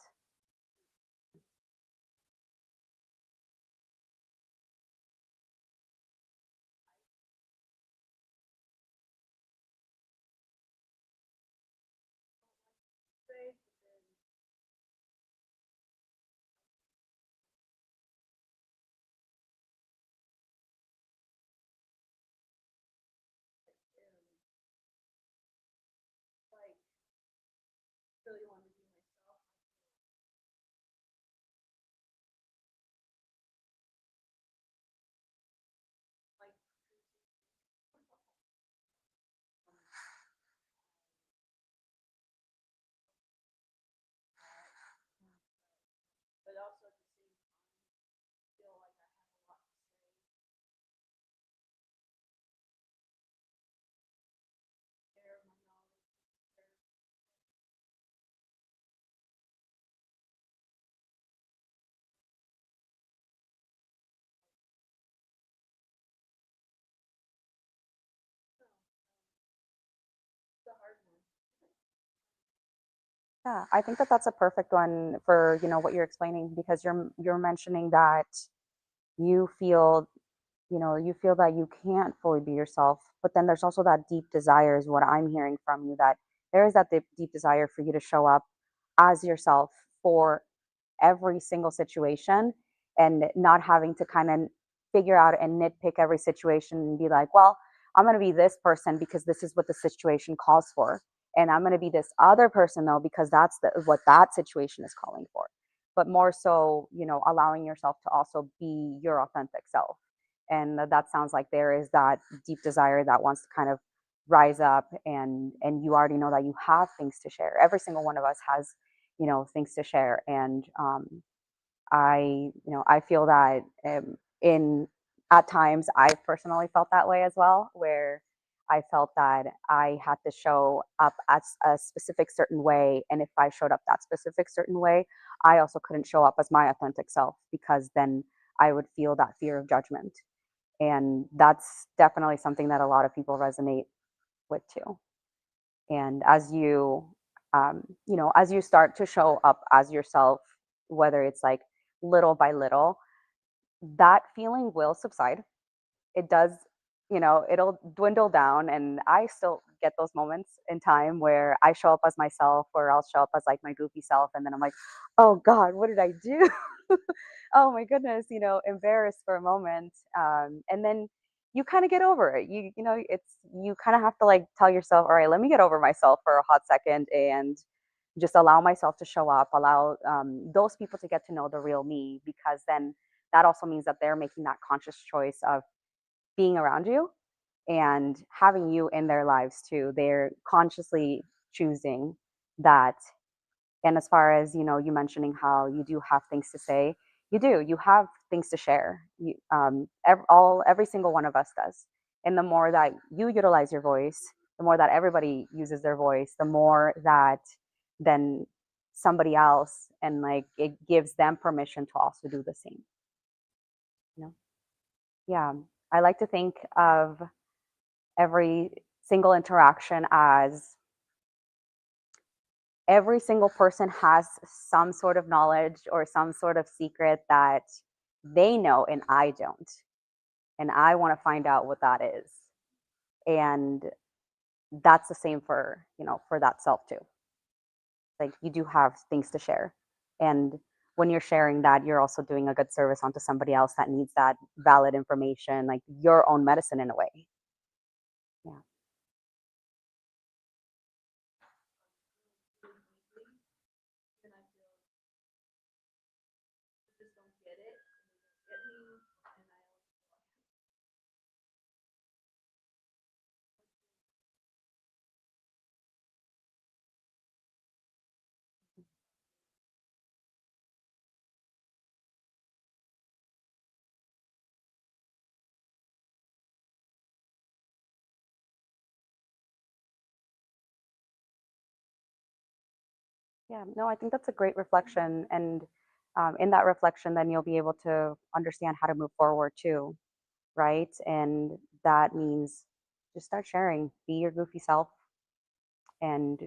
Yeah, I think that that's a perfect one for, what you're explaining, because you're mentioning that you feel, you feel that you can't fully be yourself, but then there's also that deep desire is what I'm hearing from you, that there is that deep desire for you to show up as yourself for every single situation, and not having to kind of figure out and nitpick every situation and be like, well, I'm going to be this person because this is what the situation calls for. And I'm going to be this other person though, because that's what that situation is calling for. But more so, allowing yourself to also be your authentic self. And that sounds like there is that deep desire that wants to kind of rise up, and you already know that you have things to share. Every single one of us has things to share. And I feel that in at times I've personally felt that way as well, where I felt that I had to show up as a specific certain way, and if I showed up that specific certain way, I also couldn't show up as my authentic self, because then I would feel that fear of judgment. And that's definitely something that a lot of people resonate with too. And as you start to show up as yourself, whether it's like little by little, that feeling will subside. It does, it'll dwindle down. And I still get those moments in time where I show up as myself, or I'll show up as like my goofy self, and then I'm like, oh God, what did I do? Oh my goodness, embarrassed for a moment. And then you kind of get over it. You kind of have to like tell yourself, all right, let me get over myself for a hot second and just allow myself to show up, allow those people to get to know the real me, because then that also means that they're making that conscious choice of being around you and having you in their lives too. They're consciously choosing that. And as far as, you mentioning how you do have things to say, you have things to share. Every single one of us does. And the more that you utilize your voice, the more that everybody uses their voice, the more that then somebody else, and like it gives them permission to also do the same. you know yeah, I like to think of every single interaction as every single person has some sort of knowledge or some sort of secret that they know and I don't. And I want to find out what that is. And that's the same for, for that self too. Like you do have things to share. And when you're sharing that, you're also doing a good service onto somebody else that needs that valid information, like your own medicine in a way. Yeah. Yeah, no, I think that's a great reflection. And in that reflection, then you'll be able to understand how to move forward too, right? And that means just start sharing, be your goofy self, and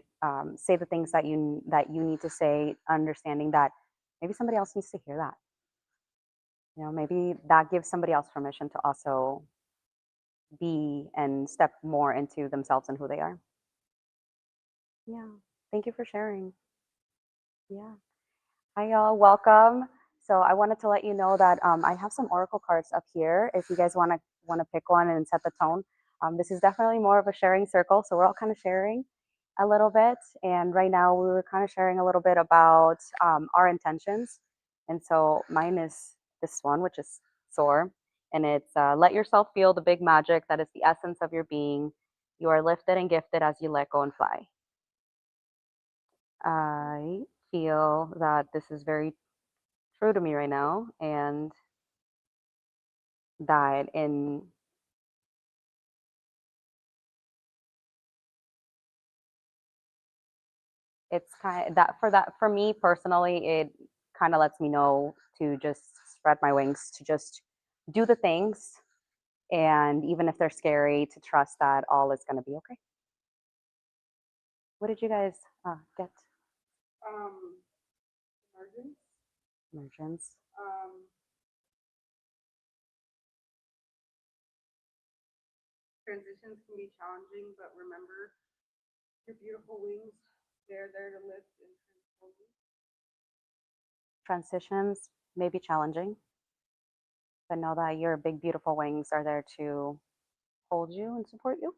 say the things that you need to say, understanding that maybe somebody else needs to hear that. Maybe that gives somebody else permission to also be and step more into themselves and who they are. Yeah, thank you for sharing. Yeah. Hi, y'all. Welcome. So I wanted to let you know that I have some oracle cards up here. If you guys want to pick one and set the tone, this is definitely more of a sharing circle. So we're all kind of sharing a little bit. And right now we were kind of sharing a little bit about our intentions. And so mine is this one, which is soar, and it's let yourself feel the big magic that is the essence of your being. You are lifted and gifted as you let go and fly. I feel that this is very true to me right now, and that in it's kind of that for me personally, it kind of lets me know to just spread my wings, to just do the things, and even if they're scary, to trust that all is going to be okay. What did you guys get?
Emergence.
Emergence.
Transitions can be challenging, but remember your beautiful wings. They're there to lift and transform you.
Transitions may be challenging, but know that your big, beautiful wings are there to hold you and support you.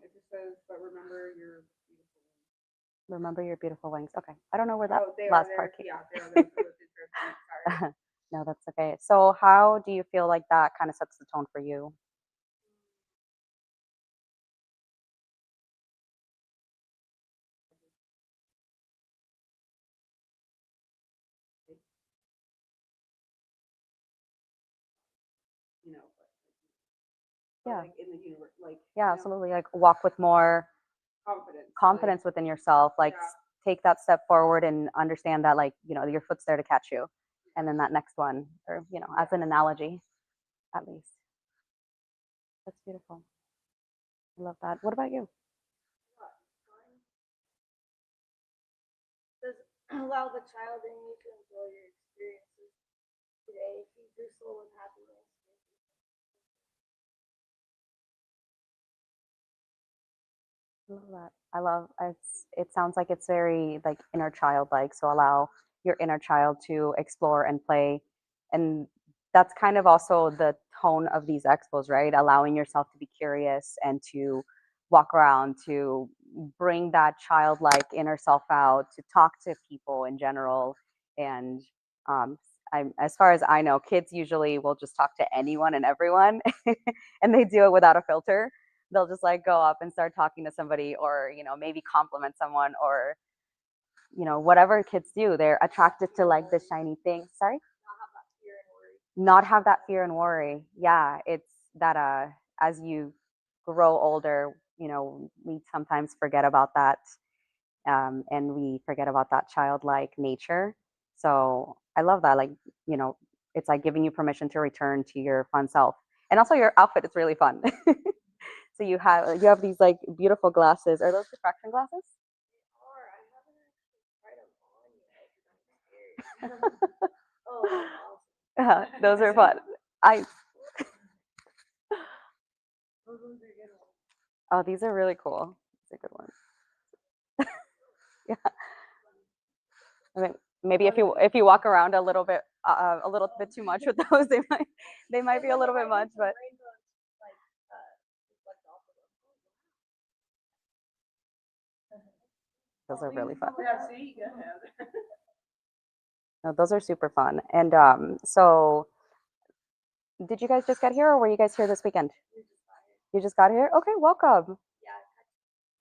It just says, but remember your beautiful wings.
Remember your beautiful wings. Okay. I don't know where that
they
last
are there.
part came.
Yeah, they are there to lift and transform. Sorry.
No, that's okay. So how do you feel like that kind of sets the tone for you? Yeah.
Like in the universe, like
Yeah, absolutely. Like walk with more confidence within yourself. Like take that step forward and understand that your foot's there to catch you. And then that next one, or as an analogy, at least. That's beautiful. I love that. What about you?
Says, allow the child in you to enjoy your experiences today. Feed your soul with happiness.
I love that. I love it sounds like it's very like inner child like. So allow your inner child to explore and play. And that's kind of also the tone of these expos, right? Allowing yourself to be curious and to walk around, to bring that childlike inner self out, to talk to people in general. And as far as I know, kids usually will just talk to anyone and everyone, and they do it without a filter. They'll just like go up and start talking to somebody, or maybe compliment someone, or whatever kids do. They're attracted to like the shiny thing. Sorry. Not have that fear and worry. Yeah, it's that as you grow older, we sometimes forget about that, and we forget about that childlike nature. So I love that, like it's like giving you permission to return to your fun self. And also your outfit is really fun. So you have these like beautiful glasses. Are those diffraction glasses?
Or I haven't actually tried them on yet 'cause I'm scared. Oh, that's awesome.
Those are fun. I
Those ones are good ones.
Oh, these are really cool. These are good ones. Yeah. I mean, maybe if you walk around a little bit too much with those, they might be a little bit much, but
Like, reflect off of them.
those are really fun.
Yeah, see, you gotta have that.
No, those are super fun. And so did you guys just get here or were you guys here this weekend? You just got here? Okay, welcome.
Yeah, I had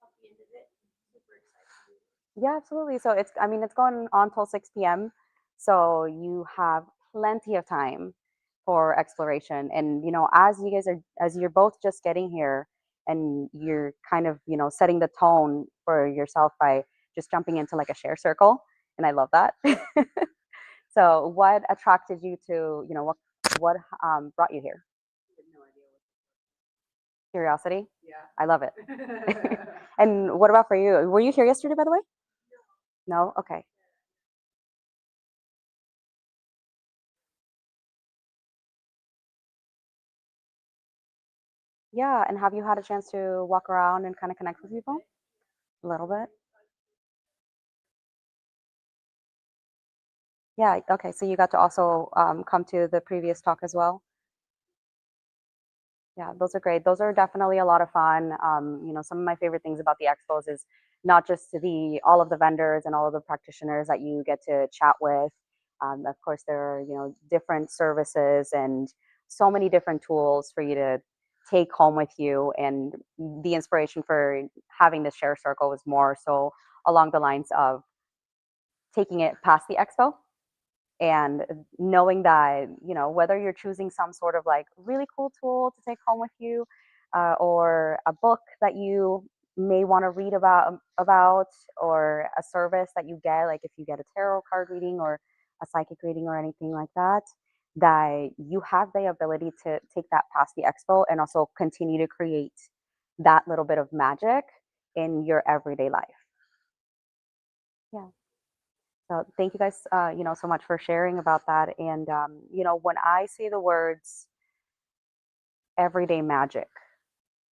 coffee into it. Super excited.
Yeah, absolutely. So it's going on till 6 p.m. So you have plenty of time for exploration. And as you're both just getting here and you're kind of, setting the tone for yourself by just jumping into like a share circle. And I love that. So what attracted you to, what brought you here? Curiosity?
Yeah.
I love it. And what about for you? Were you here yesterday, by the way? No? Okay. Yeah, and have you had a chance to walk around and kind of connect with people? A little bit? Yeah, okay. So you got to also come to the previous talk as well? Yeah, those are great. Those are definitely a lot of fun. Some of my favorite things about the expos is not just all of the vendors and all of the practitioners that you get to chat with. Of course, there are different services and so many different tools for you to take home with you. And the inspiration for having this share circle was more so along the lines of taking it past the expo and knowing that whether you're choosing some sort of like really cool tool to take home with you or a book that you may want to read about or a service that you get, like if you get a tarot card reading or a psychic reading or anything like that, that you have the ability to take that past the expo and also continue to create that little bit of magic in your everyday life. Yeah. So thank you guys, so much for sharing about that. And when I say the words everyday magic,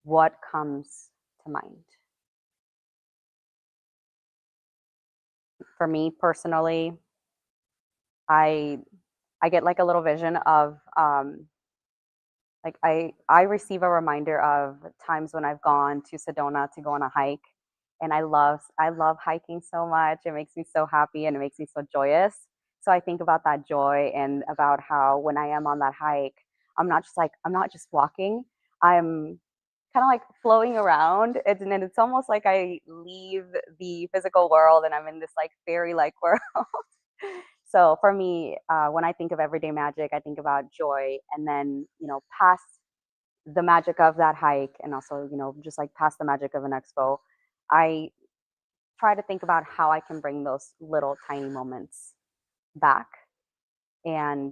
what comes to mind? For me personally, I get like a little vision of like I receive a reminder of times when I've gone to Sedona to go on a hike, and I love hiking so much. It makes me so happy and it makes me so joyous. So I think about that joy and about how when I am on that hike, I'm not just walking. I'm kind of like flowing around. And it's almost like I leave the physical world and I'm in this like fairy-like world. So for me, when I think of everyday magic, I think about joy, and then past the magic of that hike, and also just like past the magic of an expo, I try to think about how I can bring those little tiny moments back, and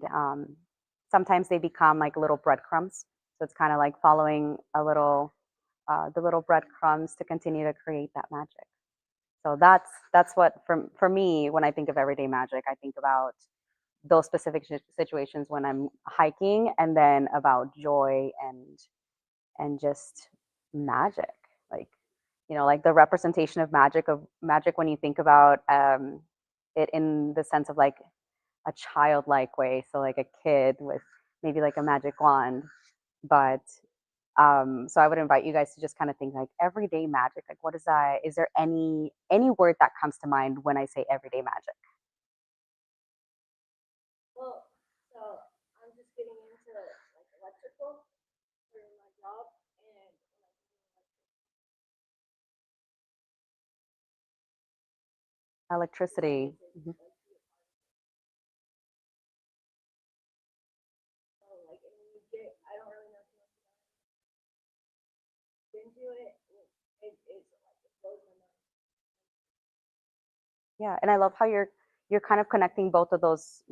sometimes they become like little breadcrumbs. So it's kind of like following the little breadcrumbs to continue to create that magic. So that's what for me when I think of everyday magic, I think about those specific situations when I'm hiking, and then about joy and just magic, like like the representation of magic when you think about it in the sense of like a childlike way, so like a kid with maybe like a magic wand. But so I would invite you guys to just kind of think like everyday magic, like what is that? Is there any word that comes to mind when I say everyday magic?
Well, so I'm just getting into like electrical for my job, and
Electricity. Mhm.
so like and when you get, I don't really know too much about it. Into it, it's like it blows my mind.
Yeah, and I love how you're kind of connecting both of those,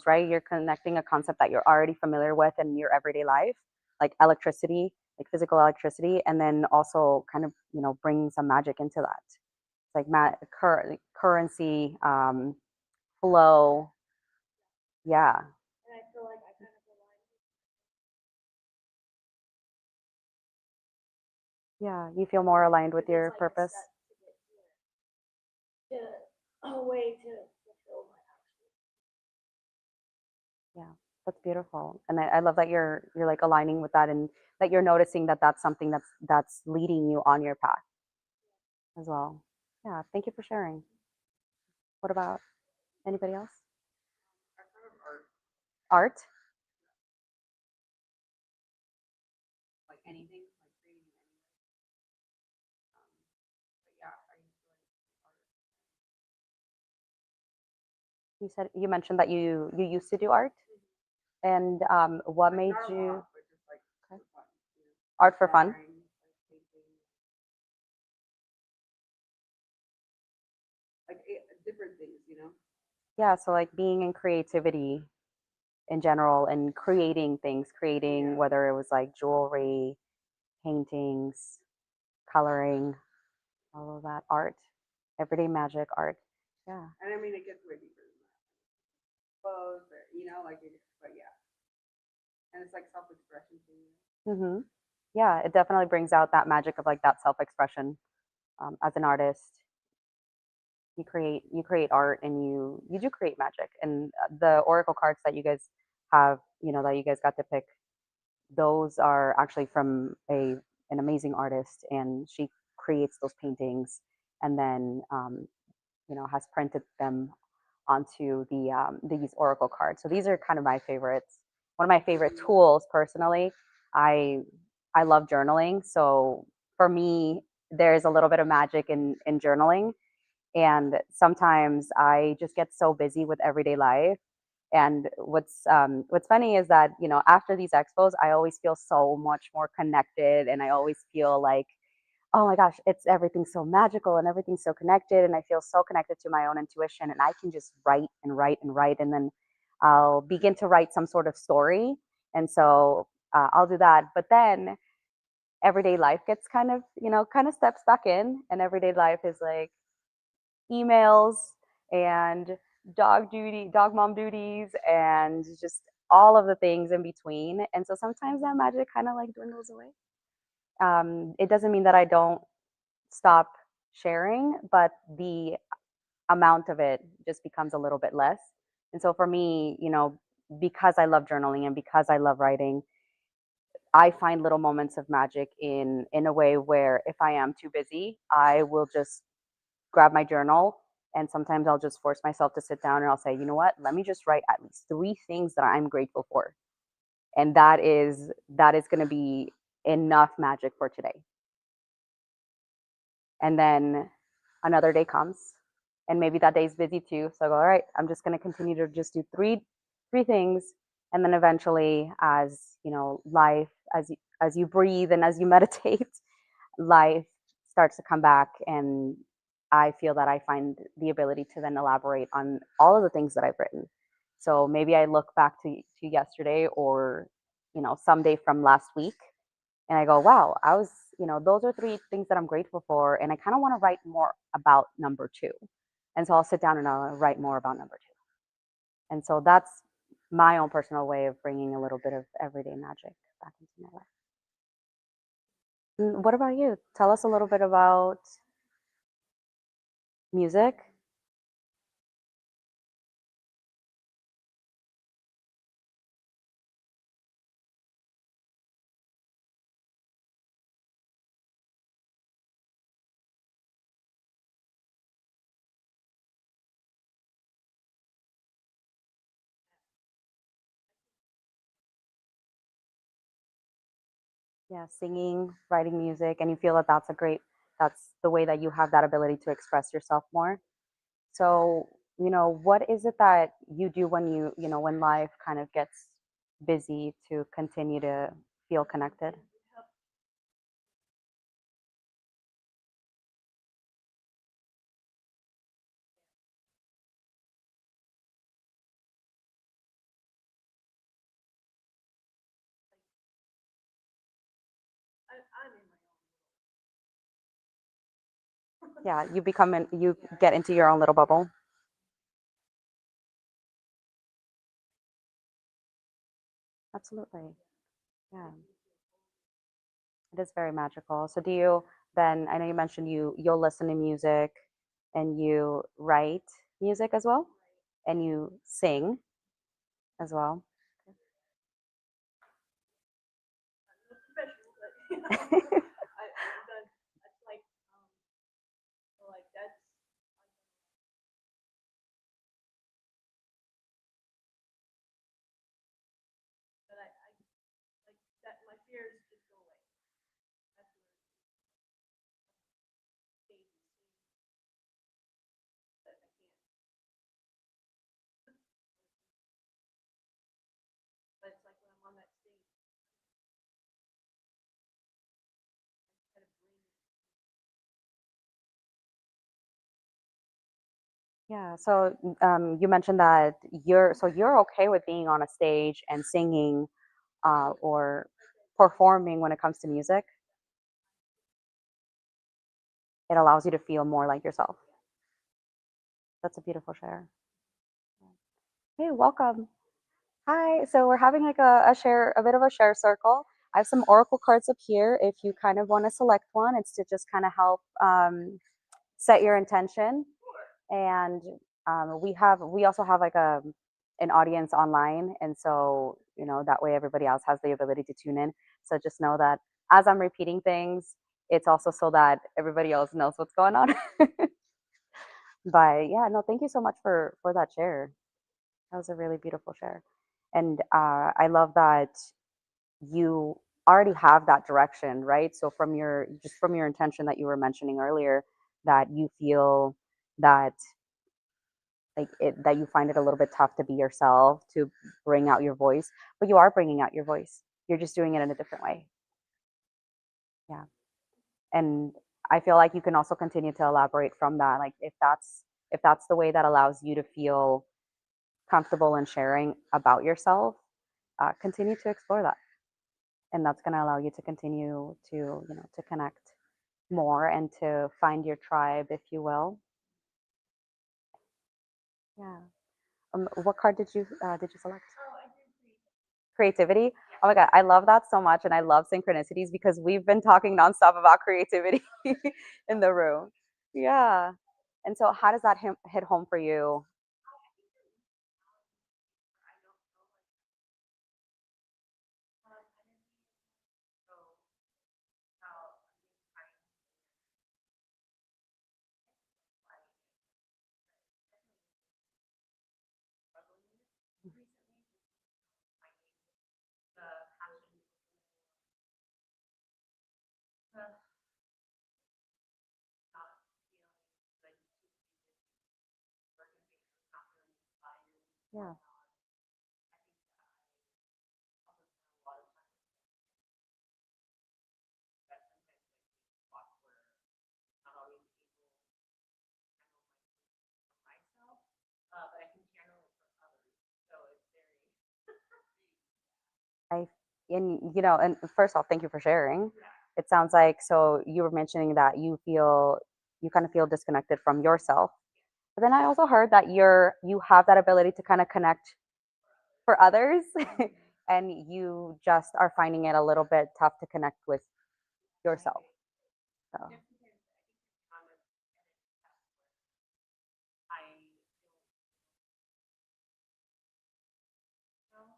right? You're connecting a concept that you're already familiar with in your everyday life, like electricity, like physical electricity, and then also kind of, bring some magic into that. It's like currency, flow. Yeah.
And I feel like I kind of align
Yeah. You feel more aligned with
with
your
it's like a
purpose.
step to get to a way to fulfill my actual.
Yeah. That's beautiful. And I love that you're like aligning with that, and that you're noticing that that's something that's leading you on your path as well. Yeah. Thank you for sharing. What about anybody else?
I kind of art,
Art?
like anything, like creating anything. But yeah, I used to like art.
You mentioned that you used to do art, and what
Like
made
not a
you
lot, but just like
okay.
for fun, you know,
Art for fun?
drawing, like painting, like different things, you know.
Yeah, so like being in creativity in general and creating things, creating
Yeah.
whether it was like jewelry, paintings, coloring, all of that art, everyday magic art. Yeah.
And I mean, it gets way deeper than that. Clothes, or, you know, like it, but yeah, and it's like self-expression too.
Mhm. Yeah, it definitely brings out that magic of like that self-expression. As an artist, you create art, and you do create magic. And the oracle cards that you guys have, that you guys got to pick, those are actually from an amazing artist, and she creates those paintings, and then has printed them onto these oracle cards. So these are kind of my favorites. One of my favorite tools personally. I love journaling, so for me, there's a little bit of magic in journaling. And sometimes I just get so busy with everyday life. And what's funny is that, after these expos, I always feel so much more connected, and I always feel like, oh my gosh, it's everything's so magical and everything's so connected, and I feel so connected to my own intuition, and I can just write and write and write, and then I'll begin to write some sort of story. And so I'll do that. But then everyday life gets kind of steps back in, and everyday life is like emails and dog mom duties, and just all of the things in between. And so sometimes that magic kind of like dwindles away. It doesn't mean that I don't stop sharing, but the amount of it just becomes a little bit less. And so for me, because I love journaling and because I love writing, I find little moments of magic in a way where if I am too busy, I will just grab my journal, and sometimes I'll just force myself to sit down, and I'll say, you know what, let me just write at least 3 things that I'm grateful for. And that is going to be enough magic for today. And then another day comes, and maybe that day's busy too. So I go, all right, I'm just going to continue to just do three things. And then eventually, as life, as you breathe and as you meditate, life starts to come back, and I feel that I find the ability to then elaborate on all of the things that I've written. So maybe I look back to yesterday, or someday from last week, and I go, wow, those are 3 things that I'm grateful for, and I kind of want to write more about number 2. And so I'll sit down and I'll write more about number 2. And so that's my own personal way of bringing a little bit of everyday magic back into my life. What about you? Tell us a little bit about music. Yeah, singing, writing music, and you feel that that's the way that you have that ability to express yourself more. So, what is it that you do when life kind of gets busy to continue to feel connected? Yeah, you get into your own little bubble. Absolutely. Yeah. It is very magical. So do you then, I know you mentioned you'll listen to music and you write music as well and you sing as well.
Professional, but I've done, that's like, so like that's, but I like that, my fears just go away. That's what stage is that I can't, but it's like when I'm on that stage, kind of bring
Yeah, so you mentioned that you're okay with being on a stage and singing or performing when it comes to music. It allows you to feel more like yourself. That's a beautiful share. Hey, welcome. Hi. So we're having like a bit of a share circle. I have some oracle cards up here. If you kind of want to select one, it's to just kind of help set your intention. And we also have like an audience online, and so that way everybody else has the ability to tune in. So just know that as I'm repeating things, it's also so that everybody else knows what's going on. But yeah, no, thank you so much for that share. That was a really beautiful share. And I love that you already have that direction, right? So from your intention that you were mentioning earlier, that you feel that that you find it a little bit tough to be yourself, to bring out your voice, but you are bringing out your voice. You're just doing it in a different way. Yeah. And I feel like you can also continue to elaborate from that. Like if that's the way that allows you to feel comfortable in sharing about yourself, continue to explore that, and that's going to allow you to continue to to connect more and to find your tribe, if you will. Yeah. What card did you select? Creativity. Oh my god, I love that so much, and I love synchronicities because we've been talking nonstop about creativity in the room. Yeah. And so, how does that hit home for you? Yeah. I and and first off, thank you for sharing. It sounds like so you were mentioning that you kind of feel disconnected from yourself. But then I also heard that you have that ability to kind of connect for others and you just are finding it a little bit tough to connect with yourself. So,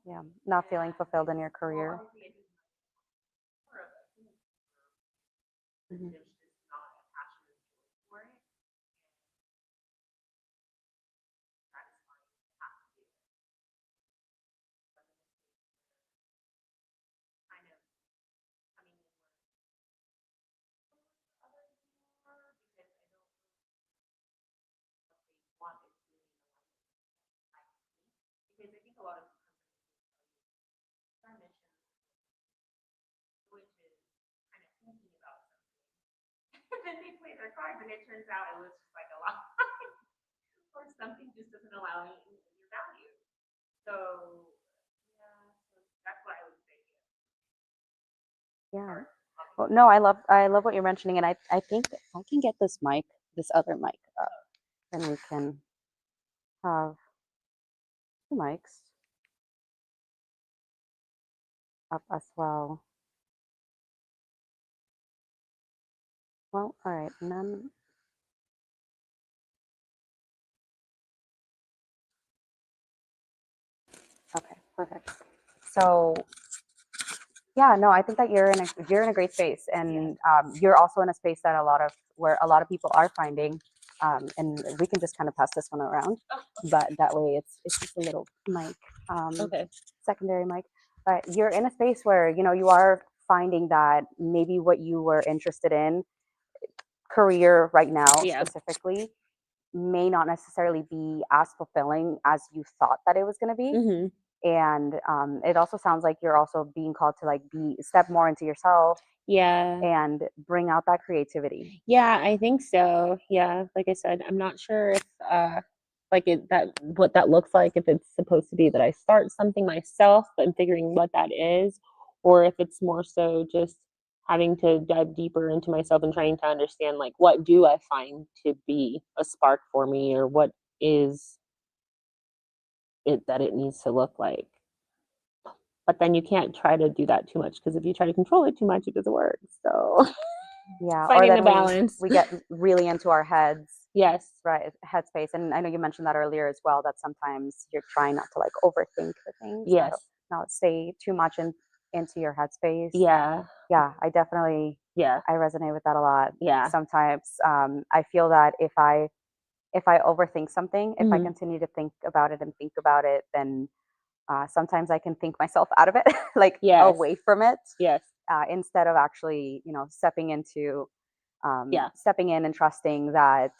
yeah, not feeling fulfilled in your career. Mhm.
then they play their cards, and it turns out it was just like a lie, or something just doesn't allow you your value. So yeah, so that's what I would say.
Yeah. Well, no, I love what you're mentioning, and I think I can get this mic this other mic up, then we can have two mics up as well. Well, all right, and then okay, perfect. So yeah, no, I think that you're in a great space, and you're also in a space that where a lot of people are finding, and we can just kind of pass this one around, but that way it's just a little mic,
Okay.
secondary mic. But you're in a space where you are finding that maybe what you were interested in, career right now
Yeah.
specifically, may not necessarily be as fulfilling as you thought that it was going to be.
Mm-hmm.
And it also sounds like you're also being called to like step more into yourself
Yeah.
and bring out that creativity.
Yeah, I think so. Yeah, like I said, I'm not sure if what that looks like, if it's supposed to be that I start something myself, but I'm figuring what that is, or if it's more so just having to dive deeper into myself and trying to understand like what do I find to be a spark for me, or what is it that it needs to look like. But then you can't try to do that too much, because if you try to control it too much, it doesn't work. So
Yeah, or
finding the
then
balance.
we get really into our heads,
Yes.
right? Headspace. And I know you mentioned that earlier as well, that sometimes you're trying not to like overthink the things,
Yes.
not say too much into your headspace.
Yeah.
Yeah, I definitely,
Yeah.
I resonate with that a lot.
Yeah.
Sometimes I feel that if I overthink something, if I
Mhm.
continue to think about it and think about it, then sometimes I can think myself out of it, like
Yes.
away from it,
Yes.
instead of actually, stepping in and trusting that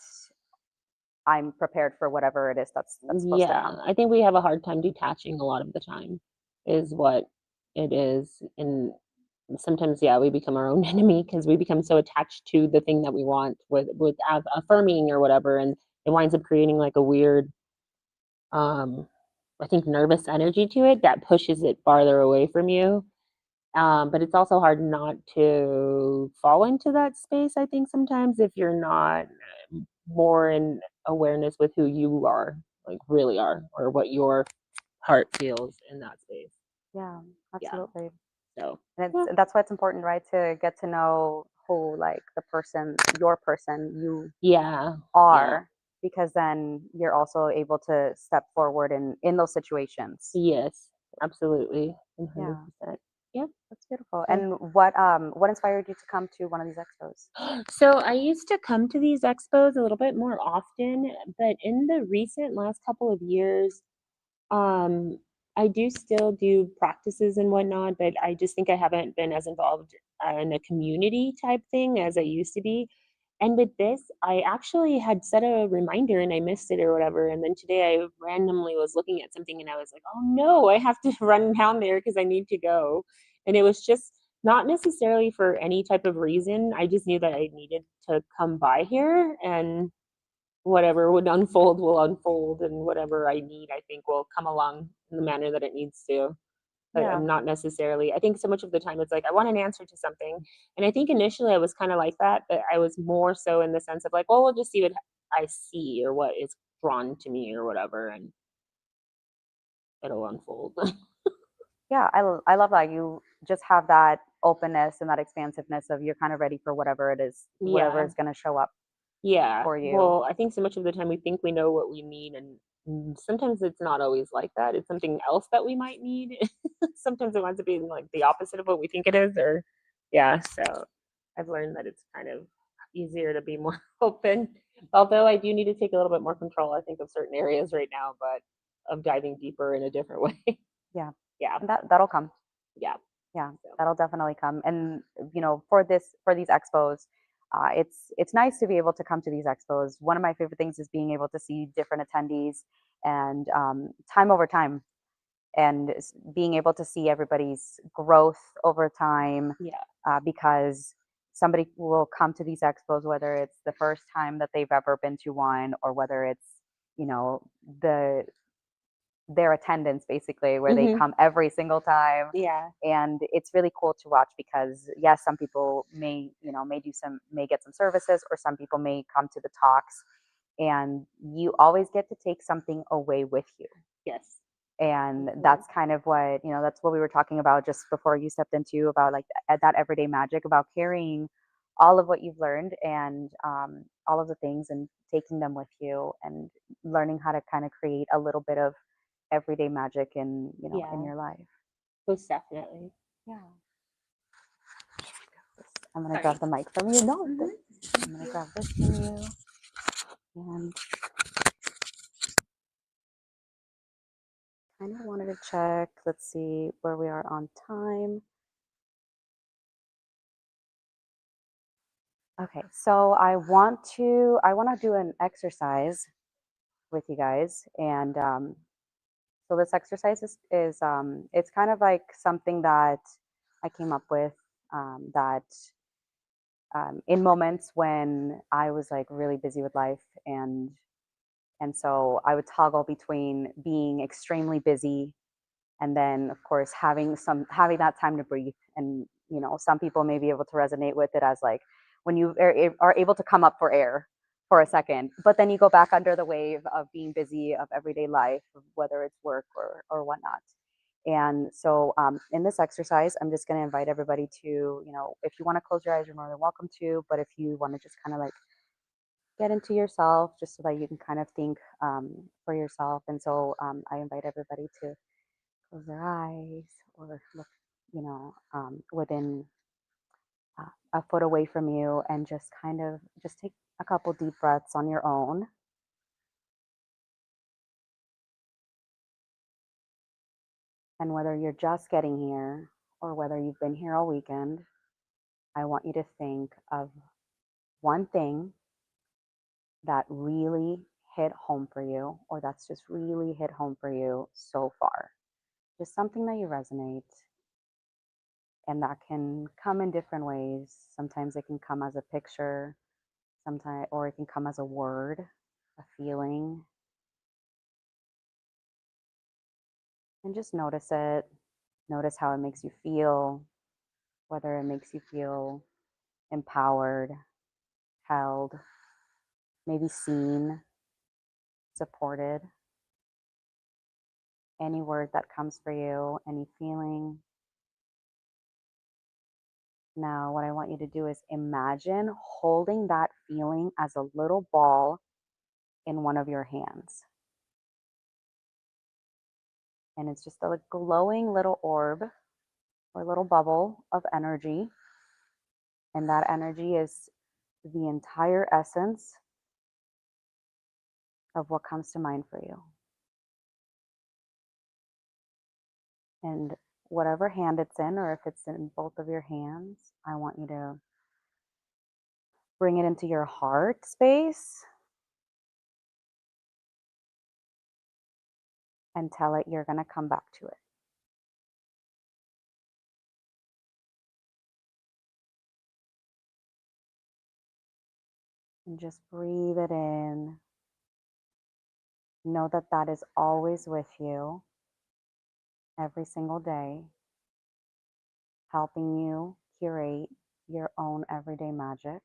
I'm prepared for whatever it is that's supposed to
Yeah,
come.
I think we have a hard time detaching a lot of the time, is what it is. And sometimes, yeah, we become our own enemy because we become so attached to the thing that we want with affirming or whatever, and it winds up creating like a weird, um, I think, nervous energy to it that pushes it farther away from you. But it's also hard not to fall into that space, I think, sometimes if you're not more in awareness with who you are, like really are, or what your heart feels in that space.
Yeah,
Yeah.
absolutely.
So,
And
yeah.
that's why it's important, right, to get to know who, like, your person you
Yeah.
are, because then you're also able to step forward in those situations.
Yes, absolutely.
Yeah.
100%. Yeah.
That's beautiful.
So
And what inspired you to come to one of these expos?
So I used to come to these expos a little bit more often, but in the recent last couple of years, um, I do still do practices and whatnot, but I just think I haven't been as involved in a community type thing as I used to be. And with this, I actually had set a reminder and I missed it or whatever. And then today I randomly was looking at something and I was like, oh no, I have to run down there because I need to go. And it was just not necessarily for any type of reason. I just knew that I needed to come by here, and whatever would unfold will unfold, and whatever I need, I think, will come along in the manner that it needs to. But
Yeah.
I'm not necessarily, I think so much of the time it's like I want an answer to something. And I think initially I was kind of like that, but I was more so in the sense of like, well, we'll just see what I see or what is drawn to me or whatever, and it'll unfold.
Yeah, I love that you just have that openness and that expansiveness of you're kind of ready for whatever it is, whatever
Yeah.
is going to show up
Yeah.
for you.
Well, I think so much of the time we think we know what we need, and sometimes it's not always like that. It's something else that we might need. Sometimes it winds up being like the opposite of what we think it is, or yeah. So I've learned that it's kind of easier to be more open. Although I do need to take a little bit more control, I think, of certain areas right now, but of diving deeper in a different way.
Yeah.
Yeah.
And that'll come.
Yeah.
Yeah,
So.
that'll definitely come. And for these expos, it's nice to be able to come to these expos. One of my favorite things is being able to see different attendees and time over time, and being able to see everybody's growth over time.
Yeah.
Because somebody will come to these expos, whether it's the first time that they've ever been to one, or whether it's the their attendance basically, where they
Mhm.
come every single time.
Yeah.
And it's really cool to watch because yes, some people may, may get some services, or some people may come to the talks, and you always get to take something away with you.
Yes.
And
Mhm.
that's kind of what, that's what we were talking about just before you stepped into, about like that everyday magic, about carrying all of what you've learned, and all of the things, and taking them with you, and learning how to kind of create a little bit of everyday magic in, in
Yeah.
your life.
Most definitely.
Yeah. I'm gonna
Sorry.
grab the mic from you. No,
Mhm.
I'm gonna grab this from you. And kind of wanted to check. Let's see where we are on time. Okay, so I want to do an exercise with you guys, and so this exercise is it's kind of like something that I came up with, that in moments when I was like really busy with life, and so I would toggle between being extremely busy, and then of course having that time to breathe. And some people may be able to resonate with it as like when you are able to come up for air for a second, but then you go back under the wave of being busy, of everyday life, whether it's work or whatnot. And so in this exercise, I'm just going to invite everybody to, if you want to close your eyes, you're more than welcome to. But if you want to just kind of like get into yourself, just so that you can kind of think for yourself. And so I invite everybody to close their eyes, or look, within a foot away from you, and just kind of just take a couple deep breaths on your own. And whether you're just getting here, or whether you've been here all weekend, I want you to think of one thing that really hit home for you, or that's just really hit home for you so far. Just something that you resonate. And that can come in different ways. Sometimes it can come as a picture, sometimes, or it can come as a word, a feeling. And just notice it. Notice how it makes you feel, whether it makes you feel empowered, held, maybe seen, supported. Any word that comes for you, any feeling. Now, what I want you to do is imagine holding that feeling as a little ball in one of your hands. And it's just a glowing little orb, or little bubble of energy. And that energy is the entire essence of what comes to mind for you. And whatever hand it's in, or if it's in both of your hands, I want you to bring it into your heart space and tell it you're going to come back to it. And just breathe it in. Know that that is always with you every single day, helping you curate your own everyday magic.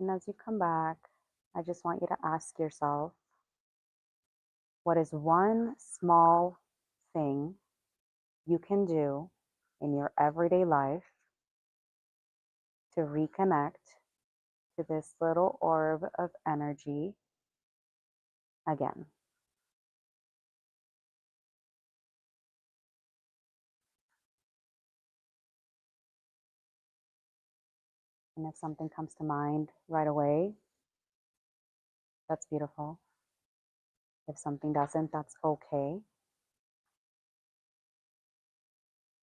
And as you come back, I just want you to ask yourself, what is one small thing you can do in your everyday life to reconnect to this little orb of energy again? And if something comes to mind right away, that's beautiful. If something doesn't, that's okay.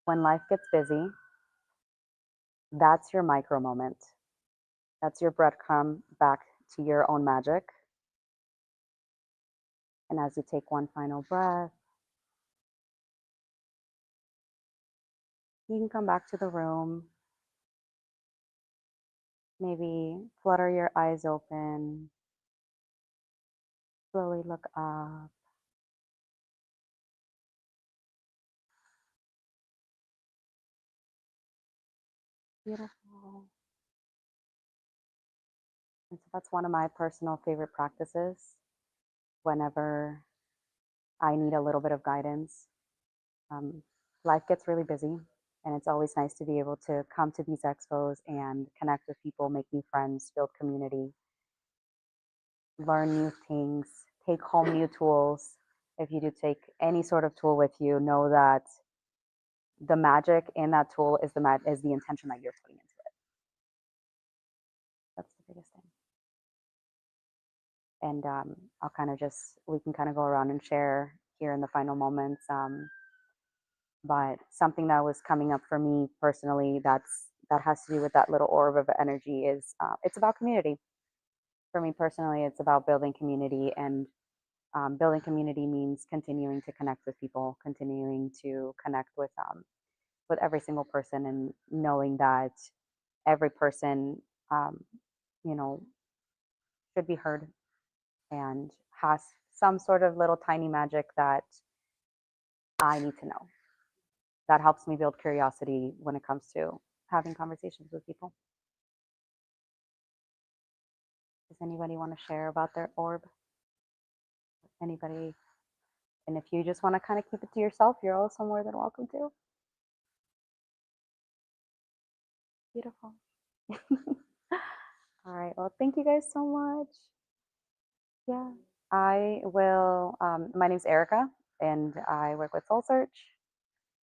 When life gets busy, that's your micro moment. That's your breadcrumb back to your own magic. And as you take one final breath, you can come back to the room, Maybe flutter your eyes open, slowly look up. Beautiful. And so that's one of my personal favorite practices whenever I need a little bit of guidance. Life gets really busy, and it's always nice to be able to come to these expos and connect with people, make new friends, build community, learn new things, take home new tools. If you do take any sort of tool with you, know that the magic in that tool is the intention that you're putting into it. That's the biggest thing. And I'll kind of we can kind of go around and share here in the final moments. But something that was coming up for me personally that has to do with that little orb of energy is it's about community. For me personally, it's about building community, and building community means continuing to connect with people, continuing to connect with every single person, and knowing that every person, you know, should be heard and has some sort of little tiny magic that I need to know. That helps me build curiosity when it comes to having conversations with people. Does anybody want to share about their orb? Anybody? And if you just want to kind of keep it to yourself, you're also more than welcome to. Beautiful. All right. Well, thank you guys so much. Yeah. I will. My name's Erica, and I work with SoulSearch.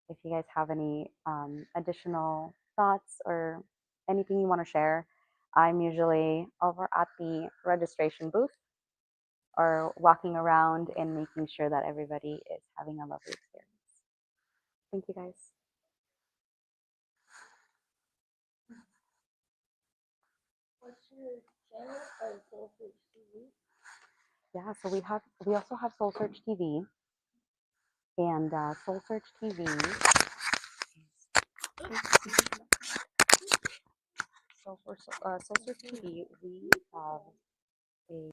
If you guys have any additional thoughts or anything you want to share, I'm usually over at the registration booth or walking around and making sure that everybody is having a lovely experience. Thank you guys.
What's your channel on SoulSearch TV?
Yeah, so we also have SoulSearch TV, and SoulSearch TV. So for SoulSearch TV, we have a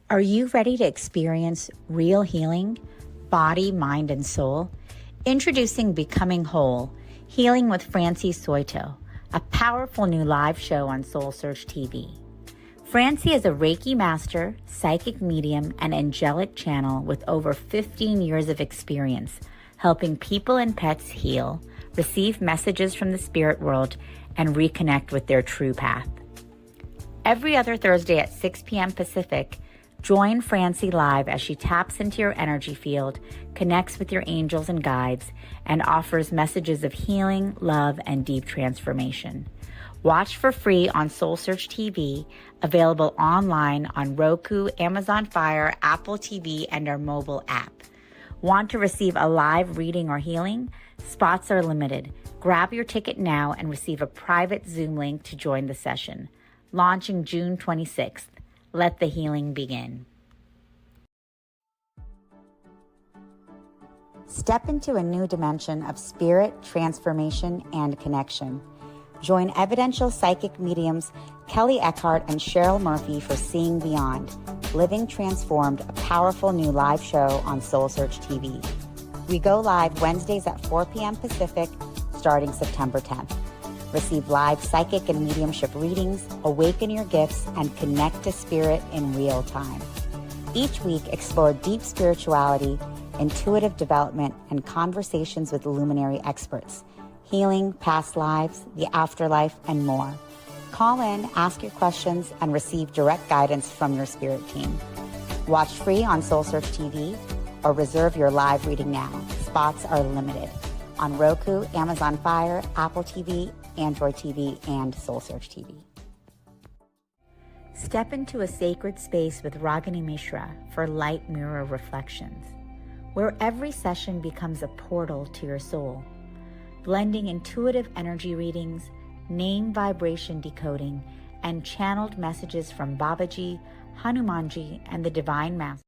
Are you ready to experience real healing, body, mind, and soul? Introducing Becoming Whole, Healing with Francie Soito, a powerful new live show on SoulSearch TV. Francie is a Reiki master, psychic medium, and angelic channel with over 15 years of experience helping people and pets heal, receive messages from the spirit world, and reconnect with their true path. Every other Thursday at 6 p.m. Pacific, join Francie live as she taps into your energy field, connects with your angels and guides, and offers messages of healing, love, and deep transformation. Watch for free on SoulSearch TV, available online on Roku, Amazon Fire, Apple TV, and our mobile app. Want to receive a live reading or healing? Spots are limited. Grab your ticket now and receive a private Zoom link to join the session. Launching June 26th. Let the healing begin. Step into a new dimension of spirit, transformation, and connection. Join evidential psychic mediums Kelly Eckhart and Cheryl Murphy for Seeing Beyond, Living Transformed, a powerful new live show on SoulSearch TV. We go live Wednesdays at 4 p.m. Pacific, starting September 10th. Receive live psychic and mediumship readings, awaken your gifts, and connect to spirit in real time. Each week, explore deep spirituality, intuitive development, and conversations with luminary experts, healing, past lives, the afterlife, and more. Call in, ask your questions, and receive direct guidance from your spirit team. Watch free on SoulSearch TV or reserve your live reading now. Spots are limited on Roku, Amazon Fire, Apple TV, Android TV, and SoulSearch TV. Step into a sacred space with Ragini Mishra for light mirror reflections, where every session becomes a portal to your soul, blending intuitive energy readings, name vibration decoding, and channeled messages from Babaji, Hanumanji, and the Divine Master.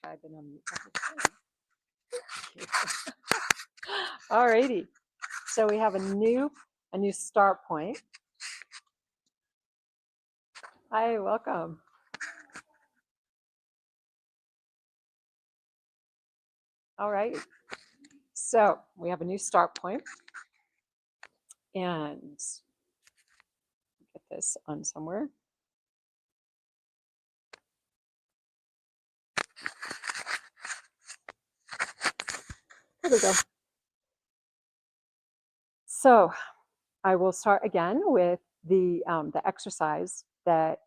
I've been on mute the whole time. All righty. So we have a new start point. Hi, welcome. All right. So we have a new start point, and get this on somewhere. There we go. So I will start again with the exercise that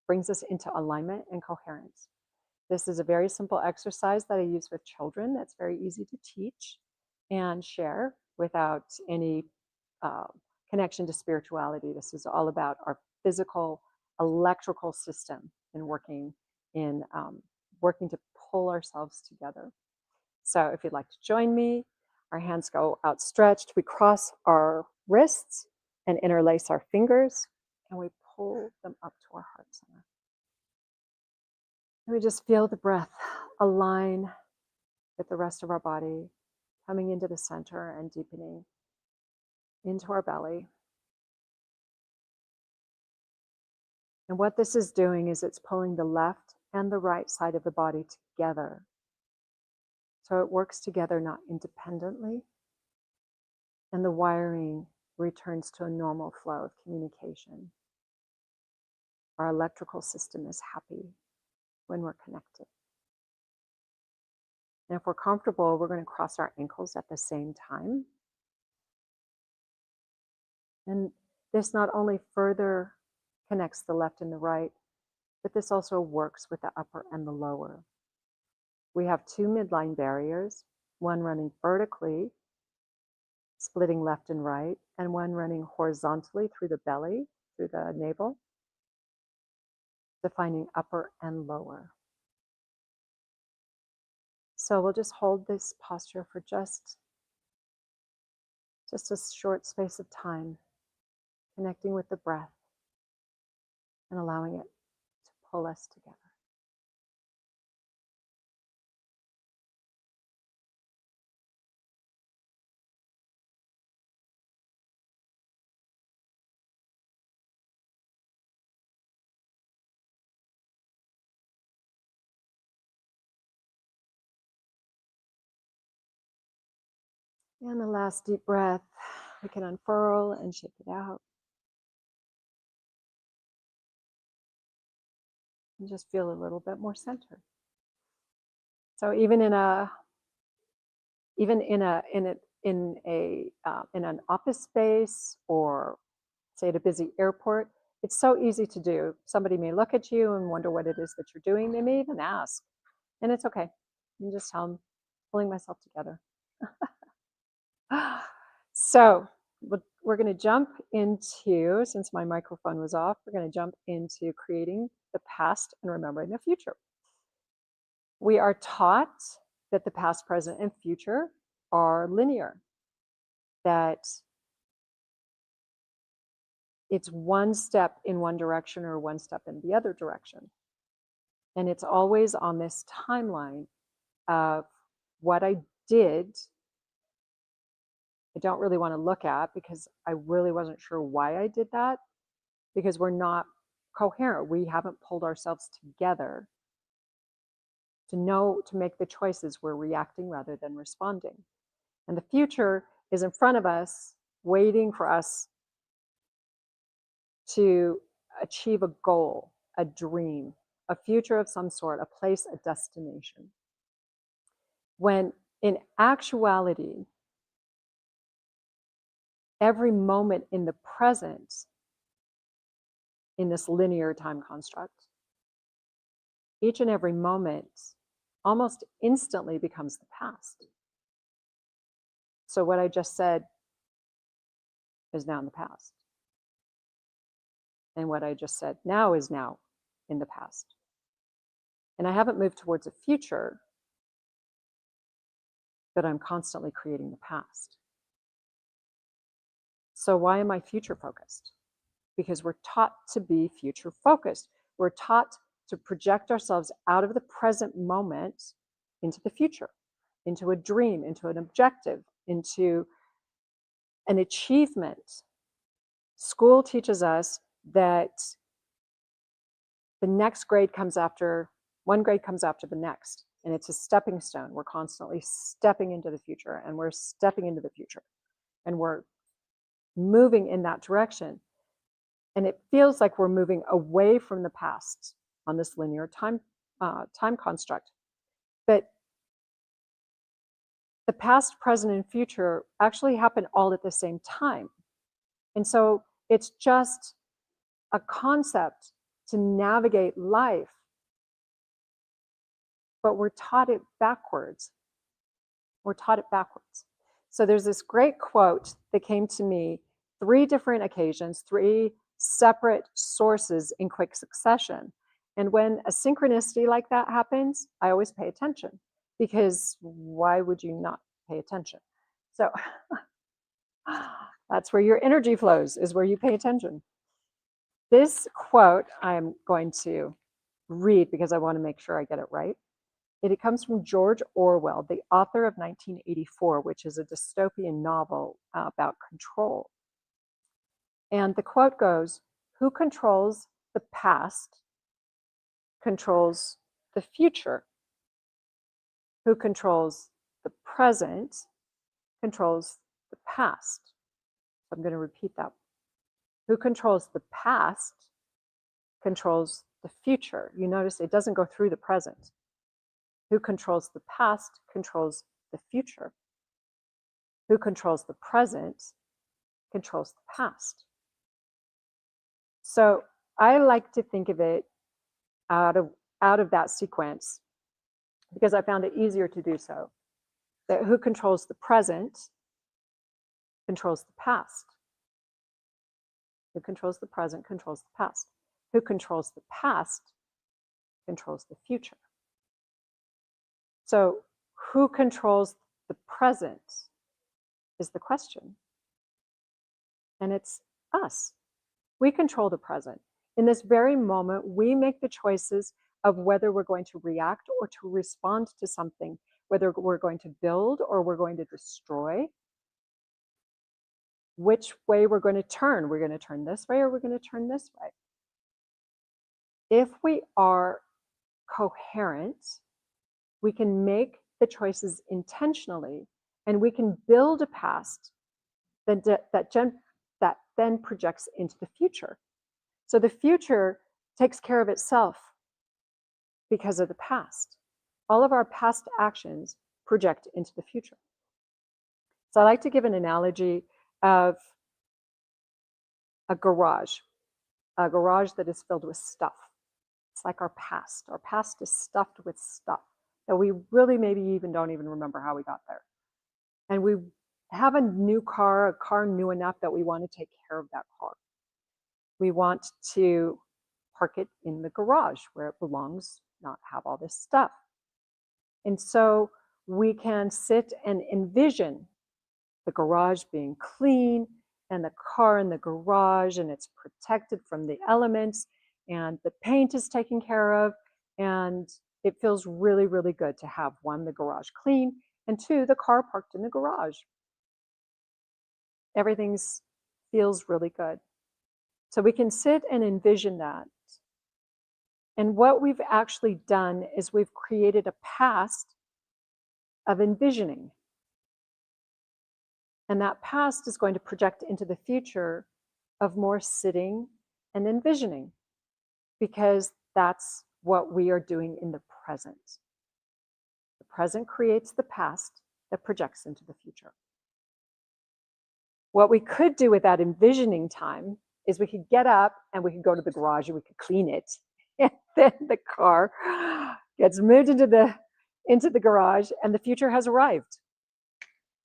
brings us into alignment and coherence. This is a very simple exercise that I use with children that's very easy to teach and share without any connection to spirituality. This is all about our physical electrical system and working to pull ourselves together. So if you'd like to join me, our hands go outstretched. We cross our wrists and interlace our fingers, and we pull them up to our heart center. And we just feel the breath align with the rest of our body, coming into the center and deepening into our belly. And what this is doing is it's pulling the left and the right side of the body together. So it works together, not independently. And the wiring returns to a normal flow of communication. Our electrical system is happy when we're connected. And if we're comfortable, we're going to cross our ankles at the same time. And this not only further connects the left and the right, but this also works with the upper and the lower. We have two midline barriers, one running vertically, splitting left and right, and one running horizontally through the belly, through the navel, defining upper and lower. So we'll just hold this posture for just a short space of time, connecting with the breath and allowing it to pull us together. And the last deep breath, we can unfurl and shake it out. And just feel a little bit more centered. So even in an office space, or say at a busy airport, it's so easy to do. Somebody may look at you and wonder what it is that you're doing. They may even ask, and it's okay. You just tell them, pulling myself together. So we're going to jump into, since my microphone was off, we're going to jump into creating the past and remembering the future. We are taught that the past, present, and future are linear, that it's one step in one direction or one step in the other direction. And it's always on this timeline of what I did. I don't really want to look at, because I really wasn't sure why I did that, because we're not coherent. We haven't pulled ourselves together to make the choices. We're reacting rather than responding. And the future is in front of us, waiting for us to achieve a goal, a dream, a future of some sort, a place, a destination. When in actuality, every moment in the present, in this linear time construct, each and every moment almost instantly becomes the past. So what I just said is now in the past. And what I just said now is now in the past. And I haven't moved towards a future, but I'm constantly creating the past. So why am I future focused? Because we're taught to be future focused. We're taught to project ourselves out of the present moment into the future, into a dream, into an objective, into an achievement. School teaches us that the next grade comes after, one grade comes after the next, and it's a stepping stone. We're constantly stepping into the future, and we're stepping into the future, and we're moving in that direction. And it feels like we're moving away from the past on this linear time construct. But the past, present, and future actually happen all at the same time. And so it's just a concept to navigate life, but we're taught it backwards. We're taught it backwards. So there's this great quote that came to me 3 different occasions, 3 separate sources in quick succession. And when a synchronicity like that happens, I always pay attention, because why would you not pay attention? So that's where your energy flows, is where you pay attention. This quote I'm going to read because I want to make sure I get it right. It comes from George Orwell, the author of 1984, which is a dystopian novel about control. And the quote goes, "Who controls the past controls the future. Who controls the present controls the past." So I'm going to repeat that. Who controls the past controls the future. You notice it doesn't go through the present. Who controls the past controls the future. Who controls the present controls the past. So I like to think of it out of that sequence, because I found it easier to do so. That who controls the present controls the past. Who controls the present controls the past. Who controls the past controls the future. So who controls the present is the question. And it's us. We control the present. In this very moment, we make the choices of whether we're going to react or to respond to something, whether we're going to build or we're going to destroy, which way we're going to turn. We're going to turn this way or we're going to turn this way. If we are coherent, we can make the choices intentionally, and we can build a past that then projects into the future. So the future takes care of itself because of the past. All of our past actions project into the future. So I like to give an analogy of a garage that is filled with stuff. It's like our past. Our past is stuffed with stuff that we really maybe even don't even remember how we got there. And we have a new car, a car new enough that we want to take care of that car. We want to park it in the garage where it belongs, not have all this stuff. And so we can sit and envision the garage being clean and the car in the garage, and it's protected from the elements, and the paint is taken care of, and it feels really, really good to have 1, the garage clean, and 2, the car parked in the garage. Everything feels really good. So we can sit and envision that. And what we've actually done is we've created a past of envisioning. And that past is going to project into the future of more sitting and envisioning, because that's what we are doing in the present. The present creates the past that projects into the future. What we could do with that envisioning time is we could get up and we could go to the garage and we could clean it. And then the car gets moved into the garage and the future has arrived.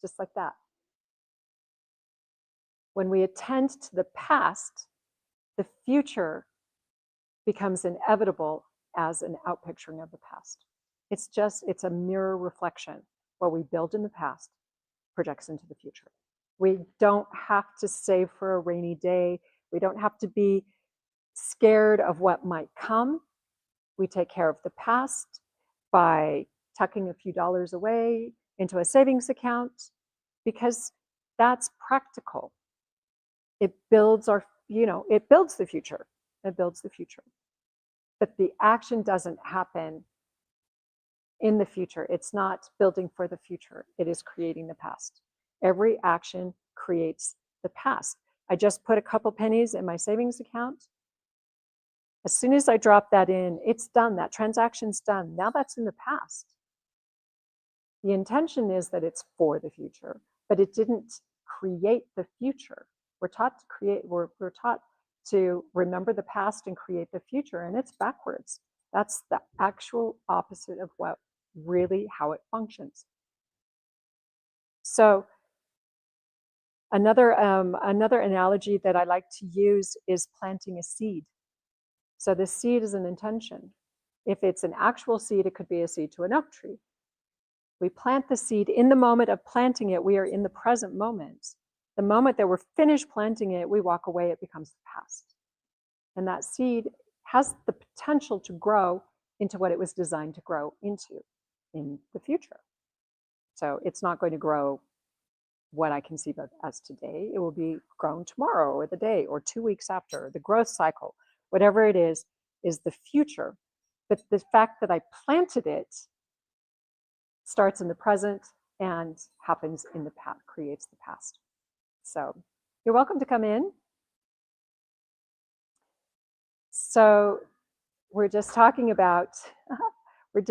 Just like that. When we attend to the past, the future becomes inevitable as an outpicturing of the past. It's a mirror reflection. What we build in the past projects into the future. We don't have to save for a rainy day. We don't have to be scared of what might come. We take care of the past by tucking a few dollars away into a savings account because that's practical. It builds our, it builds the future. It builds the future. But the action doesn't happen in the future. It's not building for the future. It is creating the past. Every action creates the past. I just put a couple pennies in my savings account. As soon as I drop that in, it's done. That transaction's done. Now that's in the past. The intention is that it's for the future, but it didn't create the future. We're taught to create, we're taught to remember the past and create the future, and it's backwards. That's the actual opposite of what really how it functions. So another analogy that I like to use is planting a seed. So the seed is an intention. If it's an actual seed, it could be a seed to an oak tree. We plant the seed. In the moment of planting it, we are in the present moment. The moment that we're finished planting it, we walk away, it becomes the past. And that seed has the potential to grow into what it was designed to grow into in the future. So it's not going to grow what I conceive of as today. It will be grown tomorrow or the day or 2 weeks after. The growth cycle, whatever it is the future. But the fact that I planted it starts in the present and happens in the past, creates the past. So you're welcome to come in. So we're just talking about, you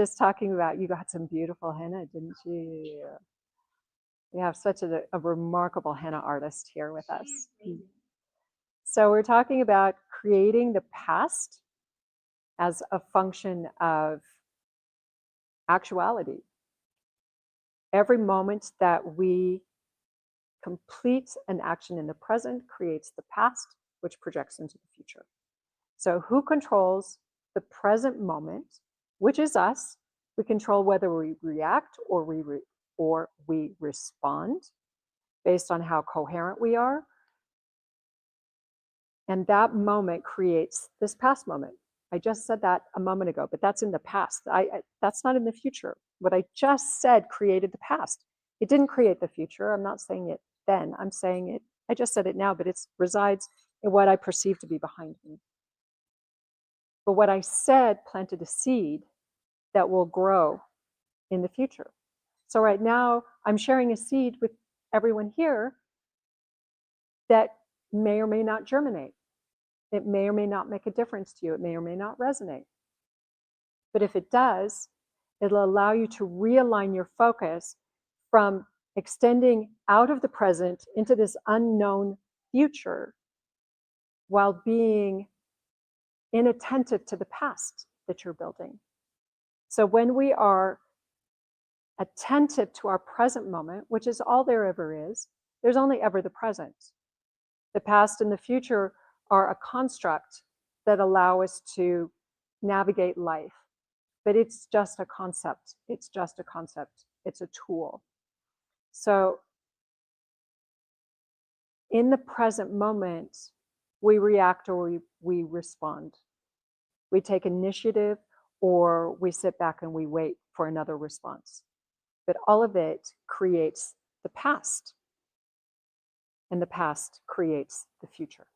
got some beautiful henna, didn't you? We have such a remarkable henna artist here with us. So we're talking about creating the past as a function of actuality. Every moment that we complete an action in the present creates the past, which projects into the future. So who controls the present moment, which is us? We control whether we react or we respond based on how coherent we are. And that moment creates this past moment. I just said that a moment ago, but that's in the past. That's not in the future. What I just said created the past. It didn't create the future. I'm not saying it then. I'm saying it. I just said it now, but it resides in what I perceive to be behind me. But what I said planted a seed that will grow in the future. So right now, I'm sharing a seed with everyone here that may or may not germinate. It may or may not make a difference to you. It may or may not resonate. But if it does, it'll allow you to realign your focus from extending out of the present into this unknown future while being inattentive to the past that you're building. So when we are attentive to our present moment, which is all there ever is, there's only ever the present. The past and the future are a construct that allow us to navigate life. But it's just a concept. It's just a concept. It's a tool. So in the present moment, we react or we respond. We take initiative or we sit back and we wait for another response. But all of it creates the past. And the past creates the future.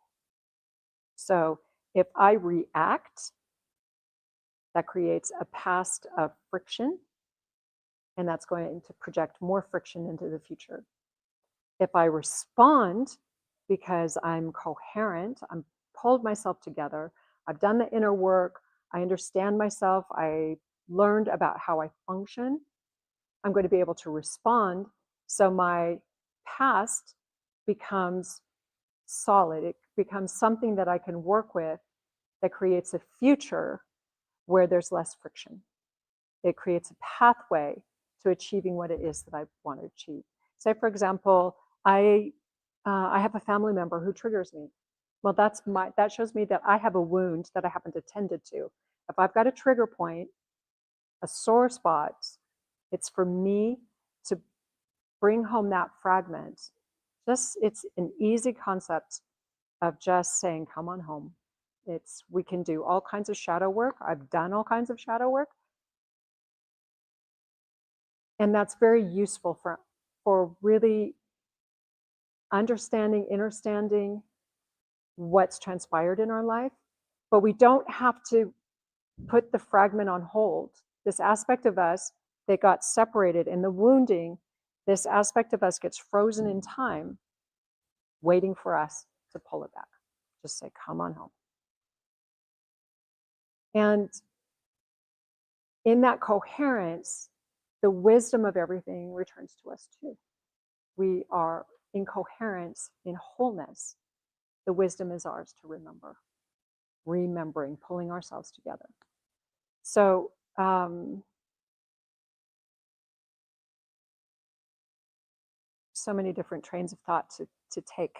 So if I react, that creates a past of friction, and that's going to project more friction into the future. If I respond because I'm coherent, I'm pulled myself together, I've done the inner work, I understand myself, I learned about how I function, I'm going to be able to respond. So my past becomes solid. It becomes something that I can work with that creates a future where there's less friction. It creates a pathway to achieving what it is that I want to achieve. Say, for example, I have a family member who triggers me. Well, that shows me that I have a wound that I haven't attended to. If I've got a trigger point, a sore spot, it's for me to bring home that fragment. It's an easy concept of just saying, come on home. We can do all kinds of shadow work. I've done all kinds of shadow work. And that's very useful for really understanding what's transpired in our life. But we don't have to put the fragment on hold. This aspect of us that got separated in the wounding, this aspect of us gets frozen in time, waiting for us to pull it back. Just say, come on home. And in that coherence, the wisdom of everything returns to us too. We are in coherence, in wholeness. The wisdom is ours to remember. Remembering, pulling ourselves together. So, so many different trains of thought to take.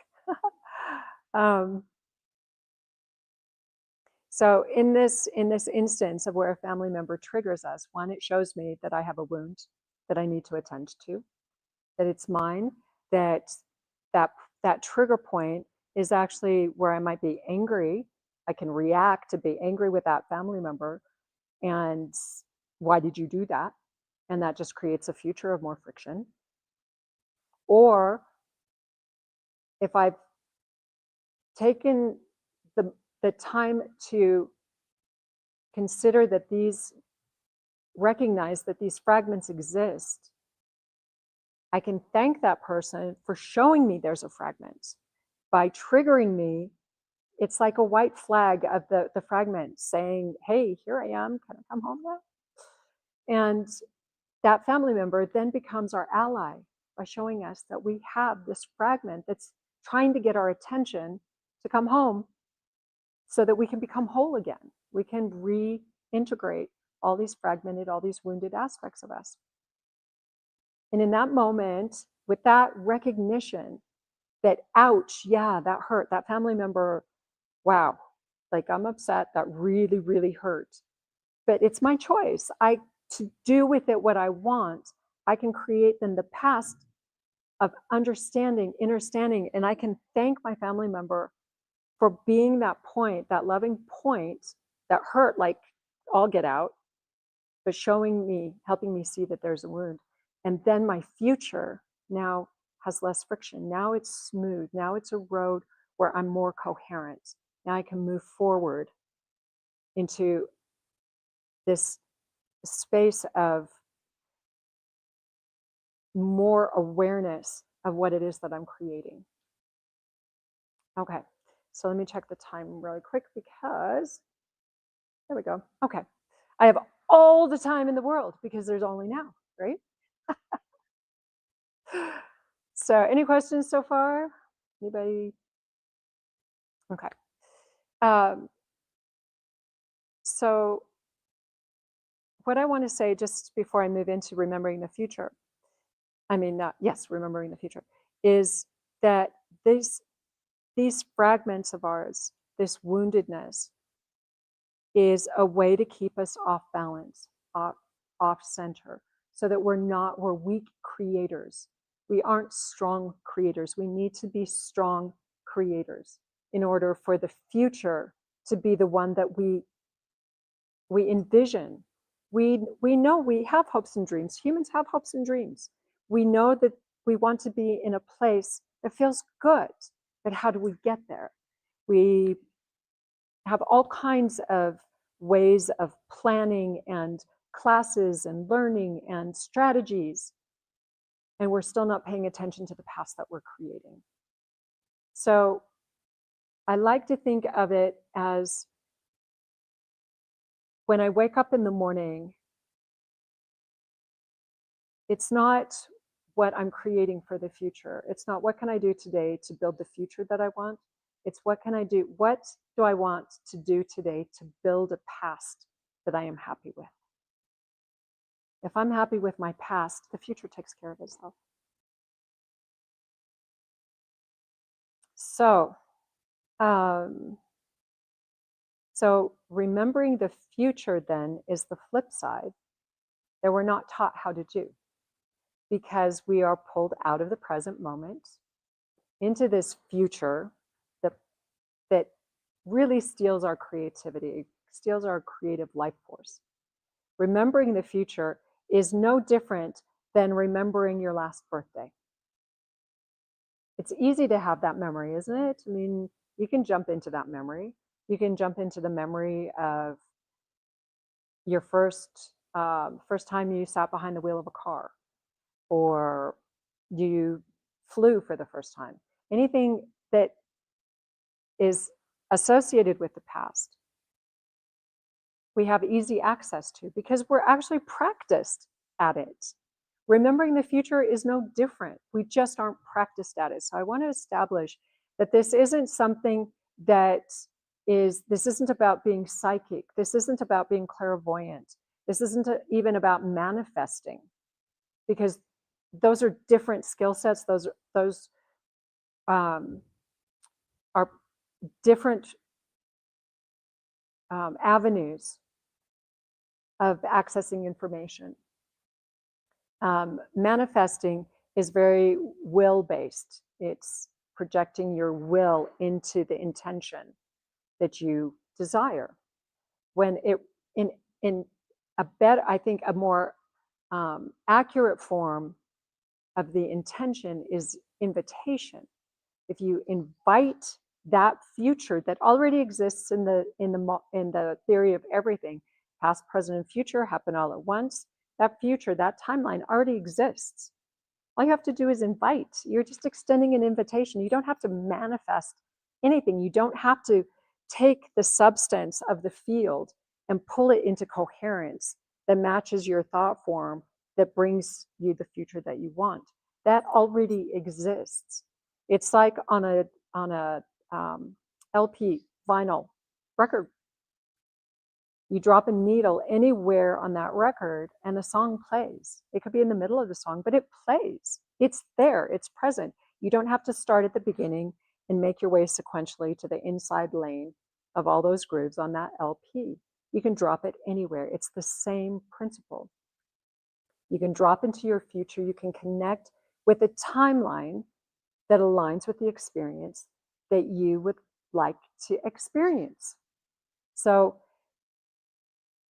So in this instance of where a family member triggers us, one, it shows me that I have a wound that I need to attend to, that it's mine, that trigger point is actually where I might be angry. I can react to be angry with that family member. And why did you do that? And that just creates a future of more friction. Or if I've taken the time to consider that recognize that these fragments exist, I can thank that person for showing me there's a fragment. By triggering me, it's like a white flag of the fragment saying, hey, here I am, can I come home now? And that family member then becomes our ally by showing us that we have this fragment that's trying to get our attention to come home so that we can become whole again. We can reintegrate all these fragmented, all these wounded aspects of us. And in that moment, with that recognition that, ouch, yeah, that hurt, that family member, wow, like I'm upset, that really, really hurt. But it's my choice. To do with it what I want. I can create then the past of understanding, understanding, and I can thank my family member for being that point, that loving point that hurt like all get out, but showing me, helping me see that there's a wound. And then my future now has less friction. Now it's smooth. Now it's a road where I'm more coherent. Now I can move forward into this space of more awareness of what it is that I'm creating. Okay, so let me check the time really quick because, there we go. Okay, I have all the time in the world because there's only now, right? So any questions so far? Anybody? Okay. So what I want to say just before I move into remembering the future, remembering the future, is that these fragments of ours, this woundedness, is a way to keep us off balance, off center, so that we're weak creators. We aren't strong creators. We need to be strong creators in order for the future to be the one that we envision. We know we have hopes and dreams. Humans have hopes and dreams. We know that we want to be in a place that feels good, but how do we get there? We have all kinds of ways of planning and classes and learning and strategies, and we're still not paying attention to the past that we're creating. So I like to think of it as when I wake up in the morning, it's not what I'm creating for the future. It's not what can I do today to build the future that I want. It's what can I do? What do I want to do today to build a past that I am happy with? If I'm happy with my past, the future takes care of itself. So, so remembering the future then is the flip side that we're not taught how to do, because we are pulled out of the present moment into this future that
really steals our creativity, steals our creative life force. Remembering the future is no different than remembering your last birthday. It's easy to have that memory, isn't it? I mean, you can jump into that memory. You can jump into the memory of your first time you sat behind the wheel of a car, or you flew for the first time. Anything that is associated with the past, we have easy access to because we're actually practiced at it. Remembering the future is no different. We just aren't practiced at it. So I want to establish that this isn't something that this isn't about being psychic. This isn't about being clairvoyant. This isn't even about manifesting, because those are different skill sets. Those are different avenues of accessing information. Manifesting is very will-based. It's projecting your will into the intention that you desire. When it in a better, I think, a more accurate form of the intention is invitation. If you invite that future that already exists in the theory of everything, past, present, and future happen all at once. That future, that timeline already exists. All you have to do is invite. You're just extending an invitation. You don't have to manifest anything. You don't have to take the substance of the field and pull it into coherence that matches your thought form, that brings you the future that you want. That already exists. It's like on a LP vinyl record. You drop a needle anywhere on that record and the song plays. It could be in the middle of the song, but it plays. It's there, it's present. You don't have to start at the beginning and make your way sequentially to the inside lane of all those grooves on that LP. You can drop it anywhere. It's the same principle. You can drop into your future. You can connect with a timeline that aligns with the experience that you would like to experience. So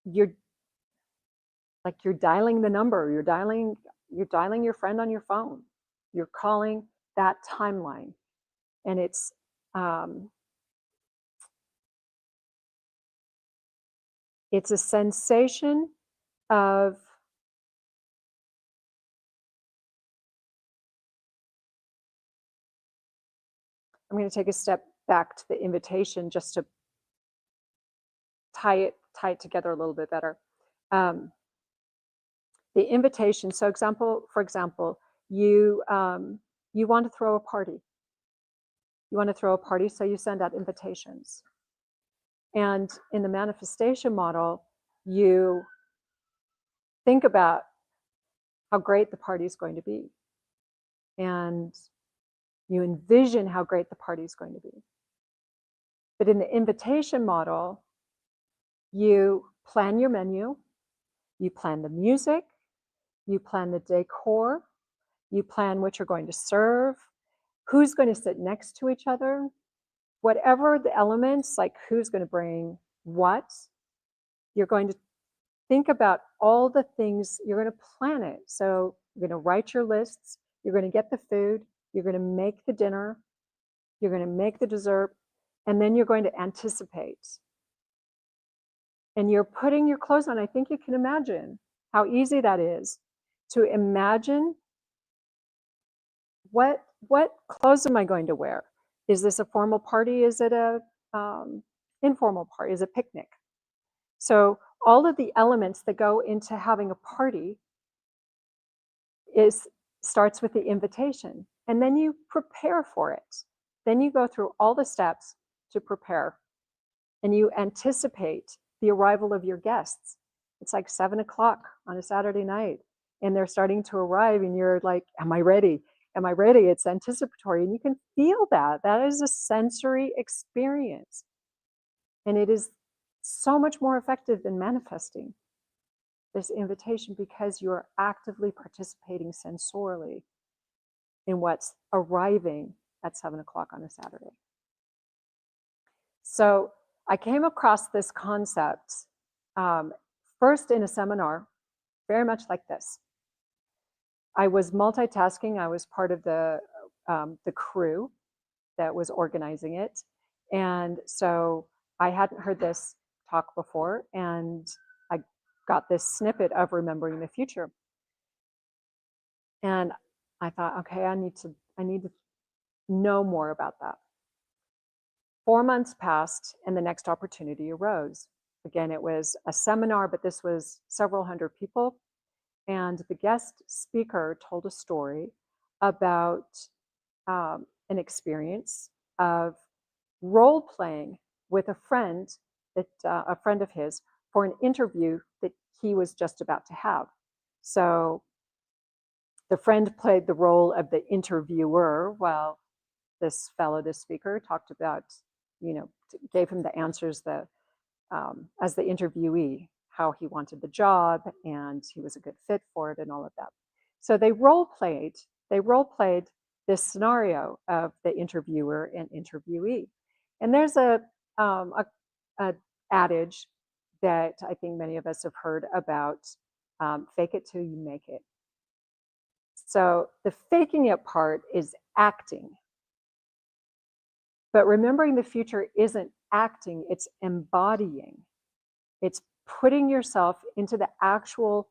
you're dialing the number, you're dialing your friend on your phone, you're calling that timeline, and it's a sensation of I'm going to take a step back to the invitation just to tie it together a little bit better. The invitation. So, for example, you want to throw a party. You want to throw a party, so you send out invitations. And in the manifestation model, you think about how great the party is going to be, and you envision how great the party is going to be. But in the invitation model, you plan your menu, you plan the music, you plan the decor, you plan what you're going to serve, who's going to sit next to each other, whatever the elements, like who's going to bring what, you're going to think about all the things, you're going to plan it. So you're going to write your lists, you're going to get the food, you're going to make the dinner, you're going to make the dessert, and then you're going to anticipate. And you're putting your clothes on. I think you can imagine how easy that is to imagine what clothes am I going to wear? Is this a formal party? Is it a informal party? Is it a picnic? So all of the elements that go into having a party starts with the invitation, and then you prepare for it. Then you go through all the steps to prepare, and you anticipate the arrival of your guests. It's like 7 o'clock on a Saturday night, and they're starting to arrive, and you're like, am I ready? Am I ready? It's anticipatory, and you can feel that. That is a sensory experience, and it is so much more effective than manifesting this invitation, because you're actively participating sensorially in what's arriving at 7 o'clock on a Saturday. So I came across this concept first in a seminar, very much like this. I was multitasking. I was part of the crew that was organizing it. And so I hadn't heard this talk before, and I got this snippet of remembering the future. And I thought, okay, I need to know more about that. 4 months passed, and the next opportunity arose. Again, it was a seminar, but this was several hundred people. And the guest speaker told a story about an experience of role playing with a friend of his for an interview that he was just about to have. So the friend played the role of the interviewer while this speaker talked about, gave him the answers as the interviewee, how he wanted the job and he was a good fit for it and all of that. So they role played this scenario of the interviewer and interviewee. And there's a adage that I think many of us have heard about, fake it till you make it. So the faking it part is acting. But remembering the future isn't acting, it's embodying. It's putting yourself into the actual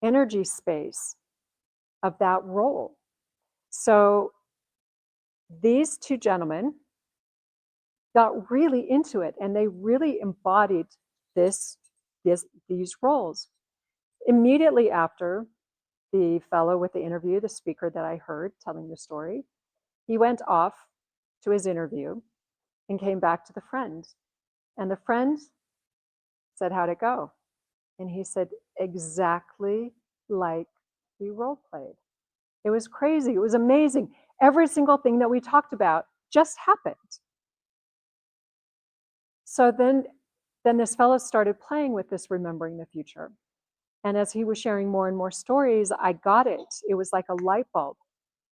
energy space of that role. So these two gentlemen got really into it and they really embodied these roles. Immediately after the fellow with the interview, the speaker that I heard telling the story, he went off to his interview and came back to the friend. And the friend said, how'd it go? And he said, exactly like we role played. It was crazy. It was amazing. Every single thing that we talked about just happened. So then this fellow started playing with this remembering the future. And as he was sharing more and more stories, I got it. It was like a light bulb.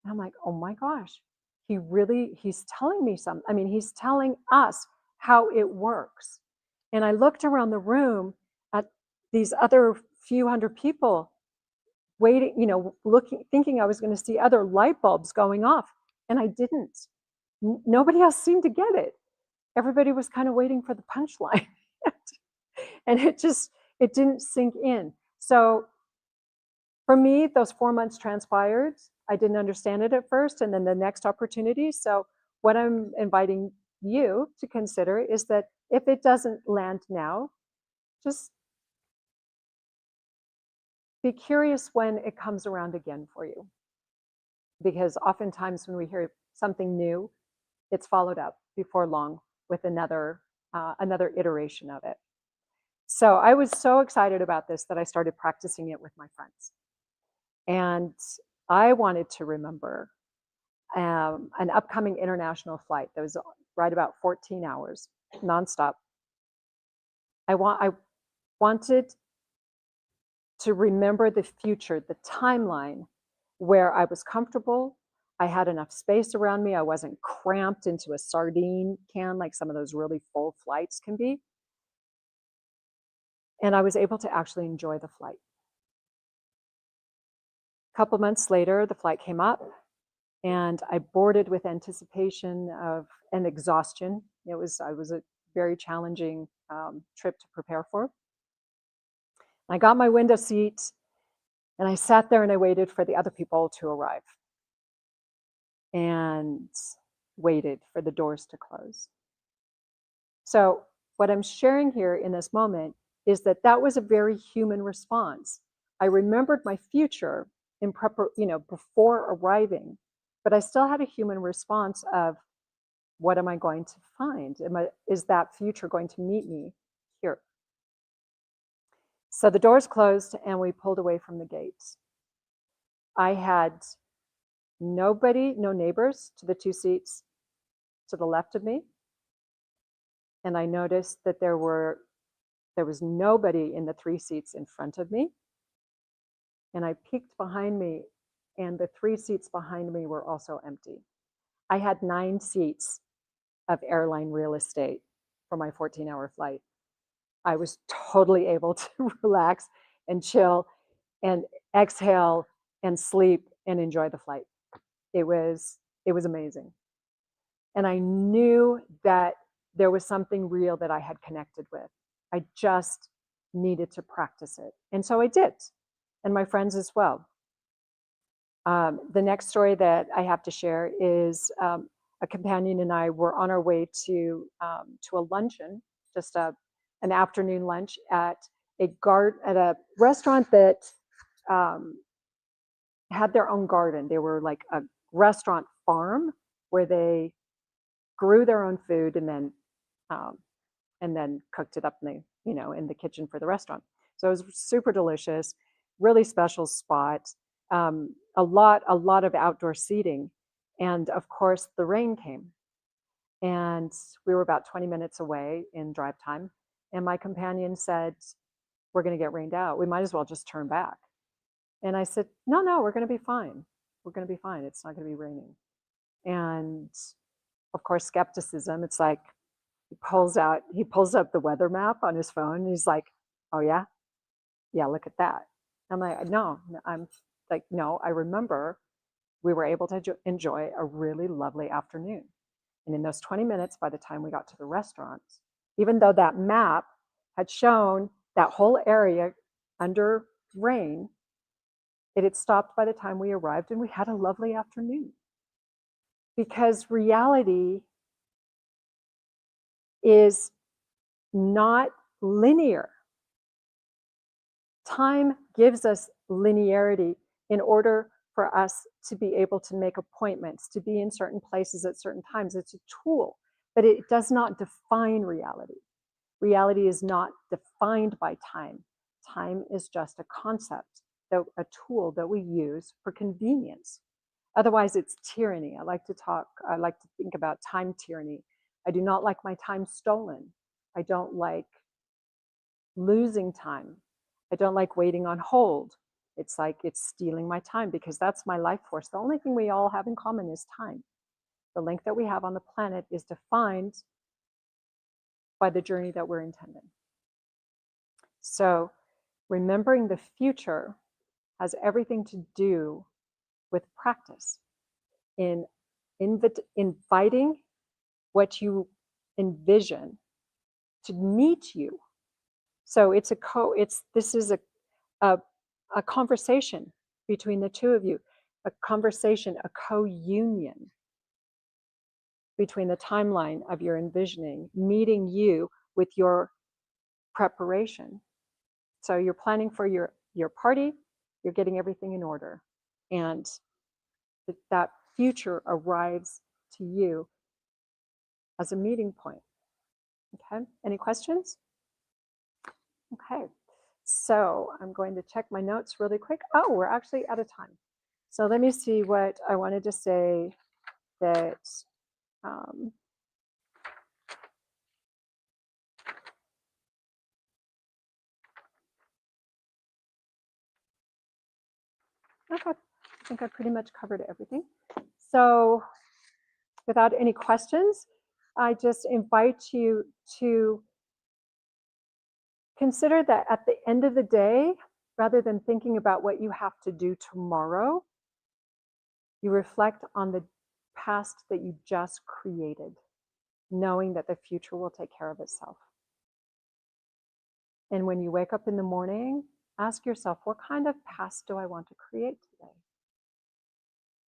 And I'm like, oh my gosh, he's telling me something. I mean, he's telling us how it works. And I looked around the room at these other few hundred people waiting, thinking I was going to see other light bulbs going off. And I didn't. Nobody else seemed to get it. Everybody was kind of waiting for the punchline. And it didn't sink in. So for me, those 4 months transpired. I didn't understand it at first, and then the next opportunity. So what I'm inviting you to consider is that if it doesn't land now, just be curious when it comes around again for you. Because oftentimes when we hear something new, it's followed up before long with another iteration of it. So I was so excited about this that I started practicing it with my friends. And I wanted to remember an upcoming international flight that was right about 14 hours, nonstop. I wanted to remember the future, the timeline where I was comfortable, I had enough space around me, I wasn't cramped into a sardine can like some of those really full flights can be. And I was able to actually enjoy the flight. A couple months later, the flight came up and I boarded with anticipation of an exhaustion. It was a very challenging trip to prepare for. I got my window seat and I sat there and I waited for the other people to arrive and waited for the doors to close. So what I'm sharing here in this moment is that was a very human response. I remembered my future before arriving, but I still had a human response of what am I going to find? Is that future going to meet me here? So the doors closed and we pulled away from the gates. I had nobody, no neighbors to the two seats to the left of me. And I noticed that there was nobody in the 3 seats in front of me. And I peeked behind me and the 3 seats behind me were also empty. I had 9 seats of airline real estate for my 14-hour flight. I was totally able to relax and chill and exhale and sleep and enjoy the flight. It was amazing. And I knew that there was something real that I had connected with. I just needed to practice it. And so I did, and my friends as well. The next story that I have to share is a companion and I were on our way to a luncheon, just an afternoon lunch at a restaurant that had their own garden. They were like a restaurant farm where they grew their own food and then cooked it up in the kitchen for the restaurant. So it was super delicious, really special spot. A lot of outdoor seating, and of course the rain came, and we were about 20 minutes away in drive time. And my companion said, "We're going to get rained out. We might as well just turn back." And I said, "No, we're going to be fine. We're going to be fine. It's not going to be raining." And of course, skepticism. It's like he pulls up the weather map on his phone. And he's like, "Oh yeah, look at that." I'm like, "No, I remember we were able to enjoy a really lovely afternoon." And in those 20 minutes, by the time we got to the restaurant, even though that map had shown that whole area under rain, it had stopped by the time we arrived, and we had a lovely afternoon. Because reality is not linear. Time gives us linearity in order for us to be able to make appointments, to be in certain places at certain times. It's a tool, but it does not define reality. Reality is not defined by time. Time is just a concept, a tool that we use for convenience. Otherwise, it's tyranny. I like to think about time tyranny. I do not like my time stolen. I don't like losing time. I don't like waiting on hold. It's like it's stealing my time, because that's my life force. The only thing we all have in common is time. The length that we have on the planet is defined by the journey that we're intending. So remembering the future has everything to do with practice in inviting what you envision to meet you. So this is a conversation between the two of you, a conversation, a co-union between the timeline of your envisioning, meeting you with your preparation. So you're planning for your party, you're getting everything in order, and that future arrives to you as a meeting point. Okay, any questions? Okay, so I'm going to check my notes really quick. Oh, we're actually out of time. So let me see what I wanted to say that okay, I think I pretty much covered everything. So without any questions, I just invite you to consider that at the end of the day, rather than thinking about what you have to do tomorrow, you reflect on the past that you just created, knowing that the future will take care of itself. And when you wake up in the morning, ask yourself, what kind of past do I want to create today?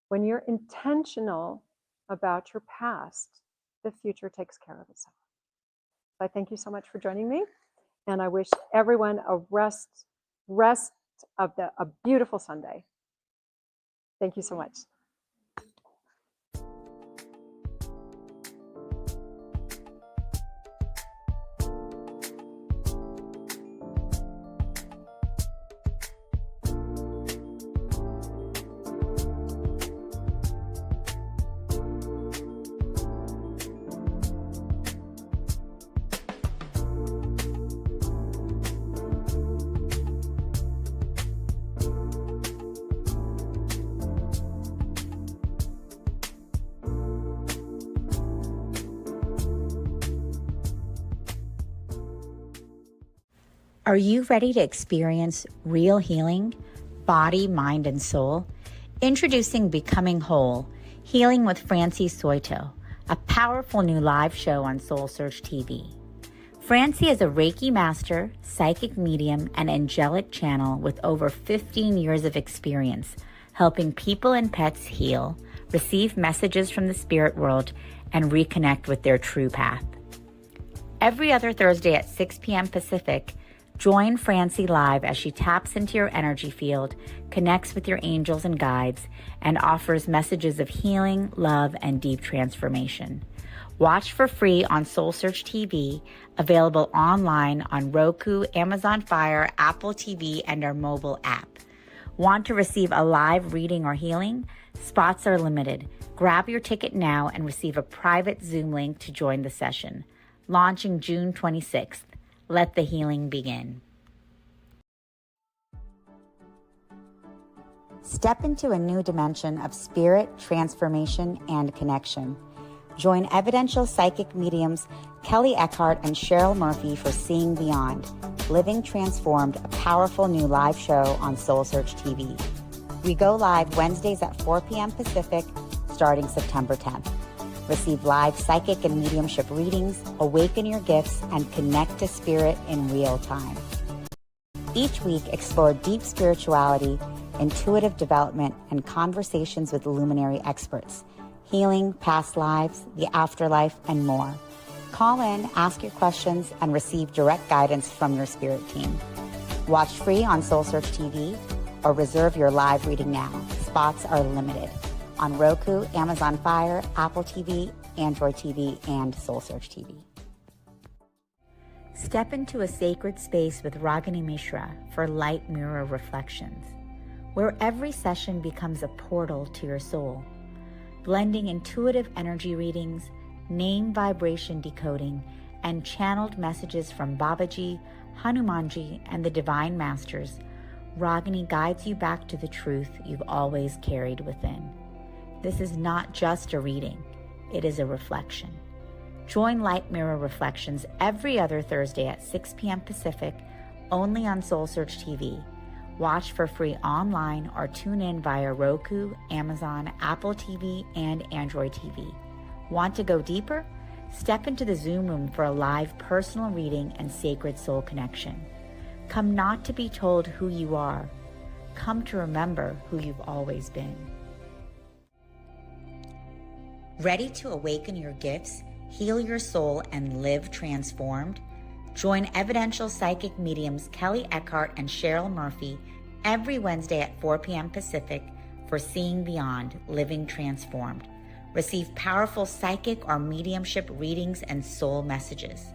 When you're intentional about your past, the future takes care of itself. So I thank you so much for joining me, and I wish everyone a rest of a beautiful Sunday. Thank you so much.
Are you ready to experience real healing, body, mind, and soul? Introducing Becoming Whole, Healing with Francie Soito, a powerful new live show on SoulSearch TV. Francie is a Reiki master, psychic medium, and angelic channel with over 15 years of experience helping people and pets heal, receive messages from the spirit world, and reconnect with their true path. Every other Thursday at 6 p.m. Pacific, join Francie live as she taps into your energy field, connects with your angels and guides, and offers messages of healing, love, and deep transformation. Watch for free on SoulSearch TV, available online on Roku, Amazon Fire, Apple TV, and our mobile app. Want to receive a live reading or healing? Spots are limited. Grab your ticket now and receive a private Zoom link to join the session. Launching June 26th. Let the healing begin. Step into a new dimension of spirit, transformation, and connection. Join evidential psychic mediums Kelly Eckhart and Cheryl Murphy for Seeing Beyond, Living Transformed, a powerful new live show on SoulSearch TV. We go live Wednesdays at 4 p.m. Pacific, starting September 10th. Receive live psychic and mediumship readings, awaken your gifts, and connect to spirit in real time. Each week, explore deep spirituality, intuitive development, and conversations with luminary experts. Healing, past lives, the afterlife, and more. Call in, ask your questions, and receive direct guidance from your spirit team. Watch free on SoulSearch TV or reserve your live reading now. Spots are limited. On Roku, Amazon Fire, Apple TV, Android TV, and SoulSearch TV. Step into a sacred space with Ragini Mishra for Light Mirror Reflections, where every session becomes a portal to your soul. Blending intuitive energy readings, name vibration decoding, and channeled messages from Babaji, Hanumanji, and the Divine Masters, Ragini guides you back to the truth you've always carried within. This is not just a reading, it is a reflection. Join Light Mirror Reflections every other Thursday at 6 p.m. Pacific, only on SoulSearch TV. Watch for free online or tune in via Roku, Amazon, Apple TV, and Android TV. Want to go deeper? Step into the Zoom room for a live personal reading and sacred soul connection. Come not to be told who you are. Come to remember who you've always been. Ready to awaken your gifts, heal your soul, and live transformed? Join evidential psychic mediums Kelly Eckhart and Cheryl Murphy every Wednesday at 4 p.m. Pacific for Seeing Beyond, Living Transformed. Receive powerful psychic or mediumship readings and soul messages.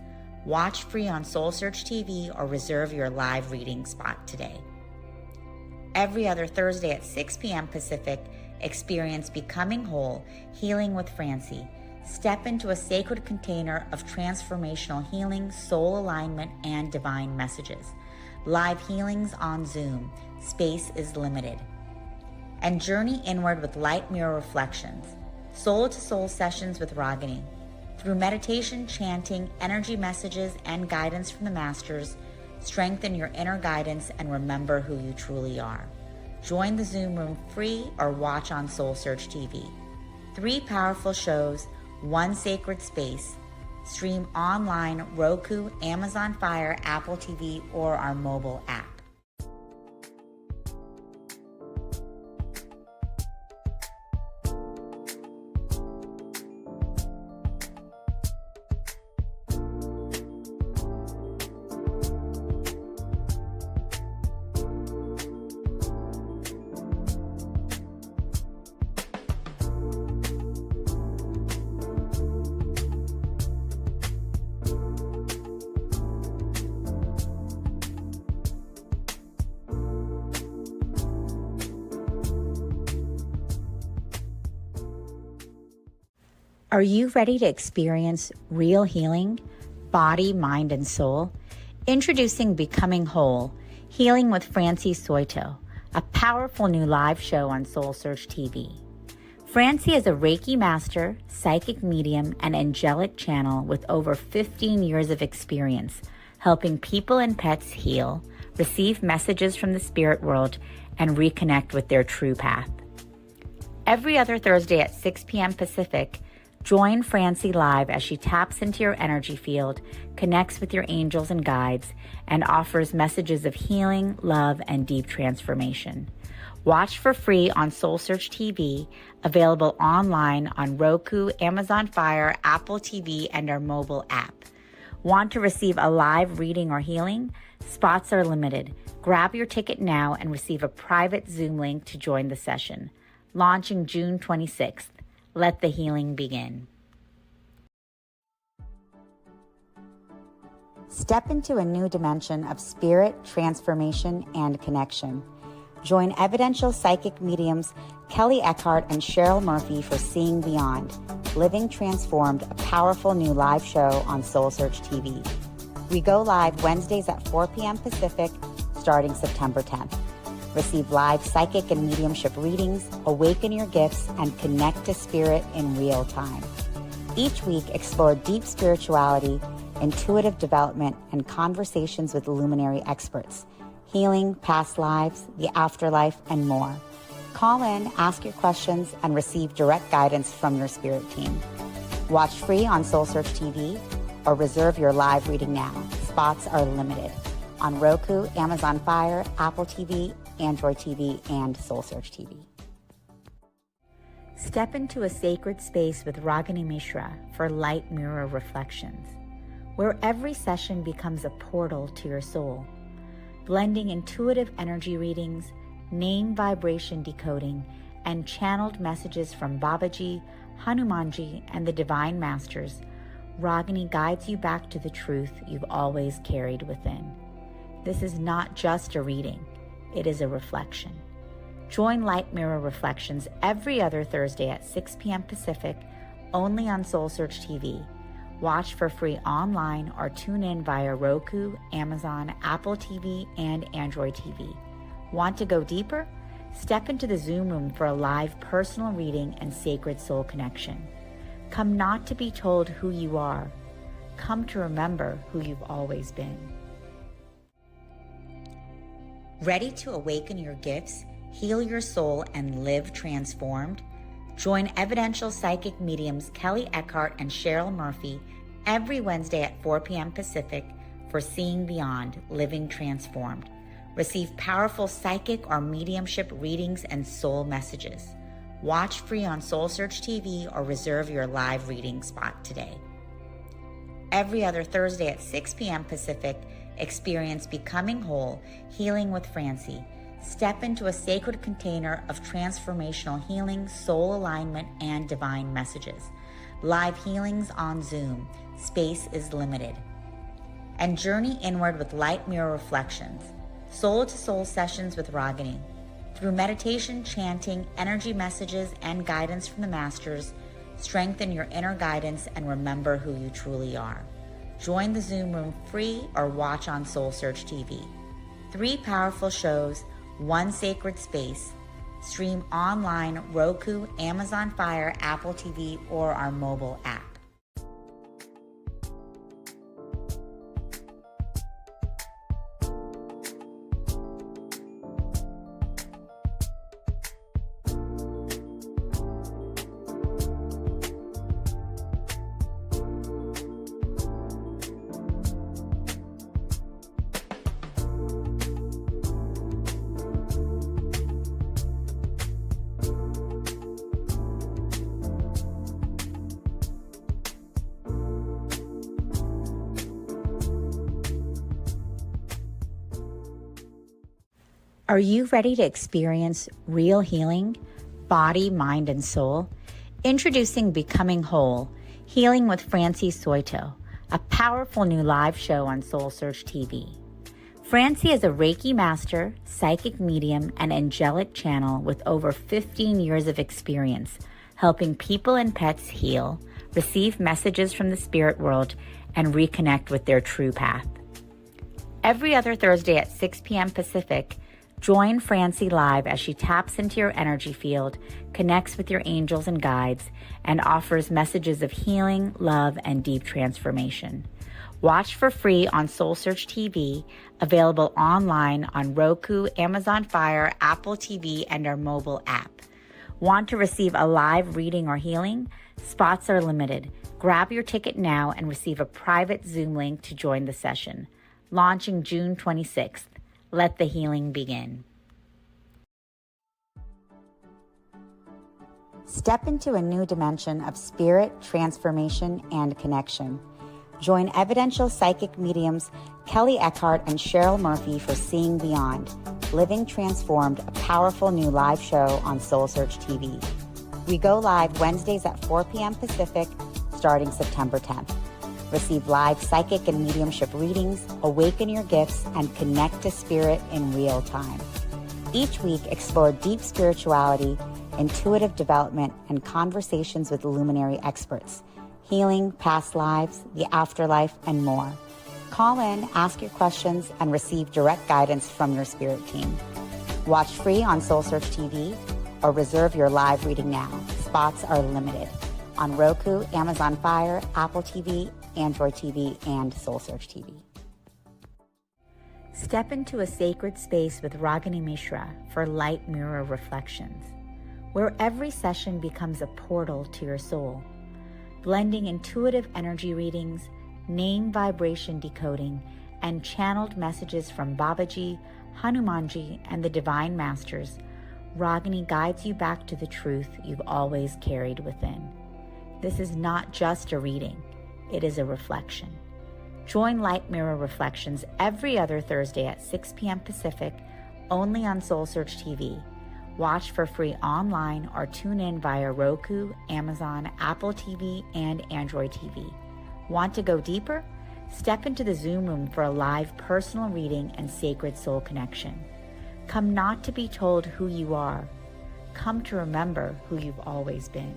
Watch free on SoulSearch TV or reserve your live reading spot today. Every other Thursday at 6 p.m. Pacific, experience Becoming Whole, Healing with Francie. Step into a sacred container of transformational healing, soul alignment, and divine messages. Live healings on Zoom. Space is limited. And journey inward with Light Mirror Reflections, soul-to-soul sessions with Ragini. Through meditation, chanting, energy messages, and guidance from the masters, strengthen your inner guidance and remember who you truly are. Join the Zoom room free or watch on SoulSearch TV. 3 powerful shows, 1 sacred space. Stream online, Roku, Amazon Fire, Apple TV, or our mobile app. Are you ready to experience real healing, body, mind, and soul? Introducing Becoming Whole, Healing with Francie Soito, a powerful new live show on SoulSearch TV. Francie is a Reiki master, psychic medium, and angelic channel with over 15 years of experience helping people and pets heal, receive messages from the spirit world, and reconnect with their true path. Every other Thursday at 6 p.m. Pacific, join Francie live as she taps into your energy field, connects with your angels and guides, and offers messages of healing, love, and deep transformation. Watch for free on SoulSearch TV, available online on Roku, Amazon Fire, Apple TV, and our mobile app. Want to receive a live reading or healing? Spots are limited. Grab your ticket now and receive a private Zoom link to join the session. Launching June 26th. Let the healing begin. Step into a new dimension of spirit, transformation, and connection. Join evidential psychic mediums Kelly Eckhart and Cheryl Murphy for Seeing Beyond, Living Transformed, a powerful new live show on SoulSearch TV. We go live Wednesdays at 4 p.m. Pacific, starting September 10th. Receive live psychic and mediumship readings, awaken your gifts, and connect to spirit in real time. Each week, explore deep spirituality, intuitive development, and conversations with luminary experts, healing, past lives, the afterlife, and more. Call in, ask your questions, and receive direct guidance from your spirit team. Watch free on SoulSearch TV or reserve your live reading now. Spots are limited on Roku, Amazon Fire, Apple TV, Android TV, and SoulSearch TV. Step into a sacred space with Ragini Mishra for Light Mirror Reflections, where every session becomes a portal to your soul, blending intuitive energy readings, name vibration decoding, and channeled messages from Babaji, Hanumanji, and the Divine Masters. Ragini guides you back to the truth you've always carried within. This is not just a reading, it is a reflection. Join Light Mirror Reflections every other Thursday at 6 p.m. Pacific, only on SoulSearch TV. Watch for free online or tune in via Roku, Amazon, Apple TV, and Android TV. Want to go deeper? Step into the Zoom room for a live personal reading and sacred soul connection. Come not to be told who you are. Come to remember who you've always been. Ready to awaken your gifts, heal your soul, and live transformed? Join evidential psychic mediums Kelly Eckhart and Cheryl Murphy every Wednesday at 4 p.m. Pacific for Seeing Beyond, Living Transformed. Receive powerful psychic or mediumship readings and soul messages. Watch free on SoulSearch TV or reserve your live reading spot today. Every other Thursday at 6 p.m. Pacific, experience Becoming Whole, Healing with Francie. Step into a sacred container of transformational healing, soul alignment, and divine messages. Live healings on Zoom. Space is limited. And journey inward with Light Mirror Reflections, soul-to-soul sessions with Ragini. Through meditation, chanting, energy messages, and guidance from the Masters, strengthen your inner guidance and remember who you truly are. Join the Zoom room free or watch on SoulSearch TV. 3 powerful shows, 1 sacred space. Stream online, Roku, Amazon Fire, Apple TV, or our mobile app. Are you ready to experience real healing, body, mind, and soul? Introducing Becoming Whole, Healing with Francie Soito, a powerful new live show on SoulSearch TV. Francie is a Reiki master, psychic medium, and angelic channel with over 15 years of experience helping people and pets heal, receive messages from the spirit world, and reconnect with their true path. Every other Thursday at 6 p.m. Pacific, join Francie live as she taps into your energy field, connects with your angels and guides, and offers messages of healing, love, and deep transformation. Watch for free on SoulSearch TV, available online on Roku, Amazon Fire, Apple TV, and our mobile app. Want to receive a live reading or healing? Spots are limited. Grab your ticket now and receive a private Zoom link to join the session. Launching June 26th. Let the healing begin. Step into a new dimension of spirit, transformation, and connection. Join evidential psychic mediums Kelly Eckhart and Cheryl Murphy for Seeing Beyond, Living Transformed, a powerful new live show on SoulSearch TV. We go live Wednesdays at 4 p.m. Pacific, starting September 10th. Receive live psychic and mediumship readings, awaken your gifts, and connect to spirit in real time. Each week, explore deep spirituality, intuitive development, and conversations with luminary experts, healing, past lives, the afterlife, and more. Call in, ask your questions, and receive direct guidance from your spirit team. Watch free on SoulSearch TV or reserve your live reading now. Spots are limited on Roku, Amazon Fire, Apple TV, Android TV, and SoulSearch TV. Step into a sacred space with Ragini Mishra for Light Mirror Reflections, where every session becomes a portal to your soul. Blending intuitive energy readings, name vibration decoding, and channeled messages from Babaji, Hanumanji, and the Divine Masters, Ragini guides you back to the truth you've always carried within. This is not just a reading, it is a reflection. Join Light Mirror Reflections every other Thursday at 6 p.m. Pacific, only on SoulSearch TV. Watch for free online or tune in via Roku, Amazon, Apple TV, and Android TV. Want to go deeper? Step into the Zoom room for a live personal reading and sacred soul connection. Come not to be told who you are. Come to remember who you've always been.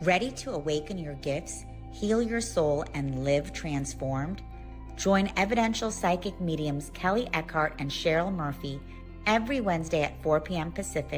Ready to awaken your gifts, heal your soul, and live transformed? Join evidential psychic mediums Kelly Eckhart and Cheryl Murphy every Wednesday at 4 p.m. Pacific